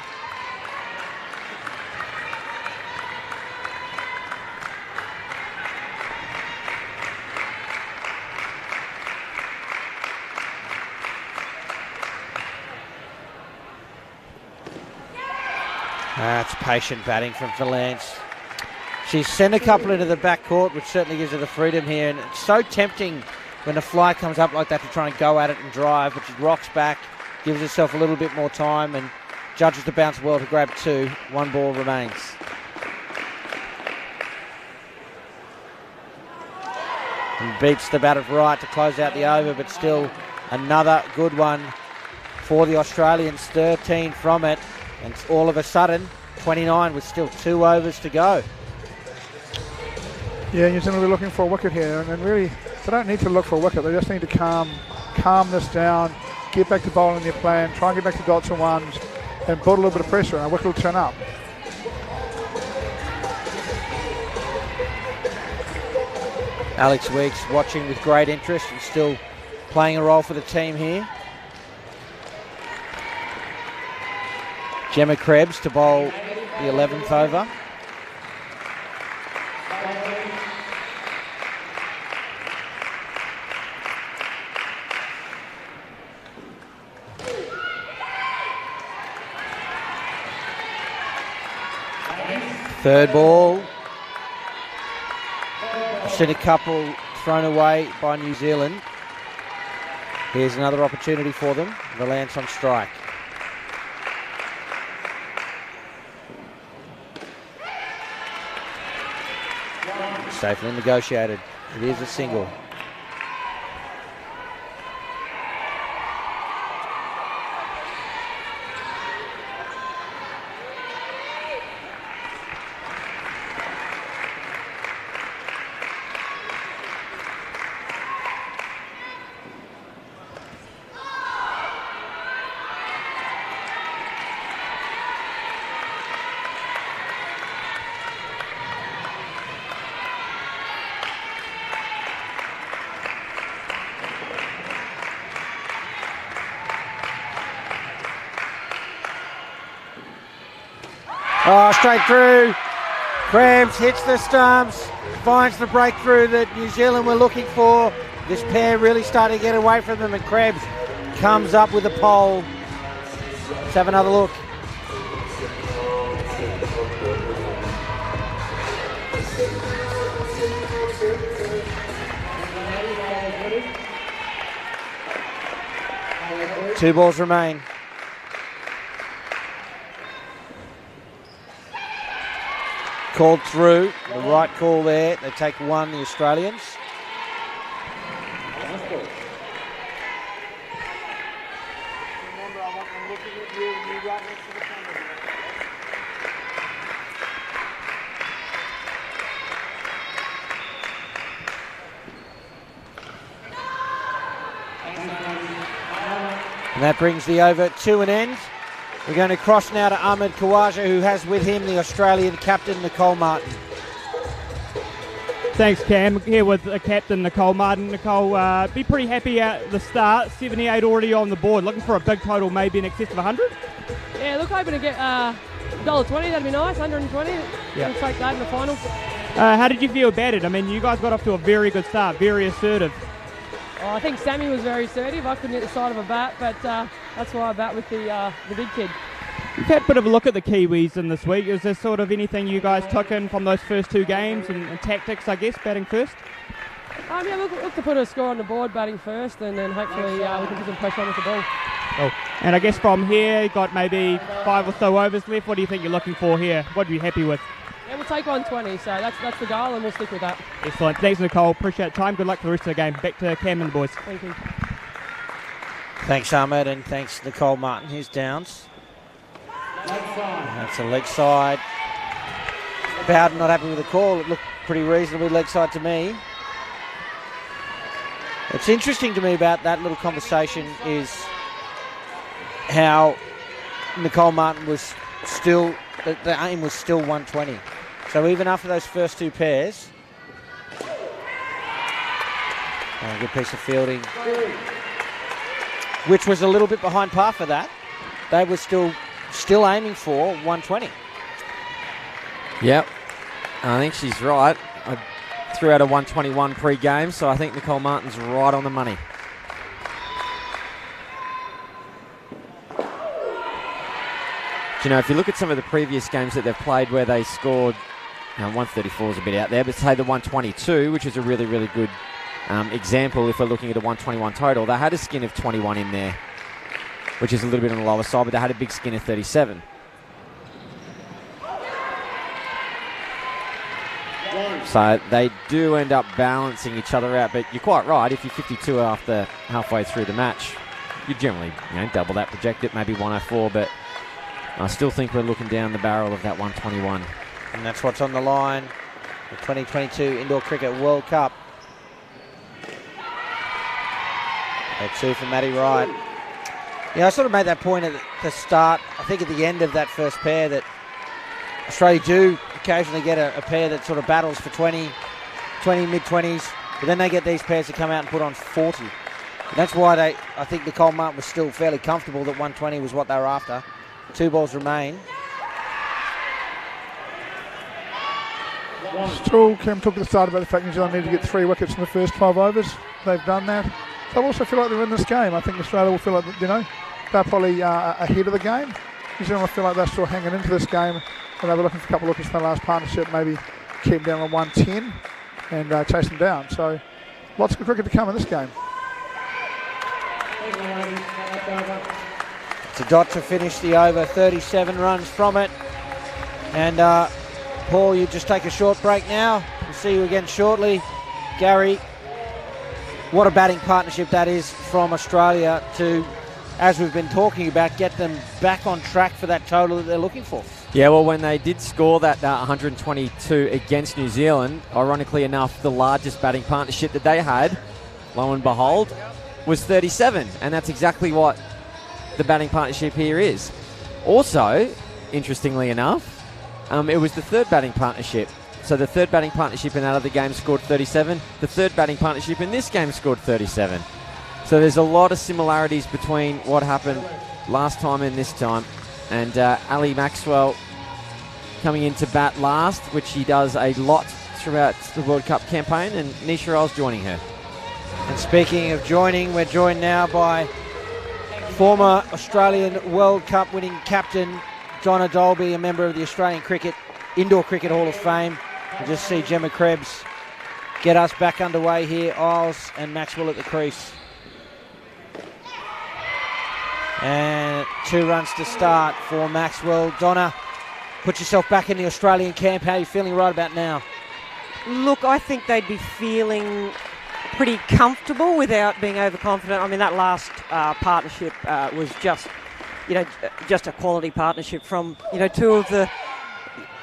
A: That's patient batting from Valance. She's sent a couple into the back court, which certainly gives her the freedom here. And it's so tempting when the fly comes up like that to try and go at it and drive, but she rocks back, gives herself a little bit more time, and judges the bounce well to grab 2. 1 ball remains. And beats the bat of Wright to close out the over, but still another good one for the Australians. 13 from it, and all of a sudden 29 with still 2 overs to go.
H: Yeah, New Zealand will be looking for a wicket here, and really, they don't need to look for a wicket. They just need to calm this down, get back to bowling their plan, try and get back to dots and ones, and put a little bit of pressure, and a wicket will turn up.
A: Alex Weeks watching with great interest and still playing a role for the team here. Gemma Krebs to bowl the 11th over. Third ball. I've seen a couple thrown away by New Zealand. Here's another opportunity for them. Valance on strike. Safely negotiated. It is a single. Oh, straight through. Krebs hits the stumps, finds the breakthrough that New Zealand were looking for. This pair really starting to get away from them, and Krebs comes up with a pole. Let's have another look. Two balls remain. Called through, the right call there. They take one, the Australians. And that brings the over to an end. We're going to cross now to Ahmed Khawaja, who has with him the Australian captain, Nicole Martin.
R: Thanks, Cam. Here with the captain, Nicole Martin. Nicole, be pretty happy at the start. 78 already on the board. Looking for a big total, maybe in excess of 100?
S: Yeah, look, hoping to get $1.20. That'd be nice, 120.
R: Yeah.
S: We'll take that in the final.
R: How did you feel about it? I mean, you guys got off to a very good start, very assertive.
S: Oh, I think Sammy was very assertive. I couldn't hit the side of a bat, but that's why I bat with the big kid.
R: You've had a bit of a look at the Kiwis in this week. Is there sort of anything you guys took in from those first two games and tactics, I guess, batting first?
S: Yeah, look to put a score on the board batting first, and then hopefully we can put some pressure on with the ball.
R: Oh. And I guess from here, you got maybe 5 or so overs left. What do you think you're looking for here? What are you happy with?
S: Yeah, we'll take 120, so that's the goal, and we'll stick with that.
R: Excellent. Thanks, Nicole. Appreciate the time. Good luck for the rest of the game. Back to Cam and the boys.
S: Thank you.
A: Thanks, Ahmed, and thanks, Nicole Martin. Here's Downs. That's a leg side. Bowden not happy with the call. It looked pretty reasonably leg side to me. What's interesting to me about that little conversation is how Nicole Martin was still, the aim was still 120. So even after those first two pairs, a good piece of fielding, which was a little bit behind par for that. They were still aiming for 120.
G: Yep, I think she's right. I threw out a 121 pre-game, so I think Nicole Martin's right on the money. Do you know, if you look at some of the previous games that they've played where they scored, 134 is a bit out there, but say the 122, which is a really, really good example if we're looking at a 121 total, they had a skin of 21 in there, which is a little bit on the lower side, but they had a big skin of 37. So they do end up balancing each other out, but you're quite right. If you're 52 after halfway through the match, you generally double that, project it, maybe 104, but I still think we're looking down the barrel of that 121.
A: And that's what's on the line. The 2022 Indoor Cricket World Cup. A 2 for Matty Wright. Yeah, I sort of made that point at the start, I think at the end of that first pair, that Australia do occasionally get a pair that sort of battles for 20, mid-20s, but then they get these pairs to come out and put on 40. And that's why I think Nicole Martin was still fairly comfortable that 120 was what they were after. 2 balls remain.
H: Still, Cam talked at the start about the fact New Zealand need to get 3 wickets in the first 12 overs. They've done that. They'll also feel like they're in this game. I think Australia will feel like, they're probably ahead of the game. New Zealand will feel like they're still hanging into this game, and they were looking for a couple of wickets in the last partnership, maybe keep them down on 110 and chase them down. So lots of cricket to come in this game.
A: It's a dot to finish the over, 37 runs from it. And Paul, you just take a short break now. We'll see you again shortly. Gary, what a batting partnership that is from Australia to, as we've been talking about, get them back on track for that total that they're looking for.
G: Yeah, well, when they did score that 122 against New Zealand, ironically enough, the largest batting partnership that they had, lo and behold, was 37. And that's exactly what the batting partnership here is. Also, interestingly enough, it was the third batting partnership. So the third batting partnership in that other game scored 37. The third batting partnership in this game scored 37. So there's a lot of similarities between what happened last time and this time. And Ali Maxwell coming in to bat last, which he does a lot throughout the World Cup campaign, and Nisha Earls joining her.
A: And speaking of joining, we're joined now by former Australian World Cup winning captain Donna Dolby, a member of the Australian Indoor Cricket Hall of Fame. We'll just see Gemma Krebs get us back underway here. Isles and Maxwell at the crease. And 2 runs to start for Maxwell. Donna, put yourself back in the Australian camp. How are you feeling right about now?
T: Look, I think they'd be feeling pretty comfortable without being overconfident. I mean, that last partnership was just a quality partnership from, 2 of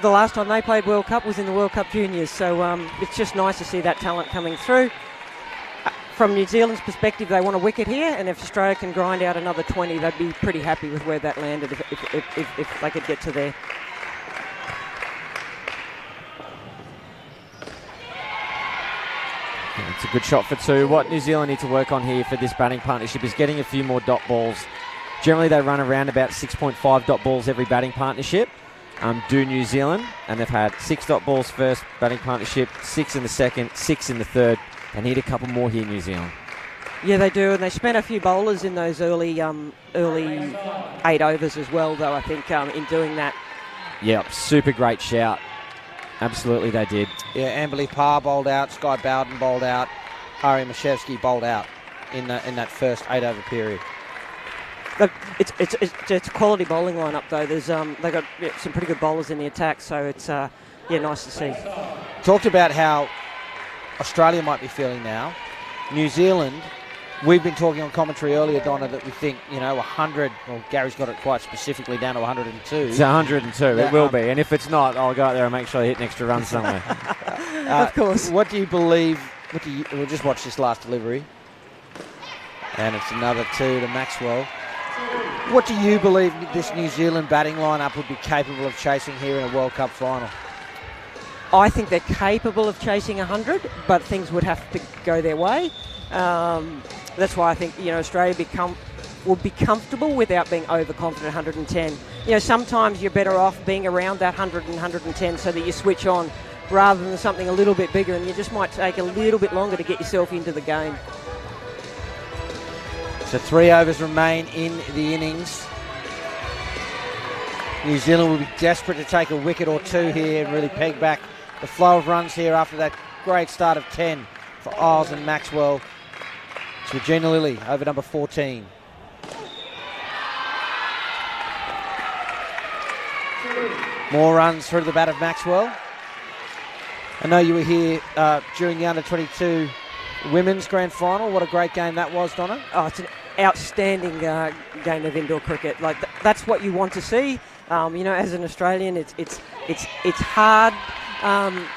T: the last time they played World Cup was in the World Cup Juniors. So it's just nice to see that talent coming through. From New Zealand's perspective, they want a wicket here, and if Australia can grind out another 20, they'd be pretty happy with where that landed if they could get to there.
G: It's a good shot for 2. What New Zealand need to work on here for this batting partnership is getting a few more dot balls. Generally, they run around about 6.5 dot balls every batting partnership. Do New Zealand, and they've had 6 dot balls first batting partnership, 6 in the second, 6 in the third. They need a couple more here, New Zealand.
T: Yeah, they do, and they spent a few bowlers in those early 8 overs as well, though, I think, in doing that.
G: Yep, super great shout. Absolutely, they did.
A: Yeah, Amberly Parr bowled out, Sky Bowden bowled out, Ari Mashevsky bowled out in that first 8 over period.
T: It's a quality bowling lineup, though. There's they got some pretty good bowlers in the attack, so it's nice to see.
A: Talked about how Australia might be feeling now. New Zealand, we've been talking on commentary earlier, Donna, that we think 100. Well, Gary's got it quite specifically down to 102.
G: It's 102. It will be, and if it's not, I'll go out there and make sure I hit an extra run somewhere.
T: Of course.
A: What do you believe? We'll just watch this last delivery, and it's another 2 to Maxwell. What do you believe this New Zealand batting lineup would be capable of chasing here in a World Cup final?
T: I think they're capable of chasing 100, but things would have to go their way. That's why I think Australia will be comfortable without being overconfident. 110. Sometimes you're better off being around that 100 and 110 so that you switch on rather than something a little bit bigger, and you just might take a little bit longer to get yourself into the game.
A: So 3 overs remain in the innings. New Zealand will be desperate to take a wicket or 2 here and really peg back the flow of runs here after that great start of 10 for Isles and Maxwell. It's Regina Lilly over number 14. More runs through the bat of Maxwell. I know you were here during the under-22 women's grand final. What a great game that was, Donna.
T: Oh, it's an outstanding game of indoor cricket. That's what you want to see. As an Australian, it's hard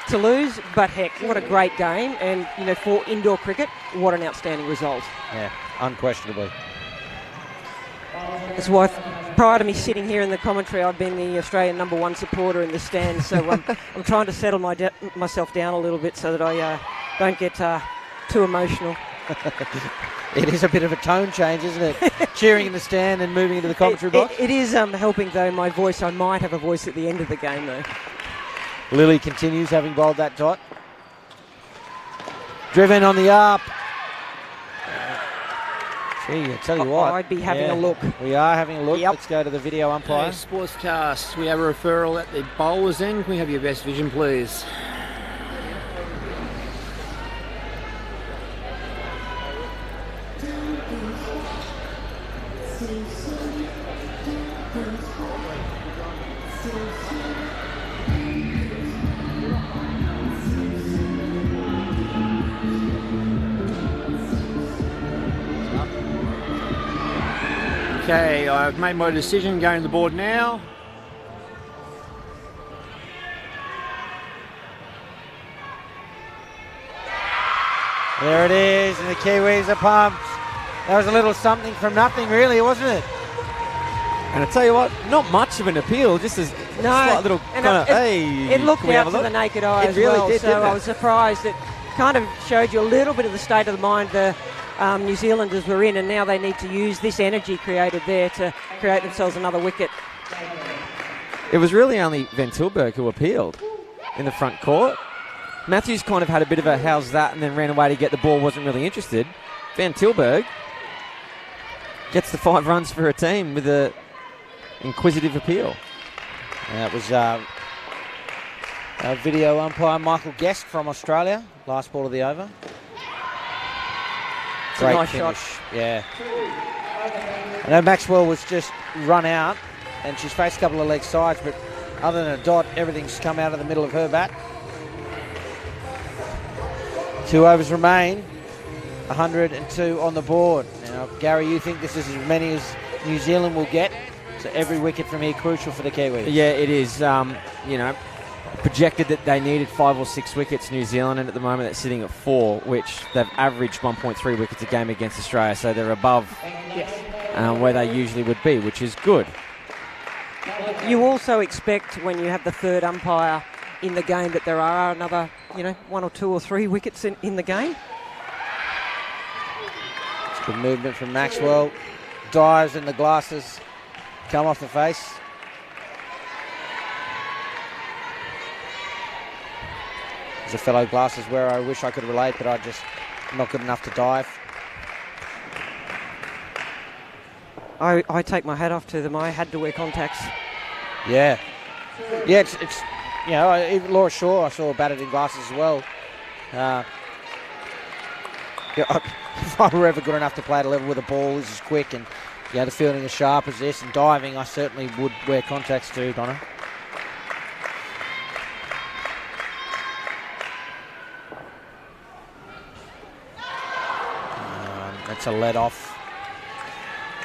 T: to lose, but heck, what a great game. And, for indoor cricket, what an outstanding result.
A: Yeah, unquestionably.
T: That's why prior to me sitting here in the commentary, I've been the Australian #1 supporter in the stands. So I'm trying to settle myself down a little bit so that I don't get too emotional.
A: It is a bit of a tone change, isn't it? Cheering in the stand and moving into the commentary box.
T: It is helping, though, my voice. I might have a voice at the end of the game, though.
A: Lily continues, having bowled that dot. Driven on the up. Gee, I tell you what.
T: I'd be having a look.
A: We are having a look.
T: Yep.
A: Let's go to the video umpire.
Q: Hey, Sportscast, we have a referral at the bowler's end. Can we have your best vision, please? Okay, I've made my decision, going to the board now.
A: There it is, and the Kiwis are pumped. That was a little something from nothing, really, wasn't it?
G: And I tell you what, not much of an appeal, just a slight little kind of, hey.
T: It looked
G: can we
T: out
G: have a
T: to
G: look?
T: the naked eye
G: It
T: as
G: really
T: well,
G: did,
T: so
G: didn't
T: I
G: it?
T: was surprised. It kind of showed you a little bit of the state of the mind the New Zealanders were in, and now they need to use this energy created there to create themselves another wicket.
G: It was really only Van Tilburg who appealed in the front court. Matthews kind of had a bit of a how's that and then ran away to get the ball, wasn't really interested. Van Tilburg gets the 5 runs for a team with a inquisitive appeal.
A: That was our video umpire Michael Guest from Australia. Last ball of the over.
T: It's a nice shot.
A: Yeah. I know Maxwell was just run out and she's faced a couple of leg sides, but other than a dot, everything's come out of the middle of her bat. 2 overs remain. 102 on the board. Now, Gary, you think this is as many as New Zealand will get? So every wicket from here crucial for the Kiwis.
G: Yeah, it is. Projected that they needed 5 or 6 wickets, New Zealand, and at the moment they're sitting at 4, which they've averaged 1.3 wickets a game against Australia, so they're above where they usually would be, which is good.
T: You also expect when you have the third umpire in the game that there are another, 1 or 2 or 3 wickets in the game.
A: It's good movement from Maxwell. Dives and the glasses come off the face. There's a fellow glasses where I wish I could relate, but I'm not good enough to dive.
T: I take my hat off to them. I had to wear contacts.
A: Yeah. Yeah, it's even Laura Shaw I saw batted in glasses as well. If I were ever good enough to play at a level with a ball, this is quick, and the fielding as sharp as this and diving, I certainly would wear contacts too, Donna. That's a let off.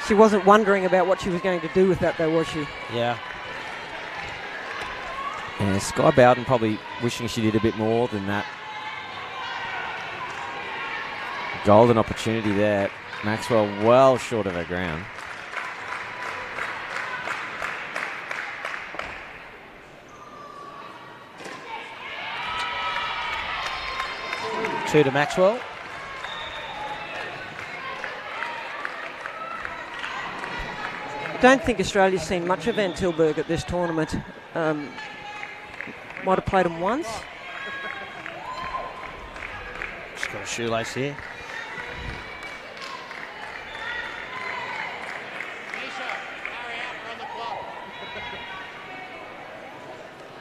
T: She wasn't wondering about what she was going to do with that, though, was she?
A: Yeah.
G: And Sky Bowden probably wishing she did a bit more than that. Golden opportunity there. Maxwell well short of her ground.
A: Two to Maxwell.
T: I don't think Australia's seen much of Van Tilburg at this tournament. Might have played him once.
A: Just got a shoelace here.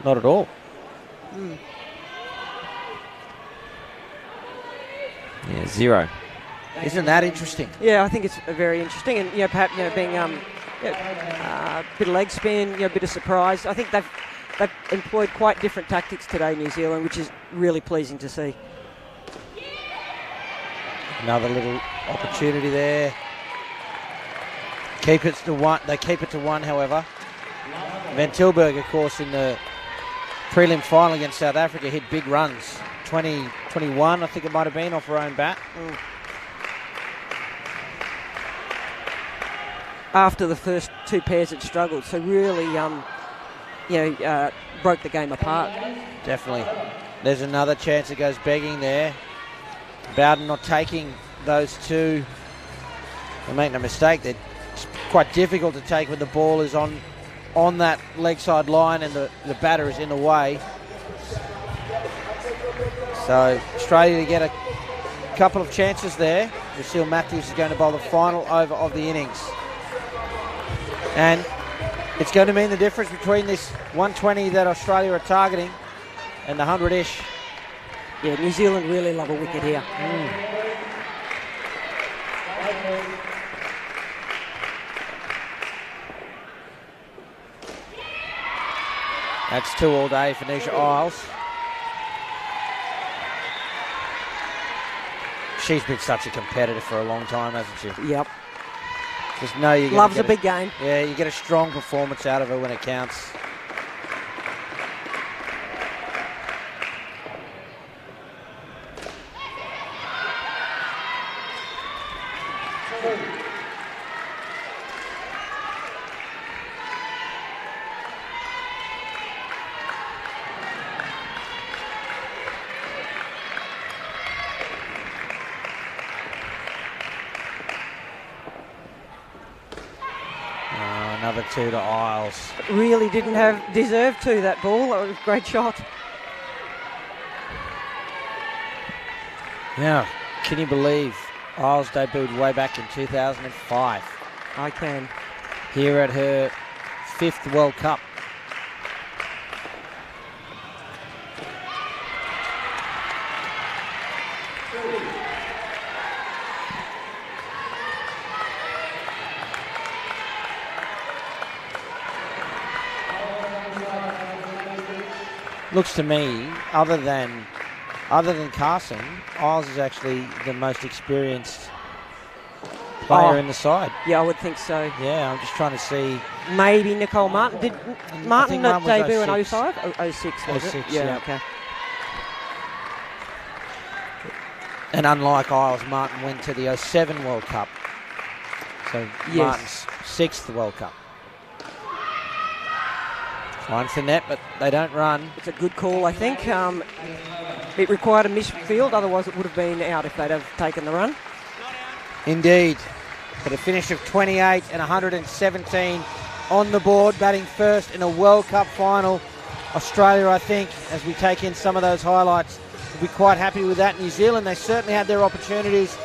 A: Not at all.
G: Yeah, 0.
A: Isn't that interesting?
T: Yeah, I think it's very interesting, and perhaps being a bit of leg spin, a bit of surprise. I think they've employed quite different tactics today, New Zealand, which is really pleasing to see.
A: Another little opportunity there. Keep it to 1. They keep it to 1, however. Van Tilburg, of course, in the prelim final against South Africa, hit big runs. 2021, I think it might have been, off her own bat.
T: After the first two pairs, it struggled. So really, broke the game apart.
A: Definitely. There's another chance it goes begging there. Bowden not taking those two. They make no mistake, it's quite difficult to take when the ball is on that leg side line and the batter is in the way. So Australia to get a couple of chances there. Lucille Matthews is going to bowl the final over of the innings. And it's going to mean the difference between this 120 that Australia are targeting and the 100-ish.
T: Yeah, New Zealand really love a wicket here.
A: That's 2 all day for Nisha Isles. She's been such a competitor for a long time, hasn't she?
T: Yep.
A: Just know you
T: loves a big game.
A: Yeah, you get a strong performance out of her when it counts. Another 2 to Isles.
T: Really didn't deserve to, that ball. That was a great shot.
A: Yeah, can you believe Isles debuted way back in 2005?
T: I can.
A: Here at her 5th World Cup. Looks to me, other than Carson, Isles is actually the most experienced player in the side.
T: Yeah, I would think so.
A: Yeah, I'm just trying to see.
T: Maybe Nicole Martin. Did Martin debut in 05? 06, was
A: 06,
T: it?
A: yeah.
T: Okay.
A: And unlike Isles, Martin went to the 07 World Cup. So
T: Yes.
A: Martin's 6th World Cup. Finds the net, but they don't run.
T: It's a good call, I think. It required a misfield, otherwise it would have been out if they'd have taken the run.
A: Indeed. But a finish of 28 and 117 on the board, batting first in a World Cup final. Australia, I think, as we take in some of those highlights, will be quite happy with that. New Zealand, they certainly had their opportunities.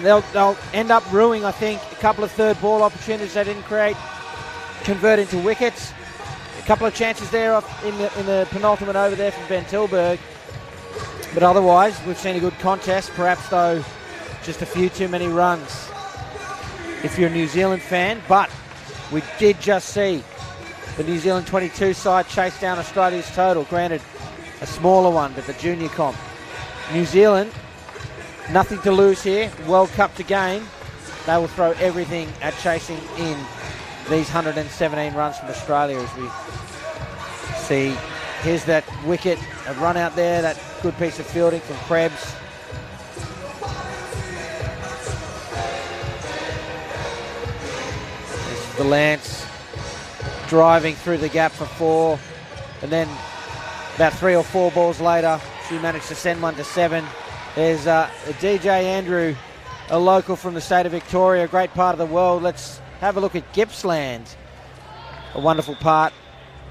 A: They'll end up ruining, I think, a couple of third ball opportunities they didn't convert into wickets. A couple of chances there in the penultimate over there from Van Tilburg. But otherwise, we've seen a good contest. Perhaps, though, just a few too many runs if you're a New Zealand fan. But we did just see the New Zealand 22 side chase down Australia's total. Granted, a smaller one, but the junior comp. New Zealand, nothing to lose here. World Cup to gain. They will throw everything at chasing in these 117 runs from Australia as we see. Here's that wicket, a run out there, that good piece of fielding from Krebs. This is the Lance driving through the gap for 4, and then about 3 or 4 balls later, she managed to send one to 7. There's DJ Andrew, a local from the state of Victoria, a great part of the world. Let's have a look at Gippsland, a wonderful part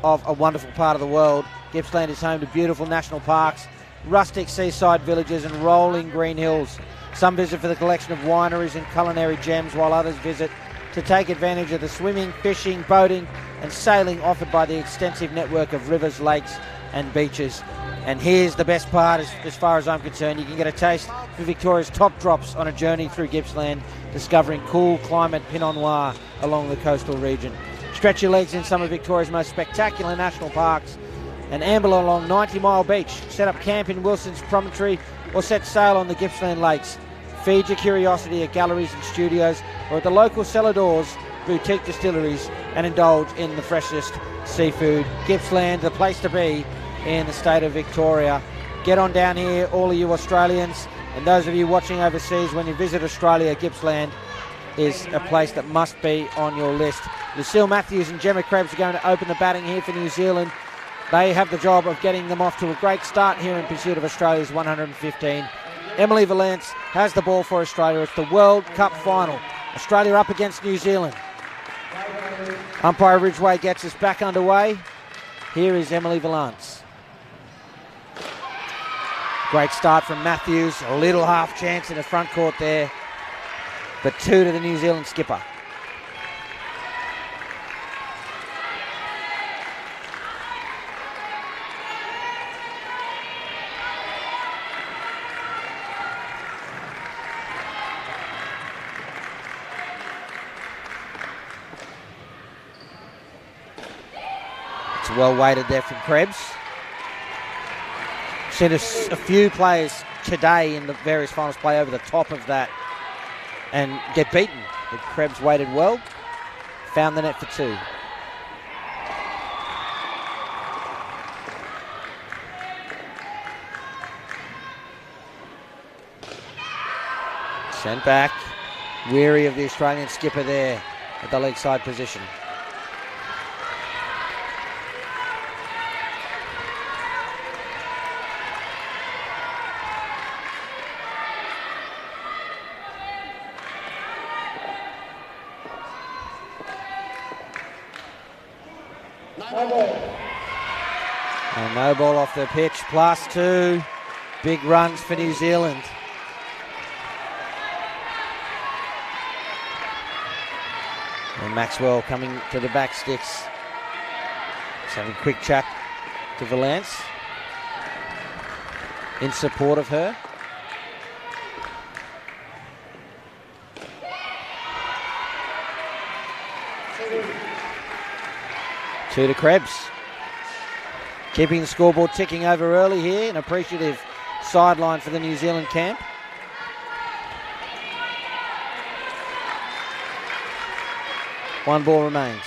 A: of the world. Gippsland is home to beautiful national parks, rustic seaside villages and rolling green hills. Some visit for the collection of wineries and culinary gems, while others visit to take advantage of the swimming, fishing, boating and sailing offered by the extensive network of rivers, lakes and beaches. And here's the best part as far as I'm concerned. You can get a taste for Victoria's top drops on a journey through Gippsland, discovering cool climate Pinot Noir along the coastal region. Stretch your legs in some of Victoria's most spectacular national parks and amble along 90 Mile Beach. Set up camp in Wilson's Promontory or set sail on the Gippsland Lakes. Feed your curiosity at galleries and studios or at the local cellar doors boutique distilleries and indulge in the freshest seafood. Gippsland, the place to be in the state of Victoria. Get on down here, all of you Australians, and those of you watching overseas, when you visit Australia, Gippsland is a place that must be on your list. Lucille Matthews and Gemma Krebs are going to open the batting here for New Zealand. They have the job of getting them off to a great start here in pursuit of Australia's 115. Emily Valance has the ball for Australia. It's the World Cup final. Australia up against New Zealand. Umpire Ridgway gets us back underway. Here is Emily Valance. Great start from Matthews. A little half chance in the front court there. But 2 to the New Zealand skipper. It's well weighted there from Krebs. Seen a few players today in the various finals play over the top of that and get beaten. But Krebs waited well, found the net for 2. Sent back, weary of the Australian skipper there at the leg side position. And no ball off the pitch, +2. Big runs for New Zealand. And Maxwell coming to the back sticks. Just having a quick chat to Valance in support of her. Two to Krebs. Keeping the scoreboard ticking over early here. An appreciative sideline for the New Zealand camp. One ball remains.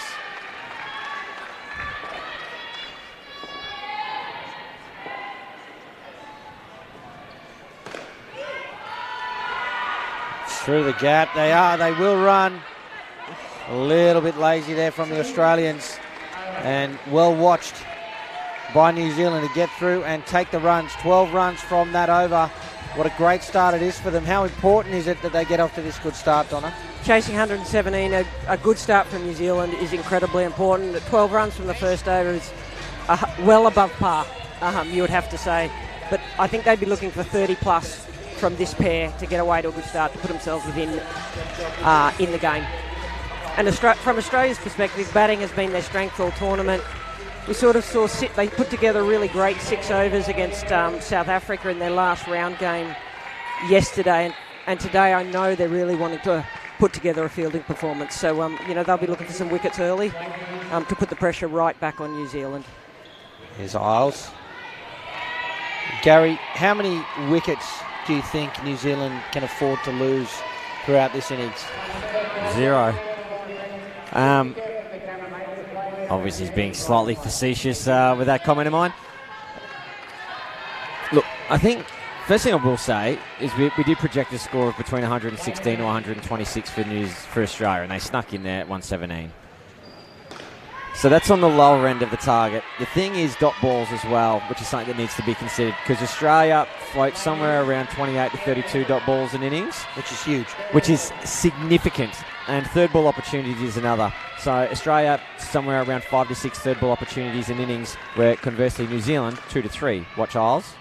A: Through the gap. They will run. A little bit lazy there from the Australians. And well watched by New Zealand to get through and take the runs. 12 runs from that over. What a great start it is for them. How important is it that they get off to this good start, Donna?
T: Chasing 117, a good start from New Zealand is incredibly important. 12 runs from the first over is well above par, you would have to say. But I think they'd be looking for 30 plus from this pair to get away to a good start, to put themselves within in the game. And from Australia's perspective, batting has been their strength all tournament. We sort of saw they put together really great 6 overs against South Africa in their last round game yesterday. And today I know they're really wanting to put together a fielding performance. So, they'll be looking for some wickets early to put the pressure right back on New Zealand.
A: Here's Isles. Gary, how many wickets do you think New Zealand can afford to lose throughout this innings?
G: 0. Obviously, he's being slightly facetious with that comment of mine. Look, I think first thing I will say is we did project a score of between 116 or 126 for Australia, and they snuck in there at 117. So that's on the lower end of the target. The thing is dot balls as well, which is something that needs to be considered, because Australia floats somewhere around 28 to 32 dot balls in innings.
A: Which is huge.
G: Which is significant. And third ball opportunities is another. So Australia somewhere around 5 to 6 third ball opportunities in innings, where conversely New Zealand 2 to 3. Watch Isles.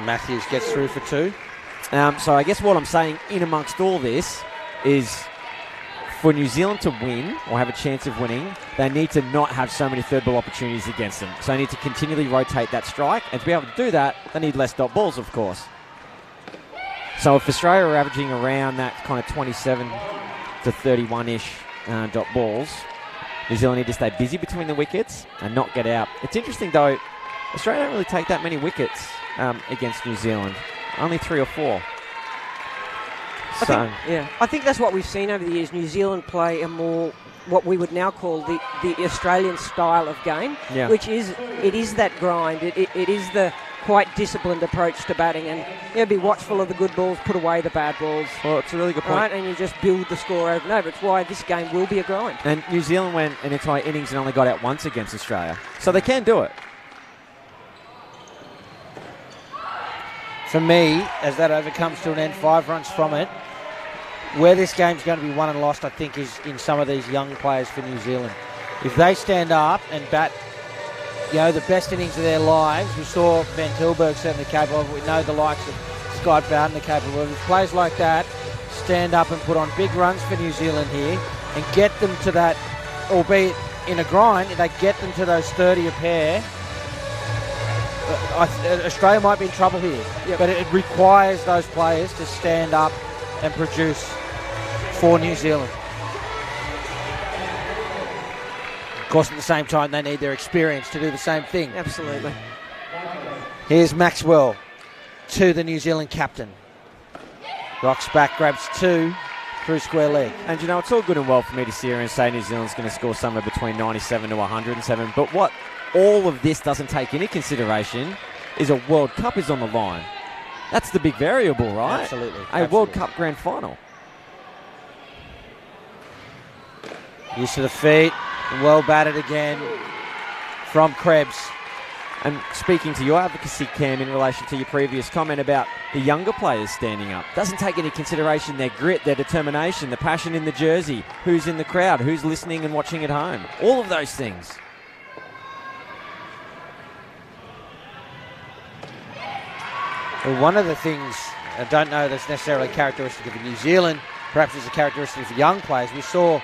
A: Matthews gets through for 2.
G: So I guess what I'm saying in amongst all this is, for New Zealand to win or have a chance of winning, they need to not have so many third ball opportunities against them. So they need to continually rotate that strike, and to be able to do that, they need less dot balls, of course. So if Australia are averaging around that kind of 27 to 31-ish dot balls, New Zealand need to stay busy between the wickets and not get out. It's interesting, though, Australia don't really take that many wickets against New Zealand. Only 3 or 4.
T: I think that's what we've seen over the years. New Zealand play a more what we would now call the Australian style of game, which is that grind. It is the quite disciplined approach to batting, and be watchful of the good balls, put away the bad balls.
G: Well, it's a really good point.
T: Right, and you just build the score over and over. It's why this game will be a grind.
G: And New Zealand went an entire innings and only got out once against Australia, so they can do it.
A: For me, as that over comes to an end, 5 runs from it, where this game's going to be won and lost, I think, is in some of these young players for New Zealand. If they stand up and bat, the best innings of their lives, we saw Van Tilburg certainly capable of it. We know the likes of Scott Bowden are capable of it. If players like that stand up and put on big runs for New Zealand here and get them to that, albeit in a grind, if they get them to those 30 a pair, Australia might be in trouble here. But it requires those players to stand up and produce for New Zealand. Of course, at the same time, they need their experience to do the same thing.
T: Absolutely.
A: Here's Maxwell to the New Zealand captain. Rocks back, grabs 2 through square leg.
G: And it's all good and well for me to sit here and say New Zealand's going to score somewhere between 97 to 107. But what all of this doesn't take into consideration is a World Cup is on the line. That's the big variable, right?
A: Absolutely.
G: A World Cup grand final.
A: Use to the feet. Well batted again from Krebs.
G: And speaking to your advocacy, Cam, in relation to your previous comment about the younger players standing up, doesn't take into consideration their grit, their determination, the passion in the jersey, who's in the crowd, who's listening and watching at home. All of those things.
A: Well, one of the things, I don't know that's necessarily characteristic of New Zealand, perhaps it's a characteristic of young players. We saw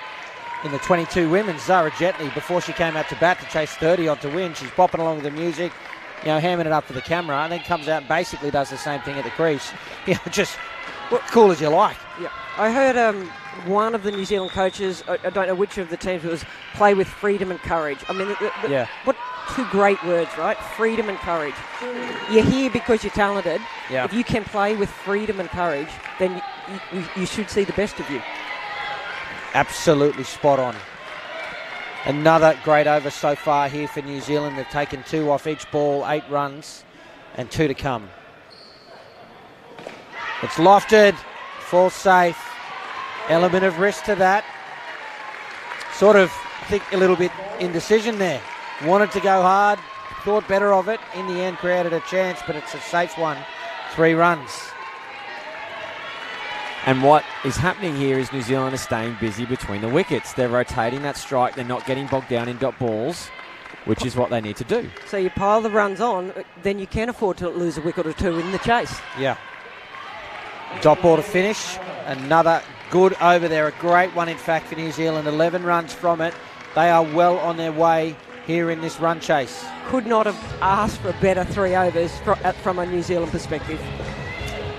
A: in the 22 women, Zara Jetley, before she came out to bat to chase 30 on to win, she's bopping along with the music, hamming it up for the camera, and then comes out and basically does the same thing at the crease. Just cool as you like.
T: Yeah, I heard one of the New Zealand coaches, I don't know which of the teams it was, play with freedom and courage. I mean, what 2 great words, right? Freedom and courage. You're here because you're talented.
A: Yeah.
T: If you can play with freedom and courage, then you should see the best of you.
A: Absolutely spot on. Another great over so far here for New Zealand. They've taken 2 off each ball, 8 runs, and 2 to come. It's lofted, falls safe. Element of risk to that. Sort of, I think, a little bit indecision there. Wanted to go hard, thought better of it. In the end, created a chance, but it's a safe one. 3 runs.
G: And what is happening here is New Zealand is staying busy between the wickets. They're rotating that strike. They're not getting bogged down in dot balls, which is what they need to do.
T: So you pile the runs on, then you can afford to lose a wicket or 2 in the chase.
A: Yeah. Dot ball to finish. Another good over there. A great one, in fact, for New Zealand. 11 runs from it. They are well on their way here in this run chase.
T: Could not have asked for a better 3 overs from a New Zealand perspective.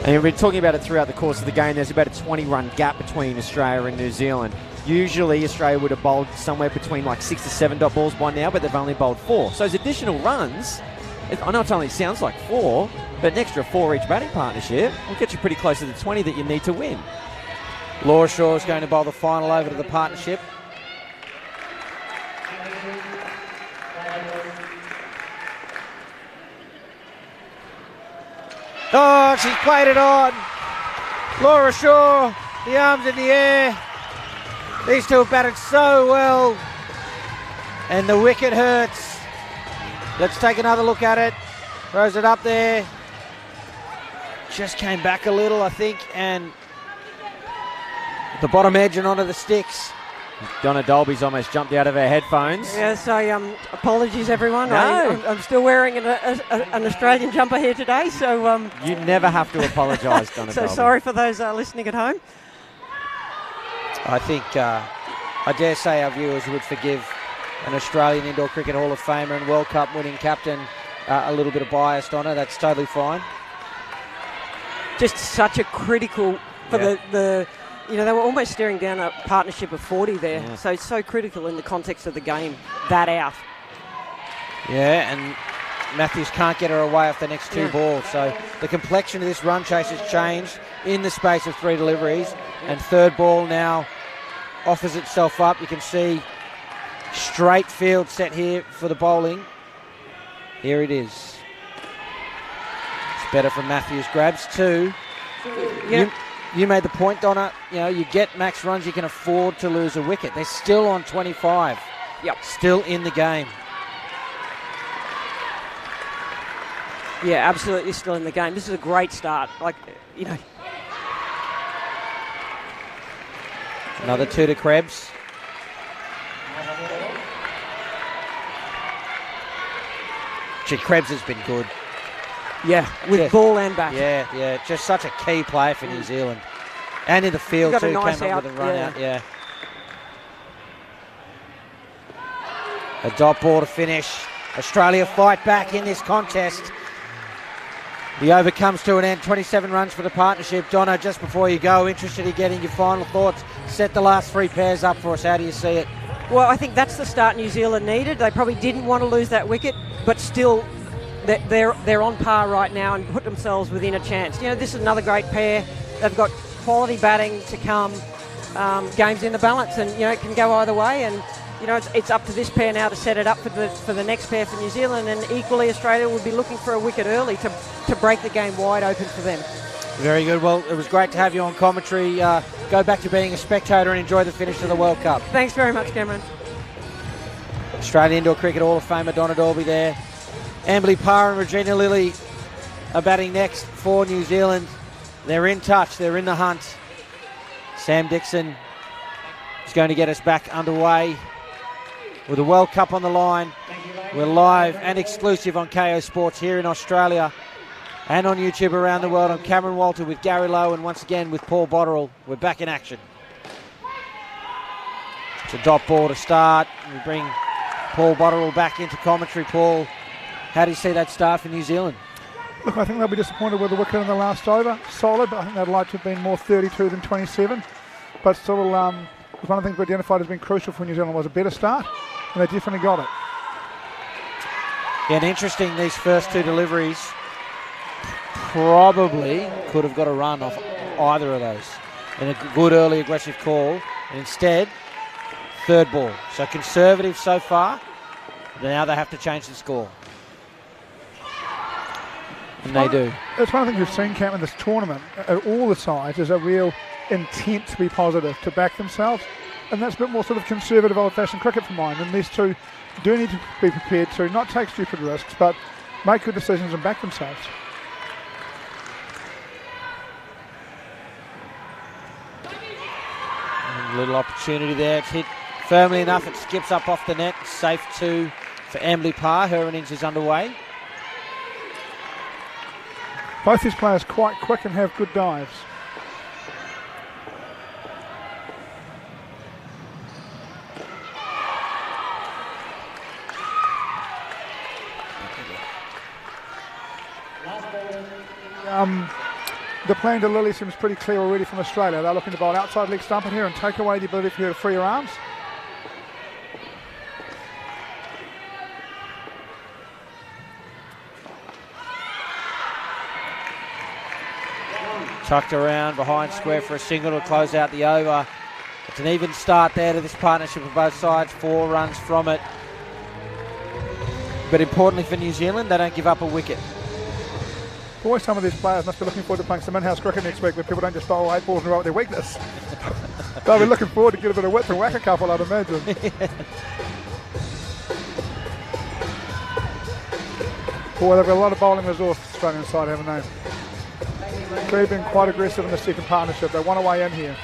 G: And we've been talking about it throughout the course of the game. There's about a 20-run gap between Australia and New Zealand. Usually Australia would have bowled somewhere between like 6 to 7 dot balls by now, but they've only bowled 4. So those additional runs, I know it only sounds like 4, but an extra 4 each batting partnership will get you pretty close to the 20 that you need to win.
A: Laura Shaw is going to bowl the final over to the partnership. Oh, she's played it on. Laura Shaw, the arms in the air. These two have batted so well. And the wicket hurts. Let's take another look at it. Throws it up there. Just came back a little, I think, and the bottom edge and onto the sticks.
G: Donna Dolby's almost jumped out of her headphones.
T: Yes, apologies everyone.
G: No.
T: I'm still wearing an Australian jumper here today, so...
G: you never have to apologise, Donna
T: So
G: Dolby.
T: sorry for those listening at home.
A: I think, I dare say our viewers would forgive an Australian Indoor Cricket Hall of Famer and World Cup winning captain a little bit of biased on her. That's totally fine.
T: Just such a critical for the they were almost staring down a partnership of 40 there. Yeah. So it's so critical in the context of the game, that out.
A: Yeah, and Matthews can't get her away off the next 2 balls. So the complexion of this run chase has changed. in the space of 3 deliveries. And third ball now offers itself up. You can see straight field set here for the bowling. Here it is. It's better from Matthews. Grabs 2.
T: Yeah.
A: You made the point, Donna. You get max runs, you can afford to lose a wicket. They're still on 25.
T: Yep.
A: Still in the game.
T: Yeah, absolutely still in the game. This is a great start.
A: Another 2 to Krebs. Gee, Krebs has been good.
T: Yeah, with ball and bat.
A: Yeah. Just such a key player for New Zealand. And in the field
T: Got
A: too.
T: a nice
A: Came up
T: out,
A: with a run out. Yeah. A dot ball to finish. Australia fight back in this contest. The over comes to an end. 27 runs for the partnership. Donna, just before you go, interested in getting your final thoughts. Set the last 3 pairs up for us. How do you see it?
T: Well, I think that's the start New Zealand needed. They probably didn't want to lose that wicket, but still they're on par right now and put themselves within a chance. This is another great pair. They've got quality batting to come. Games in the balance, and it can go either way. And it's up to this pair now to set it up for the next pair for New Zealand. And equally, Australia will be looking for a wicket early to break the game wide open for them.
A: Very good. Well, it was great to have you on commentary. Go back to being a spectator and enjoy the finish of the World Cup.
T: Thanks very much, Cameron.
A: Australian Indoor Cricket Hall of Famer Donna Dalby there. Emily Parr and Regina Lilly are batting next for New Zealand. They're in touch. They're in the hunt. Sam Dixon is going to get us back underway with the World Cup on the line. We're live and exclusive on KO Sports here in Australia and on YouTube around the world. I'm Cameron Walter with Gary Lowe and once again with Paul Botterill. We're back in action. It's a dot ball to start. We bring Paul Botterill back into commentary. Paul, how do you see that start for New Zealand?
H: Look, I think they'll be disappointed with the wicket in the last over. Solid, but I think they'd like to have been more 32 than 27. But still, one of the things we identified as being crucial for New Zealand was a better start, and they definitely got it.
A: Yeah, and interesting, these first 2 deliveries probably could have got a run off either of those in a good early aggressive call. And instead, third ball. So conservative so far. Now they have to change the score. And they do.
H: It's one of the things we've seen, Cam, in this tournament at all the sides is a real intent to be positive, to back themselves. And that's a bit more sort of conservative, old-fashioned cricket for mine. And these two do need to be prepared to not take stupid risks, but make good decisions and back themselves.
A: A little opportunity there. It's hit firmly enough. It skips up off the net. Safe 2 for Emily Parr. Her innings is underway.
H: Both these players quite quick and have good dives. The plan to Lilly seems pretty clear already from Australia. They're looking to bowl outside leg stump in here and take away the ability for her to free her arms.
A: Tucked around behind square for a single to close out the over. It's an even start there to this partnership of both sides. 4 runs from it. But importantly for New Zealand, they don't give up a wicket.
H: Boy, some of these players must be looking forward to playing some in-house cricket next week where people don't just bowl 8 balls in a row at their weakness. They'll be looking forward to get a bit of width and whack a couple, I'd imagine. Boy, they've got a lot of bowling resource, Australian side, haven't they? They've been quite aggressive in the second partnership. They want a way in here.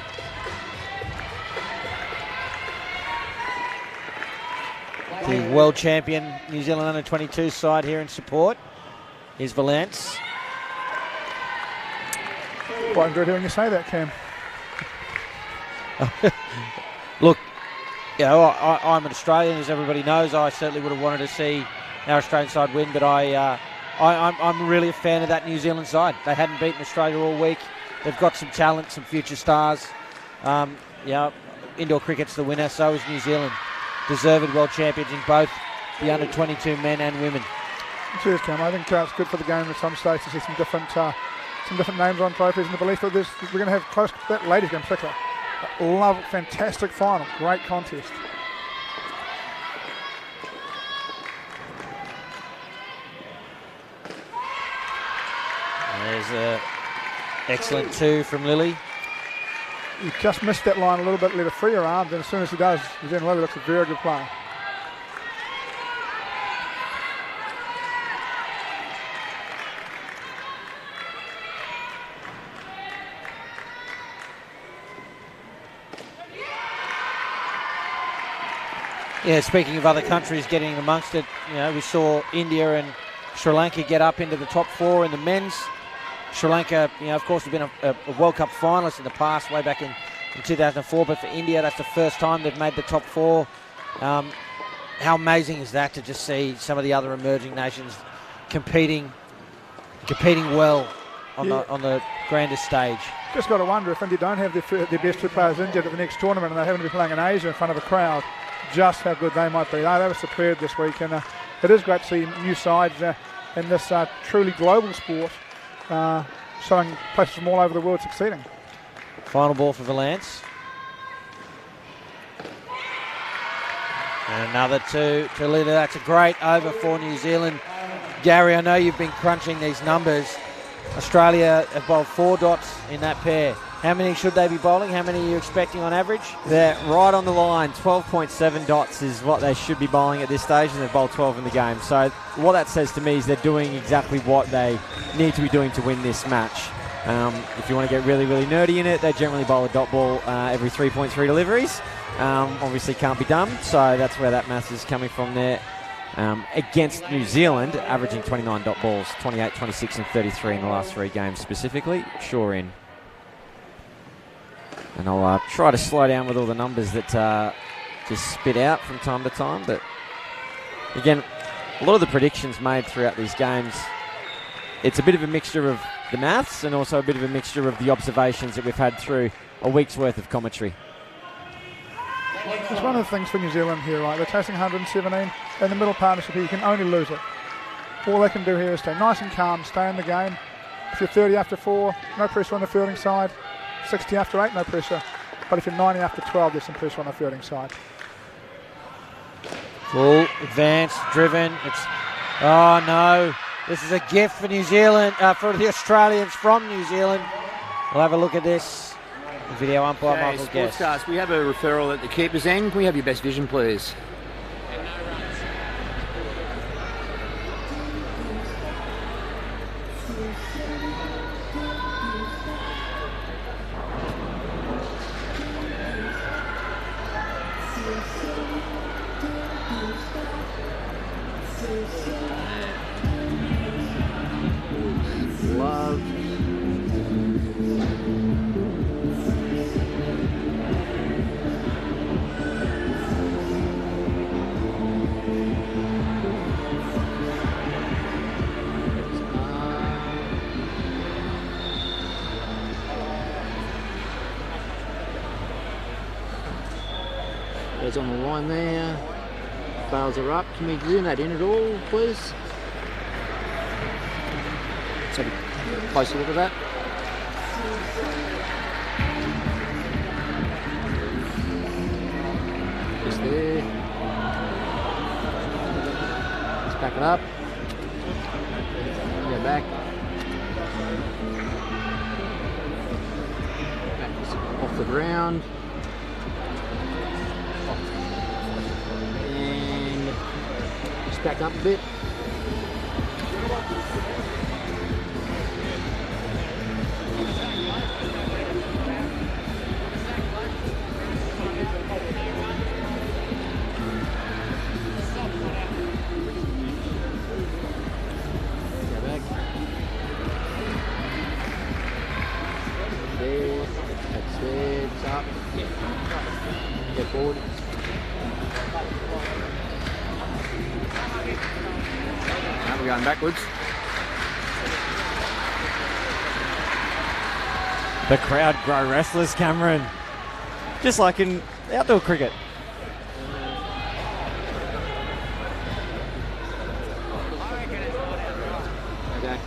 A: The world champion New Zealand under-22 side here in support is Valance.
H: Quite enjoyed hearing you say that, Cam.
A: Look, I'm an Australian, as everybody knows. I certainly would have wanted to see our Australian side win, but I'm really a fan of that New Zealand side. They hadn't beaten Australia all week. They've got some talent, some future stars. Indoor cricket's the winner, so is New Zealand. Deserved world champions in both the under-22 men and women.
H: Cheers, Cam. I think it's good for the game at some stage to see some different some different names on trophies, and the belief that we're going to have close to that ladies game in particular. Love, fantastic final, great contest.
A: There's a excellent 2 from Lily.
H: He just missed that line a little bit, let her free her arms, and as soon as he does, then Lily looks a very good play.
A: Yeah, speaking of other countries getting amongst it, we saw India and Sri Lanka get up into the top 4 in the men's. Sri Lanka, of course, have been a World Cup finalist in the past, way back in 2004, but for India, that's the first time they've made the top 4. How amazing is that to just see some of the other emerging nations competing well on the grandest stage?
H: Just got to wonder if India don't have their best 2 players injured at the next tournament and they're having to be playing in Asia in front of a crowd, just how good they might be. They were superb this week, and it is great to see new sides in this truly global sport showing places from all over the world succeeding.
A: Final ball for Valance. And another 2 to Lita. That's a great over for New Zealand. Gary, I know you've been crunching these numbers. Australia have bowled 4 dots in that pair. How many should they be bowling? How many are you expecting on average?
G: They're right on the line. 12.7 dots is what they should be bowling at this stage, and they've bowled 12 in the game. So what that says to me is they're doing exactly what they need to be doing to win this match. If you want to get really, really nerdy in it, they generally bowl a dot ball every 3.3 deliveries. Obviously can't be done, so that's where that math is coming from there. Against New Zealand, averaging 29 dot balls, 28, 26 and 33 in the last 3 games specifically. Sure in. And I'll try to slow down with all the numbers that just spit out from time to time. But again, a lot of the predictions made throughout these games, it's a bit of a mixture of the maths and also a bit of a mixture of the observations that we've had through a week's worth of commentary.
H: It's one of the things for New Zealand here, right? They're chasing 117 in the middle partnership here. You can only lose it. All they can do here is stay nice and calm, stay in the game. If you're 30 after 4, no pressure on the fielding side. 60 after 8, no pressure. But if you're 90 after 12, there's some pressure on the fielding side.
A: Full, advanced, driven. Oh no. This is a gift for New Zealand, for the Australians from New Zealand. We'll have a look at this. Video umpire Michael Guest.
Q: Sportscast, we have a referral at the keeper's end. Can we have your best vision, please? Love. Goes on the line there. Bails are up. Can we zoom that in at all, please? Let's have a closer look at that. Just there. Let's back it up. Go back. Back off the ground. And just back up a bit. Get forward. Now we're going backwards.
G: The crowd grow restless, Cameron. Just like in outdoor cricket.
Q: Okay.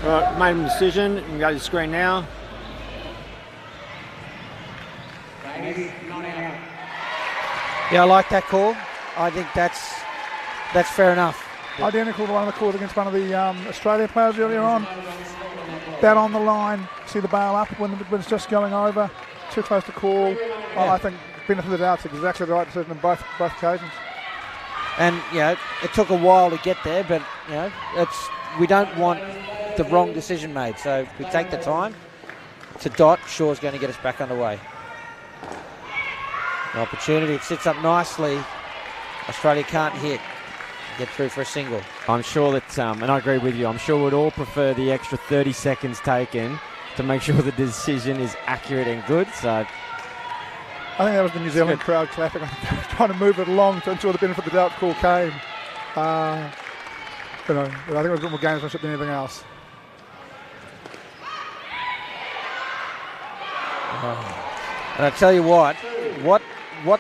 Q: Right, made a decision. You can go to the screen now.
A: Yeah, I like that call. I think that's fair enough.
H: Identical to one of the calls against one of the Australia players earlier on. Bat on the line, see the bail up when it's just going over. Too close to call. Yeah. I think benefit of the doubt, it's exactly the right decision in both occasions.
A: And, you know, it took a while to get there, but, you know, we don't want the wrong decision made. So we take the time. It's a dot. Shaw's going to get us back underway. An opportunity. It sits up nicely. Australia can't hit. Get through for a single.
G: I'm sure that, and I agree with you, I'm sure we'd all prefer the extra 30 seconds taken to make sure the decision is accurate and good. So
H: I think that was the New Zealand crowd clapping. I think they were trying to move it along to ensure the benefit of the doubt call came. I think it was a bit more gamesmanship than anything else.
A: And I tell you what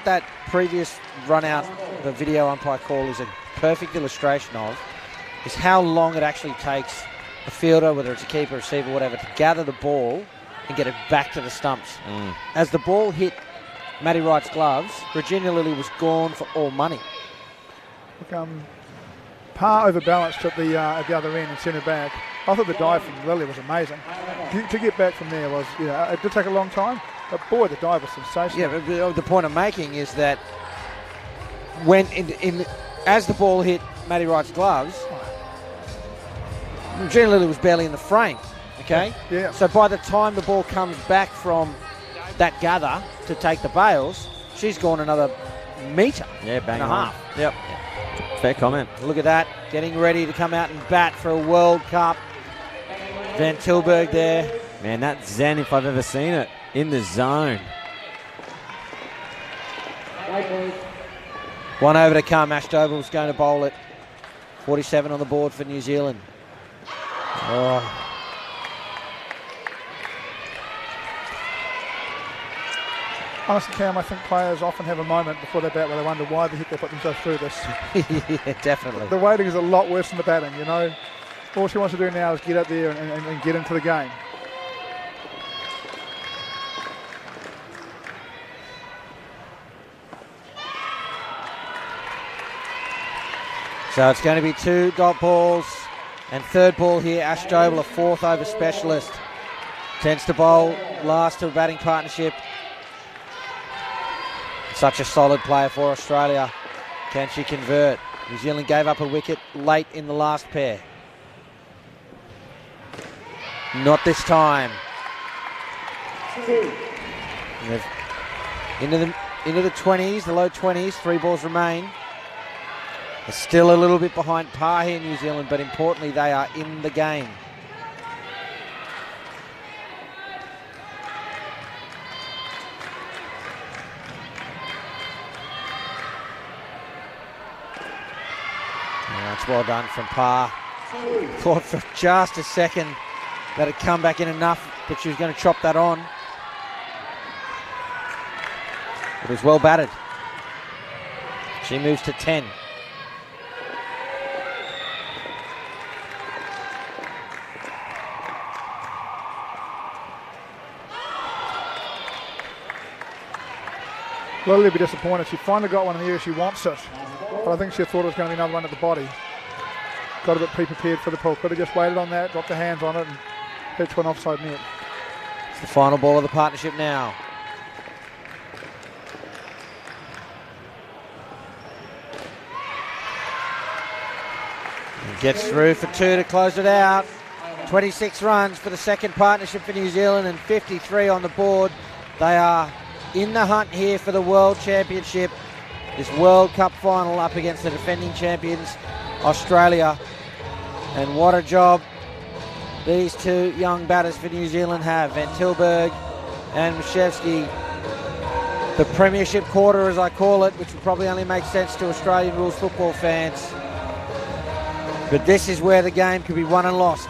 A: that previous run out, the video umpire call, is a perfect illustration of is how long it actually takes a fielder, whether it's a keeper, receiver, whatever, to gather the ball and get it back to the stumps. As the ball hit Matty Wright's gloves, Virginia Lilly was gone for all money.
H: Look, Parr overbalanced at the other end and sent it back. I thought the dive from Lilly was amazing. To get back from there was, it did take a long time, but boy, the dive was sensational.
A: Yeah, but the point I'm making is that when as the ball hit Matty Wright's gloves, Virginia Lilly was barely in the frame. Okay.
H: Yeah.
A: So by the time the ball comes back from that gather to take the bails, she's gone another metre
G: bang
A: and a
G: on.
A: half.
G: Yep. Fair comment.
A: Look at that, getting ready to come out and bat for a World Cup. Van Tilburg there.
G: Man, that Zen, if I've ever seen it, in the zone.
A: One over to come. Ash Dobell's going to bowl it. 47 on the board for New Zealand. Oh.
H: Honestly, Cam, I think players often have a moment before they bat where they wonder why the heck they put themselves through this.
A: Yeah, definitely.
H: The waiting is a lot worse than the batting, you know. All she wants to do now is get out there and get into the game.
A: So it's going to be 2 dot balls and third ball here. Ash Dobell, a 4th over specialist. Tends to bowl last to a batting partnership. Such a solid player for Australia. Can she convert? New Zealand gave up a wicket late in the last pair. Not this time. Into the 20s, the low 20s. 3 balls remain. They're still a little bit behind par here, New Zealand, but importantly, they are in the game. That's well done from Parr. Thought for just a second that it'd come back in enough, but she was going to chop that on. It was well batted. She moves to 10.
H: Lily will be disappointed. She finally got one in the air. She wants it. But I think she thought it was going to be another one at the body. Got a bit pre-prepared for the pull. Could have just waited on that, dropped her hands on it, and hit to an offside net.
A: It's the final ball of the partnership now. And gets through for 2 to close it out. 26 runs for the second partnership for New Zealand and 53 on the board. They are in the hunt here for the World Championship. This World Cup final up against the defending champions, Australia. And what a job these 2 young batters for New Zealand have. Van Tilburg and Mashevsky. The Premiership quarter, as I call it, which will probably only make sense to Australian rules football fans. But this is where the game could be won and lost.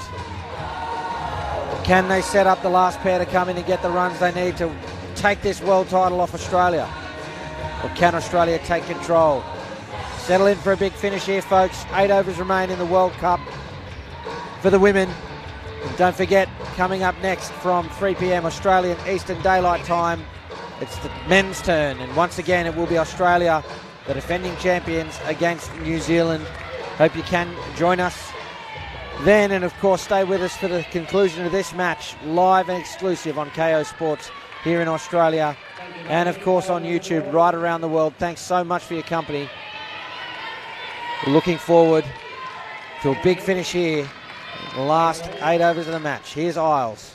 A: Can they set up the last pair to come in and get the runs they need to take this world title off Australia? Or can Australia take control? Settle in for a big finish here, folks. 8 overs remain in the World Cup for the women. And don't forget, coming up next from 3 p.m. Australian Eastern Daylight Time, it's the men's turn. And once again, it will be Australia, the defending champions, against New Zealand. Hope you can join us then, and of course stay with us for the conclusion of this match, live and exclusive on KO Sports here in Australia, and of course on YouTube right around the world. Thanks so much for your company. We're looking forward to a big finish here, the last 8 overs of the match. Here's Isles,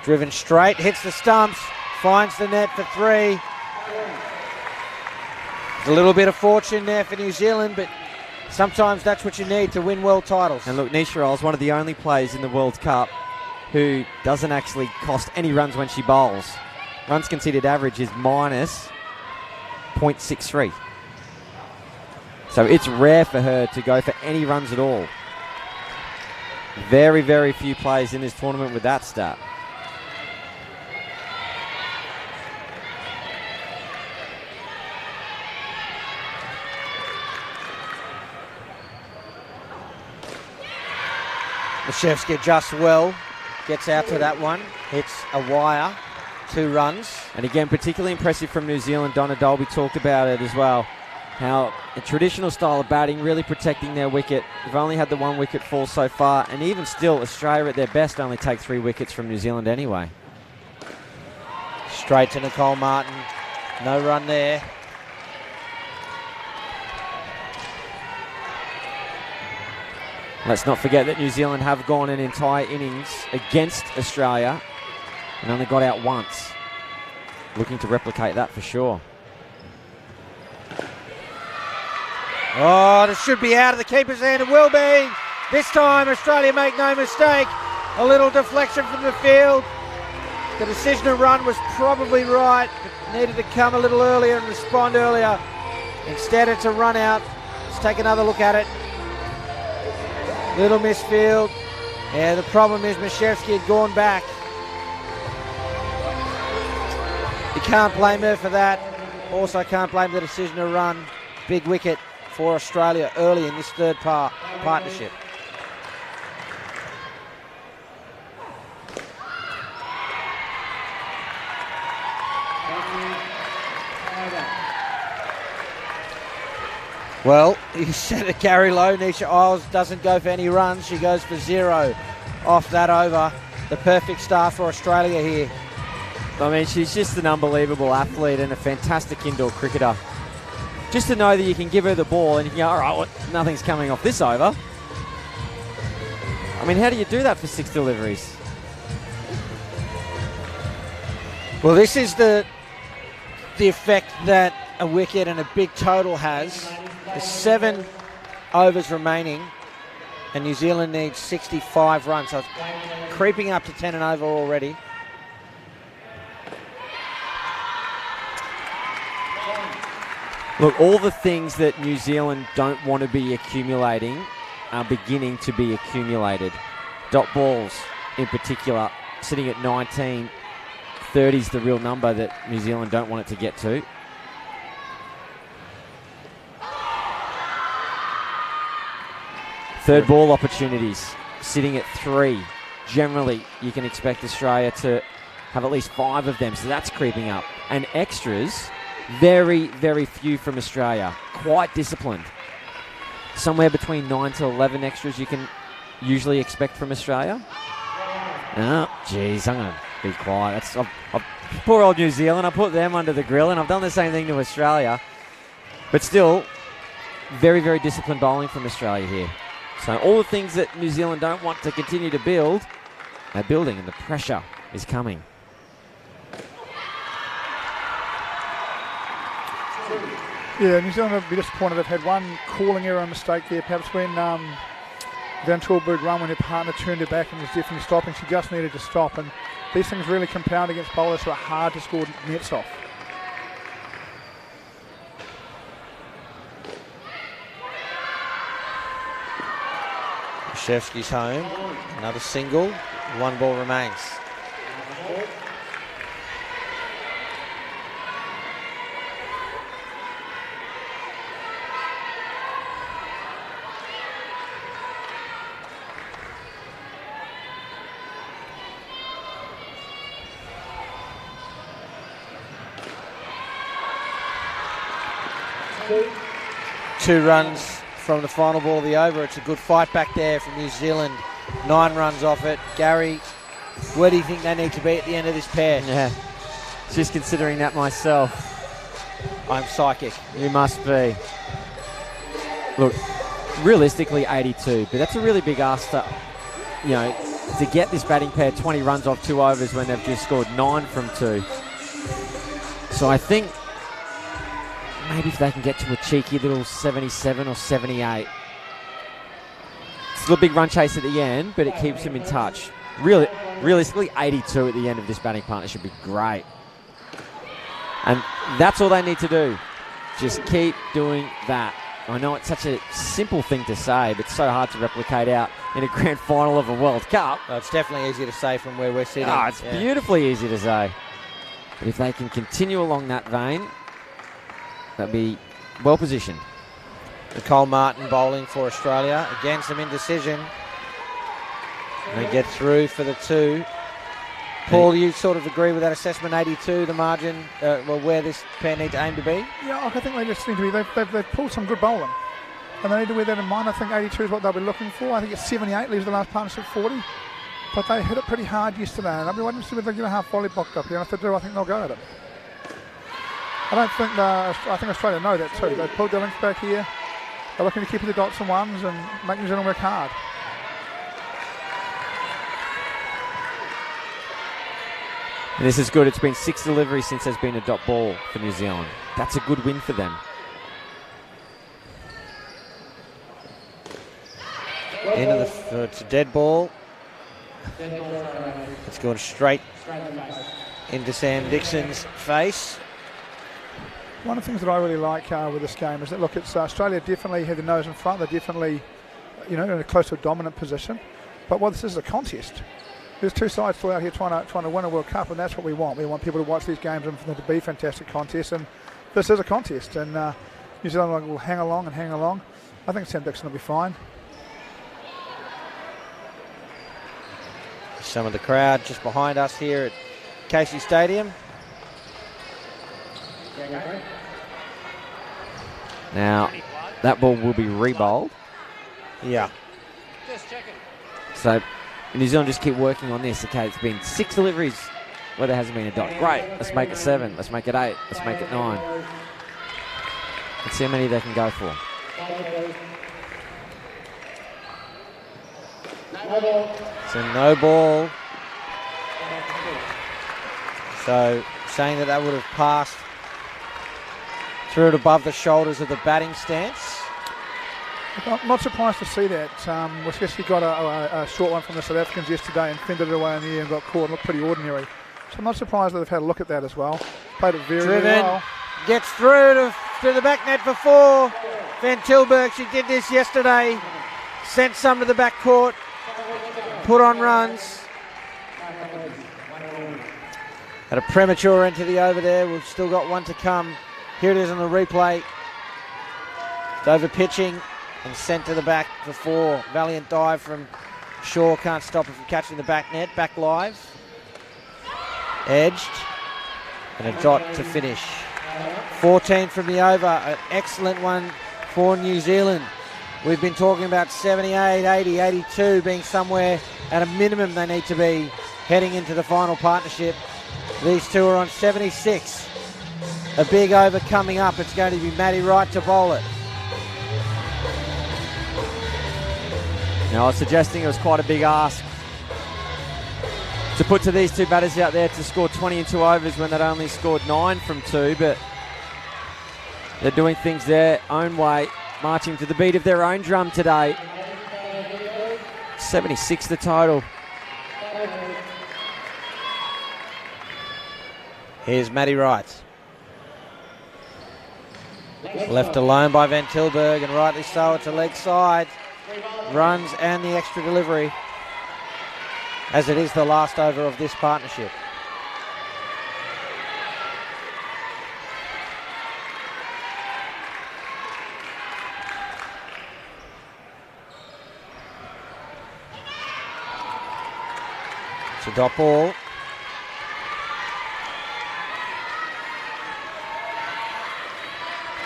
A: driven straight, hits the stumps, finds the net for 3. There's a little bit of fortune there for New Zealand, but sometimes that's what you need to win world titles.
G: And look, Nisha Isles, one of the only players in the World Cup who doesn't actually cost any runs when she bowls. Runs conceded average is minus 0.63. So it's rare for her to go for any runs at all. Very, very few players in this tournament with that stat.
A: Mashevsky adjusts well, gets out to that one, hits a wire, 2 runs.
G: And again, particularly impressive from New Zealand. Donna Dolby talked about it as well. How a traditional style of batting, really protecting their wicket. They've only had the 1 wicket fall so far, and even still, Australia at their best only take 3 wickets from New Zealand anyway.
A: Straight to Nicole Martin, no run there.
G: Let's not forget that New Zealand have gone an entire innings against Australia and only got out once. Looking to replicate that for sure.
A: Oh, this should be out of the keeper's hand. It will be. This time, Australia make no mistake. A little deflection from the field. The decision to run was probably right, but needed to come a little earlier and respond earlier. Instead, it's a run out. Let's take another look at it. Little misfield. Yeah, the problem is Mashevsky had gone back. You can't blame her for that. Also can't blame the decision to run. Big wicket for Australia early in this third partnership. Well, you said it, Gary Lowe. Nisha Isles doesn't go for any runs. She goes for 0 off that over. The perfect start for Australia here.
G: I mean, she's just an unbelievable athlete and a fantastic indoor cricketer. Just to know that you can give her the ball and you can go, all right, well, nothing's coming off this over. I mean, how do you do that for 6 deliveries?
A: Well, this is the effect that a wicket and a big total has. There's 7 overs remaining, and New Zealand needs 65 runs. So it's creeping up to 10 and over already.
G: Look, all the things that New Zealand don't want to be accumulating are beginning to be accumulated. Dot balls, in particular, sitting at 19. 30 is the real number that New Zealand don't want it to get to. Third ball opportunities, sitting at 3. Generally, you can expect Australia to have at least 5 of them, so that's creeping up. And extras, very, very few from Australia. Quite disciplined. Somewhere between 9 to 11 extras you can usually expect from Australia. Oh, geez, I'm going to be quiet. Poor old New Zealand, I put them under the grill, and I've done the same thing to Australia. But still, very, very disciplined bowling from Australia here. So all the things that New Zealand don't want to continue to build, they're building, and the pressure is coming.
H: Yeah, New Zealand would be disappointed. They've had one calling error mistake there, perhaps when Van Tilburg run when her partner turned her back and was definitely stopping. She just needed to stop, and these things really compound against bowlers who are hard to score nets off.
A: Mashevsky's home, another single, 1 ball remains. 2 runs from the final ball of the over. It's a good fight back there from New Zealand. 9 runs off it. Gary, where do you think they need to be at the end of this pair?
G: Yeah, just considering that myself.
A: I'm psychic.
G: You must be. Look, realistically 82, but that's a really big ask to, to get this batting pair 20 runs off 2 overs when they've just scored 9 from 2. So I think maybe if they can get to a cheeky little 77 or 78. Still a big run chase at the end, but it keeps them in touch. Realistically, 82 at the end of this batting partnership would be great. And that's all they need to do. Just keep doing that. I know it's such a simple thing to say, but so hard to replicate out in a grand final of a World Cup.
A: Oh, it's definitely easy to say from where we're sitting.
G: It's beautifully easy to say. But if they can continue along that vein, they'll be well positioned.
A: Nicole Martin bowling for Australia. Again, some indecision. And they get through for the 2. Paul, you sort of agree with that assessment, 82, the margin, where this pair need to aim to be?
H: Yeah, I think they just need to be, they've pulled some good bowling. And they need to wear that in mind. I think 82 is what they'll be looking for. I think it's 78, leaves the last partnership 40. But they hit it pretty hard yesterday. And I'll be waiting to see whether they get a half volley blocked up here. And if they do, I think they'll go at it. I think Australia know that too. They've pulled their links back here. They're looking to keep the dots and ones and make New Zealand work hard.
G: And this is good. It's been 6 deliveries since there's been a dot ball for New Zealand. That's a good win for them.
A: End of it's a dead ball. It's going straight into Sam Dixon's face.
H: One of the things that I really like with this game is that, look, it's Australia definitely have the nose in front. They're definitely, in a close to a dominant position. But what this is a contest. There's 2 sides still out here trying to win a World Cup, and that's what we want. We want people to watch these games and for them to be fantastic contests. And this is a contest, and New Zealand will hang along. I think Sam Dixon will be fine.
A: Some of the crowd just behind us here at Casey Stadium.
G: Now, that ball will be re-bowled.
A: Yeah.
G: So, New Zealand just keep working on this. Okay, it's been 6 deliveries where there hasn't been a dot. Great, let's make it 7, let's make it 8, let's make it 9. Let's see how many they can go for.
A: It's a no ball. So, saying that would have passed through it above the shoulders of the batting stance.
H: I'm not surprised to see that. Weskowski got a short one from the South Africans yesterday and fended it away in the air and got caught and looked pretty ordinary. So I'm not surprised that they've had a look at that as well. Played it very well.
A: Gets through to the back net for 4. Van Tilburg, she did this yesterday. Sent some to the back court. Put on runs. Had a premature end to the over there. We've still got one to come. Here it is on the replay. Over pitching and sent to the back for 4. Valiant dive from Shaw. Can't stop it from catching the back net. Back live. Edged. And a dot to finish. 14 from the over. An excellent one for New Zealand. We've been talking about 78, 80, 82 being somewhere at a minimum they need to be heading into the final partnership. These 2 are on 76. A big over coming up. It's going to be Matty Wright to bowl it.
G: Now, I was suggesting it was quite a big ask to put to these 2 batters out there to score 20 in 2 overs when they'd only scored 9 from 2, but they're doing things their own way, marching to the beat of their own drum today. 76 the total.
A: Here's Matty Wright. Left alone by Van Tilburg, and rightly so. It's a leg side. Runs and the extra delivery, as it is the last over of this partnership. It's a dot ball.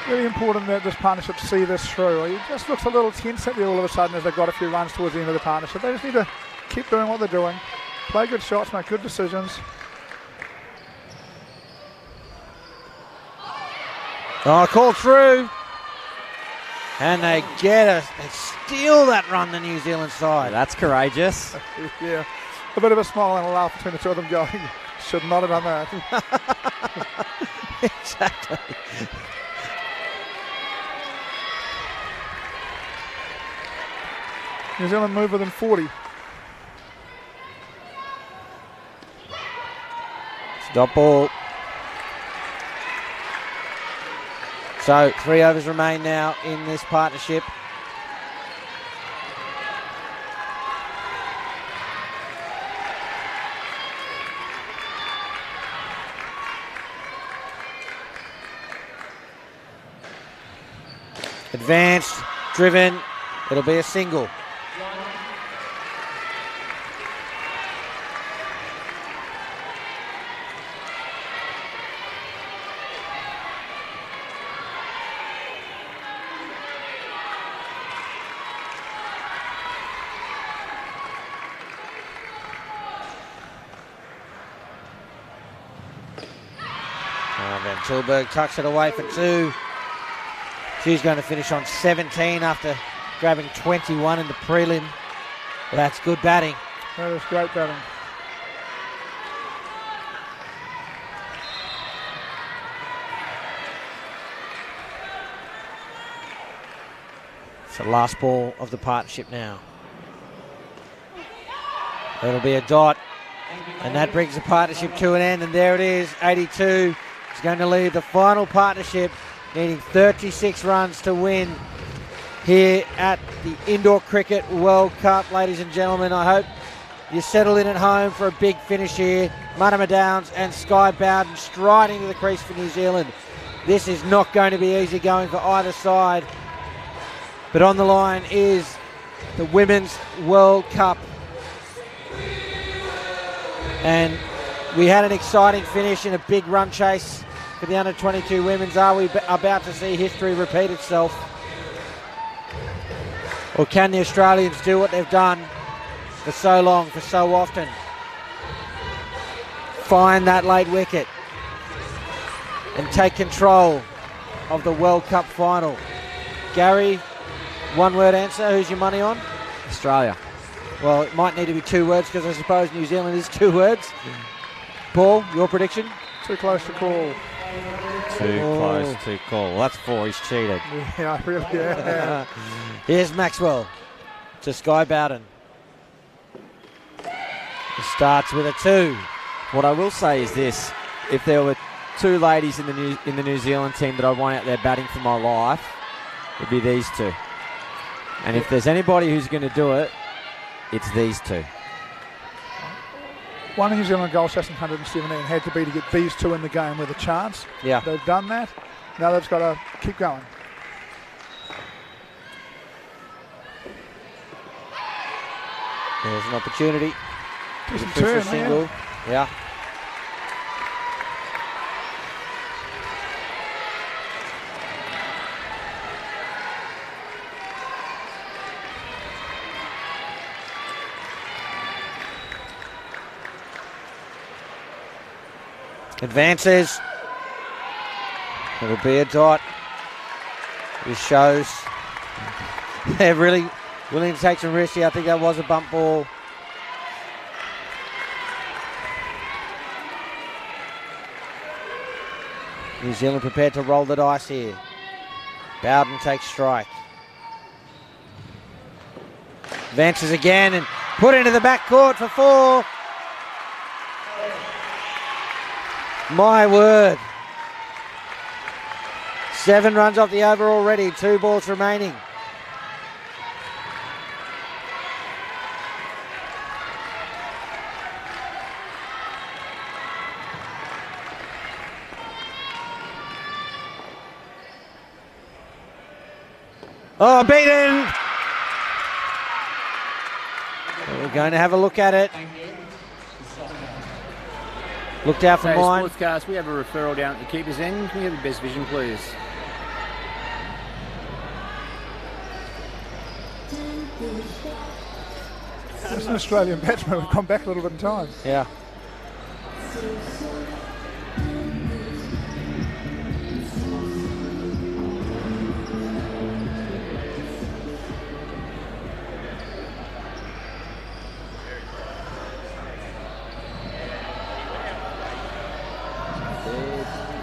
H: Really important that this partnership see this through. It just looks a little tense at the all of a sudden as they've got a few runs towards the end of the partnership. They just need to keep doing what they're doing, play good shots, make good decisions.
A: Oh, call through. And they they steal that run, the New Zealand side.
G: That's courageous.
H: Yeah, a bit of a smile and a laugh between the two of them going, should not have done that.
A: Exactly.
H: New Zealand move within 40.
A: Stop ball. So 3 overs remain now in this partnership. Advanced, driven, it'll be a single. Van Tilburg tucks it away for 2. She's going to finish on 17 after grabbing 21 in the prelim. That's good batting.
H: That is great batting.
A: It's the last ball of the partnership now. It'll be a dot, and that brings the partnership to an end, and there it is, 82. It's going to leave the final partnership needing 36 runs to win here at the Indoor Cricket World Cup. Ladies and gentlemen, I hope you settle in at home for a big finish here. Marama Downs and Sky Bowden striding to the crease for New Zealand. This is not going to be easy going for either side. But on the line is the Women's World Cup. And we had an exciting finish and a big run chase for the under-22 women's. Are we about to see history repeat itself? Or can the Australians do what they've done for so long, for so often? Find that late wicket and take control of the World Cup final. Gary, one-word answer. Who's your money on?
G: Australia.
A: Well, it might need to be 2 words because I suppose New Zealand is 2 words. Paul, your prediction?
H: Too close to call.
G: Too close to call. Well, that's 4. He's cheated.
H: Yeah, really. Yeah.
A: Here's Maxwell to Sky Bowden. It starts with a 2.
G: What I will say is this: if there were 2 ladies in the New Zealand team that I want out there batting for my life, it'd be these 2. And if there's anybody who's going to do it, it's these 2.
H: One New Zealand goal, 117, had to be to get these 2 in the game with a chance.
A: Yeah.
H: They've done that. Now they've got to keep going.
A: There's an opportunity.
H: Decent
A: Push for a
H: turn,
A: single. Yeah. Advances. It'll be a dot. This shows they're really willing to take some risks here. I think that was a bump ball. New Zealand prepared to roll the dice here. Bowden takes strike. Advances again and put into the back court for 4. My word. 7 runs off the over already. 2 balls remaining. Oh, beaten. We're going to have a look at it. Looked out for mine.
Q: Sportscast, we have a referral down at the keeper's end. Can we have your best vision, please?
H: It's an Australian batsman. We've gone back a little bit in time.
A: Yeah.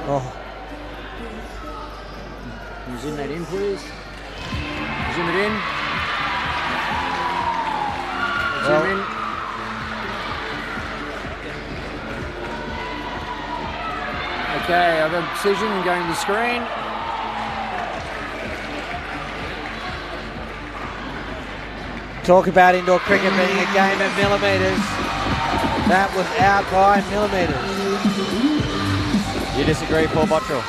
Q: Oh. Can you zoom that in, please? Zoom it in. Zoom in. Okay, I've got a decision and going to the screen.
A: Talk about indoor cricket being a game of millimetres. That was out by millimetres.
G: You disagree, Paul Bottrell?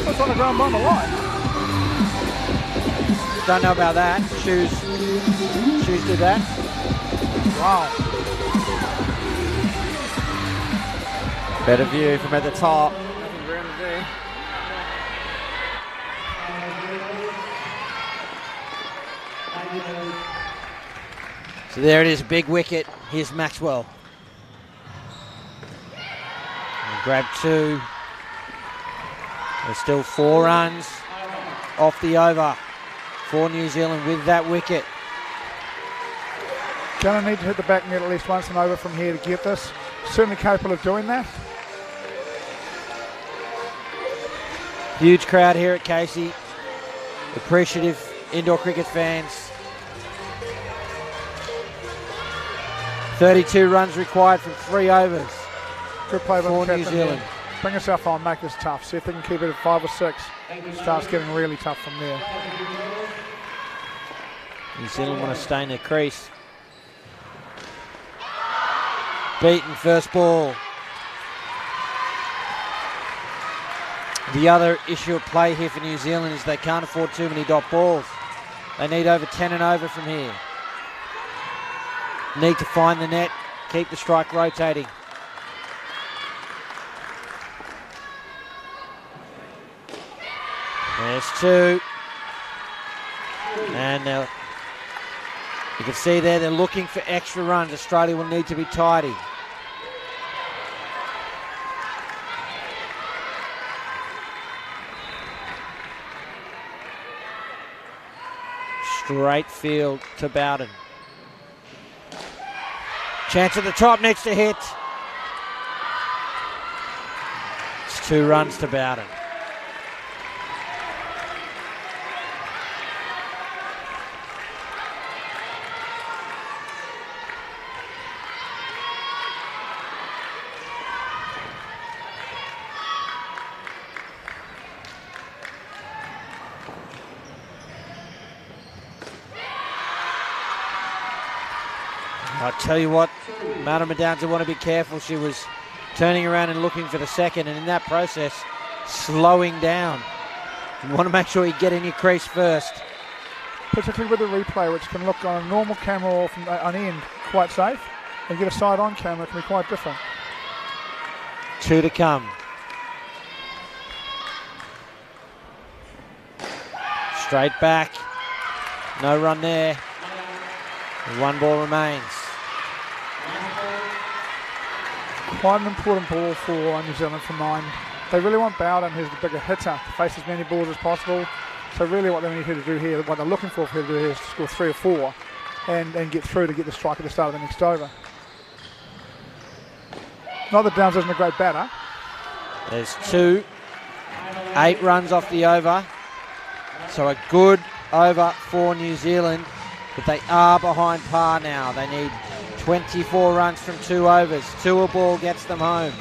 H: That's on the ground by the line.
A: Don't know about that. Shoes did that.
H: Wow.
G: Better view from at the top.
Q: Nothing ground to do.
A: So there it is, big wicket. Here's Maxwell. And grab 2. There's still 4 runs off the over for New Zealand with that wicket.
H: Going to need to hit the back net at least once and over from here to get this. Certainly capable of doing that.
A: Huge crowd here at Casey. Appreciative indoor cricket fans. 32 runs required from 3 overs.
H: Good play by
A: for
H: the
A: New
H: captain
A: Zealand.
H: here. Bring yourself on, make this tough. See if they can keep it at 5 or 6. Starts getting really tough from there.
A: New Zealand want to stay in their crease. Beaten first ball. The other issue at play here for New Zealand is they can't afford too many dot balls. They need over 10 and over from here. Need to find the net, keep the strike rotating. There's 2. And now you can see there they're looking for extra runs. Australia will need to be tidy. Straight field to Bowden. Chance at the top, next to hit. It's 2 runs to Bowden. I tell you what, Madame Downs want to be careful. She was turning around and looking for the second, and in that process, slowing down. You want to make sure you get in your crease first.
H: Particularly with the replay, which can look on a normal camera or from on end quite safe, and get a side-on camera, it can be quite different.
A: 2 to come. Straight back. No run there. 1 ball remains.
H: Quite an important ball for New Zealand for 9. They really want Bowden, who's the bigger hitter, to face as many balls as possible. So really what they need her to do here, what they're looking for her to do here is to score 3 or 4 and get through to get the strike at the start of the next over. Not that Downs isn't a great batter.
A: There's 2. 8 runs off the over. So a good over for New Zealand, but they are behind par now. They need 24 runs from 2 overs. 2 a ball gets them home.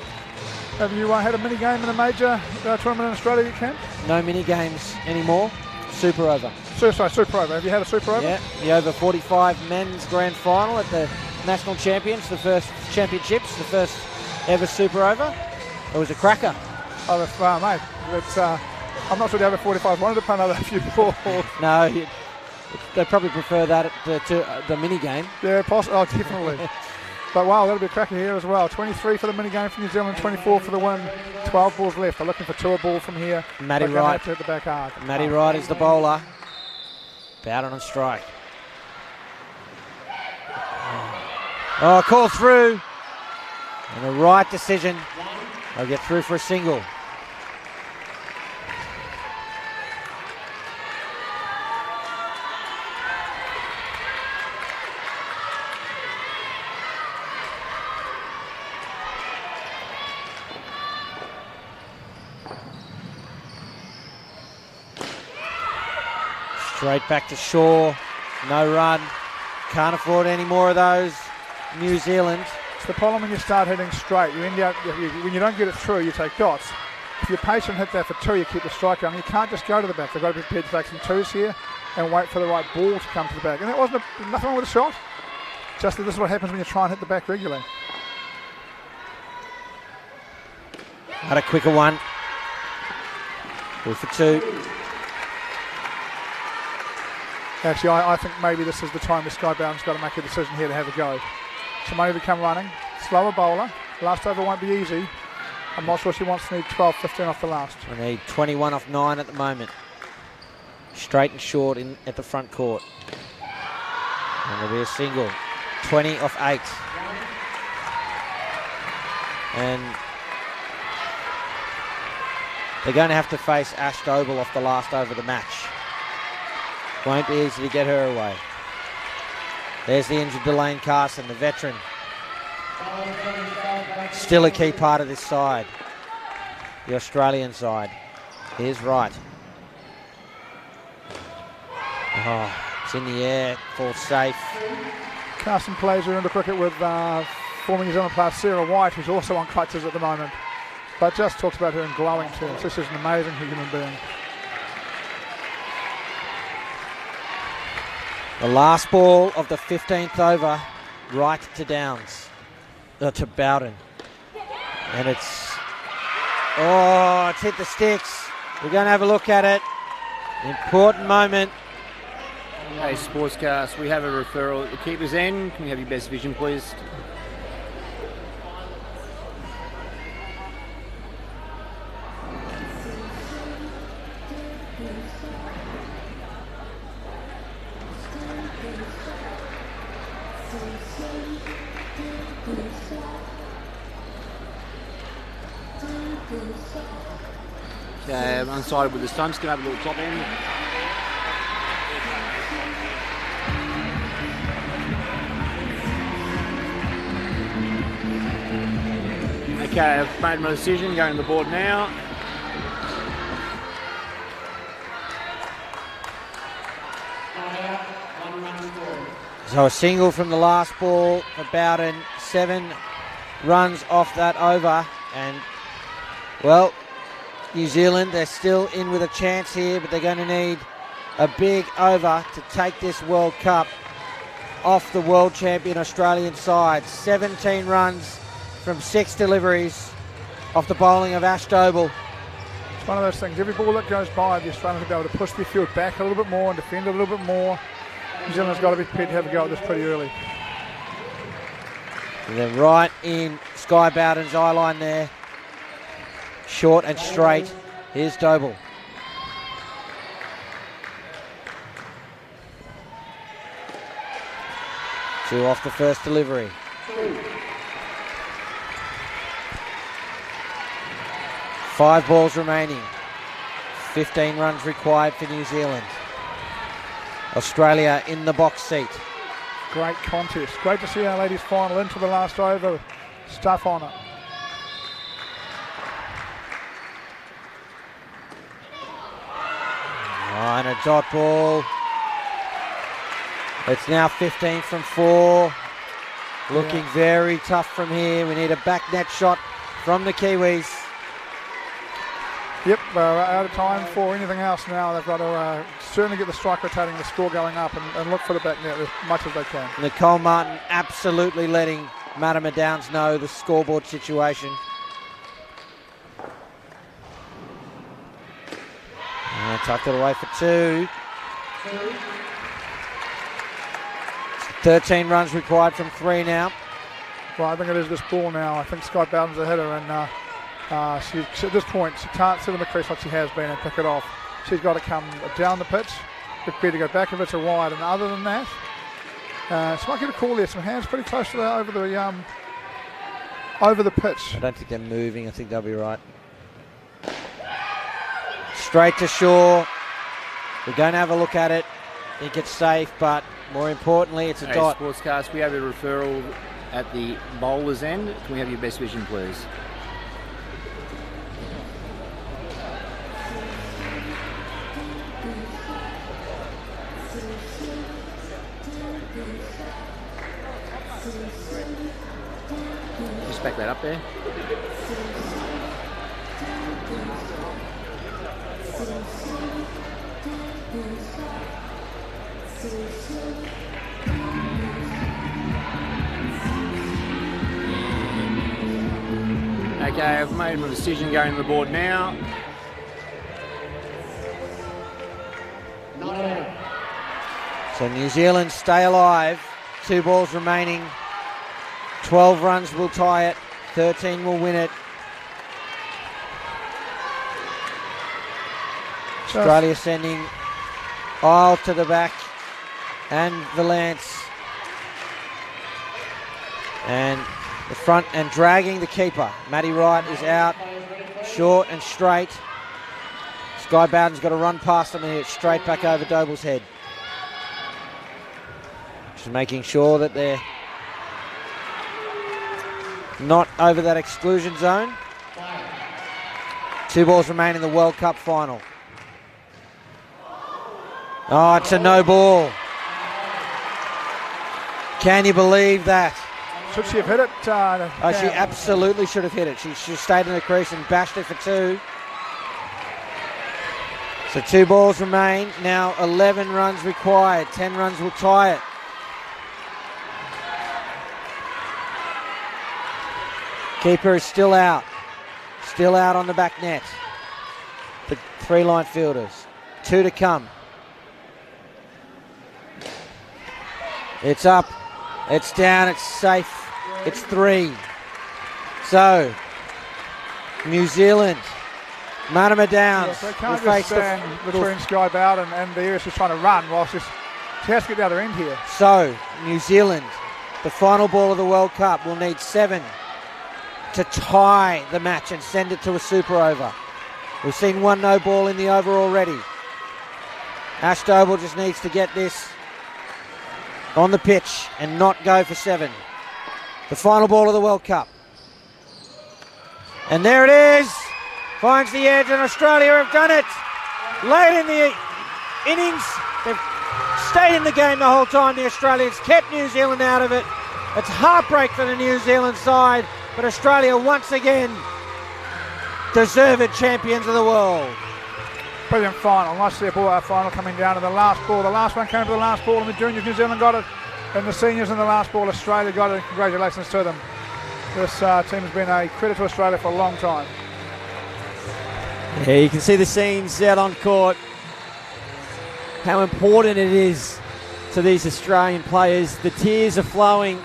H: Have you had a mini game in a major tournament in Australia, Cam?
A: No mini games anymore. Super over.
H: Sorry, super over. Have you had a super over?
A: Yeah, the over 45 men's grand final at the National Champions, the first championships, the first ever super over. It was a cracker.
H: Oh, that's mate. It's, I'm not sure the over 45 wanted to play another few balls.
A: No, they probably prefer that to the mini game.
H: Yeah, oh, definitely. But wow, that'll be a cracker here as well. 23 for the mini game for New Zealand, 24 for the win. 12 balls left. They're looking for 2 a ball from here.
A: Matty Wright.
H: To hit the back hard.
A: Matty Wright is the bowler. Bowden on strike. Oh, call through. And the right decision. They'll get through for a single. Straight back to Shaw. No run. Can't afford any more of those. New Zealand.
H: It's the problem when you start hitting straight. You end up, when you don't get it through, you take dots. If you're patient, hit that for two, you keep the strike going. You can't just go to the back. They've got to be prepared to take some twos here and wait for the right ball to come to the back. And there wasn't nothing wrong with the shot. Just that this is what happens when you try and hit the back regularly.
A: Had a quicker one. 2 for 2.
H: Actually, I think maybe this is the time the Sky Bowden's got to make a decision here to have a go. Somebody to come running. Slower bowler. Last over won't be easy. I'm not sure she wants to need 12, 15 off the last.
A: I need 21 off 9 at the moment. Straight and short at the front court. And there'll be a single. 20 off 8. And they're going to have to face Ash Doble off the last over of the match. Won't be easy to get her away. There's the injured Delane Carson, the veteran. Still a key part of this side. The Australian side. Here's Wright. Oh, it's in the air, falls safe.
H: Carson plays her into cricket with former New Zealand player Sarah White, who's also on crutches at the moment. But just talks about her in glowing terms. This is an amazing human being.
A: The last ball of the 15th over, right to Downs, to Bowden. And it's hit the sticks. We're going to have a look at it. Important moment.
Q: Hey, Sportscast, we have a referral at the keeper's end. Can we have your best vision, please? Okay, unsighted with the stumps, going to have a little top end. Okay, I've made my decision, going to the board now.
A: So a single from the last ball for Bowden. 7 runs off that over. And, well, New Zealand, they're still in with a chance here, but they're going to need a big over to take this World Cup off the world champion Australian side. 17 runs from 6 deliveries off the bowling of Ash Doble.
H: It's one of those things. Every ball that goes by, the Australians will be able to push the field back a little bit more and defend a little bit more. New Zealand's got to be prepared to have a go at this pretty early.
A: And then right in Sky Bowden's eye line there. Short and straight. Here's Doble. Two off the first delivery. Five balls remaining. 15 runs required for New Zealand. Australia in the box seat.
H: Great contest. Great to see our ladies final into the last over. Stuff on it.
A: And a dot ball. It's now 15 from 4. Looking very tough from here. We need a back net shot from the Kiwis.
H: Yep, out of time for anything else now. They've got to certainly get the strike rotating, the score going up, and look for the back net as much as they can.
A: Nicole Martin absolutely letting Mattama Downs know the scoreboard situation. Tucked it away for 2. 13 runs required from 3 now.
H: Well, I think it is this ball now. I think Sky Bowden's a hitter, and at this point, she can't sit in the crease like she has been and pick it off. She's got to come down the pitch, prepare to go back if it's a wide, and other than that, So might get a call there. Some hands pretty close to over the pitch.
A: I don't think they're moving. I think they'll be right. Straight to shore. We're going to have a look at it. I think it's safe, but more importantly, it's a dot.
Q: Sportscast, we have a referral at the bowler's end. Can we have your best vision, please? Just back that up there. Okay, I've made my decision going to the board now.
A: So New Zealand stay alive. 2 balls remaining. 12 runs will tie it. 13 will win it. Australia sending Isle to the back and Valance. And the front and dragging the keeper. Matty Wright is out, short and straight. Sky Bowden's got to run past him and hit straight back over Doble's head. Just making sure that they're not over that exclusion zone. 2 balls remain in the World Cup final. Oh, it's a no ball. Can you believe that?
H: Should she have hit it?
A: She absolutely should have hit it. She stayed in the crease and bashed it for 2. So 2 balls remain. Now 11 runs required. 10 runs will tie it. Keeper is still out. Still out on the back net. The 3 line fielders. 2 to come. It's up. It's down. It's safe. It's 3. So, New Zealand, Marama Downs.
H: They can't just stand between Sky Bowden and the Iris is trying to run whilst she has to get the other end here.
A: So, New Zealand, the final ball of the World Cup, will need 7 to tie the match and send it to a super over. We've seen 1 no ball in the over already. Ash Doble just needs to get this on the pitch and not go for 7. The final ball of the World Cup. And there it is. Finds the edge, and Australia have done it. Late in the innings. They've stayed in the game the whole time. The Australians kept New Zealand out of it. It's heartbreak for the New Zealand side, but Australia once again deserved champions of the world.
H: Brilliant final. Nice to see a ball final coming down to the last ball. The last one came to the last ball, and the juniors, New Zealand got it. And the seniors in the last ball, Australia got it. Congratulations to them. This team has been a credit to Australia for a long time.
G: Yeah, you can see the scenes out on court. How important it is to these Australian players. The tears are flowing.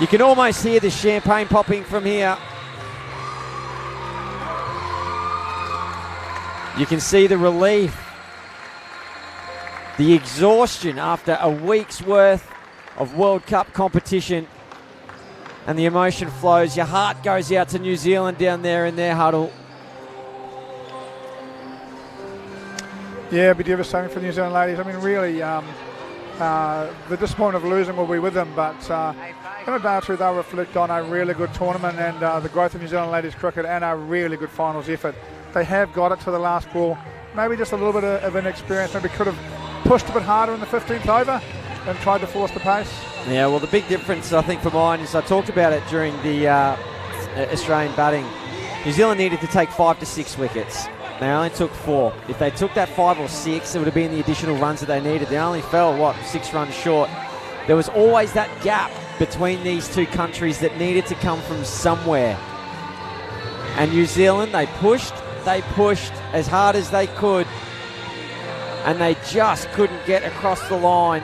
G: You can almost hear the champagne popping from here. You can see the relief, the exhaustion after a week's worth of World Cup competition, and the emotion flows. Your heart goes out to New Zealand down there in their huddle.
H: Yeah, it'll be devastating for the New Zealand ladies. I mean, really, the disappointment of losing will be with them, but in a day or two, they'll reflect on a really good tournament and the growth of New Zealand ladies cricket and a really good finals effort. They have got it to the last ball. Maybe just a little bit of inexperience. Maybe could have pushed a bit harder in the 15th over and tried to force the pace.
G: Yeah, well, the big difference, I think, for mine is I talked about it during the Australian batting. New Zealand needed to take 5 to 6 wickets. They only took 4. If they took that 5 or 6, it would have been the additional runs that they needed. They only fell, 6 runs short. There was always that gap between these two countries that needed to come from somewhere. And New Zealand, they pushed as hard as they could, and they just couldn't get across the line.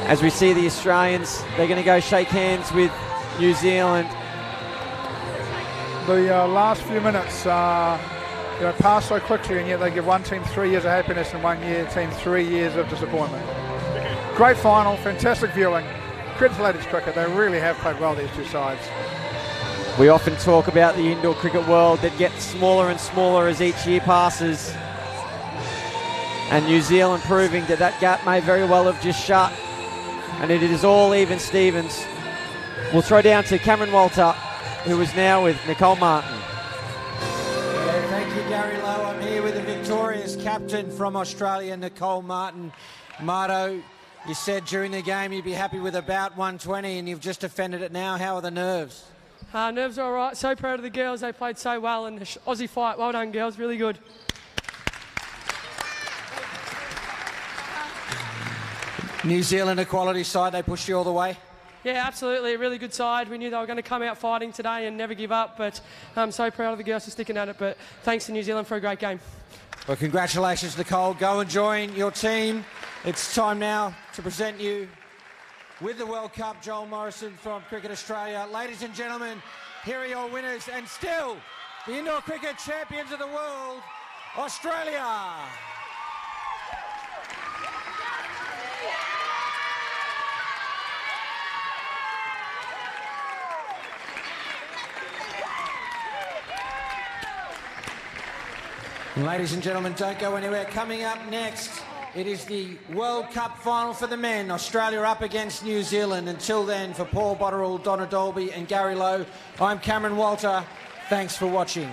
G: As we see the Australians, they're going to go shake hands with New Zealand.
H: The last few minutes pass so quickly, and yet they give one team 3 years of happiness and one team 3 years of disappointment. Great final, fantastic viewing. Credit to ladies cricket, they really have played well, these two sides.
G: We often talk about the indoor cricket world that gets smaller and smaller as each year passes. And New Zealand proving that that gap may very well have just shut. And it is all even Stevens. We'll throw down to Cameron Walter, who is now with Nicole Martin.
F: Yeah, thank you, Gary Lowe. I'm here with the victorious captain from Australia, Nicole Martin. Marto, you said during the game you'd be happy with about 120, and you've just defended it now. How are the nerves?
S: Nerves are all right. So proud of the girls. They played so well in the Aussie fight. Well done, girls. Really good.
F: New Zealand, a quality side. They pushed you all the way.
S: Yeah, absolutely. A really good side. We knew they were going to come out fighting today and never give up. But I'm so proud of the girls for sticking at it. But thanks to New Zealand for a great game.
F: Well, congratulations, Nicole. Go and join your team. It's time now to present you with the World Cup, Joel Morrison from Cricket Australia. Ladies and gentlemen, here are your winners and still the indoor cricket champions of the world, Australia. Ladies and gentlemen, don't go anywhere. Coming up next, it is the World Cup final for the men. Australia up against New Zealand. Until then, for Paul Botterill, Donna Dolby and Gary Lowe, I'm Cameron Walter. Thanks for watching.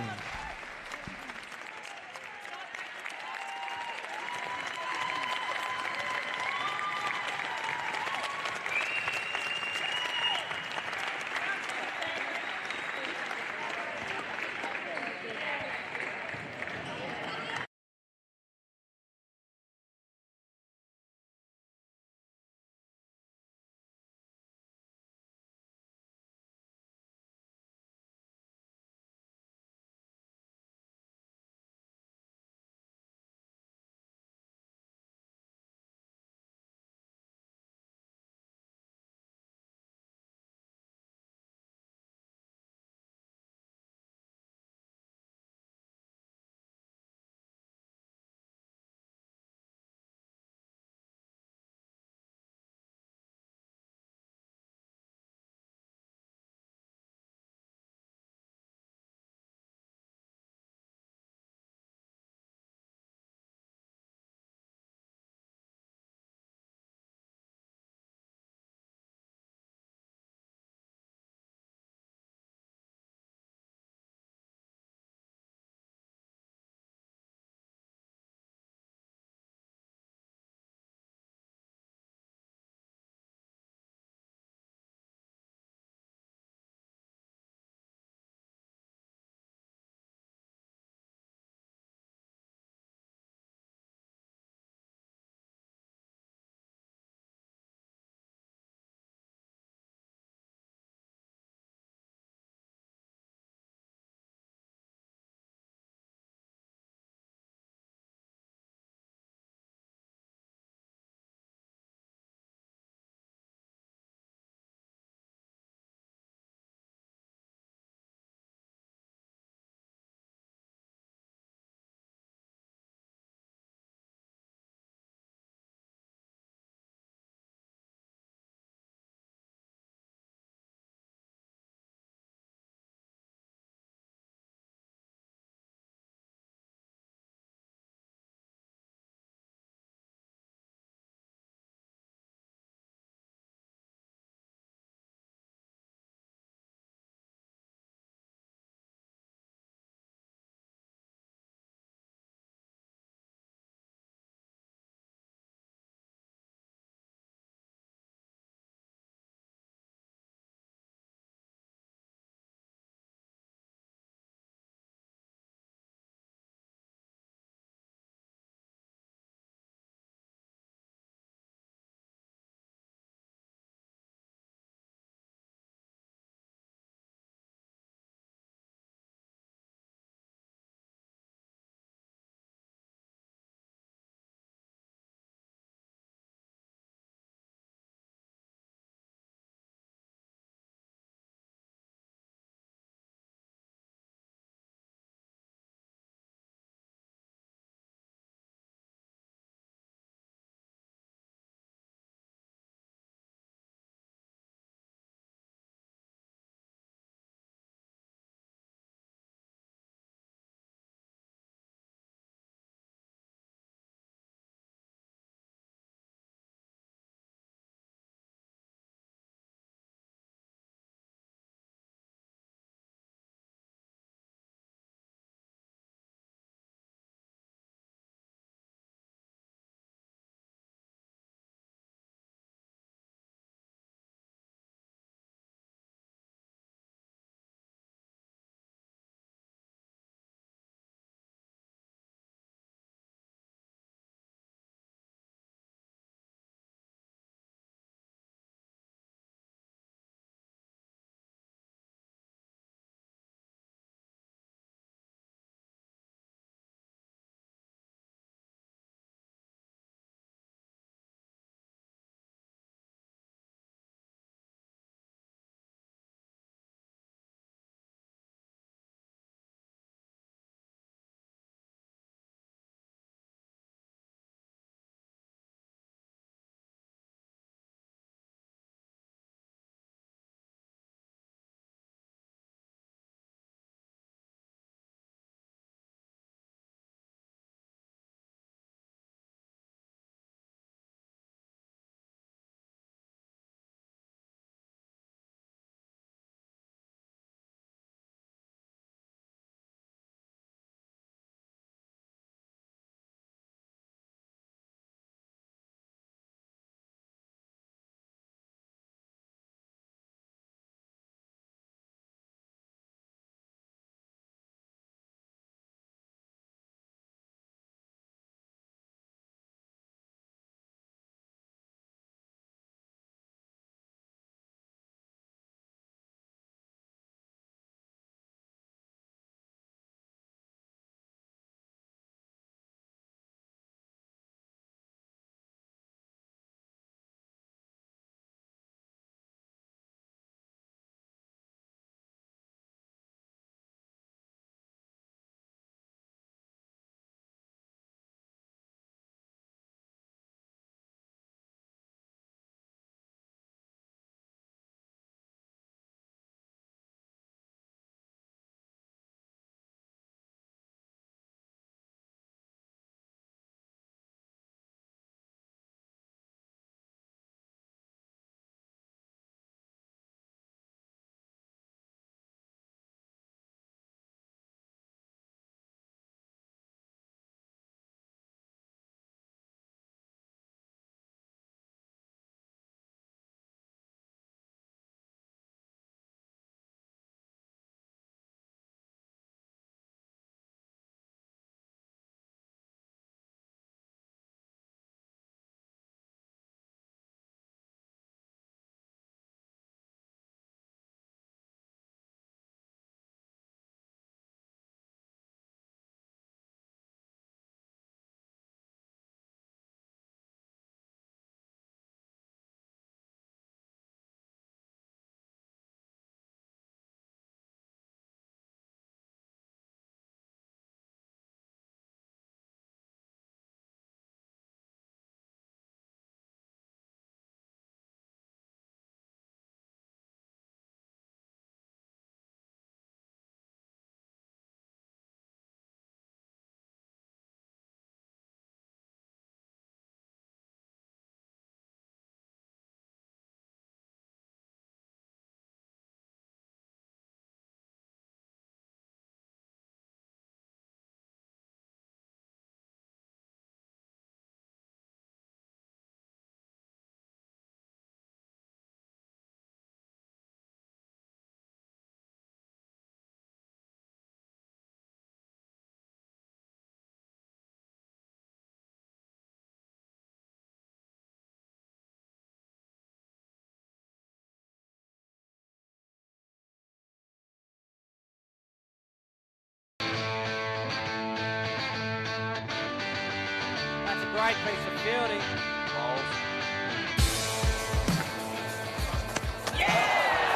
A: great piece of fielding.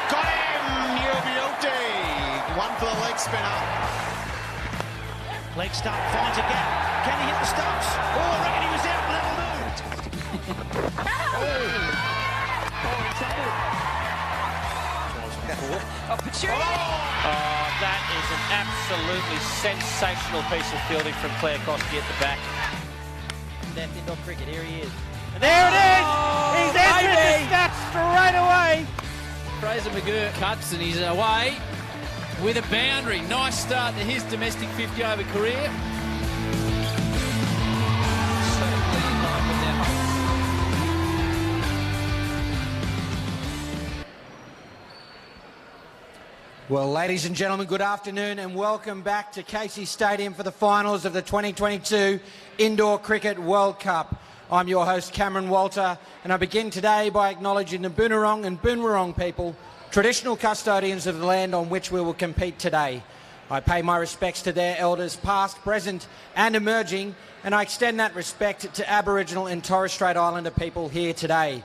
B: Got him, Niobioti. One for the leg spinner.
C: Leg stump finds a gap. Can he hit the stumps? Oh, I reckon he was out, but that'll do.
D: That is an absolutely sensational piece of fielding from Claire Koski at the back. Left indoor cricket, here he is.
A: And there it is! He's entered the stats straight away!
E: Fraser McGurk cuts and he's away with a boundary. Nice start to his domestic 50-over career.
F: Well, ladies and gentlemen, good afternoon and welcome back to Casey Stadium for the finals of the 2022 Indoor Cricket World Cup. I'm your host, Cameron Walter, and I begin today by acknowledging the Boonwurrung and Boonwurrung people, traditional custodians of the land on which we will compete today. I pay my respects to their elders, past, present and emerging, and I extend that respect to Aboriginal and Torres Strait Islander people here today.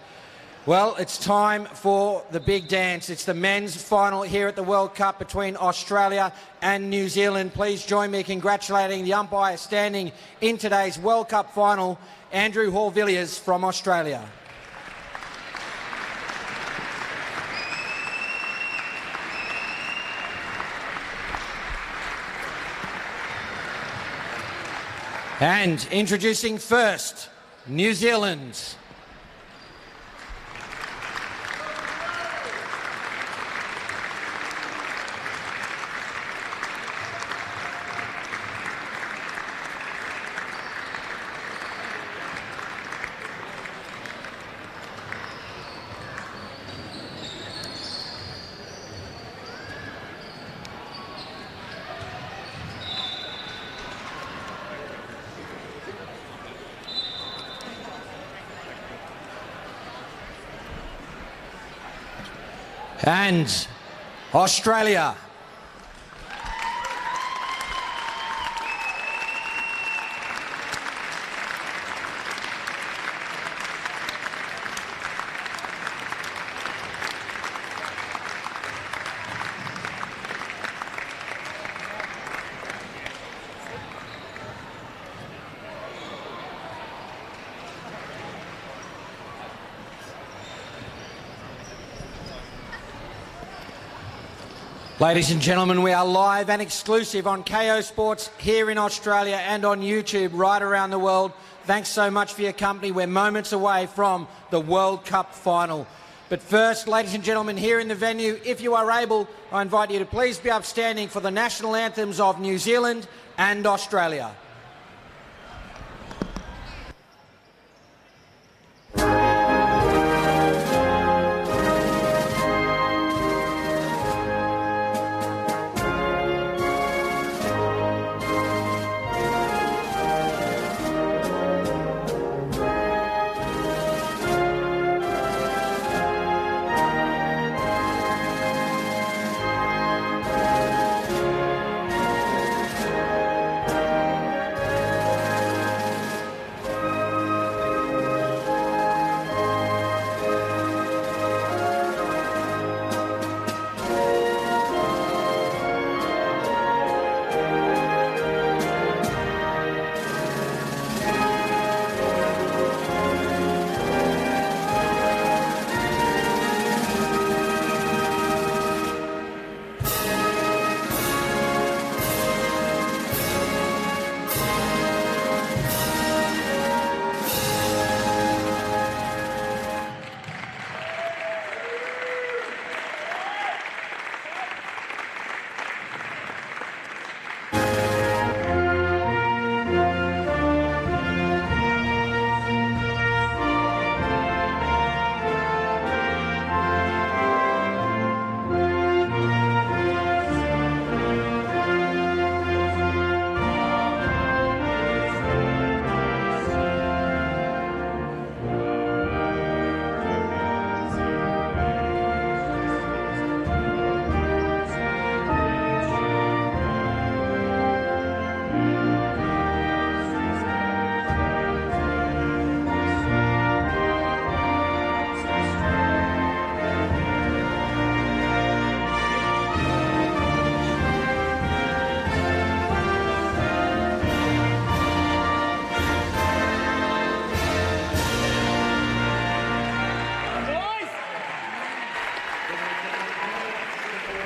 F: Well, it's time for the big dance. It's the men's final here at the World Cup between Australia and New Zealand. Please join me in congratulating the umpire standing in today's World Cup final, Andrew Hall-Villiers from Australia. And introducing first, New Zealand. And Australia. Ladies and gentlemen, we are live and exclusive on KO Sports here in Australia and on YouTube right around the world. Thanks so much for your company. We're moments away from the World Cup final. But first, ladies and gentlemen, here in the venue, if you are able, I invite you to please be upstanding for the national anthems of New Zealand and Australia.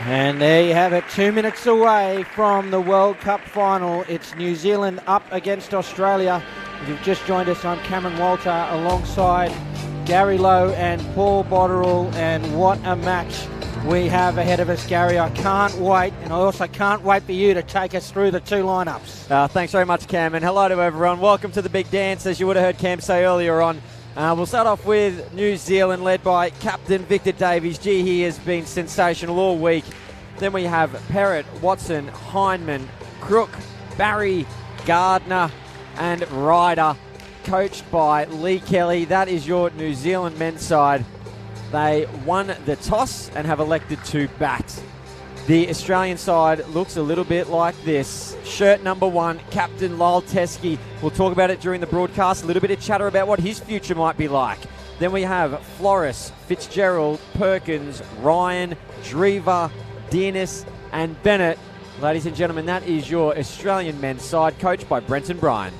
A: And there you have it, 2 minutes away from the World Cup final. It's New Zealand up against Australia. If you've just joined us, I'm Cameron Walter alongside Gary Lowe and Paul Botterill. And what a match we have ahead of us, Gary. I can't wait, and I also can't wait for you to take us through the two lineups.
G: Thanks very much, Cam, and hello to everyone. Welcome to the big dance, as you would have heard Cam say earlier on. We'll start off with New Zealand, led by Captain Victor Davies. Gee, he has been sensational all week. Then we have Perrott, Watson, Hindman, Crook, Barry, Gardner and Ryder, coached by Lee Kelly. That is your New Zealand men's side. They won the toss and have elected to bat. The Australian side looks a little bit like this. Shirt number 1, Captain Lyle Teskey. We'll talk about it during the broadcast. A little bit of chatter about what his future might be like. Then we have Flores, Fitzgerald, Perkins, Ryan, Drever, Dearness and Bennett. Ladies and gentlemen, that is your Australian men's side, coached by Brenton Bryan.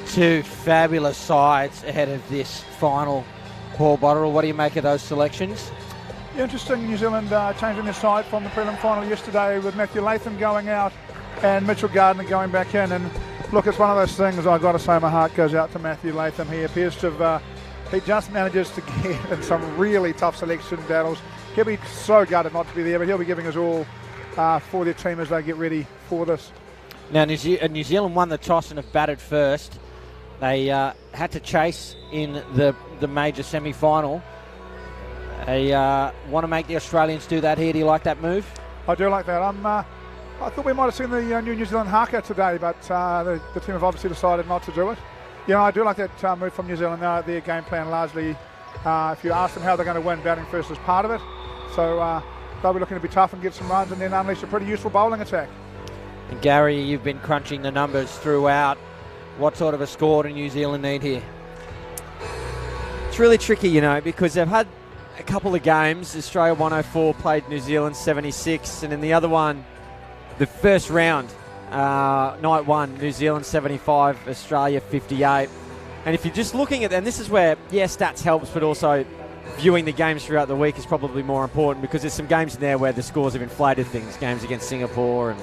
A: Two fabulous sides ahead of this final. Paul Botterill, what do you make of those selections?
H: Yeah, interesting. New Zealand changing their side from the prelim final yesterday with Matthew Latham going out and Mitchell Gardner going back in. And look, it's one of those things, I've got to say, my heart goes out to Matthew Latham. He appears to have, he just manages to get in some really tough selection battles. He'll be so gutted not to be there, but he'll be giving us all for their team as they get ready for this.
A: Now, New Zealand won the toss and have batted first. They had to chase in the major semi-final. They want to make the Australians do that here. Do you like that move?
H: I do like that. I thought we might have seen the New Zealand haka today, but the team have obviously decided not to do it. You know, I do like that move from New Zealand. Their game plan largely, if you ask them how they're going to win, batting first is part of it. So they'll be looking to be tough and get some runs and then unleash a pretty useful bowling attack.
A: And Gary, you've been crunching the numbers throughout. What sort of a score do New Zealand need here?
G: It's really tricky, you know, because they've had a couple of games. Australia 104 played New Zealand 76, and in the other one, the first round, night one, New Zealand 75, Australia 58. And if you're just looking at them, this is where, yeah, stats helps, but also viewing the games throughout the week is probably more important, because there's some games in there where the scores have inflated things, games against Singapore and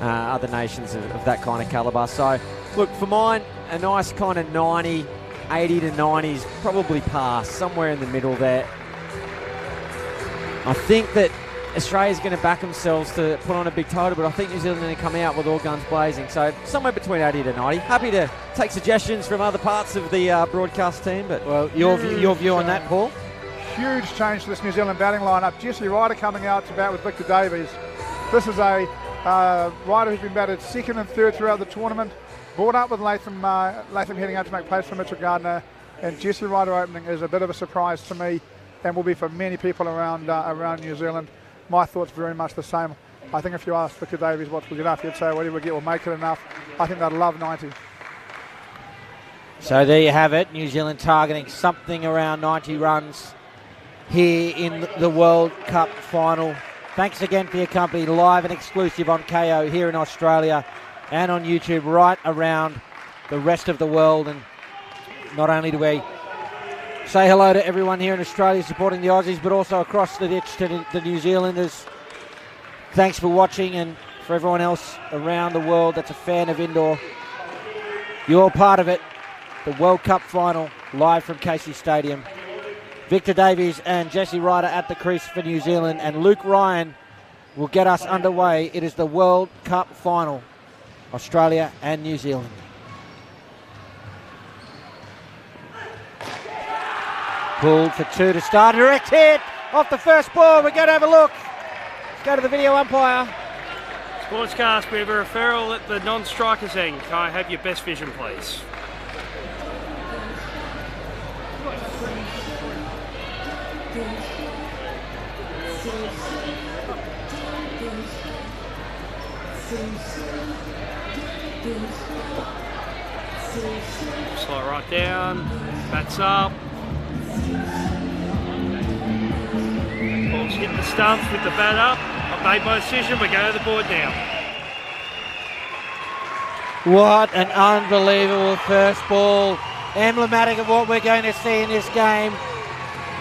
G: other nations of that kind of calibre. So, look, for mine, a nice kind of 90, 80 to 90s, probably pass, somewhere in the middle there. I think that Australia's going to back themselves to put on a big total, but I think New Zealand are going to come out with all guns blazing. So somewhere between 80 to 90. Happy to take suggestions from other parts of the broadcast team. But
A: well, your view on that, Paul?
H: Huge change to this New Zealand batting lineup. Jesse Ryder coming out to bat with Victor Davies. This is a Ryder who's been batted second and third throughout the tournament. Brought up with Latham heading out to make place for Mitchell Gardner. And Jesse Ryder opening is a bit of a surprise to me and will be for many people around New Zealand. My thoughts very much the same. I think if you ask Victor Davies what's good enough, he'd say whatever we get will make it enough. I think they'd love 90.
A: So there you have it. New Zealand targeting something around 90 runs here in the World Cup final. Thanks again for your company, live and exclusive on KO here in Australia and on YouTube right around the rest of the world. And not only do we say hello to everyone here in Australia supporting the Aussies, but also across the ditch to the New Zealanders. Thanks for watching, and for everyone else around the world that's a fan of indoor, you're part of it. The World Cup final live from Casey Stadium. Victor Davies and Jesse Ryder at the crease for New Zealand, and Luke Ryan will get us underway. It is the World Cup final, Australia and New Zealand. Pulled for two to start. Direct hit off the first ball. We're going to have a look. Let's go to the video umpire.
U: Sportscast, we have a referral at the non-strikers end. Can I have your best vision, please? Slow right down. Bats up. Ball's hit the stumps with the bat up. I've made my decision. We're going to the board now.
A: What an unbelievable first ball. Emblematic of what we're going to see in this game.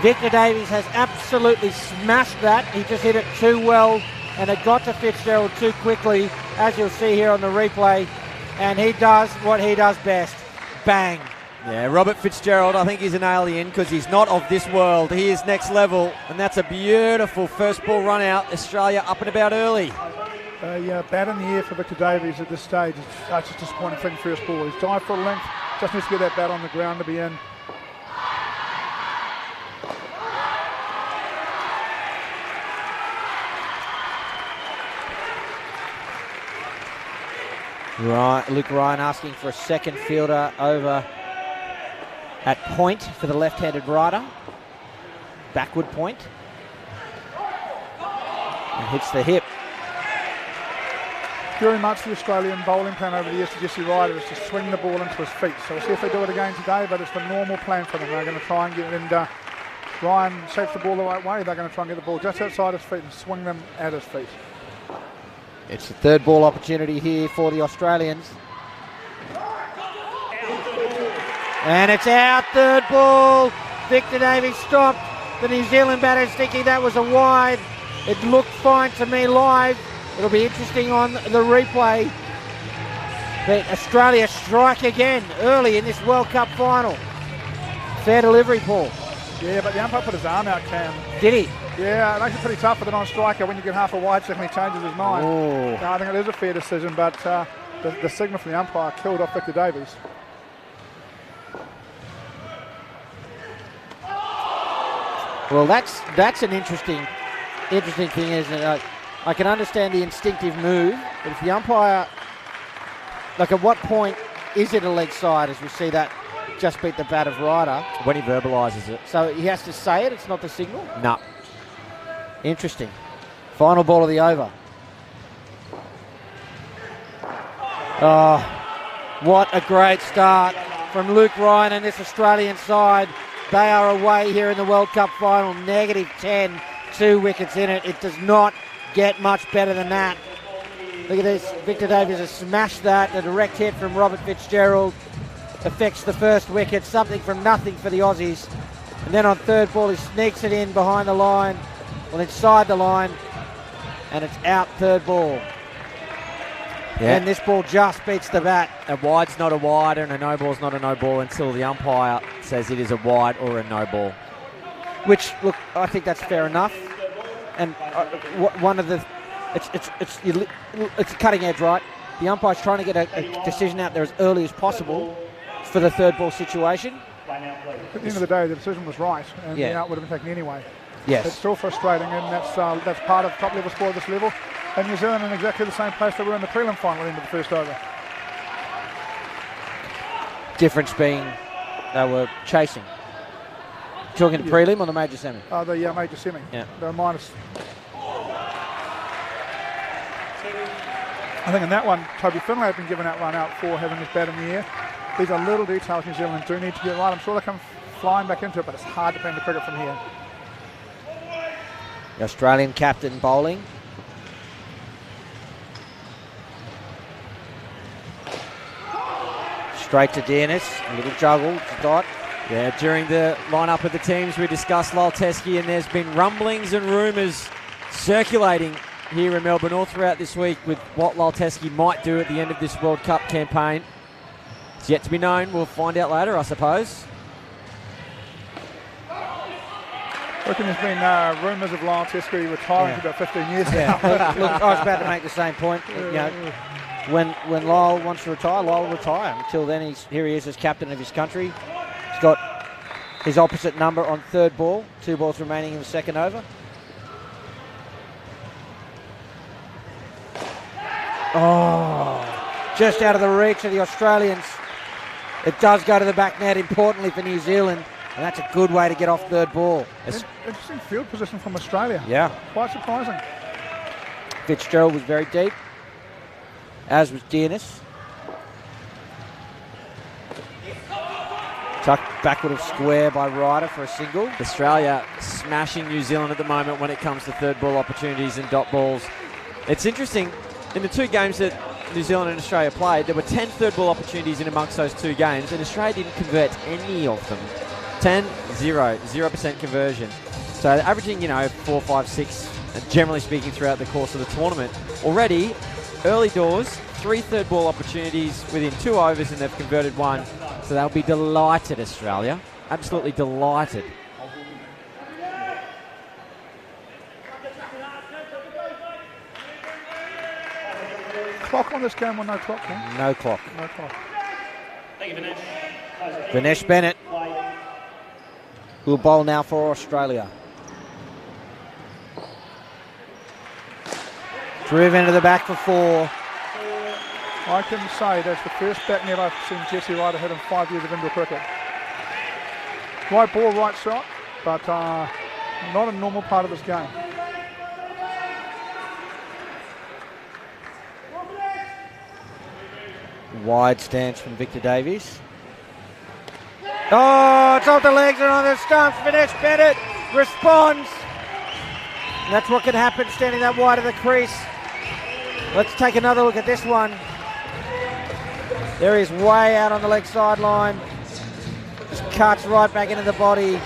A: Victor Davies has absolutely smashed that. He just hit it too well and it got to Fitzgerald too quickly, as you'll see here on the replay, and he does what he does best. Bang.
G: Yeah, Robert Fitzgerald, I think he's an alien because he's not of this world. He is next level, and that's a beautiful first ball run out. Australia up and about early.
H: Yeah, bat in the air for Victor Davies at this stage. It's such a disappointing thing first ball. He's dived for a length, just needs to get that bat on the ground to be in.
A: Right, Luke Ryan asking for a second fielder over at point for the left-handed rider. Backward point. And hits the hip.
H: Very much the Australian bowling plan over the years to Jesse Ryder is to swing the ball into his feet. So we'll see if they do it again today, but it's the normal plan for them. They're going to try and get it, and Ryan shapes the ball the right way. They're going to try and get the ball just outside his feet and swing them at his feet.
A: It's the third ball opportunity here for the Australians. And it's out, third ball. Victor Davies stopped. The New Zealand batters thinking that was a wide. It looked fine to me live. It'll be interesting on the replay. But Australia strike again early in this World Cup final. Fair delivery, Paul.
H: Yeah, but the umpire put his arm out, Cam.
A: Did he?
H: Yeah, it makes it pretty tough for the non-striker when you get half a wide second he changes his mind.
A: Oh.
H: No, I think it is a fair decision, but the signal from the umpire killed off Victor Davies.
A: Well, that's an interesting thing, isn't it? I can understand the instinctive move, but if the umpire, like at what point is it a leg side as we see that just beat the bat of Ryder?
G: When he verbalises it.
A: So he has to say it, it's not the signal?
G: No.
A: Interesting. Final ball of the over. Oh, what a great start from Luke Ryan and this Australian side. They are away here in the World Cup final. -10, 2 wickets in it. It does not get much better than that. Look at this. Victor Davies has smashed that. A direct hit from Robert Fitzgerald affects the first wicket. Something from nothing for the Aussies. And then on third ball, he sneaks it in behind the line. Well, inside the line. And it's out third ball.
G: Yeah.
A: And this ball just beats the bat.
G: A wide's not a wide and a no ball's not a no ball until the umpire says it is a wide or a no ball.
A: Which, look, I think that's fair enough. And one of the, it's cutting edge, right? The umpire's trying to get a decision out there as early as possible for the third ball situation.
H: At the end of the day, the decision was right, and the out would have been taken anyway.
A: Yes.
H: It's still frustrating, and that's part of top level sport at this level. And New Zealand in exactly the same place they were in the prelim final at the end of the first over.
A: Difference being they were chasing. Talking the prelim or the major semi?
H: The major semi.
A: Yeah.
H: They were minus. I think in that one, Toby Finlay had been given that run out for having his bat in the air. These are little details New Zealand do need to get right. I'm sure they come flying back into it, but it's hard to play the cricket from here.
A: The Australian captain bowling. Straight to Dearness, a little juggle to Dot.
G: Yeah, during the lineup of the teams we discussed Lyle Teskey, and there's been rumblings and rumours circulating here in Melbourne all throughout this week with what Lyle Teskey might do at the end of this World Cup campaign. It's yet to be known. We'll find out later, I suppose.
H: I reckon there's been rumours of Lyle Teskey retiring for about 15 years now.
A: Look, I was about to make the same point. You know, when Lyle wants to retire, Lyle will retire. Until then, here he is as captain of his country. He's got his opposite number on third ball. 2 balls remaining in the second over. Oh, just out of the reach of the Australians. It does go to the back net, importantly for New Zealand, and that's a good way to get off third ball.
H: Interesting field position from Australia.
A: Yeah.
H: Quite surprising.
A: Fitzgerald was very deep, as was Dearness. Tucked backward of square by Ryder for a single.
G: Australia smashing New Zealand at the moment when it comes to third ball opportunities and dot balls. It's interesting, in the 2 games that New Zealand and Australia played, there were 10 third ball opportunities in amongst those 2 games, and Australia didn't convert any of them. 10-0% conversion. So averaging, 4, 5, 6 generally speaking throughout the course of the tournament. Already, early doors, 3 third ball opportunities within 2 overs, and they've converted 1. So they'll be delighted, Australia. Absolutely delighted.
H: Clock on this game or no clock? Huh?
A: No clock.
H: No clock.
U: Thank you, Vinesh.
A: Vinesh Bennett will bowl now for Australia. Driven to the back for 4.
H: I can say that's the first bat net I've seen Jesse Ryder hit in 5 years of indoor cricket. Right ball, right shot, but not a normal part of this game.
A: Wide stance from Victor Davies. Oh, it's off the legs and on the stumps. Vinesh Bennett responds. And that's what can happen standing that wide of the crease. Let's take another look at this one. There he is way out on the leg sideline. Just cuts right back into the body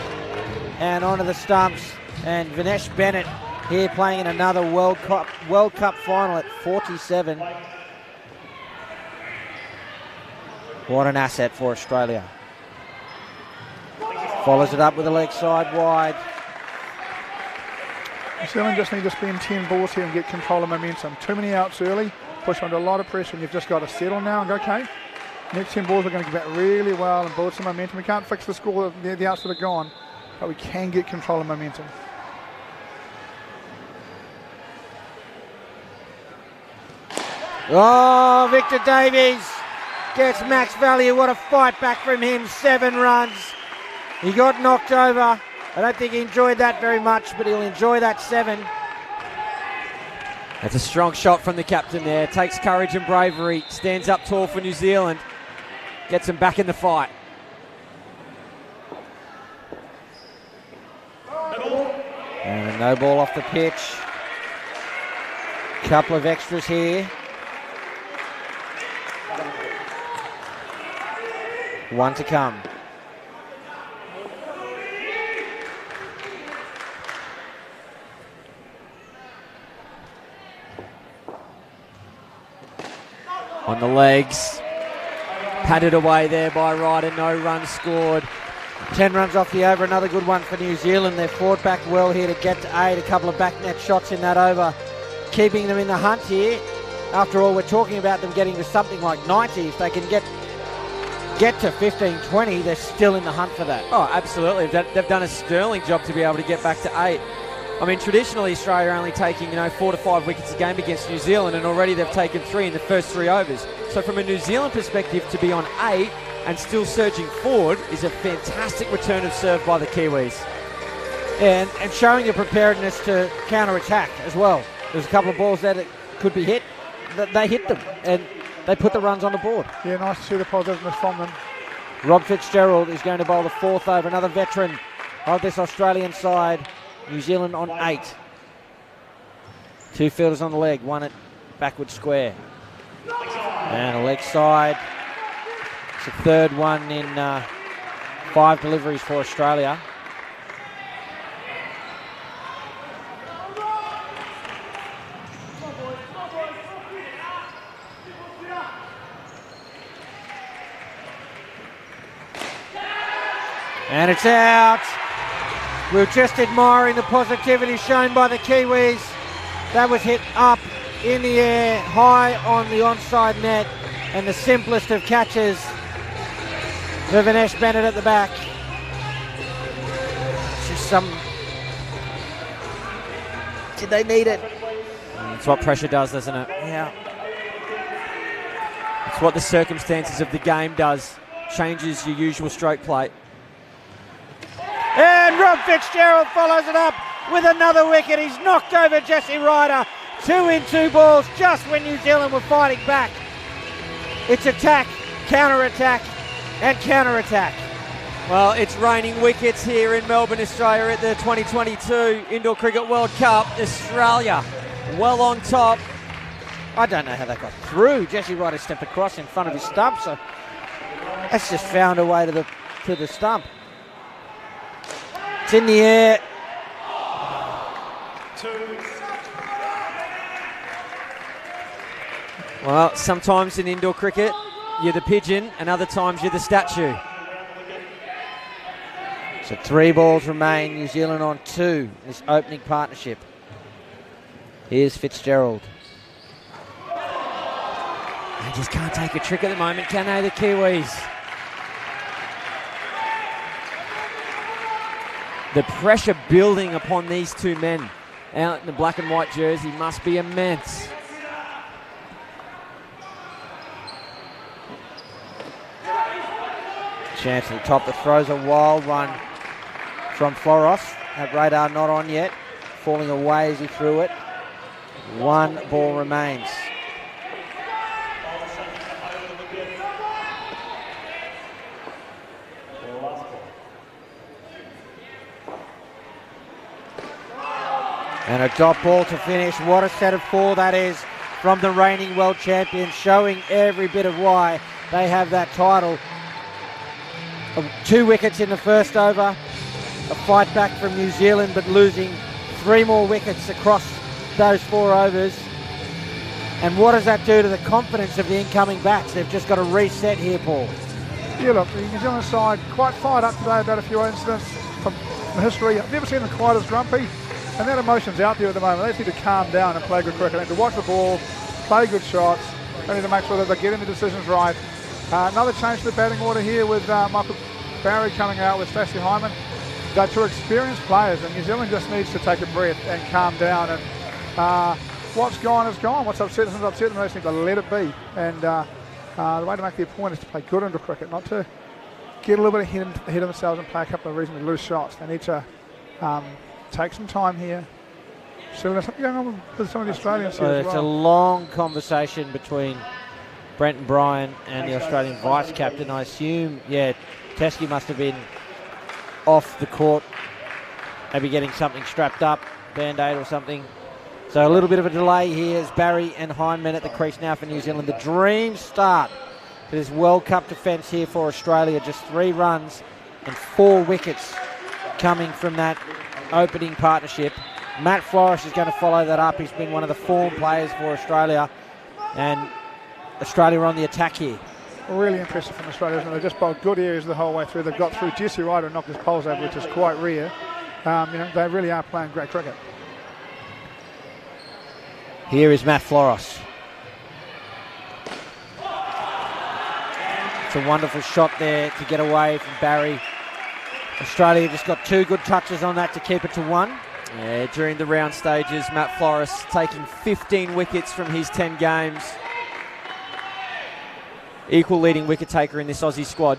A: and onto the stumps. And Vinesh Bennett here playing in another World Cup final at 47. What an asset for Australia. Follows it up with the leg side wide.
H: New Zealand just need to spend 10 balls here and get control of momentum. Too many outs early, push under a lot of pressure, and you've just got to settle now and go, okay, next 10 balls are going to get back really well and build some momentum. We can't fix the score of the outs that are gone, but we can get control of momentum.
A: Oh, Victor Davies gets max value. What a fight back from him. 7 runs. He got knocked over. I don't think he enjoyed that very much, but he'll enjoy that 7.
G: That's a strong shot from the captain there. Takes courage and bravery. Stands up tall for New Zealand. Gets them back in the fight.
A: And a no ball off the pitch. Couple of extras here. 1 to come.
G: On the legs. Patted away there by Ryder. No runs scored.
A: 10 runs off the over. Another good one for New Zealand. They've fought back well here to get to 8. A couple of back net shots in that over. Keeping them in the hunt here. After all, we're talking about them getting to something like 90. If they can get to 15, 20, they're still in the hunt for that.
G: Oh, absolutely. They've done a sterling job to be able to get back to 8. I mean, traditionally, Australia are only taking, 4 to 5 wickets a game against New Zealand, and already they've taken 3 in the first 3 overs. So from a New Zealand perspective, to be on 8 and still surging forward is a fantastic return of serve by the Kiwis.
A: And showing your preparedness to counter-attack as well. There's a couple of balls there that could be hit. They hit them, and they put the runs on the board.
H: Yeah, nice to see the positiveness from them.
A: Rob Fitzgerald is going to bowl the 4th over, another veteran of this Australian side. New Zealand on 8. 2 fielders on the leg, 1 at backward square. And a leg side. It's the 3rd one in 5 deliveries for Australia. And it's out. We're just admiring the positivity shown by the Kiwis. That was hit up in the air, high on the onside net, and the simplest of catches for Vinesh Bennett at the back. Just did they need it?
G: That's what pressure does, doesn't it?
A: Yeah.
G: It's what the circumstances of the game does. Changes your usual stroke plate.
A: And Rob Fitzgerald follows it up with another wicket. He's knocked over Jesse Ryder. 2 in 2 balls just when New Zealand were fighting back. It's attack, counter-attack, and counter-attack.
G: Well, it's raining wickets here in Melbourne, Australia at the 2022 Indoor Cricket World Cup. Australia well on top.
A: I don't know how that got through. Jesse Ryder stepped across in front of his stump, so that's just found a way to the stump. It's in the air.
G: Well, sometimes in indoor cricket, you're the pigeon, and other times you're the statue.
A: So 3 balls remain, New Zealand on 2, this opening partnership. Here's Fitzgerald.
G: They just can't take a trick at the moment, can they, the Kiwis? The pressure building upon these two men out in the black and white jersey must be immense.
A: Chance at the top that throws a wild one from Floros. That radar not on yet. Falling away as he threw it. 1 ball remains. And a dot ball to finish. What a set of 4 that is from the reigning world champions, showing every bit of why they have that title. 2 wickets in the first over. A fight back from New Zealand, but losing 3 more wickets across those 4 overs. And what does that do to the confidence of the incoming bats? They've just got to reset here, Paul.
H: Yeah, look, the New Zealand side quite fired up today about a few incidents from history. I've never seen them quite as grumpy. And that emotion's out there at the moment. They just need to calm down and play good cricket. They need to watch the ball, play good shots. They need to make sure that they're getting the decisions right. Another change to the batting order here with Michael Barry coming out with Stacey Hyman. They're 2 experienced players, and New Zealand just needs to take a breath and calm down. And what's gone is gone. What's upset them, they just need to let it be. And the way to make their point is to play good into cricket, not to get a little bit ahead of themselves and play a couple of reasonably loose shots. They need to take some time here. So there's something going on with some of the Australians here as well.
A: It's a long conversation between Brenton Bryan and the Australian vice-captain. I assume, Teskey must have been off the court, maybe getting something strapped up, Band-Aid or something. So a little bit of a delay here as Barry and Hindman at the crease now for New Zealand. The dream start to this World Cup defence here for Australia. Just 3 runs and 4 wickets coming from that opening partnership. Matt Floris is going to follow that up. He's been one of the form players for Australia, and Australia are on the attack here.
H: Really impressive from Australia, isn't it? They've just bowled good areas the whole way through. They've got through. Jesse Ryder knocked his poles over, which is quite rare. They really are playing great cricket.
A: Here is Matt Floris. It's a wonderful shot there to get away from Barry. Australia just got 2 good touches on that to keep it to 1.
G: Yeah, during the round stages, Matt Floris taking 15 wickets from his 10 games. Equal leading wicket taker in this Aussie squad.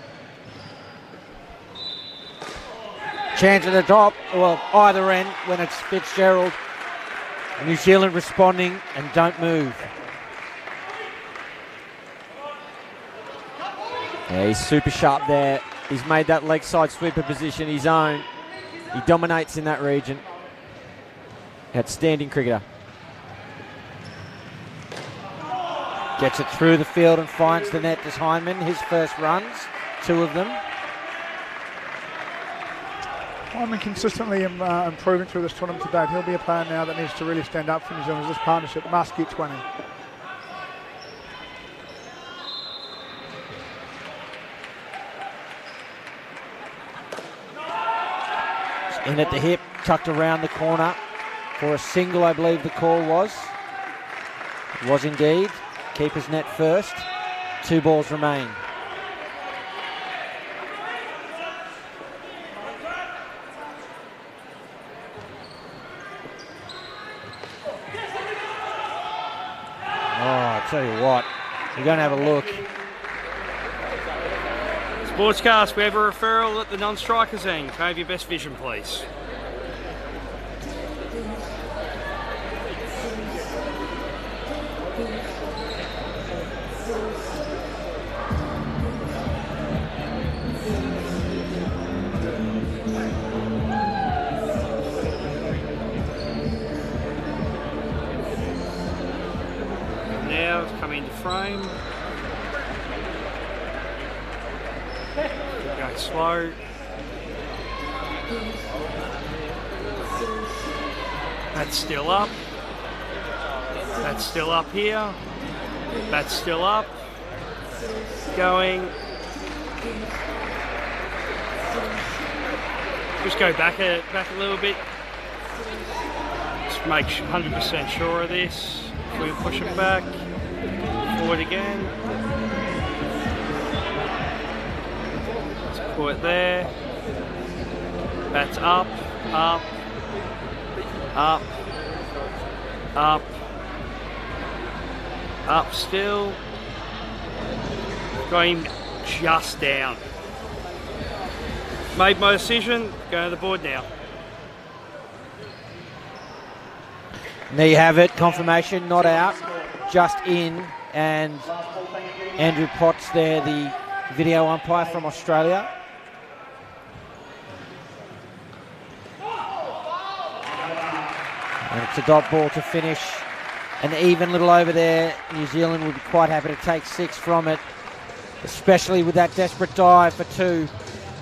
A: Chance at the top, well, either end when it's Fitzgerald. New Zealand responding and don't move.
G: Yeah, he's super sharp there. He's made that leg side sweeper position his own. He dominates in that region. Outstanding cricketer.
A: Gets it through the field and finds the net as Hindman. His first runs, 2 of them.
H: Hindman consistently improving through this tournament to date. He'll be a player now that needs to really stand up for New Zealand. This partnership must get 20.
A: In at the hip, tucked around the corner for a single, I believe the call was. It was indeed. Keeper's net first. 2 balls remain. Oh, I tell you what, we're going to have a look.
U: Sportscast, we have a referral at the non-strikers end. Can I have your best vision, please? Now it's coming into frame. Going slow. That's still up. That's still up here. Bat's still up. Going. Just go back a little bit. Just make 100% sure of this. If we push it back, forward again. Let's put it there. Bat's up, up, up, up, up still. Going just down. Made my decision, going to the board now.
A: And there you have it, confirmation, not out, just in, and Andrew Potts there, the video umpire from Australia. And it's a dot ball to finish. An even little over there. New Zealand would be quite happy to take 6 from it, especially with that desperate dive for 2.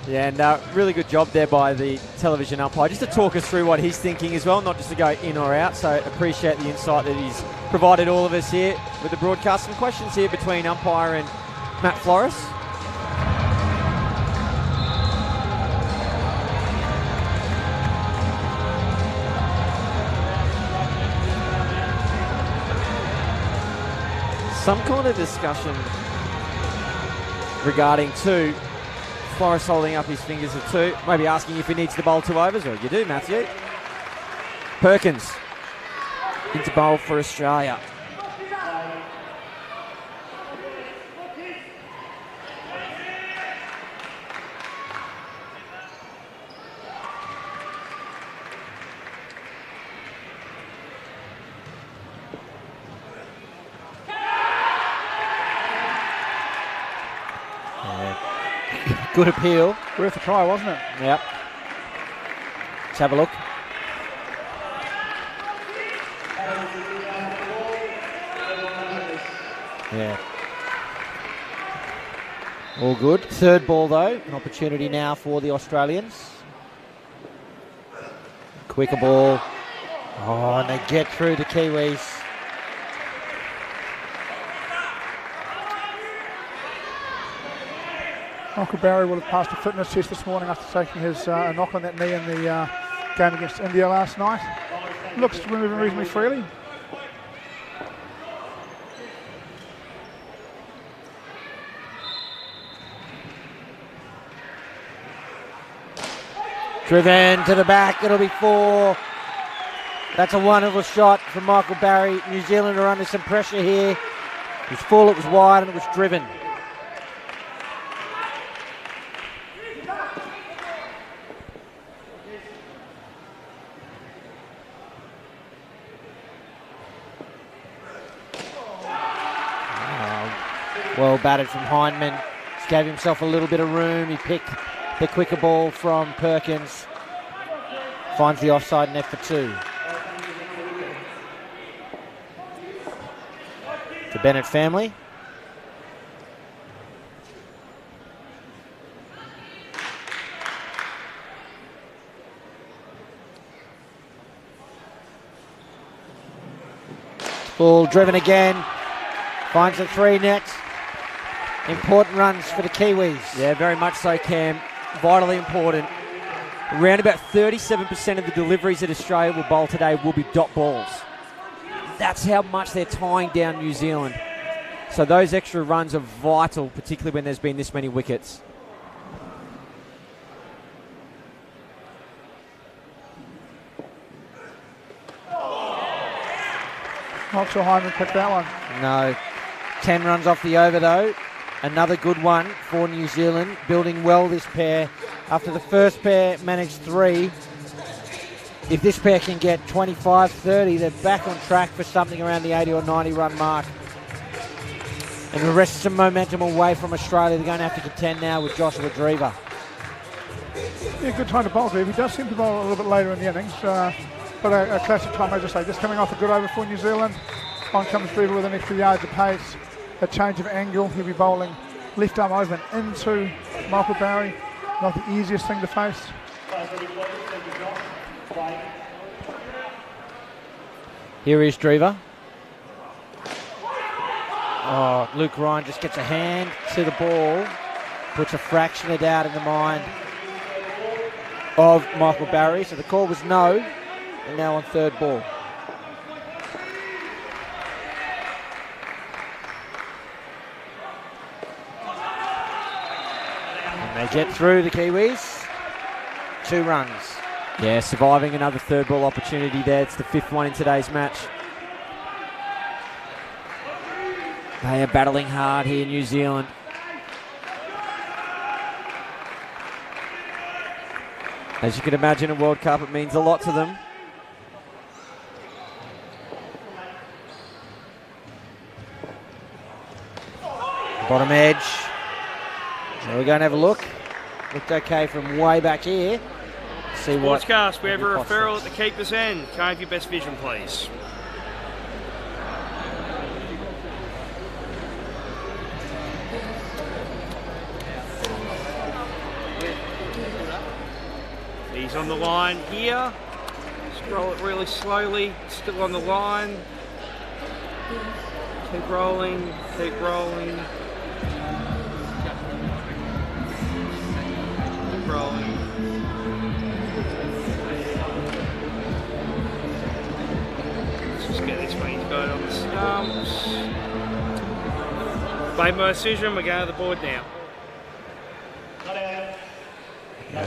G: Yeah, and really good job there by the television umpire, just to talk us through what he's thinking as well, not just to go in or out. So appreciate the insight that he's provided all of us here with the broadcast. Some questions here between umpire and Matt Flores. Some kind of discussion regarding 2. Flores holding up his fingers at 2, maybe asking if he needs to bowl 2 overs, or you do, Matthew. Perkins into bowl for Australia.
A: Good appeal.
H: Worth a try, wasn't it?
A: Yep. Let's have a look. Yeah. All good. Third ball though. An opportunity now for the Australians. Quicker ball. Oh, and they get through the Kiwis.
H: Michael Barry will have passed a fitness test this morning after taking his knock on that knee in the game against India last night. Looks to be moving reasonably freely.
A: Driven to the back, it'll be 4. That's a wonderful shot from Michael Barry. New Zealand are under some pressure here. It was full, it was wide, and it was driven. Well batted from Hindman. Just gave himself a little bit of room. He picked the quicker ball from Perkins. Finds the offside net for 2. The Bennett family. Ball driven again. Finds the 3 net. Important runs for the Kiwis.
G: Yeah, very much so, Cam. Vitally important. Around about 37% of the deliveries that Australia will bowl today will be dot balls. That's how much they're tying down New Zealand. So those extra runs are vital, particularly when there's been this many wickets.
H: Not sure Hyman picked that one.
A: No. 10 runs off the over though. Another good one for New Zealand. Building well this pair. After the first pair managed 3. If this pair can get 25, 30, they're back on track for something around the 80 or 90 run mark. And the rest of some momentum away from Australia. They're going to have to contend now with Joshua Drever.
H: Yeah, good time to bowl, Drever. He does seem to bowl a little bit later in the innings. But a classic time, as I say, just coming off a good over for New Zealand. On comes Drever with an extra yards of pace. A change of angle. He'll be bowling left arm open into Michael Barry. Not the easiest thing to face.
A: Here is Drever. Oh, Luke Ryan just gets a hand to the ball, puts a fraction of doubt in the mind of Michael Barry. So the call was no, and now on third ball. And they get through the Kiwis. 2 runs.
G: Yeah, surviving another third ball opportunity there. It's the 5th one in today's match. They are battling hard here, New Zealand. As you can imagine, a World Cup, it means a lot to them.
A: Bottom edge. So we're going to have a look. Looked okay from way back here. See what.
U: Sportscast, we have a referral at the keeper's end. Can I have your best vision, please? He's on the line here. Scroll it really slowly. Still on the line. Keep rolling. Keep rolling. Keep rolling. Let's just get this one to go on the stumps. Made my decision. We're going to the board now.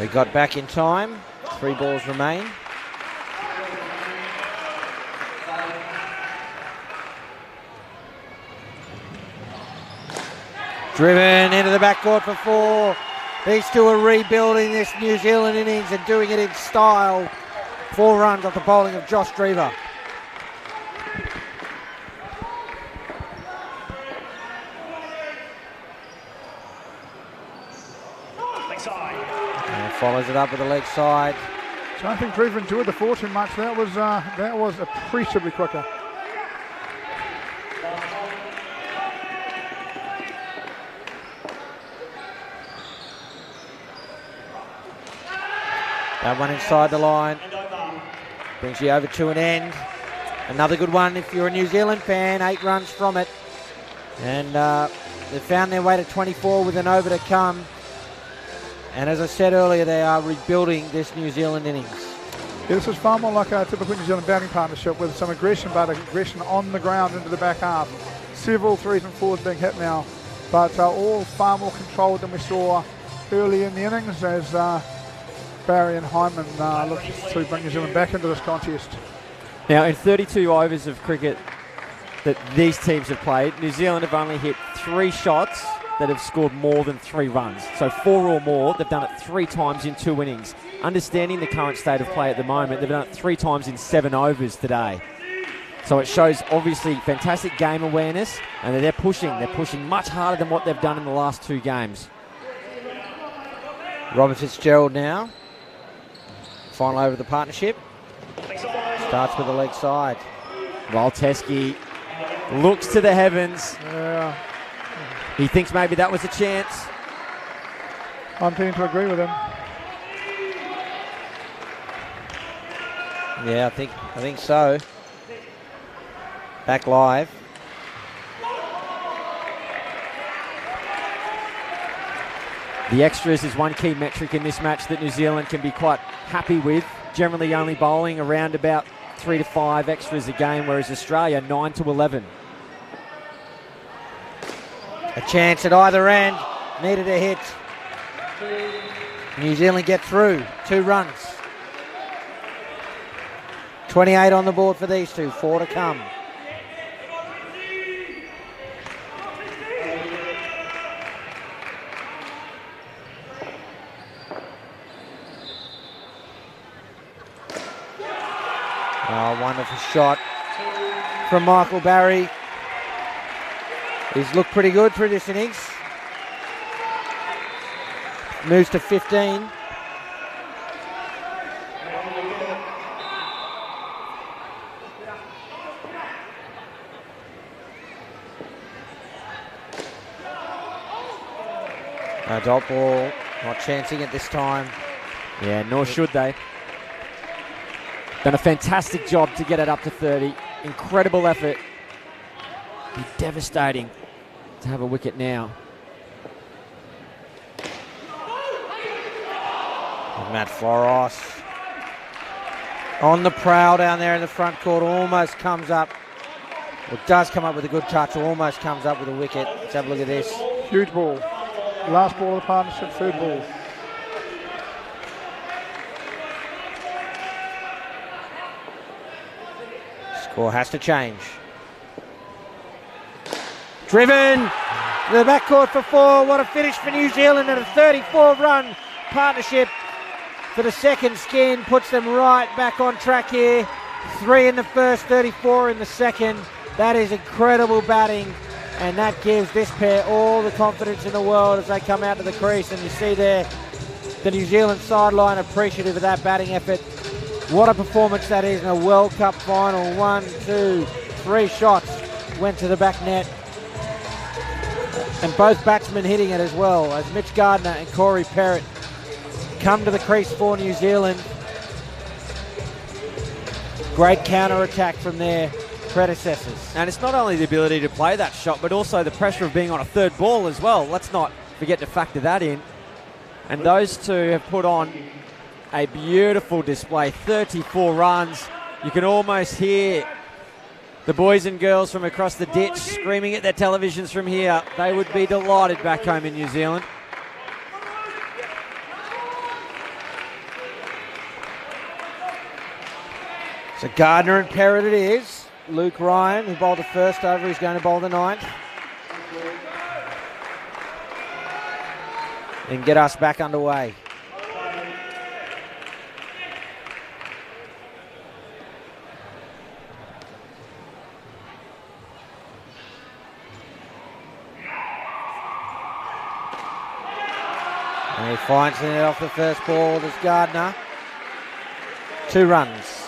A: We got back in time. 3 balls remain. Driven into the backcourt for 4. These two are rebuilding this New Zealand innings and doing it in style. 4 runs off the bowling of Josh Drever. And follows it up with the leg side.
H: So I think Drever enjoyed the 4 too much. That was appreciably quicker.
A: That one inside the line. Brings you over to an end. Another good one if you're a New Zealand fan. 8 runs from it. And they found their way to 24 with an over to come. And as I said earlier, they are rebuilding this New Zealand innings.
H: Yeah, this is far more like a typical New Zealand batting partnership with some aggression, but aggression on the ground into the back half. Several 3s and 4s being hit now, but all far more controlled than we saw early in the innings as Barry and Hyman look to bring New Zealand back into this contest.
G: Now, in 32 overs of cricket that these teams have played, New Zealand have only hit 3 shots that have scored more than 3 runs. So 4 or more, they've done it 3 times in 2 innings. Understanding the current state of play at the moment, they've done it 3 times in 7 overs today. So it shows obviously fantastic game awareness, and they're pushing much harder than what they've done in the last 2 games.
A: Robert Fitzgerald now. Final over the partnership. Starts with the leg side.
G: While Teskey looks to the heavens.
H: Yeah.
G: He thinks maybe that was a chance.
H: I'm tending to agree with him.
A: Yeah, I think so. Back live.
G: The extras is one key metric in this match that New Zealand can be quite happy with. Generally only bowling around about 3 to 5 extras a game, whereas Australia 9 to 11.
A: A chance at either end. Needed a hit. New Zealand get through. 2 runs. 28 on the board for these two. 4 to come. Oh, wonderful shot from Michael Barry. He's looked pretty good through this innings. Moves to 15. No dot ball, not chancing it this time.
G: Yeah, nor should they. Done a fantastic job to get it up to 30. Incredible effort. Be devastating to have a wicket now.
A: And Matt Floros on the prowl down there in the front court, almost comes up. It does come up with a good touch, almost comes up with a wicket. Let's have a look at this.
H: Huge ball. Last ball of the partnership, third ball.
A: Score has to change. Driven to the backcourt for 4. What a finish for New Zealand, and a 34-run partnership for the second skin puts them right back on track here. 3 in the first, 34 in the second. That is incredible batting, and that gives this pair all the confidence in the world as they come out to the crease. And you see there the New Zealand sideline appreciative of that batting effort. What a performance that is in a World Cup final. 1, 2, 3 shots went to the back net. And both batsmen hitting it as well, as Mitch Gardner and Corey Perrott come to the crease for New Zealand. Great counter-attack from their predecessors.
G: And it's not only the ability to play that shot, but also the pressure of being on a third ball as well. Let's not forget to factor that in. And those two have put on a beautiful display. 34 runs. You can almost hear the boys and girls from across the ditch screaming at their televisions from here. They would be delighted back home in New Zealand.
A: So Gardner and Perrott it is. Luke Ryan, who bowled the first over, he's going to bowl the 9th. And get us back underway. And he finds it off the first ball. There's Gardner. 2 runs.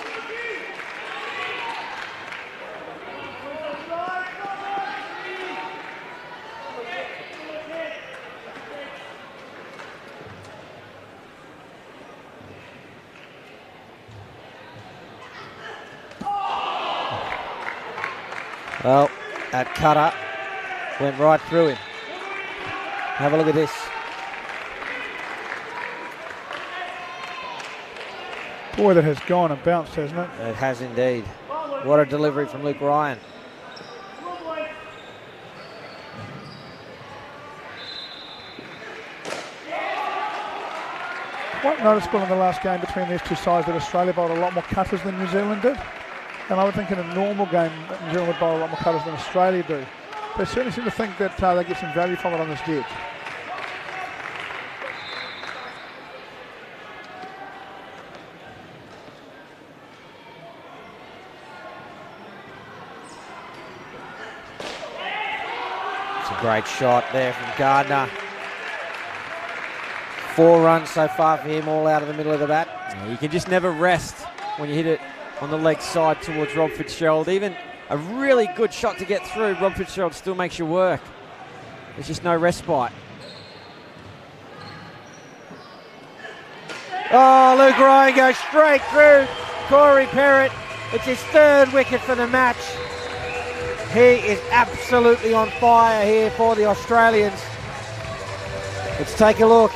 A: Well, that cutter went right through him. Have a look at this.
H: Boy, that has gone and bounced, hasn't it?
A: It has indeed. What a delivery from Luke Ryan.
H: Quite noticeable in the last game between these two sides that Australia bowled a lot more cutters than New Zealand did. And I would think in a normal game New Zealand would bowl a lot more cutters than Australia do. They certainly seem to think that they get some value from it on this ditch.
A: It's a great shot there from Gardner. 4 runs so far for him, all out of the middle of the bat.
G: Yeah, you can just never rest when you hit it on the leg side towards Rob Fitzgerald. Even a really good shot to get through, Rob Fitzgerald still makes you work. There's just no respite.
A: Oh, Luke Ryan goes straight through Corey Perrott. It's his 3rd wicket for the match. He is absolutely on fire here for the Australians. Let's take a look.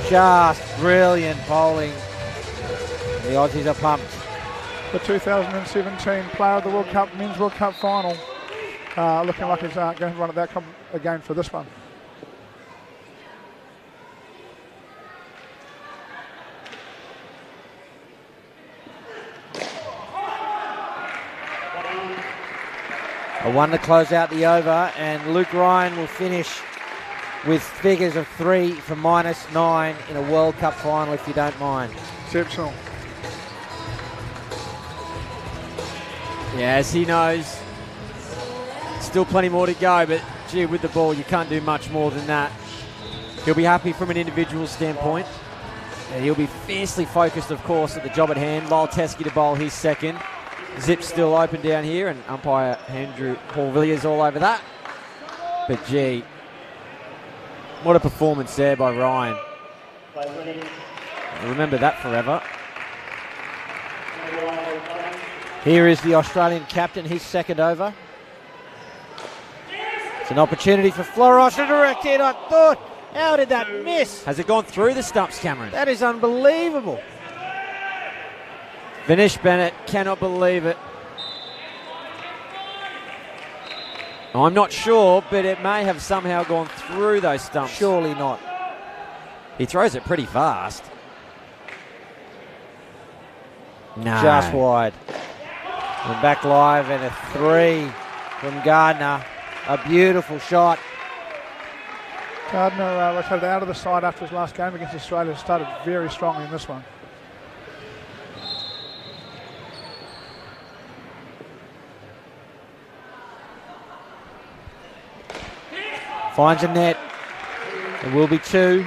A: Just brilliant bowling. The Aussies are pumped.
H: The 2017 Player of the World Cup, Men's World Cup final. Looking like he's going to run at that again for this one.
A: A 1 to close out the over, and Luke Ryan will finish with figures of 3 for -9 in a World Cup final, if you don't mind.
H: Exceptional.
G: Yeah, as he knows, still plenty more to go, but gee, with the ball, you can't do much more than that. He'll be happy from an individual standpoint, and he'll be fiercely focused, of course, at the job at hand. Lyle Teskey to bowl his 2nd. Zip's still open down here, and umpire Andrew Paul Villiers all over that. But gee, what a performance there by Ryan. I'll remember that forever.
A: Here is the Australian captain, his second over. It's an opportunity for Floros, a direct hit, I thought. How did that miss?
G: Has it gone through the stumps, Cameron?
A: That is unbelievable.
G: Vinish Bennett cannot believe it. I'm not sure, but it may have somehow gone through those stumps.
A: Surely not.
G: He throws it pretty fast. No.
A: Just wide. And back live, and a 3 from Gardner. A beautiful shot.
H: Gardner rotated out of the side after his last game against Australia. Started very strongly in this one.
A: Finds a net. It will be 2.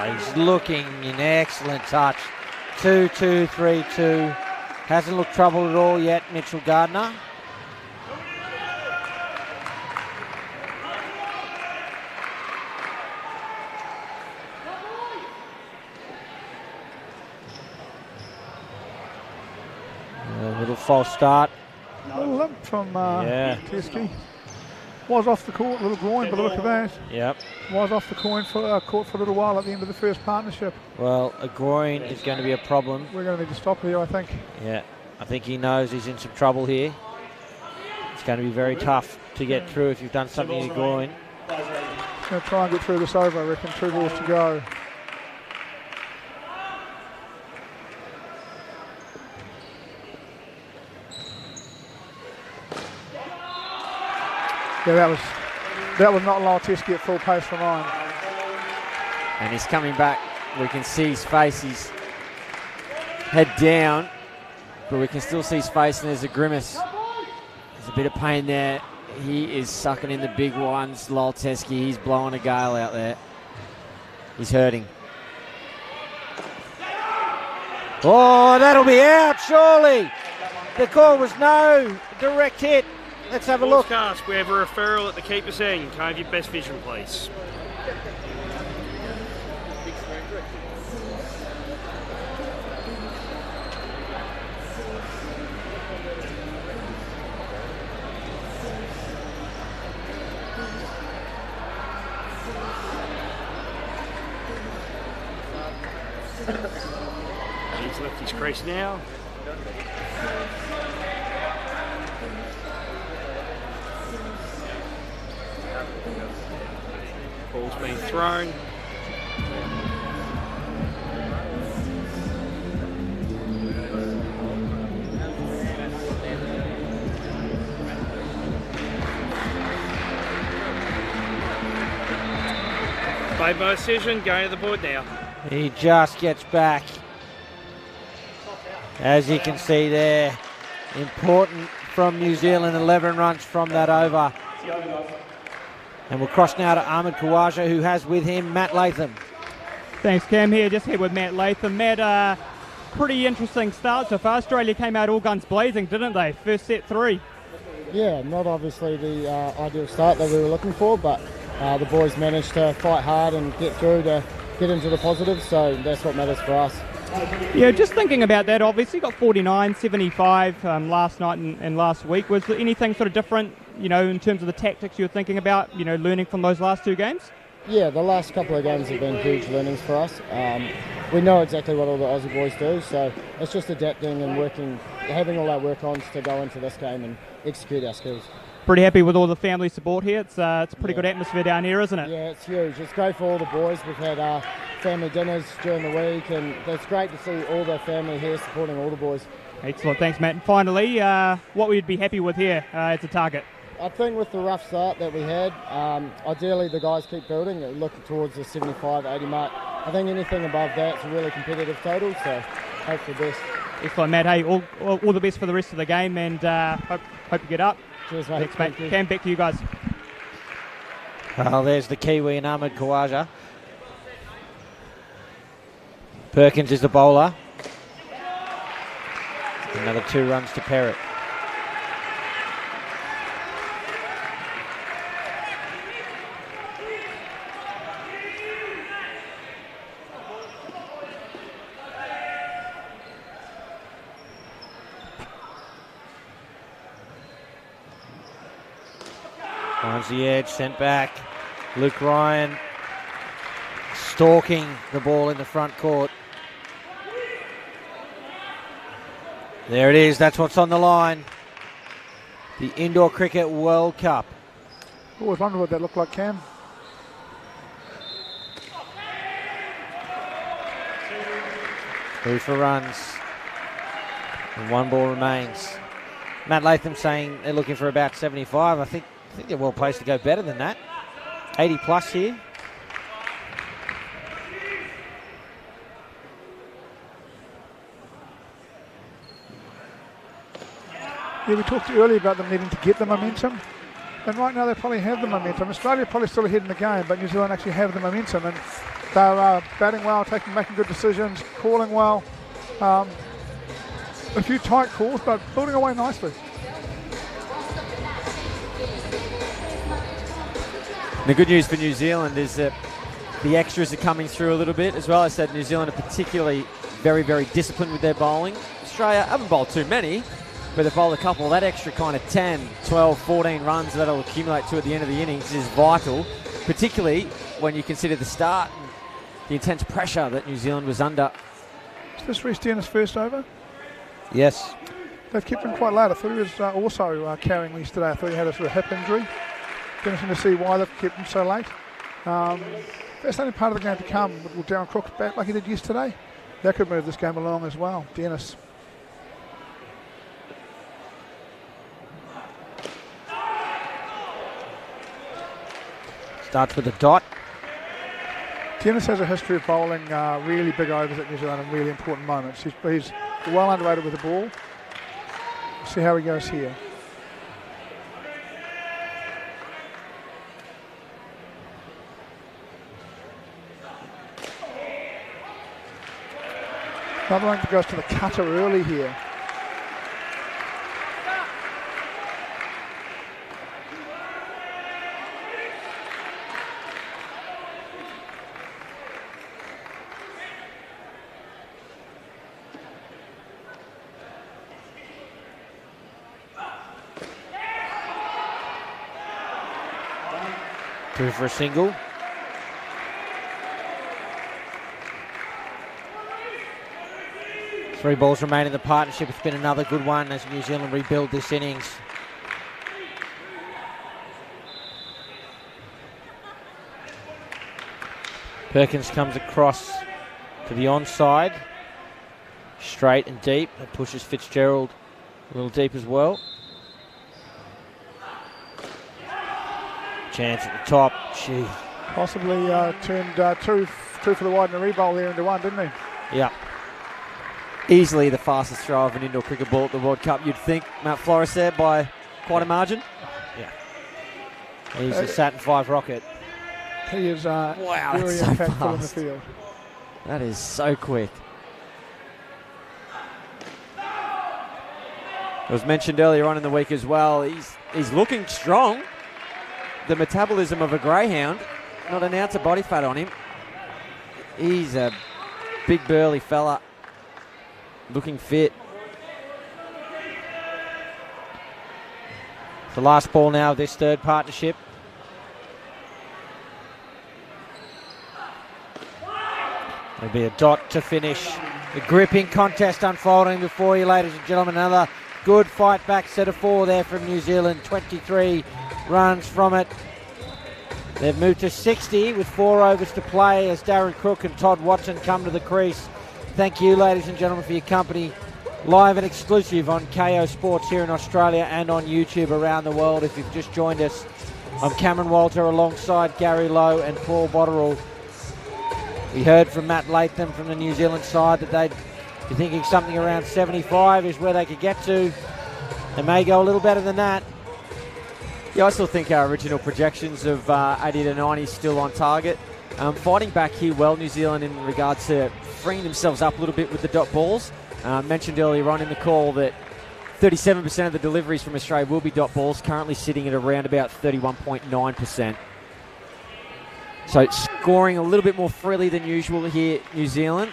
A: He's looking in excellent touch. 2-2, 3-2. Hasn't looked troubled at all yet, Mitchell Gardner. A little false start.
H: A little limp from Teskey. Was off the court, a little groin, by the look of that.
A: Yep.
H: Was off the court for a little while at the end of the first partnership.
A: Well, a groin is going to be a problem.
H: We're going to need to stop here, I think.
A: Yeah, I think he knows he's in some trouble here. It's going to be very tough to get through if you've done something in your groin.
H: Going to try and get through this over, I reckon. 2 balls to go. Yeah, that was not allow Teskey at full pace for 9.
G: And he's coming back. We can see his face. He's head down, but we can still see his face, and there's a grimace. There's a bit of pain there. He is sucking in the big ones. Lyle Teskey, he's blowing a gale out there. He's hurting.
A: Oh, that'll be out, surely. The call was no direct hit. Let's have a look.
U: Broadcast, we have a referral at the keeper's end. Can I have your best vision, please? He's left his crease now. Ball's been thrown. Played by decision, going to the board now.
A: He just gets back. As you can see there, important from New Zealand, 11 runs from that over. And we'll cross now to Ahmed Khawaja, who has with him Matt Latham.
R: Thanks, Cam. Just here with Matt Latham. Matt, pretty interesting start so far. Australia came out all guns blazing, didn't they? First set 3.
Q: Yeah, not obviously the ideal start that we were looking for, but the boys managed to fight hard and get through to get into the positives, so that's what matters for us.
R: Yeah, just thinking about that, obviously got 49, 75 last night and last week. Was there anything sort of different, in terms of the tactics you were thinking about, learning from those last 2 games?
Q: Yeah, the last couple of games have been huge learnings for us. We know exactly what all the Aussie boys do, so it's just adapting and having all our work-ons to go into this game and execute our skills.
R: Pretty happy with all the family support here. It's a pretty good atmosphere down here, isn't it?
Q: Yeah, it's huge. It's great for all the boys. We've had family dinners during the week, and it's great to see all the family here supporting all the boys.
R: Excellent, thanks, Matt. And finally, what we'd be happy with here as a target?
Q: I think with the rough start that we had, ideally the guys keep building, looking towards the 75, 80 mark. I think anything above that's a really competitive total, so hope for the best.
R: Excellent, Matt. Hey, all the best for the rest of the game, and hope you get up.
Q: Cheers, mate.
R: Thanks, mate. Cam, back to you guys.
A: Well, there's the Kiwi and Ahmed Khawaja. Perkins is the bowler. Another 2 runs to Perrott. Finds the edge, sent back. Luke Ryan stalking the ball in the front court. There it is, that's what's on the line. The Indoor Cricket World Cup.
H: Always wondered what that looked like, Cam.
A: Two for runs. And one ball remains. Matt Latham saying they're looking for about 75. I think they're well placed to go better than that. 80 plus here.
H: Yeah, we talked earlier about them needing to get the momentum. And right now they probably have the momentum. Australia probably still ahead in the game, but New Zealand actually have the momentum. And they're batting well, making good decisions, calling well. A few tight calls, but building away nicely.
G: The good news for New Zealand is that the extras are coming through a little bit as well. I said New Zealand are particularly very, very disciplined with their bowling. Australia haven't bowled too many, but they've bowled a couple. That extra kind of 10, 12, 14 runs that'll accumulate to at the end of the innings is vital, particularly when you consider the start and the intense pressure that New Zealand was under.
H: Is this Reece Dennis first over?
A: Yes.
H: They've kept him quite late. I thought he was also carrying Reece today. I thought he had a sort of hip injury. Interesting to see why they've kept him so late. That's only part of the game to come. Will Darren Crooks bat like he did yesterday? That could move this game along as well. Dennis.
A: Starts with a dot.
H: Dennis has a history of bowling really big overs at New Zealand in really important moments. He's well underrated with the ball. We'll see how he goes here. Another one that goes to the cutter early here.
A: Two for a single. Three balls remain in the partnership. It's been another good one as New Zealand rebuild this innings. Perkins comes across to the onside. Straight and deep. It pushes Fitzgerald a little deep as well. Chance at the top. Gee.
H: Possibly turned two for the wide and a rebowl there into one, didn't he?
G: Yeah. Easily the fastest throw of an indoor cricket ball at the World Cup, you'd think. Matt Flores there by quite a margin.
A: Yeah. He's a Saturn V rocket.
H: He is
G: wow,
H: very
G: that's so
H: impactful
G: fast
H: in the field.
G: That is so quick. It was mentioned earlier on in the week as well. He's looking strong. The metabolism of a greyhound, not an ounce of body fat on him. He's a big burly fella, looking fit.
A: The last ball now of this third partnership. There'll be a dot to finish. The gripping contest unfolding before you, ladies and gentlemen. Another good fight back set of four there from New Zealand. 23 runs from it. They've moved to 60 with 4 overs to play as Darren Crook and Todd Watson come to the crease. Thank you, ladies and gentlemen, for your company. Live and exclusive on KO Sports here in Australia and on YouTube around the world. If you've just joined us, I'm Cameron Walter alongside Gary Lowe and Paul Botterill. We heard from Matt Latham from the New Zealand side that they'd be thinking something around 75 is where they could get to. They may go a little better than that.
G: Yeah, I still think our original projections of 80 to 90 is still on target. Fighting back here well, New Zealand, in regards to freeing themselves up a little bit with the dot balls. Mentioned earlier on in the call that 37% of the deliveries from Australia will be dot balls, currently sitting at around about 31.9%. So scoring a little bit more freely than usual here, New Zealand.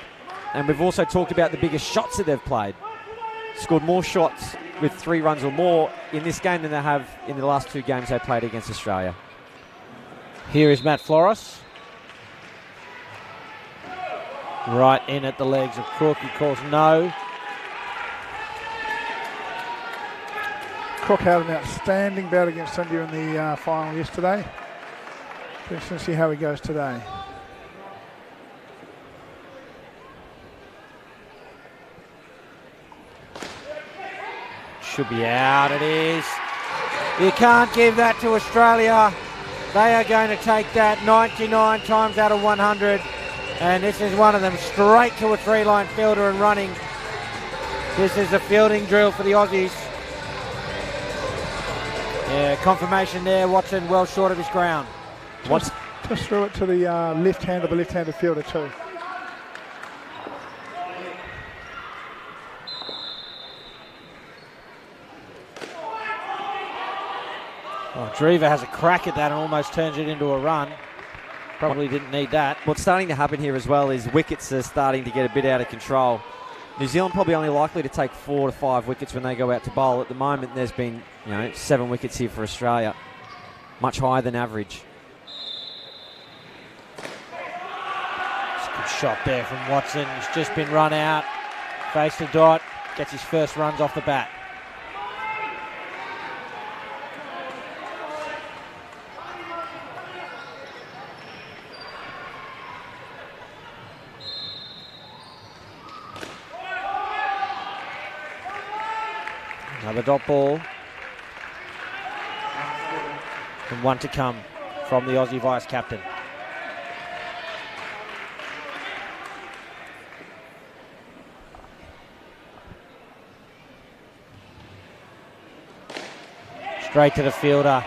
G: And we've also talked about the biggest shots that they've played. Scored more shots with 3 runs or more in this game than they have in the last 2 games they played against Australia.
A: Here is Matt Flores. Right in at the legs of Crook. He calls no.
H: Crook had an outstanding bout against India in the final yesterday. Interesting to see how he goes today.
A: Should be out, it is. You can't give that to Australia. They are going to take that 99 times out of 100. And this is one of them, straight to a 3-line fielder and running. This is a fielding drill for the Aussies. Yeah, confirmation there. Watson well short of his ground.
H: Just threw it to the left hand of the left-handed fielder too.
A: Oh, Drever has a crack at that and almost turns it into a run. Probably didn't need that.
G: What's starting to happen here as well is wickets are starting to get a bit out of control. New Zealand probably only likely to take 4 to 5 wickets when they go out to bowl. At the moment, there's been 7 wickets here for Australia, much higher than average.
A: It's a good shot there from Watson. He's just been run out. Face the dot, gets his first runs off the bat. Another dot ball. And one to come from the Aussie vice captain. Straight to the fielder,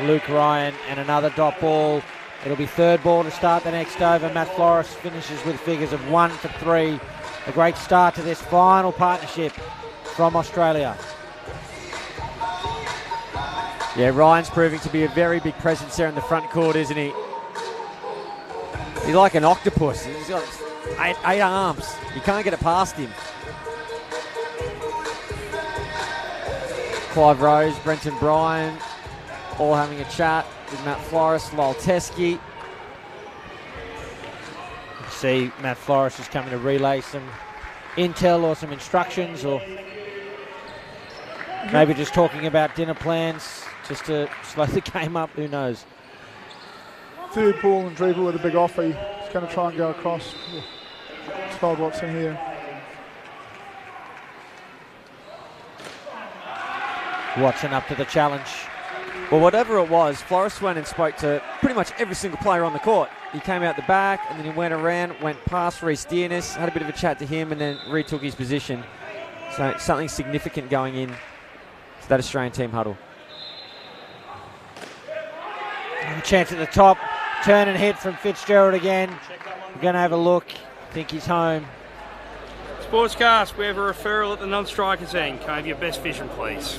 A: Luke Ryan, and another dot ball. It'll be 3rd ball to start the next over. Matt Flores finishes with figures of 1 for 3. A great start to this final partnership from Australia.
G: Yeah, Ryan's proving to be a very big presence there in the front court, isn't he? He's like an octopus. He's got 8 arms. You can't get it past him. Clive Rose, Brenton Bryan, all having a chat with Matt Flores, Lyle Teskey.
A: See, Matt Flores is coming to relay some intel or some instructions, or maybe just talking about dinner plans just to slow the game up, who knows.
H: 3rd ball and Drever with a big offer. He's going to try and go across. Told Watson here.
A: Watson up to the challenge.
G: Well, whatever it was, Flores went and spoke to pretty much every single player on the court. He came out the back and then he went around, went past Reece Dearness, had a bit of a chat to him and then retook his position. So something significant going in to that Australian team huddle.
A: And a chance at the top. Turn and hit from Fitzgerald again. We're going to have a look. I think he's home.
U: Sportscast, we have a referral at the non-strikers end. Can I have your best vision, please?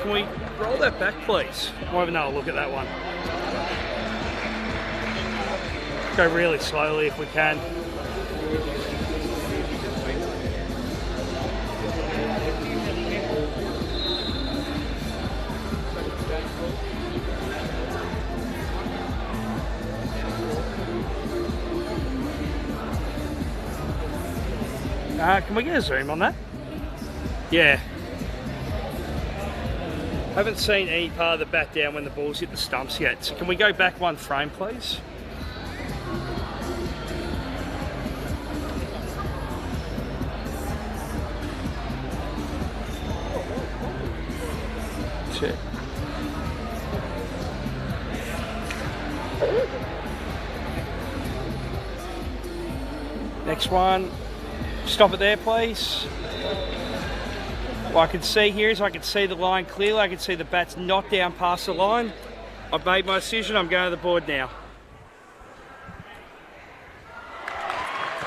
U: Can we roll that back, please? We'll have another look at that one. Go really slowly if we can. Can we get a zoom on that? Yeah. I haven't seen any part of the bat down when the ball's hit the stumps yet. So can we go back 1 frame, please? Check. Next one. Stop it there, please. What I can see here is I can see the line clearly. I can see the bat's not down past the line. I've made my decision. I'm going to the board now.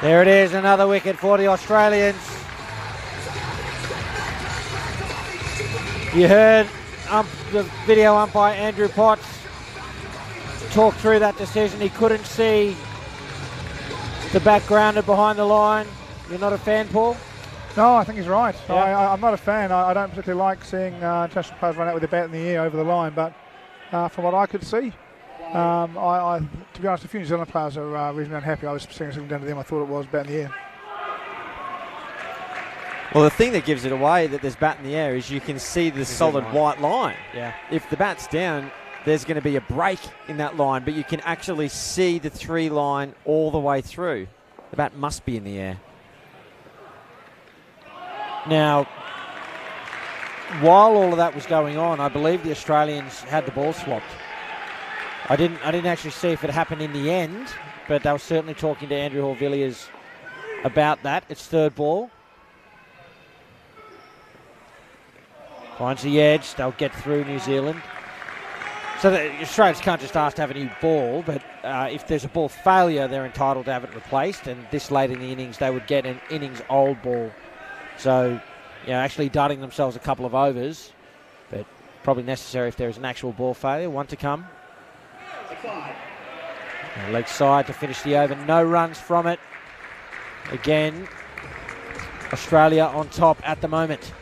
A: There it is, another wicket for the Australians. You heard the video umpire Andrew Potts talk through that decision. He couldn't see the backgrounder behind the line. You're not a fan, Paul?
H: No, I think he's right.
A: Yeah.
H: I'm not a fan. I don't particularly like seeing international players run out with their bat in the air over the line, but from what I could see, to be honest, a few New Zealand players are reasonably unhappy. I was seeing something down to them. I thought it was bat in the air.
G: Well, the thing that gives it away that there's bat in the air is you can see the solid white line.
A: Yeah.
G: If the bat's down, there's going to be a break in that line, but you can actually see the 3 line all the way through. The bat must be in the air.
A: Now, while all of that was going on, I believe the Australians had the ball swapped. I didn't actually see if it happened in the end, but they were certainly talking to Andrew Hall-Villiers about that. It's third ball. Finds the edge. They'll get through New Zealand. So the Australians can't just ask to have a new ball, but if there's a ball failure, they're entitled to have it replaced. And this late in the innings, they would get an innings old ball. So, actually dudding themselves a couple of overs, but probably necessary if there is an actual ball failure. One to come. Leg side to finish the over. No runs from it. Again, Australia on top at the moment.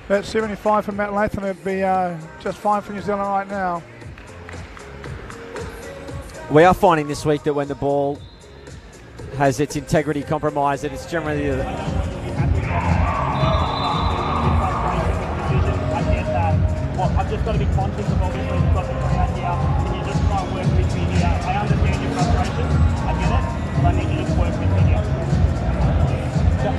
H: That's 75 for Matt Latham. It'd be just fine for New Zealand right now.
G: We are finding this week that when the ball has its integrity compromised, that it's generally
U: I've just got to be conscious of obviously you've got the crowd here. Can you just try and work with me here? I understand your frustration. I get it. But I need you to work with me here. No,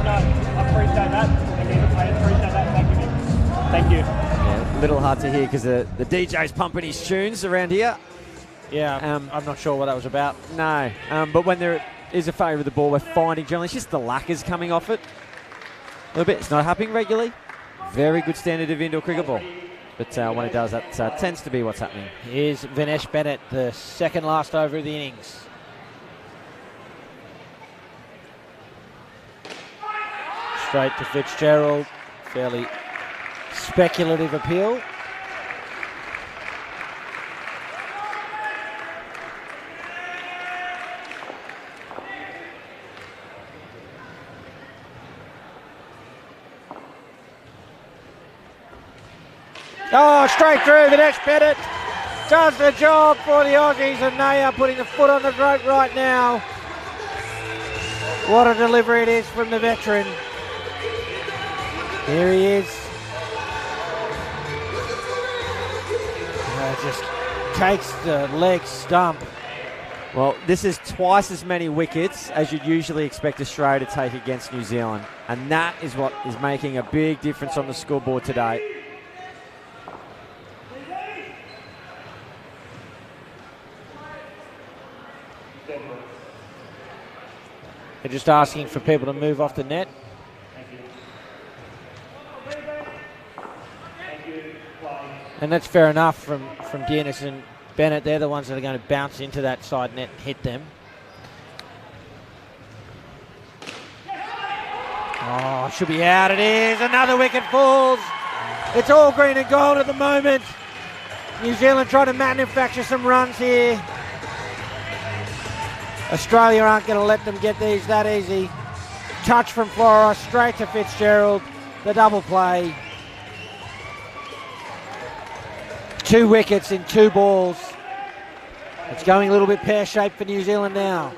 U: I appreciate that. I appreciate that. Thank you. Thank you.
G: Yeah, a little hard to hear because the DJ's pumping his tunes around here.
A: Yeah, I'm not sure what that was about.
G: No, but when there is a failure with the ball, we're finding generally it's just the lacquers coming off it a little bit. It's not happening regularly. Very good standard of indoor cricket ball. But when it does, that tends to be what's happening.
A: Here's Vinesh Bennett, the second last over of the innings. Straight to Fitzgerald. Fairly speculative appeal. Oh, straight through. Vinesh Bennett does the job for the Aussies, and they are putting the foot on the throat right now. What a delivery it is from the veteran. Here he is. Just takes the leg stump.
G: Well, this is twice as many wickets as you'd usually expect Australia to take against New Zealand. And that is what is making a big difference on the scoreboard today.
A: They're just asking for people to move off the net. And that's fair enough from Dearness and Bennett. They're the ones that are going to bounce into that side net and hit them. Oh, should be out. It is. Another wicket falls. It's all green and gold at the moment. New Zealand trying to manufacture some runs here. Australia aren't going to let them get these that easy. Touch from Flora, straight to Fitzgerald. The double play. 2 wickets in 2 balls. It's going a little bit pear-shaped for New Zealand now.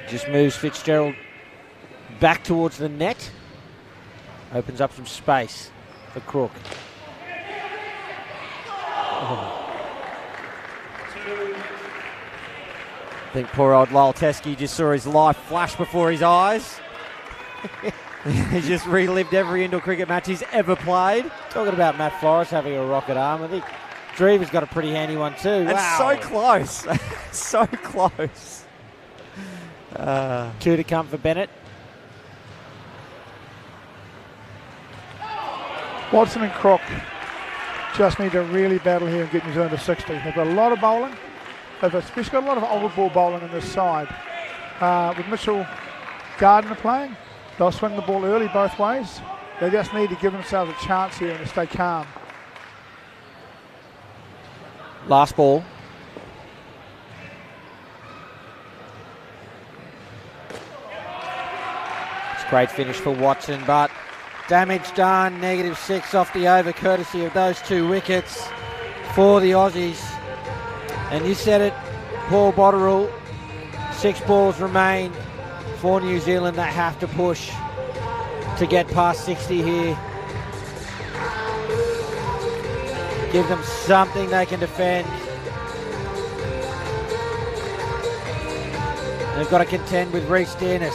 A: Just moves Fitzgerald back towards the net. Opens up some space for Crook. Oh.
G: I think poor old Lyle Teskey just saw his life flash before his eyes. He just relived every indoor cricket match he's ever played.
A: Talking about Matt Flores having a rocket arm, I think Drever's got a pretty handy one too.
G: And
A: wow.
G: so close. So close.
A: 2 to come for Bennett.
H: Watson and Crook just need to really battle here and get New Zealand to 60. They've got a lot of bowling. They've especially got a lot of over ball bowling on this side. With Mitchell Gardner playing, they'll swing the ball early both ways. They just need to give themselves a chance here and to stay calm.
A: Last ball. It's a great finish for Watson, but damage done. -6 off the over, courtesy of those 2 wickets for the Aussies. And you said it, Paul Botterill, 6 balls remain for New Zealand. They have to push to get past 60 here. Give them something they can defend. They've got to contend with Rhys Dearness.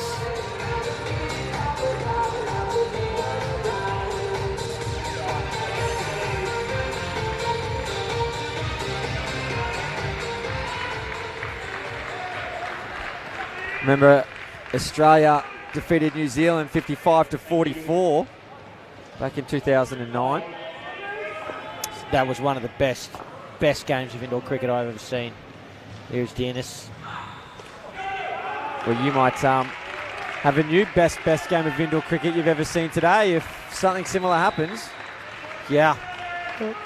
G: Remember, Australia defeated New Zealand 55-44 back in 2009.
A: That was one of the best games of indoor cricket I've ever seen. Here's Dearness.
G: Well, you might have a new best game of indoor cricket you've ever seen today if something similar happens.
A: Yeah.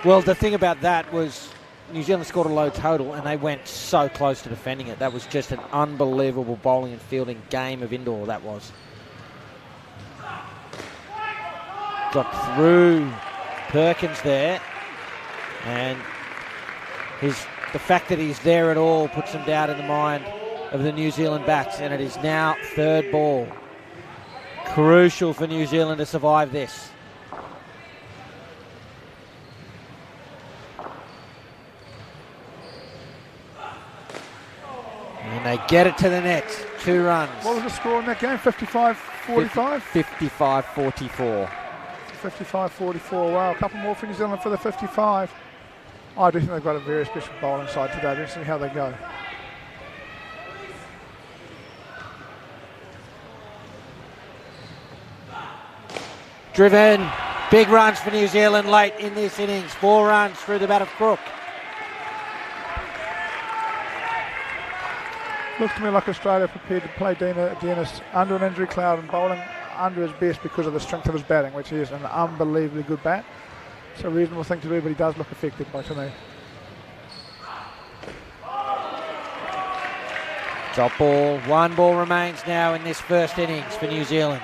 A: Well, the thing about that was New Zealand scored a low total and they went so close to defending it. That was just an unbelievable bowling and fielding game of indoor, that was. Got through Perkins there, and the fact that he's there at all puts some doubt in the mind of the New Zealand backs, and it is now 3rd ball. Crucial for New Zealand to survive this. And they get it to the net. 2 runs.
H: What was the score in that game? 55-45?
G: 55-44.
H: 55-44. Wow, a couple more for New Zealand for the 55. I do think they've got a very special bowling side today. Let's see how they go.
A: Driven. Big runs for New Zealand late in this innings. 4 runs through the bat of Crook.
H: Looks to me like Australia prepared to play Dearness under an injury cloud and bowling under his best because of the strength of his batting, which is an unbelievably good bat. It's a reasonable thing to do, but he does look affected by to me.
A: Top ball. 1 ball remains now in this first innings for New Zealand.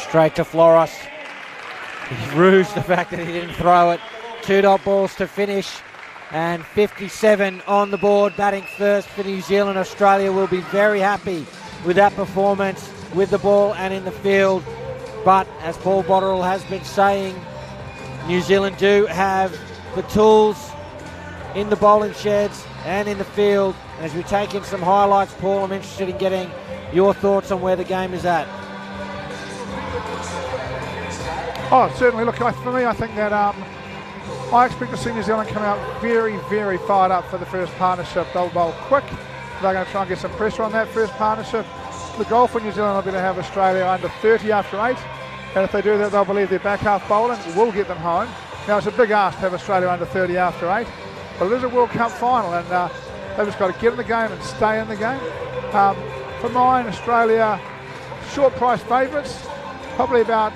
A: Straight to Floros. He rused the fact that he didn't throw it. 2 dot balls to finish, and 57 on the board. Batting first for New Zealand. Australia will be very happy with that performance with the ball and in the field. But as Paul Botterill has been saying, New Zealand do have the tools in the bowling sheds and in the field. As we take in some highlights, Paul, I'm interested in getting your thoughts on where the game is at.
H: Oh, certainly. Look, for me, I think that I expect to see New Zealand come out very, very fired up for the first partnership. They'll bowl quick. They're going to try and get some pressure on that first partnership. The goal for New Zealand will be to have Australia under 30 after 8. And if they do that, they'll believe their back half bowling will get them home. Now, it's a big ask to have Australia under 30 after 8. But it is a World Cup final, and they've just got to get in the game and stay in the game. For mine, Australia, short price favourites. Probably about,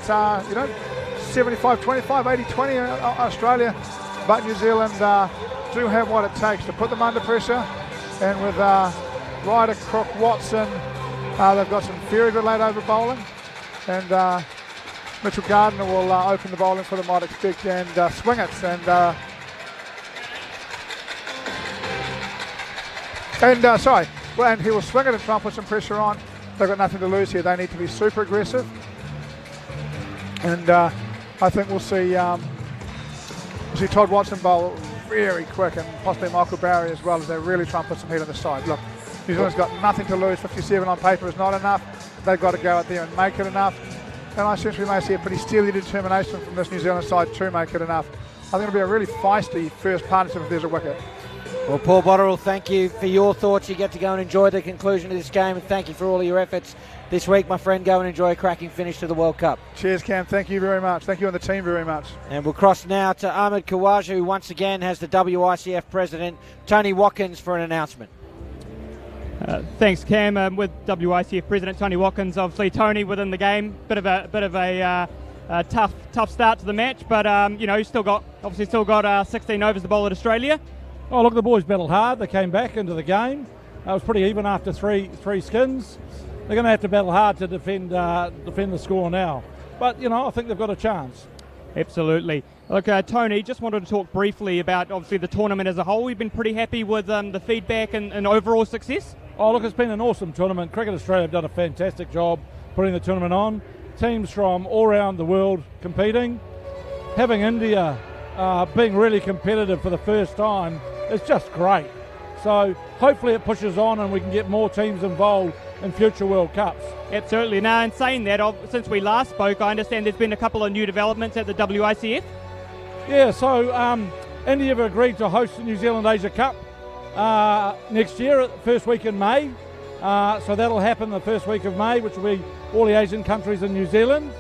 H: 75-25, 80-20 Australia, but New Zealand do have what it takes to put them under pressure, and with Ryder, Crook, Watson, they've got some very good late over bowling, and Mitchell Gardner will open the bowling for them, I'd expect, and swing it, and he will swing it and try and put some pressure on. They've got nothing to lose here. They need to be super aggressive, and I think we'll see Todd Watson bowl very quick, and possibly Michael Barry as well, as they really try and put some heat on the side. Look, New Zealand's got nothing to lose. 57 on paper is not enough. They've got to go out there and make it enough. and I sense we may see a pretty steely determination from this New Zealand side to make it enough. I think it'll be a really feisty first partnership if there's a wicket.
A: Well, Paul Botterill, thank you for your thoughts. You get to go and enjoy the conclusion of this game, and thank you for all of your efforts this week, my friend. Go and enjoy a cracking finish to the World Cup.
H: Cheers, Cam. Thank you very much. Thank you and the team very much.
A: And we'll cross now to Ahmed Khawaja, who once again has the WICF president, Tony Watkins, for an announcement.
R: Thanks, Cam. With WICF President Tony Watkins, obviously Tony within the game, bit of a tough start to the match, but still got 16 overs to bowl at Australia.
K: Oh, look, the boys battled hard. They came back into the game. It was pretty even after three skins. They're going to have to battle hard to defend the score now. But I think they've got a chance.
R: Absolutely. Look, Tony, just wanted to talk briefly about obviously the tournament as a whole. We've been pretty happy with the feedback and overall success.
K: Oh, look, it's been an awesome tournament. Cricket Australia have done a fantastic job putting the tournament on. Teams from all around the world competing. Having India being really competitive for the first time is just great. So hopefully it pushes on and we can get more teams involved in future World Cups.
R: Absolutely. Now, in saying that, since we last spoke, I understand there's been a couple of new developments at the WICF.
K: Yeah, so India have agreed to host the New Zealand Asia Cup next year, first week in May. So that'll happen the first week of May, which will be all the Asian countries in New Zealand.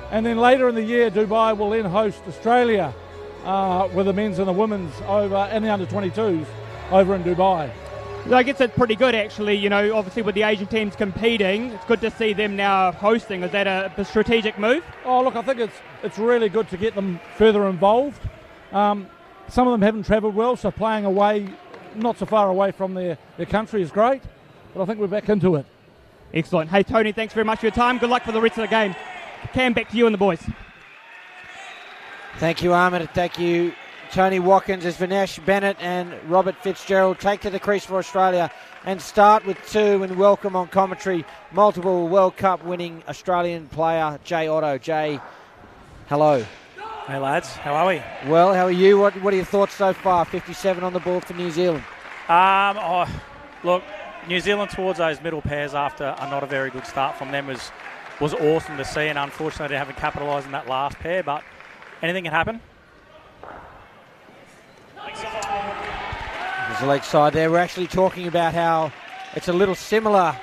K: And then later in the year, Dubai will then host Australia with the men's and the women's over, and the under-22s over in Dubai.
R: I guess it's pretty good, actually. Obviously with the Asian teams competing, it's good to see them now hosting. Is that a strategic move?
K: Oh, look, I think it's really good to get them further involved. Some of them haven't travelled well, so playing away, not so far away from their country is great. But I think we're back into it.
R: Excellent. Hey, Tony, thanks very much for your time. Good luck for the rest of the game. Cam, back to you and the boys.
A: Thank you, Ahmed. Thank you, Tony Watkins, as Vinesh Bennett and Robert Fitzgerald take to the crease for Australia and start with two, and welcome on commentary multiple World Cup winning Australian player Jay Otto. Jay, hello.
V: Hey lads, how are we?
A: Well, how are you? What are your thoughts so far? 57 on the board for New Zealand.
V: Look, New Zealand towards those middle pairs after a not a very good start from them was awesome to see, and unfortunately they haven't capitalised on that last pair, but anything can happen.
A: There's a leg side there. We're actually talking about how it's a little similar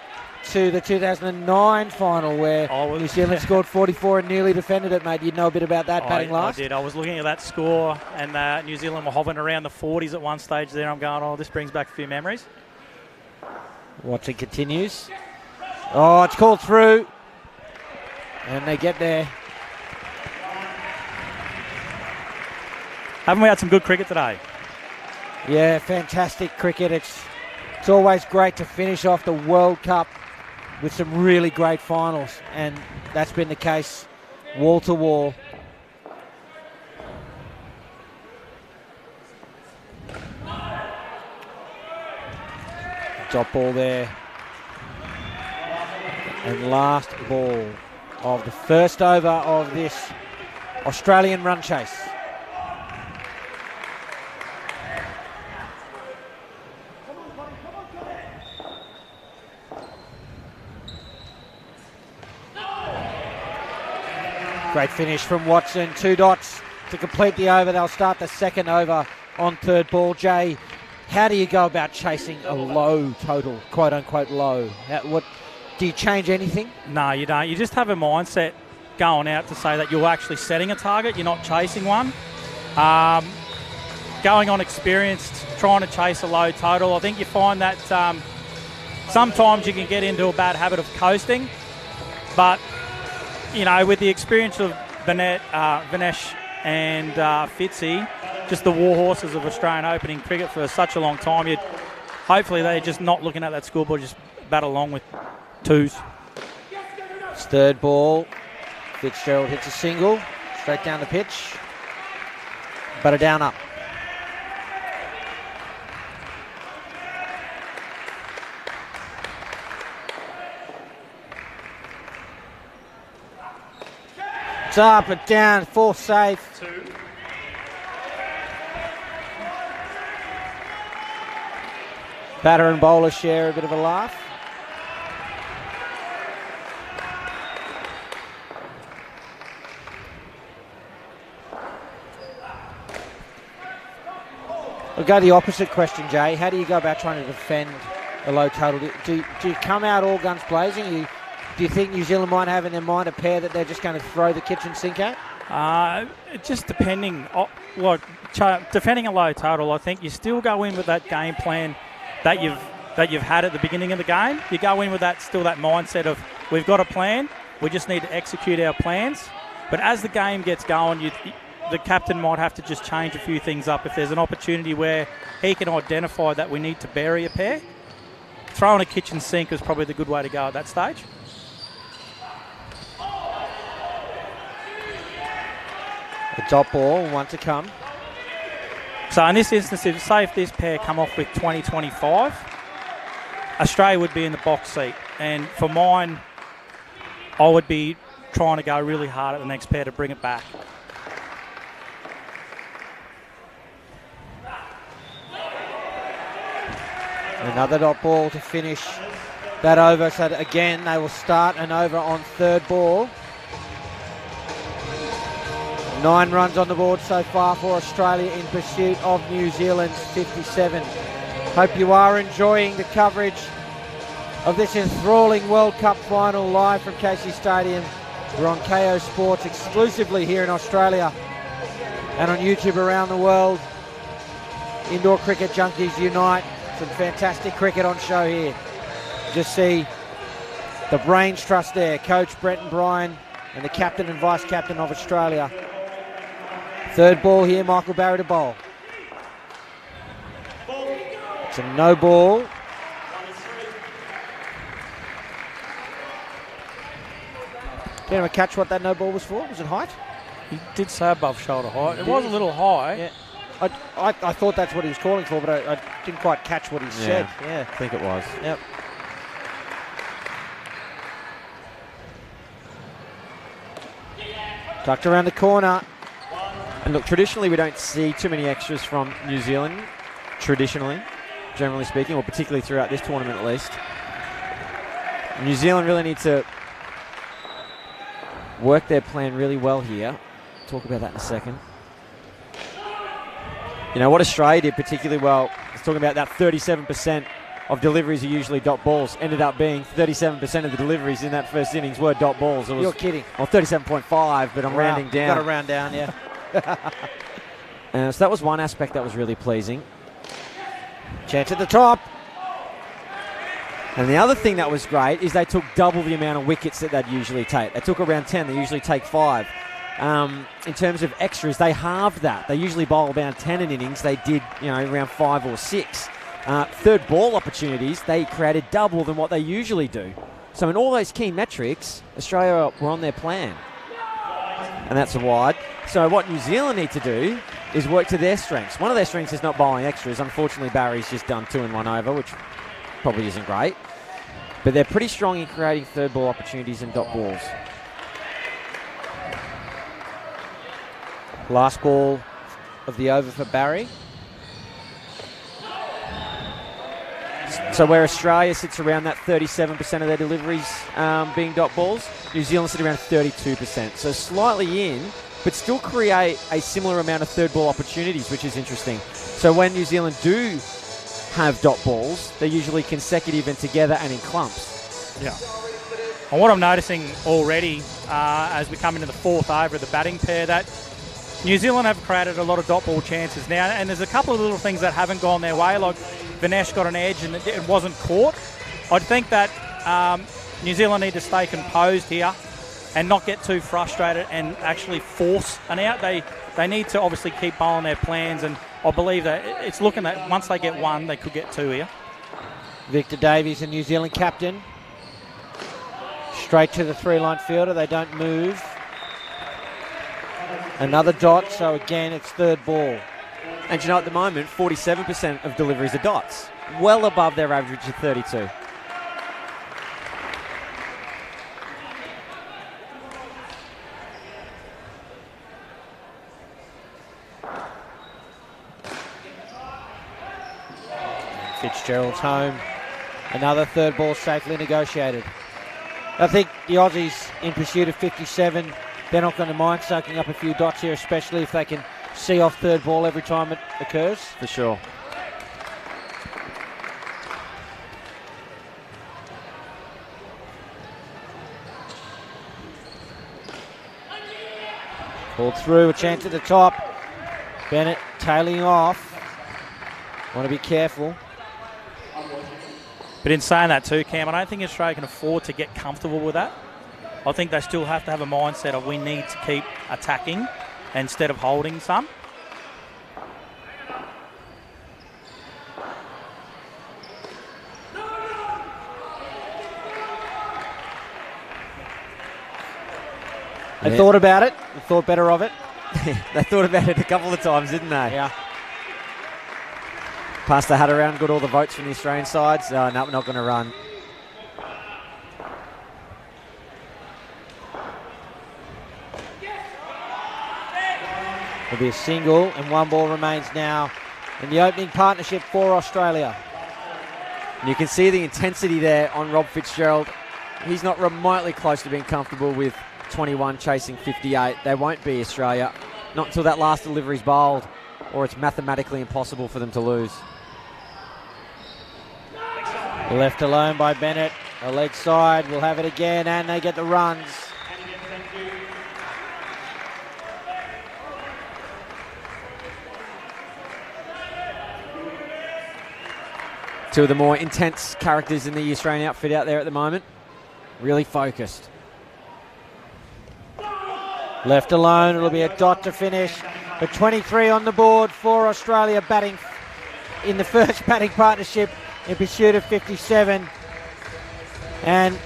A: to the 2009 final where New Zealand scored 44 and nearly defended it, mate. You know a bit about that batting last?
V: I did. I was looking at that score, and New Zealand were hovering around the 40s at one stage there. I'm going, this brings back a few memories.
A: Watson continues. Oh, it's called through. And they get there.
V: Haven't we had some good cricket today?
A: Yeah, fantastic cricket. It's always great to finish off the World Cup with some really great finals, and that's been the case wall to wall. Top ball there. And last ball of the first over of this Australian run chase. Great finish from Watson. 2 dots to complete the over. They'll start the second over on third ball. Jay, how do you go about chasing a low total, quote unquote low? What do you change anything?
V: No, you don't. You just have a mindset going out to say that you're actually setting a target. You're not chasing one. Going on experienced, trying to chase a low total. I think you find that sometimes you can get into a bad habit of coasting, but with the experience of Vinesh and Fitzy, just the war horses of Australian opening cricket for such a long time, hopefully they're just not looking at that scoreboard, just battle along with twos.
A: It's third ball. Fitzgerald hits a single, straight down the pitch, but a down up. It's up and down, fourth safe.
V: 2.
A: Batter and bowler share a bit of a laugh. We'll go the opposite question, Jay. How do you go about trying to defend a low total? Do you come out all guns blazing? Do you think New Zealand might have in their mind a pair that they're just going to throw the kitchen sink at?
V: Just depending. Defending a low total, I think you still go in with that game plan that you've had at the beginning of the game. You go in with that mindset of we've got a plan. We just need to execute our plans. But as the game gets going, the captain might have to just change a few things up. If there's an opportunity where he can identify that we need to bury a pair, throwing a kitchen sink is probably the good way to go at that stage.
A: A dot ball, one to come.
V: So in this instance, if this pair come off with 20-25, Australia would be in the box seat. And for mine, I would be trying to go really hard at the next pair to bring it back.
A: Another dot ball to finish that over. So that again, they will start an over on third ball. 9 runs on the board so far for Australia in pursuit of New Zealand's 57. Hope you are enjoying the coverage of this enthralling World Cup final live from Casey Stadium. We're on KO Sports exclusively here in Australia and on YouTube around the world. Indoor Cricket Junkies Unite. Some fantastic cricket on show here. Just see the brains trust there. Coach Brenton Bryan and the captain and vice captain of Australia. Third ball here, Michael Barry to bowl. It's a no ball. Did anyone catch what that no ball was for? Was it height?
V: He did say above shoulder height. It was a little high.
A: Yeah. I thought that's what he was calling for, but I didn't quite catch what he said.
G: Yeah, I think it was.
A: Yep. Tucked around the corner.
G: And look, traditionally we don't see too many extras from New Zealand, generally speaking, or particularly throughout this tournament at least. New Zealand really need to work their plan really well here. Talk about that in a second. You know, what Australia did particularly well is talking about that 37% of deliveries are usually dot balls. Ended up being 37% of the deliveries in that first innings were dot balls. It was,
A: you're kidding.
G: Well, 37.5, but I'm rounding down.
A: Got to round down, yeah.
G: So that was one aspect that was really pleasing.
A: Chance at the top.
G: And the other thing that was great is they took double the amount of wickets that they'd usually take. They took around 10. They usually take 5. In terms of extras, they halved that. They usually bowl about 10 in innings. They did, around 5 or 6. Third ball opportunities, they created double than what they usually do. So in all those key metrics, Australia were on their plan. And that's a wide. So what New Zealand need to do is work to their strengths. One of their strengths is not bowling extras. Unfortunately, Barry's just done 2 in 1 over, which probably isn't great. But they're pretty strong in creating third ball opportunities and dot balls.
A: Last ball of the over for Barry.
G: So where Australia sits around that 37% of their deliveries being dot balls, New Zealand sit around 32%. So slightly in, but still create a similar amount of third ball opportunities, which is interesting. So when New Zealand do have dot balls, they're usually consecutive and together and in clumps.
V: Yeah. And what I'm noticing already as we come into the fourth over of the batting pair, that New Zealand have created a lot of dot ball chances now, and there's a couple of little things that haven't gone their way, like Vinesh got an edge and it wasn't caught. I'd think that New Zealand need to stay composed here and not get too frustrated and actually force an out. They need to obviously keep bowling their plans, and I believe that it's looking that once they get 1, they could get 2 here.
A: Victor Davies, the New Zealand captain. Straight to the 3-line fielder. They don't move. Another dot, so again it's third ball.
G: And at the moment, 47% of deliveries are dots. Well above their average of 32.
A: Fitzgerald's home. Another third ball safely negotiated. I think the Aussies in pursuit of 57, they're not going to mind soaking up a few dots here, especially if they can see off third ball every time it occurs.
G: For sure.
A: Pulled through, a chance at the top. Bennett tailing off. Want to be careful.
V: But in saying that too, Cam, I don't think Australia can afford to get comfortable with that. I think they still have to have a mindset of we need to keep attacking instead of holding some.
A: They thought about it. They thought better of it.
G: They thought about it a couple of times, didn't they?
A: Yeah.
G: Passed the hat around, got all the votes from the Australian sides. No, we're not going to run.
A: There'll be a single, and one ball remains now in the opening partnership for Australia.
G: And you can see the intensity there on Rob Fitzgerald. He's not remotely close to being comfortable with 21 chasing 58. They won't be, Australia. Not until that last delivery's bowled, or it's mathematically impossible for them to lose.
A: Left alone by Bennett. A leg side will have it again, and they get the runs.
G: Two of the more intense characters in the Australian outfit out there at the moment. Really focused.
A: Left alone, it'll be a dot to finish. But 23 on the board for Australia batting in the first batting partnership in pursuit of 57. And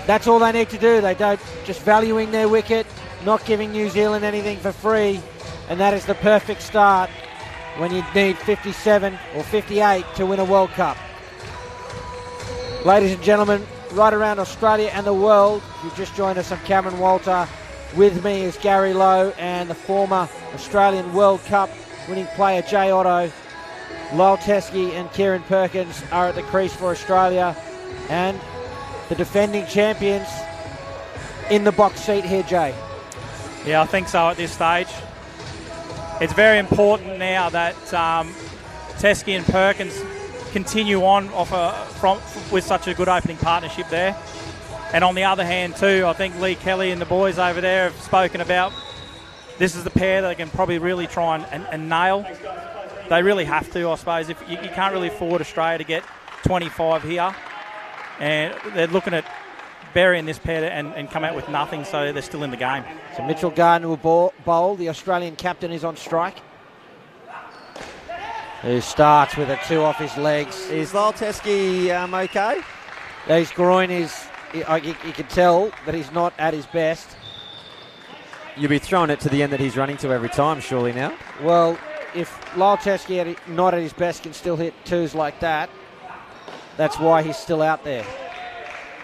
A: that's all they need to do. They don't just valuing their wicket, not giving New Zealand anything for free. And that is the perfect start when you need 57 or 58 to win a World Cup. Ladies and gentlemen, right around Australia and the world, if you've just joined us, I'm Cameron Walter. With me is Gary Lowe and the former Australian World Cup winning player Jay Otto. Lyle Teskey and Kieran Perkins are at the crease for Australia, and the defending champions in the box seat here, Jay.
V: Yeah, I think so at this stage. It's very important now that Teskey and Perkins continue on with such a good opening partnership there. And on the other hand too, I think Lee Kelly and the boys over there have spoken about this is the pair that they can probably really try and nail. They really have to, I suppose. If you can't really afford Australia to get 25 here, and they're looking at burying this pair and come out with nothing, so they're still in the game.
A: So Mitchell Gardner will bowl. The Australian captain is on strike, who starts with a 2 off his legs.
G: Is Lyle Teskey okay?
A: His groin is... You can tell that he's not at his best.
G: You'll be throwing it to the end that he's running to every time, surely now.
A: Well, if Lyle Teskey not at his best can still hit 2s like that, that's why he's still out there.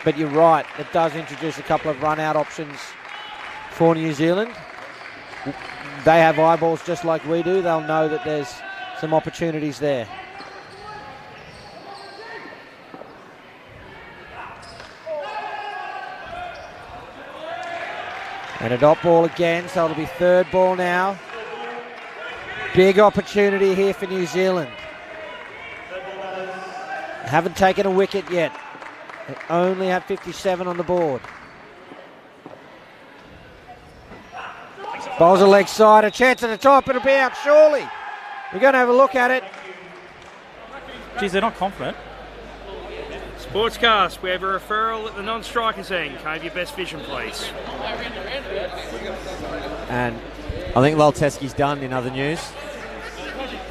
A: But you're right, it does introduce a couple of run-out options for New Zealand. They have eyeballs just like we do. They'll know that there's some opportunities there. And a dot ball again, so it'll be third ball now. Big opportunity here for New Zealand. Haven't taken a wicket yet. They only have 57 on the board. Bowls a leg side, a chance at the top, it'll be out surely. We're going to have a look at it.
V: Geez, they're not confident.
I: Sportscast, we have a referral at the non-strikers end. Can I have your best vision, please?
G: And I think Lyle Teskey's done in other news.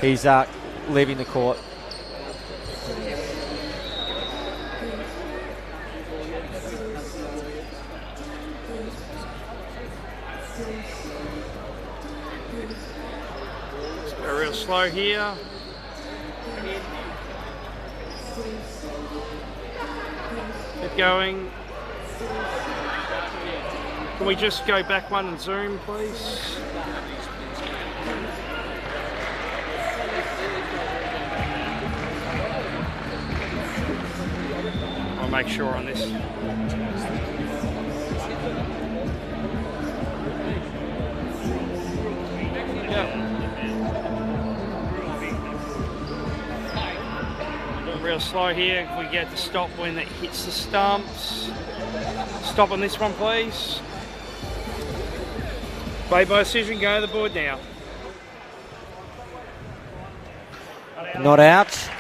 G: He's leaving the court.
I: Go real slow here. Keep going. Can we just go back one and zoom, please? I'll make sure on this. Yep. real slow here. If we get to stop when it hits the stumps. Stop on this one, please. Play by decision, go to the board now.
A: Not out.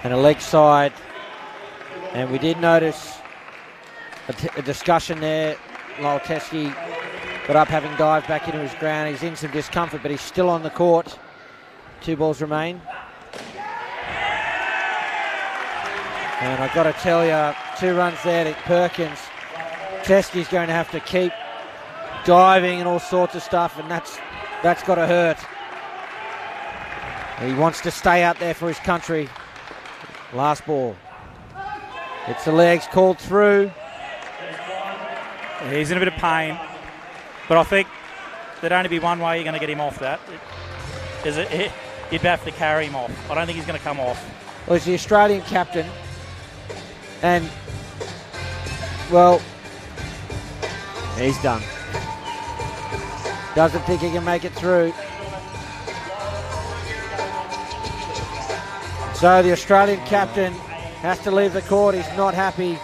A: And a leg side. And we did notice a discussion there. Lyle Teske got up having dived back into his ground. He's in some discomfort, but he's still on the court. 2 balls remain. And I've got to tell you, 2 runs there to Perkins. Teske's going to have to keep diving and all sorts of stuff, and that's got to hurt. He wants to stay out there for his country. Last ball. It's the legs, called through.
V: He's in a bit of pain, but I think there'd only be one way you're going to get him off that. You'd have to carry him off. I don't think he's going to come off.
A: Well, he's the Australian captain, and, well, he's done. Doesn't think he can make it through. So the Australian captain has to leave the court. He's not happy.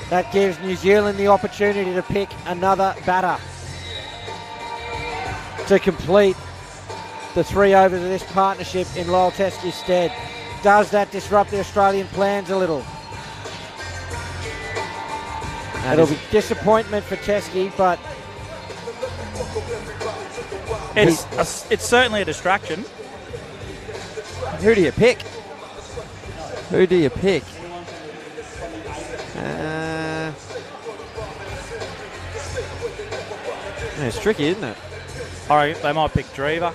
A: That gives New Zealand the opportunity to pick another batter to complete the 3 overs of this partnership in Lyle Teske's stead. Does that disrupt the Australian plans a little? It'll be disappointment for Teske, but
V: it's certainly a distraction.
G: Who do you pick? Who do you pick? It's tricky, isn't it?
V: All right, they might pick Drever.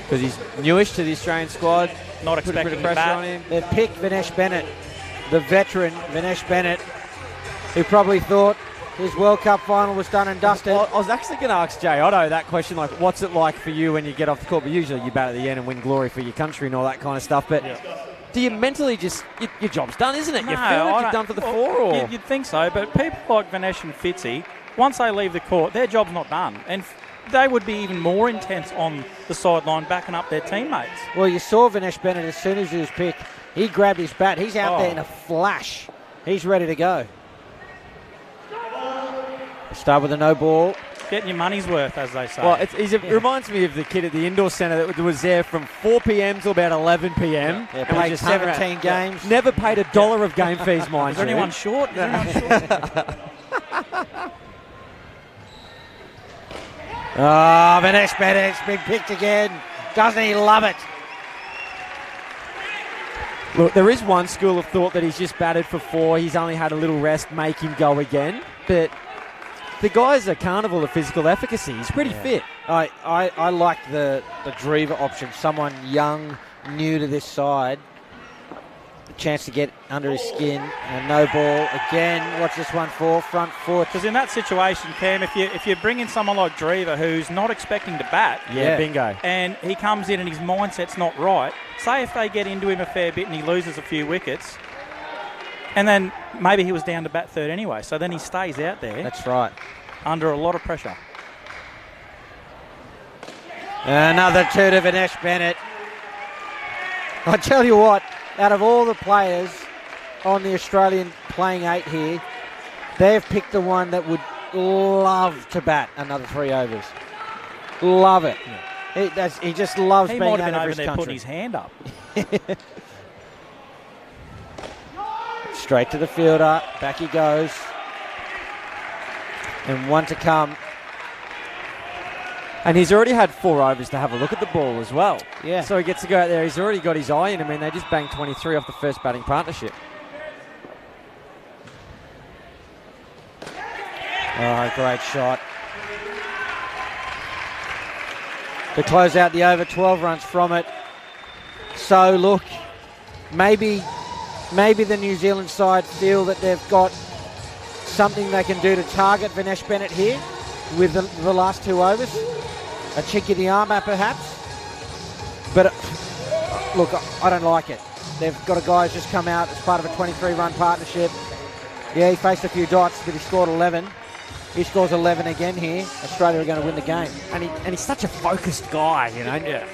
G: Because he's newish to the Australian squad.
V: Not
G: Put a bit
V: expecting
G: of pressure
V: that.
G: on him.
A: they picked Vinesh Bennett, the veteran Vinesh Bennett, who probably thought his World Cup final was done and dusted.
G: I was actually going to ask Jay Otto that question, like, what's it like for you when you get off the court? But usually you bat at the end and win glory for your country and all that kind of stuff. But do you mentally just, your job's done, isn't it?
V: No,
G: you feel like you're done for the 4? Or?
V: You'd think so, but people like Vinesh and Fitzy, once they leave the court, their job's not done. And they would be even more intense on the sideline backing up their teammates.
A: Well, you saw Vinesh Bennett as soon as he was picked. He grabbed his bat. He's out there in a flash. He's ready to go. Start with a no ball.
V: Getting your money's worth, as they say.
G: Well, it reminds me of the kid at the indoor centre that was there from 4 p.m. till about 11 p.m.
A: Yeah, played
G: just
A: 17 games.
G: Never paid $1 of game fees, mind
V: Is there anyone short? Is there anyone short?
A: Oh, Vinesh Bennett's been picked again. Doesn't he love it?
G: Look, there is one school of thought that he's just batted for 4. He's only had a little rest, make him go again. But the guy's a carnival of physical efficacy. He's pretty fit.
A: I like the Drever option. Someone young, new to this side. A chance to get under his skin. And no ball again. What's this one for? Front foot.
V: Because in that situation, Cam, if you bring in someone like Drever who's not expecting to bat,
G: bingo,
V: and he comes in and his mindset's not right, say if they get into him a fair bit and he loses a few wickets, and then maybe he was down to bat third anyway, so then he stays out there.
A: That's right.
V: Under a lot of pressure.
A: Another 2 to Vinesh Bennett. I tell you what, out of all the players on the Australian playing 8 here, they've picked the one that would love to bat another 3 overs. Love it. Yeah. He just loves
V: he
A: being
V: might have been
A: out of
V: over
A: his
V: there
A: country.
V: putting his hand up.
A: Straight to the fielder. Back he goes. And 1 to come.
G: And he's already had 4 overs to have a look at the ball as well.
A: Yeah.
G: So he gets to go out there. He's already got his eye in him. I mean, they just banged 23 off the first batting partnership.
A: Oh, great shot. To close out the over, 12 runs from it. So, look, maybe the New Zealand side feel that they've got something they can do to target Vinesh Bennett here with the last 2 overs. A cheek in the armour, perhaps. But, look, I don't like it. They've got a guy who's just come out as part of a 23-run partnership. Yeah, he faced a few dots, but he scored 11. He scores 11 again here. Australia are going to win the game.
G: And he's such a focused guy, you know.
V: Yeah.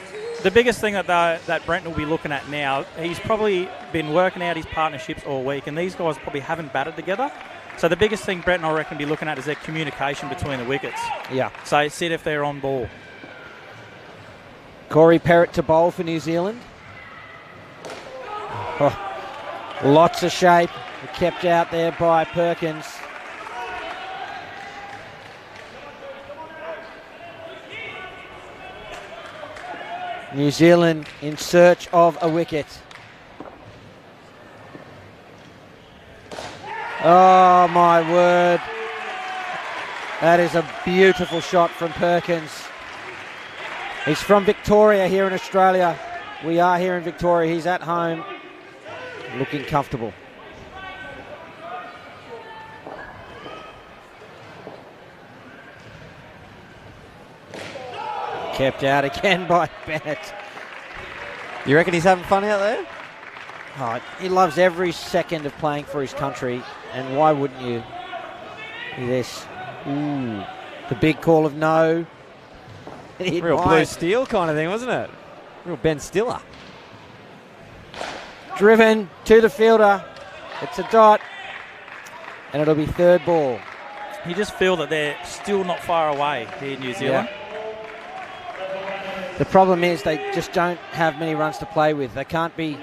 V: The biggest thing that Brent will be looking at now, he's probably been working out his partnerships all week, and these guys probably haven't batted together. So the biggest thing Brent and I reckon will be looking at is their communication between the wickets.
A: Yeah.
V: So see if they're on ball.
A: Corey Perrott to bowl for New Zealand. Oh, lots of shape. Kept out there by Perkins. New Zealand in search of a wicket. Oh my word. That is a beautiful shot from Perkins. He's from Victoria here in Australia. We are here in Victoria. He's at home, looking comfortable. Kept out again by Bennett.
G: You reckon he's having fun out there?
A: Oh, he loves every second of playing for his country, and why wouldn't you? This, ooh, the big call of no.
G: Real Blue Steel kind of thing, wasn't it? Real Ben Stiller.
A: Driven to the fielder. It's a dot, and it'll be third ball.
V: You just feel that they're still not far away here in New Zealand.
A: Yeah. The problem is they just don't have many runs to play with. They can't be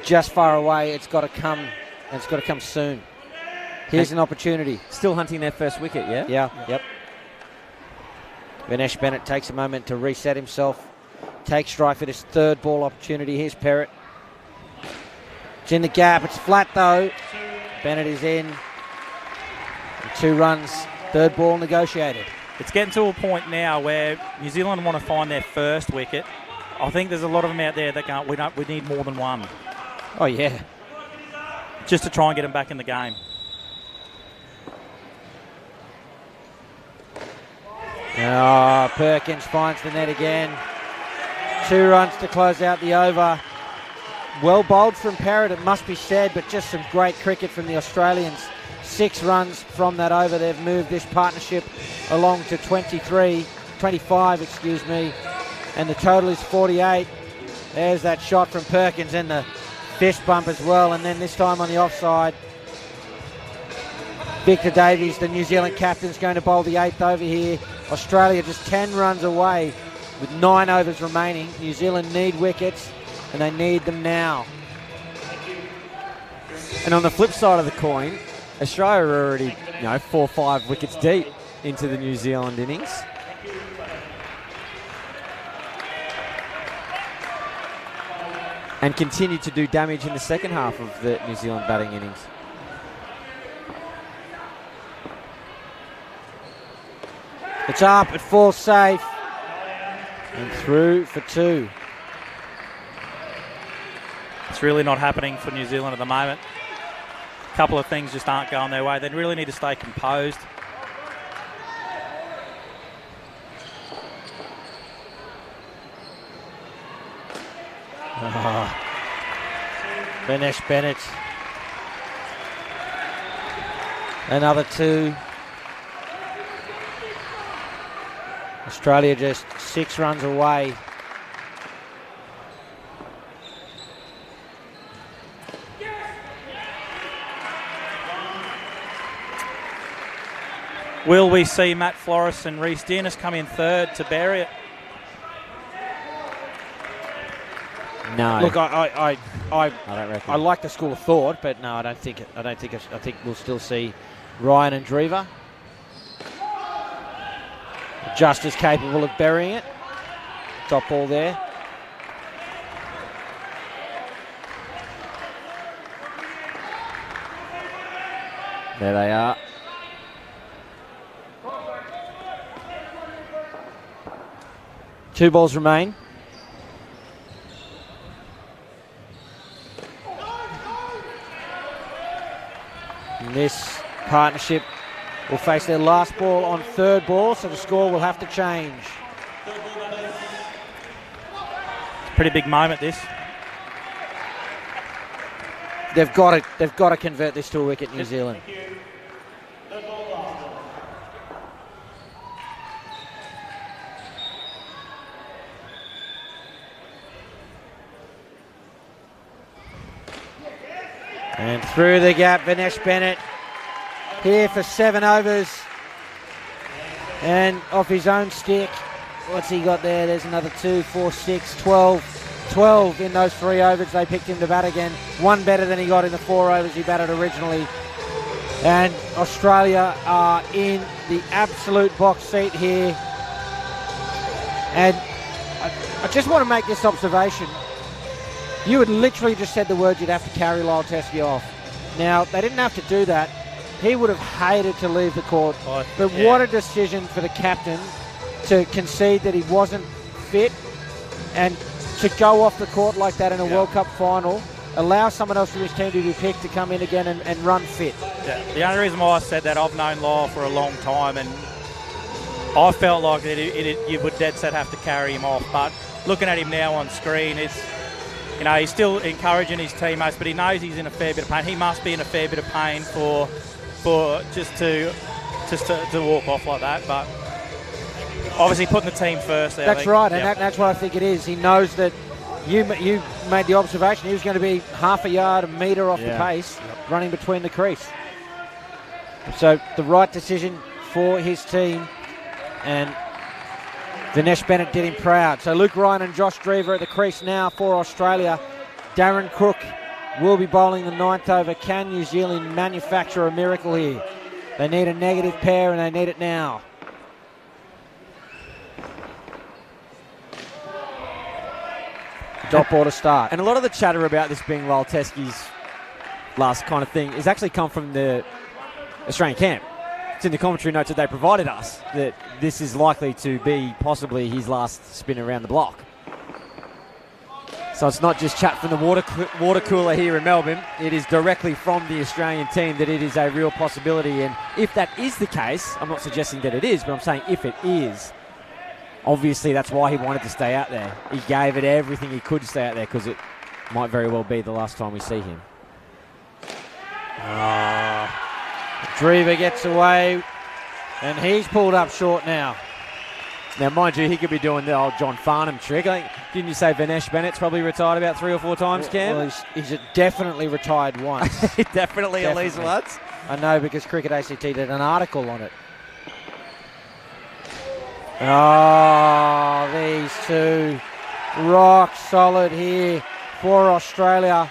A: just far away. It's got to come, and it's got to come soon. Here's an opportunity.
G: Still hunting their first wicket, yeah?
A: Yeah, yep. Vinesh Bennett takes a moment to reset himself. Takes strike for this third ball opportunity. Here's Perrott. It's in the gap. It's flat though. Bennett is in. And 2 runs. Third ball negotiated.
V: It's getting to a point now where New Zealand want to find their first wicket. I think there's a lot of them out there that can't. We need more than one.
A: Oh yeah.
V: Just to try and get them back in the game.
A: Oh, Perkins finds the net again. 2 runs to close out the over. Well bowled from Perrott, it must be said, but just some great cricket from the Australians. 6 runs from that over. They've moved this partnership along to 25, excuse me. And the total is 48. There's that shot from Perkins and the fist bump as well. And then this time on the offside, Victor Davies, the New Zealand captain, is going to bowl the 8th over here. Australia just 10 runs away with 9 overs remaining. New Zealand need wickets, and they need them now.
G: And on the flip side of the coin, Australia are already, 4 or 5 wickets deep into the New Zealand innings. And continue to do damage in the second half of the New Zealand batting innings.
A: It's up, it falls safe. And through for 2.
V: It's really not happening for New Zealand at the moment. A couple of things just aren't going their way. They really need to stay composed.
A: Vinesh Bennett. Another 2. Australia just 6 runs away.
V: Will we see Matt Flores and Reece Dennis come in third to bury it?
G: No.
A: Look, I
G: don't reckon.
A: I like the school of thought, but no, I think we'll still see Ryan and Drever just as capable of burying it. Top ball there.
G: There they are.
A: Two balls remain. And this partnership will face their last ball on third ball, so the score will have to change.
V: Pretty big moment, this.
A: They've got to convert this to a wicket, New Zealand. And through the gap, Vinesh Bennett here for 7 overs. And off his own stick, what's he got there? There's another 2, 4, 6, 12. 12 in those 3 overs. They picked him to bat again. 1 better than he got in the 4 overs he batted originally. And Australia are in the absolute box seat here. And I just want to make this observation. You had literally just said the words you'd have to carry Lyle Teskey off. Now, they didn't have to do that. He would have hated to leave the court. But what a decision for the captain to concede that he wasn't fit and to go off the court like that in a World Cup final, allow someone else from his team to be picked to come in again and run fit.
V: Yeah. The only reason why I said that, I've known Lyle for a long time, and I felt like that you would dead set have to carry him off. But looking at him now on screen, he's still encouraging his teammates, but he knows he's in a fair bit of pain. He must be in a fair bit of pain for just to walk off like that. But obviously putting the team first there.
A: That's right, and that's what I think it is. He knows that you made the observation he was going to be half a yard, a metre off the pace, running between the crease. So the right decision for his team, and Vinesh Bennett did him proud. So Luke Ryan and Josh Drever at the crease now for Australia. Darren Cook will be bowling the 9th over. Can New Zealand manufacture a miracle here? They need a negative pair, and they need it now. Dot ball to start.
G: And a lot of the chatter about this being Lyle Teskey's last kind of thing has actually come from the Australian camp. It's in the commentary notes that they provided us that this is likely to be possibly his last spin around the block. So it's not just chat from the water cooler here in Melbourne. It is directly from the Australian team that it is a real possibility. And if that is the case, I'm not suggesting that it is, but I'm saying if it is, obviously that's why he wanted to stay out there. He gave it everything he could to stay out there because it might very well be the last time we see him.
A: Drever gets away, and he's pulled up short now.
G: Now, mind you, he could be doing the old John Farnham trick. I think, didn't you say Vinesh Bennett's probably retired about 3 or 4 times, Cam?
A: Well, he's definitely retired once.
G: definitely at least once.
A: I know, because Cricket ACT did an article on it. Oh, these two rock solid here for Australia.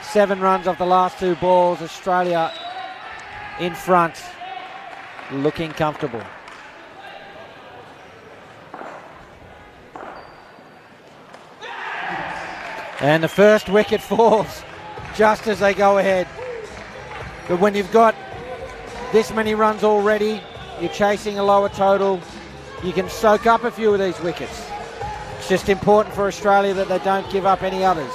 A: 7 runs off the last 2 balls. Australia in front, looking comfortable. And the first wicket falls just as they go ahead. But when you've got this many runs already, you're chasing a lower total, you can soak up a few of these wickets. It's just important for Australia that they don't give up any others.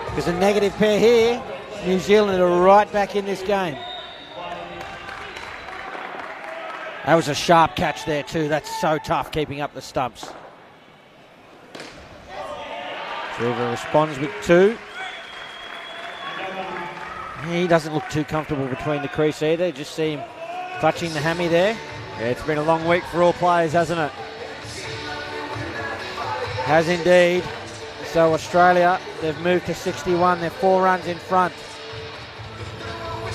A: Because a negative pair here, New Zealand are right back in this game. That was a sharp catch there too. That's so tough, keeping up the stumps. Drever responds with 2. He doesn't look too comfortable between the crease either. Just see him clutching the hammy there.
G: Yeah, it's been a long week for all players, hasn't it?
A: Has indeed. So Australia, they've moved to 61. They're 4 runs in front.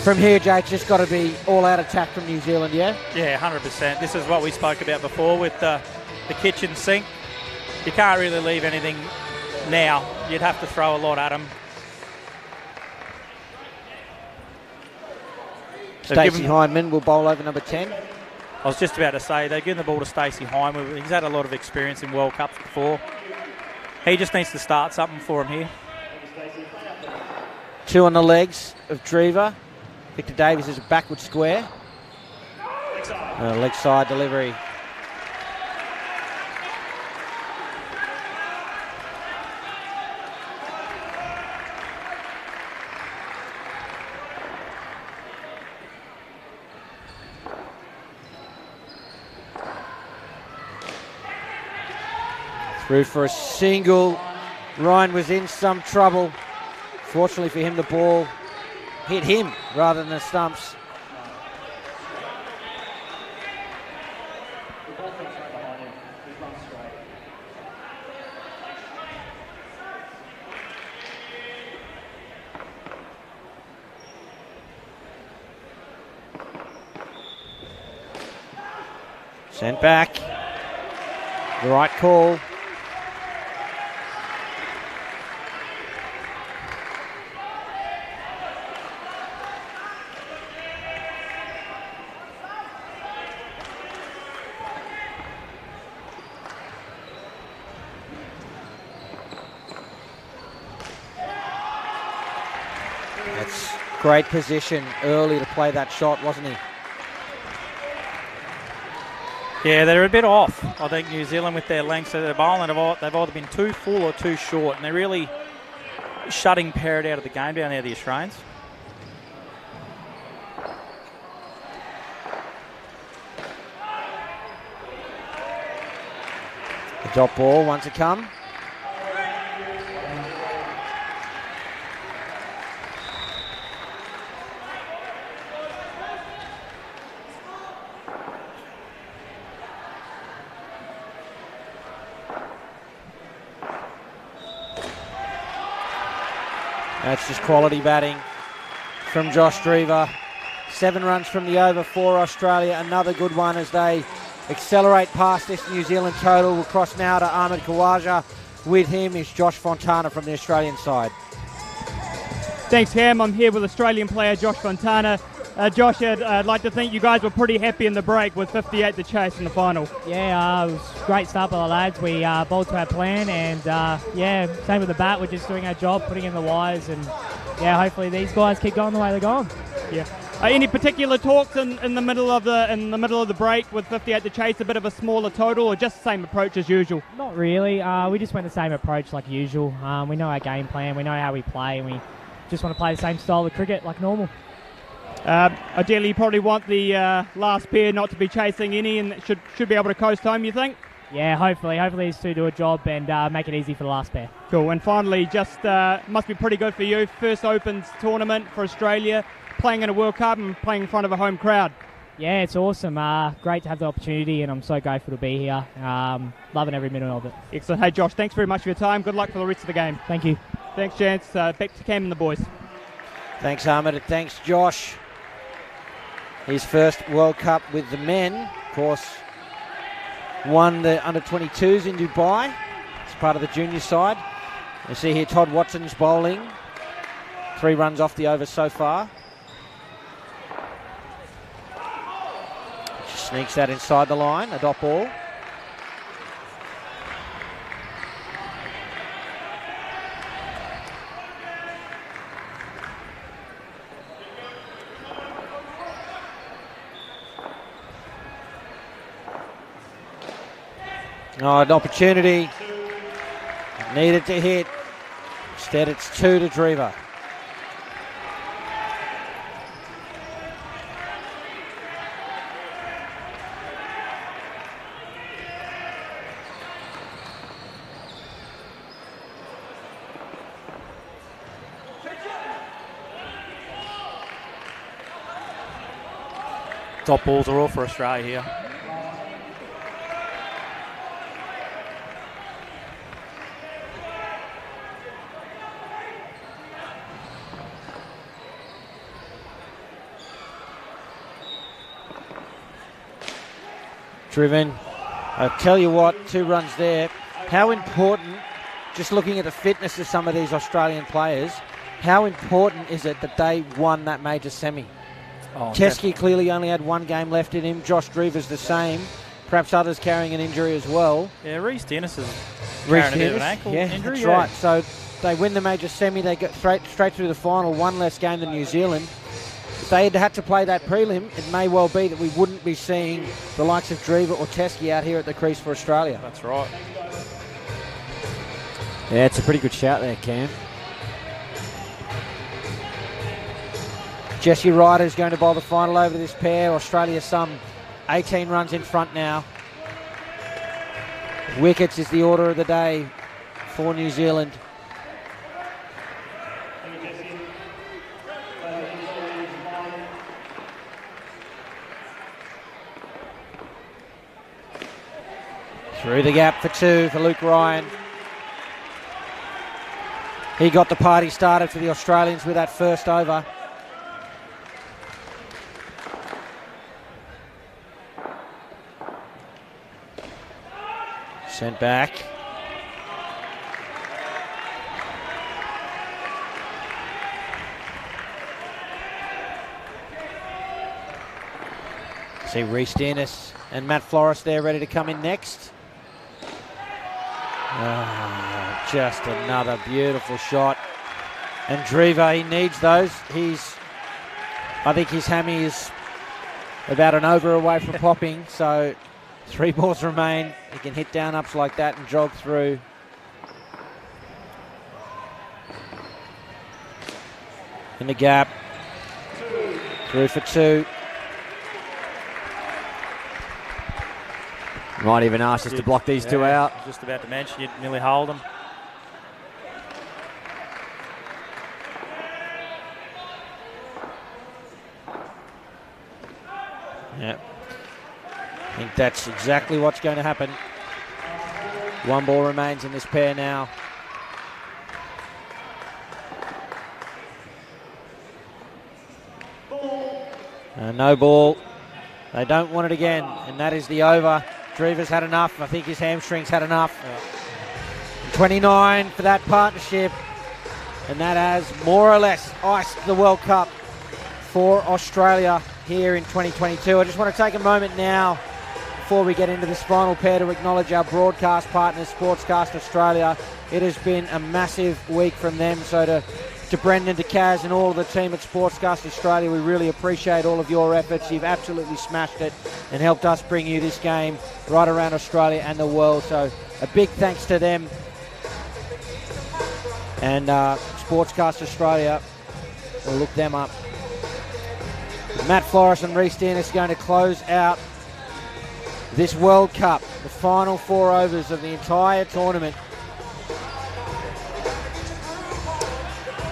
A: From here, Jay, it's just got to be all-out attack from New Zealand, yeah?
V: Yeah, 100%. This is what we spoke about before with the kitchen sink. You can't really leave anything now. You'd have to throw a lot at them.
A: Stacey Hindman will bowl over number 10.
V: I was just about to say, they're giving the ball to Stacey Hindman. He's had a lot of experience in World Cups before. He just needs to start something for him here.
A: 2 on the legs of Drever. Victor Davies is a backward square. Leg side delivery. Through for a single. Ryan was in some trouble. Fortunately for him, the ball hit him rather than the stumps. Sent back. The right call. That's great position early to play that shot, wasn't he?
V: Yeah, they're a bit off. I think New Zealand with their lengths of their bowling, they've either been too full or too short, and they're really shutting Parrott out of the game down there, the Australians.
A: The dot ball wants to come. That's just quality batting from Josh Drever. 7 runs from the over for Australia. Another good one as they accelerate past this New Zealand total. We'll cross now to Ahmed Khawaja. With him is Josh Fontana from the Australian side.
R: Thanks, Cam. I'm here with Australian player Josh Fontana. Josh, I'd like to think you guys were pretty happy in the break with 58 to chase in the final.
J: Yeah, it was a great start by the lads. We bowled to our plan, and yeah, same with the bat. We're just doing our job, putting in the wires, and yeah, hopefully these guys keep going the way they're going.
R: Yeah. Any particular talks in the middle of the break with 58 to chase, a bit of a smaller total, or just the same approach as usual?
J: Not really. We just went the same approach like usual. We know our game plan, we know how we play, and we just want to play the same style of cricket like normal.
R: Ideally, you probably want the last pair not to be chasing any, and should be able to coast home, you think?
J: Yeah, hopefully these two do a job and make it easy for the last pair.
R: Cool. And finally, just must be pretty good for you. First Opens tournament for Australia, playing in a World Cup and playing in front of a home crowd.
J: Yeah, it's awesome. Great to have the opportunity, and I'm so grateful to be here. Loving every minute of it.
R: Excellent. Hey, Josh, thanks very much for your time. Good luck for the rest of the game.
J: Thank you.
R: Thanks, gents. Back to Cam and the boys.
A: Thanks, Ahmed, and thanks, Josh. His first World Cup with the men, of course, won the under-22s in Dubai as part of the junior side. You see here Todd Watson's bowling. 3 runs off the over so far. Just sneaks that inside the line, a dot ball. Oh, an opportunity. Needed to hit. Instead, it's 2 to Drever.
V: Top balls are all for Australia here.
A: Driven. I tell you what, 2 runs there. How important, just looking at the fitness of some of these Australian players, how important is it that they won that major semi? Teskey clearly only had 1 game left in him. Josh Drever's the same. Perhaps others carrying an injury as well.
V: Yeah, Reece Dennis is carrying a bit of an ankle injury.
A: That's right. So they win the major semi. They get straight through the final. 1 less game than New Zealand. If they had to play that prelim, it may well be that we wouldn't be seeing the likes of Drever or Teskey out here at the crease for Australia.
V: That's right.
A: Yeah, it's a pretty good shout there, Cam. Jesse Ryder's going to bowl the final over to this pair. Australia some 18 runs in front now. Wickets is the order of the day for New Zealand. Through the gap for 2 for Luke Ryan. He got the party started for the Australians with that first over. Sent back. See Reece Dennis and Matt Flores there ready to come in next. Just another beautiful shot. And Driva, he needs those. I think his hammy is about an over away from popping, so 3 balls remain. He can hit down ups like that and jog through. In the gap. Through for 2.
G: Might even ask us to block these 2 out.
V: Just about to mention, you'd nearly hold them.
A: Yeah. I think that's exactly what's going to happen. 1 ball remains in this pair now. No ball. They don't want it again, and that is the over. Driva's had enough. I think his hamstrings had enough. 29 for that partnership, and that has more or less iced the World Cup for Australia here in 2022. I just want to take a moment now before we get into this final pair to acknowledge our broadcast partners, Sportscast Australia. It has been a massive week from them, so to Brendan, to Kaz and all of the team at Sportscast Australia, we really appreciate all of your efforts. You've absolutely smashed it and helped us bring you this game right around Australia and the world, so a big thanks to them. And Sportscast Australia, we'll look them up. Matt Flores and Reece Dennis going to close out this World Cup, the final 4 overs of the entire tournament.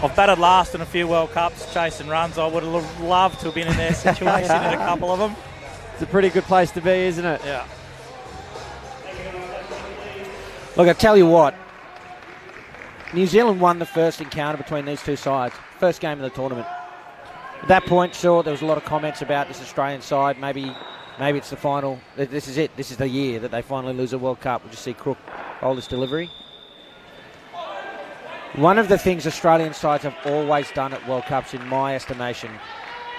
V: I've batted last in a few World Cups, chasing runs. I would have loved to have been in their situation in a couple of them.
G: It's a pretty good place to be, isn't it?
V: Yeah.
A: Look, I tell you what, New Zealand won the first encounter between these two sides, first game of the tournament. At that point, sure, there was a lot of comments about this Australian side. Maybe it's the final. This is it. This is the year that they finally lose a World Cup. We'll just see Crook hold his delivery. One of the things Australian sides have always done at World Cups, in my estimation,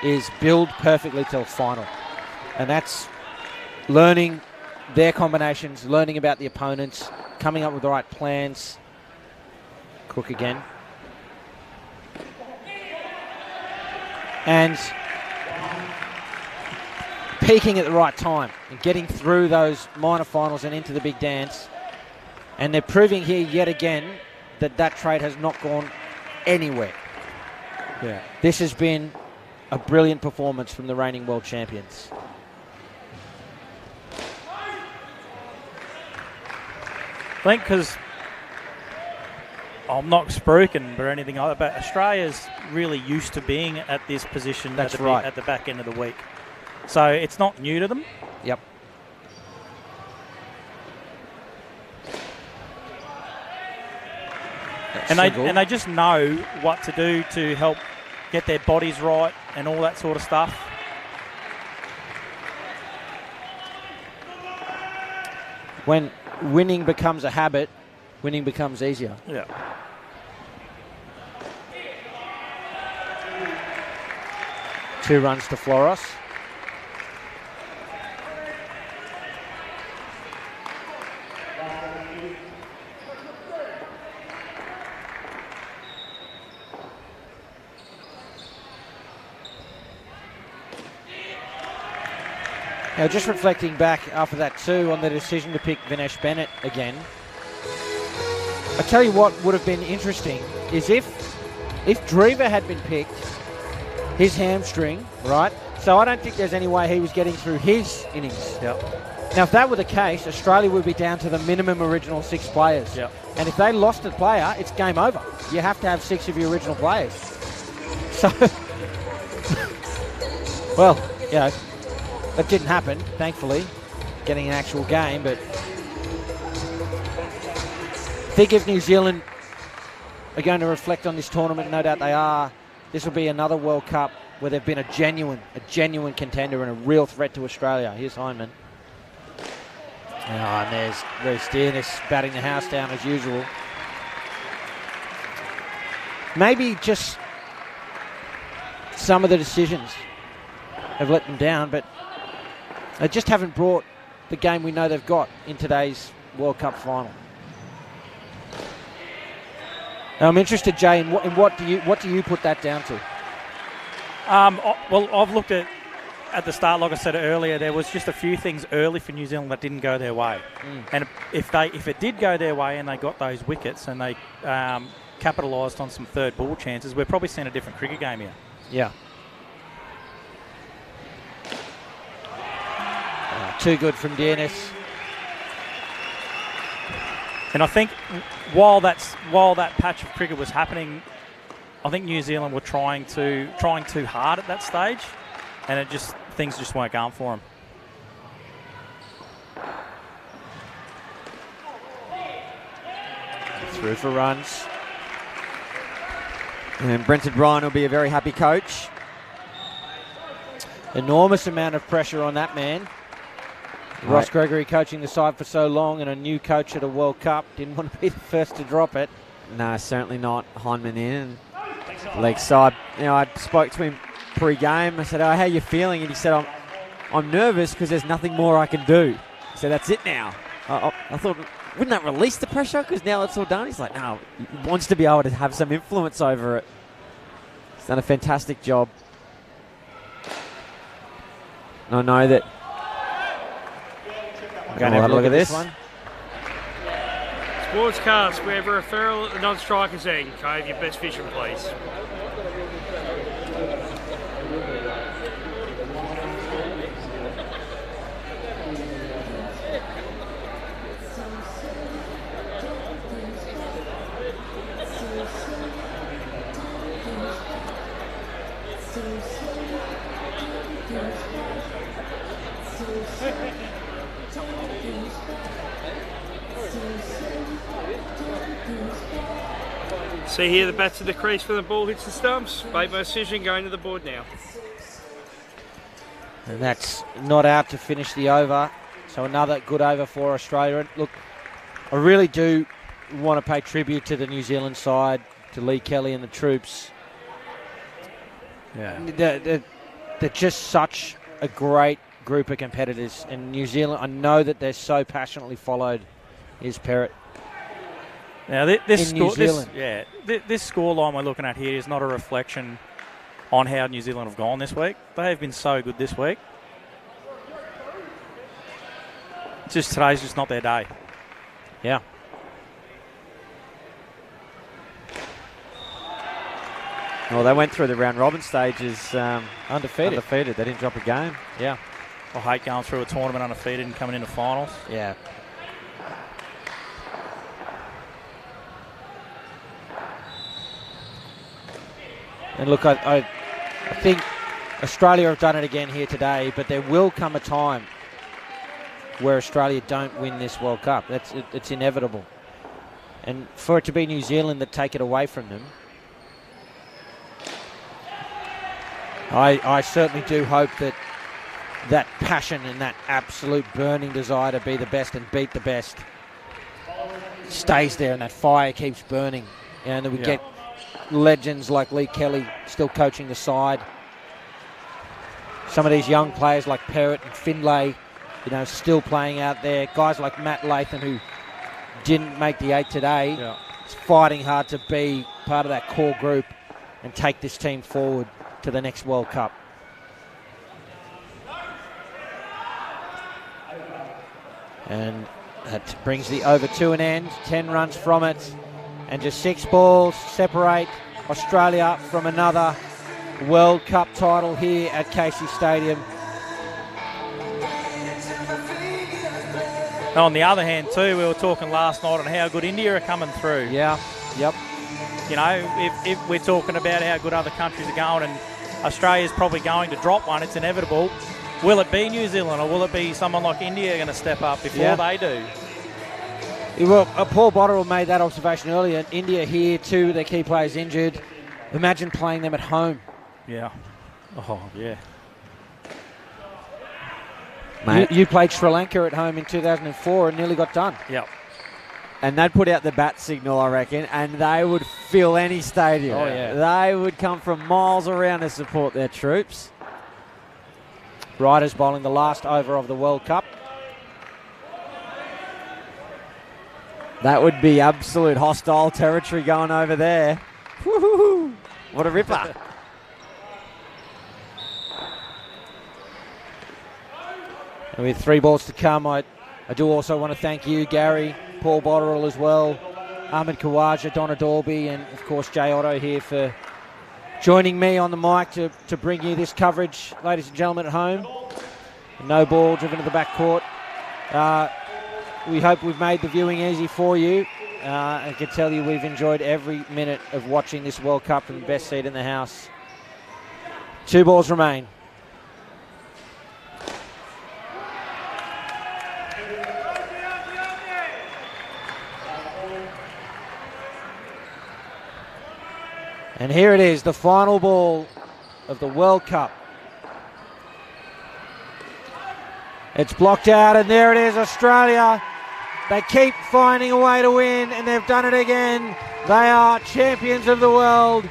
A: is build perfectly till final. And that's learning their combinations, learning about the opponents, coming up with the right plans. Crook again. And peaking at the right time and getting through those minor finals and into the big dance. And they're proving here yet again that trade has not gone anywhere. Yeah. This has been a brilliant performance from the reigning world champions.
V: I think because I'm not spruiking or anything like that, but Australia's really used to being at this position at the back end of the week. So it's not new to them.
A: Yep.
V: And they just know what to do to help get their bodies right and all that sort of stuff.
A: When winning becomes a habit, winning becomes easier.
V: Yeah.
A: Two runs to Flores. Now, just reflecting back after that too on the decision to pick Vinesh Bennett again, I tell you what would have been interesting is if Driva had been picked, his hamstring, right? So I don't think there's any way he was getting through his innings.
V: Yep.
A: Now, if that were the case, Australia would be down to the minimum original 6 players.
V: Yep.
A: And if they lost a player, it's game over. You have to have 6 of your original players. So, well, you know, that didn't happen, thankfully, getting an actual game, but I think if New Zealand are going to reflect on this tournament, no doubt they are, this will be another World Cup where they've been a genuine contender and a real threat to Australia. Here's Hindman. And there's Reece Dearness batting the house down as usual. Maybe just some of the decisions have let them down, but they just haven't brought the game we know they've got in today's World Cup final. Now I'm interested, Jay, in what do you put that down to?
V: Well, I've looked at the start, like I said earlier, there was just a few things early for New Zealand that didn't go their way. And if it did go their way and they got those wickets and they capitalised on some third ball chances, we're probably seeing a different cricket game here.
A: Yeah. Too good from Dearness.
V: And I think while that patch of cricket was happening, I think New Zealand were trying too hard at that stage, and things just weren't going for them.
A: Through for runs.
G: And Brenton Bryan will be a very happy coach.
A: Enormous amount of pressure on that man. Ross Gregory coaching the side for so long, and a new coach at a World Cup didn't want to be the first to drop it.
G: No, certainly not. Hyndman in. Leg side. I spoke to him pre-game. I said, "Oh, how are you feeling?" And he said, "I'm nervous because there's nothing more I can do." He said, "That's it now." I thought, wouldn't that release the pressure? Because now it's all done. He's like, no, he wants to be able to have some influence over it. He's done a fantastic job. And I know that.
A: We're going to have a look at this
I: one. Sportscast, we have a referral at the non-strikers end. Cove, your best vision, please. See here, the bats to the crease when the ball hits the stumps. Made my decision, going to the board now.
A: And that's not out to finish the over. So another good over for Australia. And look, I really do want to pay tribute to the New Zealand side, to Lee Kelly and the troops.
V: Yeah.
A: They're just such a great group of competitors. And New Zealand, I know that they're so passionately followed, is Perrott.
V: Now, this
A: New Zealand.
V: This scoreline we're looking at here is not a reflection on how New Zealand have gone this week. They have been so good this week. Today's just not their day.
A: Yeah.
G: Well, they went through the round robin stages
A: undefeated.
G: They didn't drop a game.
A: Yeah.
V: I hate going through a tournament undefeated and coming into finals.
A: Yeah. And look, I think Australia have done it again here today, but there will come a time where Australia don't win this World Cup. It's inevitable. And for it to be New Zealand that take it away from them, I certainly do hope that passion and that absolute burning desire to be the best and beat the best stays there, and that fire keeps burning. And that we get legends like Lee Kelly still coaching the side. Some of these young players like Perrott and Findlay, still playing out there. Guys like Matt Latham, who didn't make the 8 today, is fighting hard to be part of that core group and take this team forward to the next World Cup. And that brings the over to an end. 10 runs from it. And just 6 balls separate Australia from another World Cup title here at Casey Stadium.
V: On the other hand, too, we were talking last night on how good India are coming through.
A: Yeah, yep.
V: If we're talking about how good other countries are going and Australia's probably going to drop one, it's inevitable. Will it be New Zealand or will it be someone like India going to step up before they do?
A: Well, Paul Botterill made that observation earlier. India here, 2 of their key players injured. Imagine playing them at home.
V: Yeah. Oh, yeah.
A: You played Sri Lanka at home in 2004 and nearly got done.
V: Yep.
G: And they'd put out the bat signal, I reckon, and they would fill any stadium.
A: Oh, yeah.
G: They would come from miles around to support their troops.
A: Riders bowling the last over of the World Cup.
G: That would be absolute hostile territory going over there. Woo-hoo-hoo. What a ripper.
A: And with 3 balls to come, I do also want to thank you, Gary, Paul Botterill as well, Ahmed Khawaja, Donna Dalby, and of course Jay Otto here for joining me on the mic to bring you this coverage, ladies and gentlemen at home. No ball driven to the back court. We hope we've made the viewing easy for you. I can tell you we've enjoyed every minute of watching this World Cup from the best seat in the house. 2 balls remain. And here it is, the final ball of the World Cup. It's blocked out, and there it is, Australia. They keep finding a way to win, and they've done it again. They are champions of the world.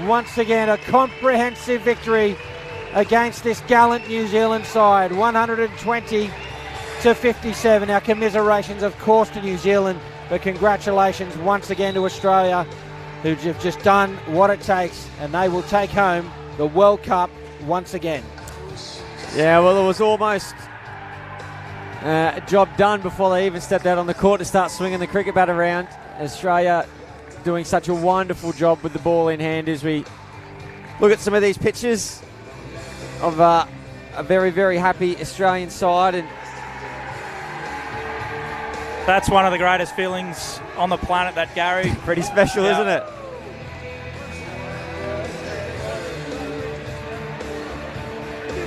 A: Once again, a comprehensive victory against this gallant New Zealand side, 120 to 57. Our commiserations, of course, to New Zealand, but congratulations once again to Australia, who have just done what it takes, and they will take home the World Cup once again.
G: Yeah, well, it was almost a job done before they even stepped out on the court to start swinging the cricket bat around. Australia doing such a wonderful job with the ball in hand as we look at some of these pictures of a very, very happy Australian side. And
V: that's one of the greatest feelings on the planet, that, Gary.
G: Pretty special, isn't it?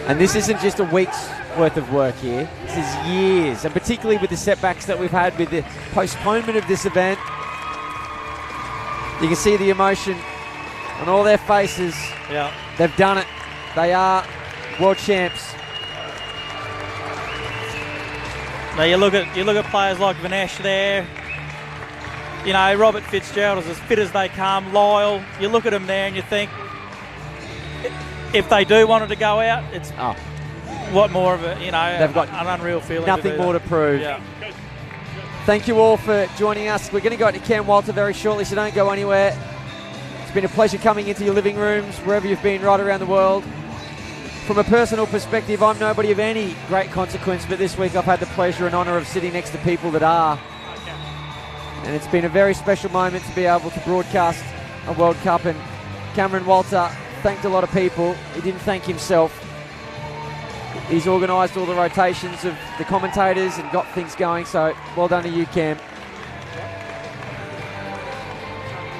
G: And this isn't just a week's worth of work here. This is years, and particularly with the setbacks that we've had with the postponement of this event. You can see the emotion on all their faces.
V: Yeah.
G: They've done it. They are world champs.
V: Now you look at players like Vinesh there. You know, Robert Fitzgerald is as fit as they come, loyal. You look at them there and you think, if they do want it to go out, it's what more of it, you know,
G: they've got
V: an unreal feeling.
G: Nothing more to prove.
V: Yeah.
G: Thank you all for joining us. We're going to go to Cam Walter very shortly, so don't go anywhere. It's been a pleasure coming into your living rooms, wherever you've been right around the world. From a personal perspective, I'm nobody of any great consequence, but this week I've had the pleasure and honour of sitting next to people that are. And it's been a very special moment to be able to broadcast a World Cup. And Cameron Walter thanked a lot of people. He didn't thank himself. He's organised all the rotations of the commentators and got things going, so well done to you, Cam.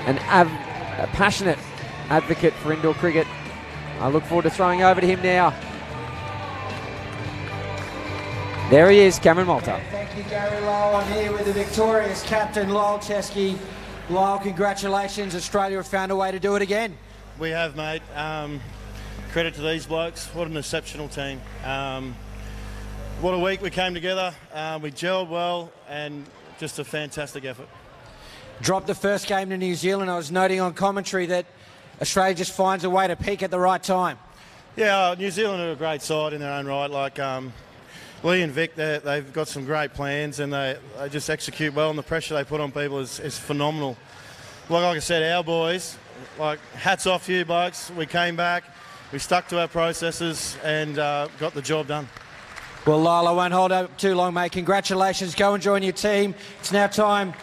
G: A passionate advocate for indoor cricket. I look forward to throwing over to him now. There he is, Cameron Walter.
A: Thank you, Gary Lowell. I'm here with the victorious captain, Lyle Chesky. Lyle, congratulations. Australia have found a way to do it again.
N: We have, mate. Credit to these blokes. What an exceptional team. What a week we came together. We gelled well, and just a fantastic effort.
A: Dropped the first game to New Zealand. I was noting on commentary that Australia just finds a way to peak at the right time.
N: Yeah, New Zealand are a great side in their own right. Like Lee and Vic, they've got some great plans, and they just execute well, and the pressure they put on people is phenomenal. Like I said, our boys, like, hats off to you blokes. We came back, we stuck to our processes, and got the job done.
A: Well, Lyle, I won't hold up too long, mate. Congratulations. Go and join your team. It's now time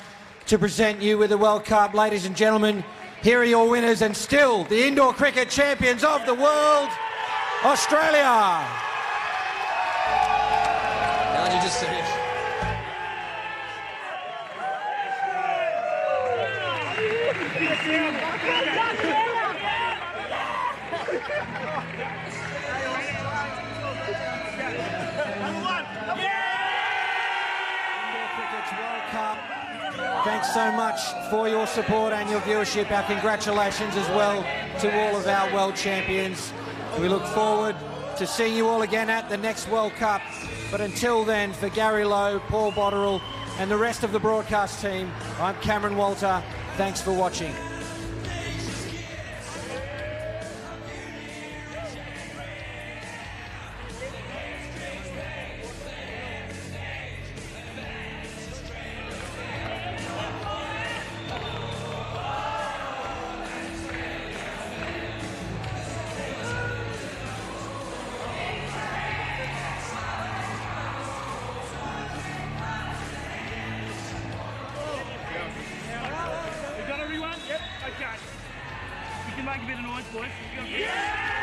A: to present you with the World Cup. Ladies and gentlemen, here are your winners, and still the indoor cricket champions of the world, Australia.
C: Now you just finish.
A: Thanks so much for your support and your viewership. Our congratulations as well to all of our world champions. We look forward to seeing you all again at the next World Cup.
F: But until then, for Gary Lowe, Paul Botterill, and the rest of the broadcast team, I'm Cameron Walter. Thanks for watching.
U: We got everyone? Yep, okay. You can make a bit of noise, boys. Yeah!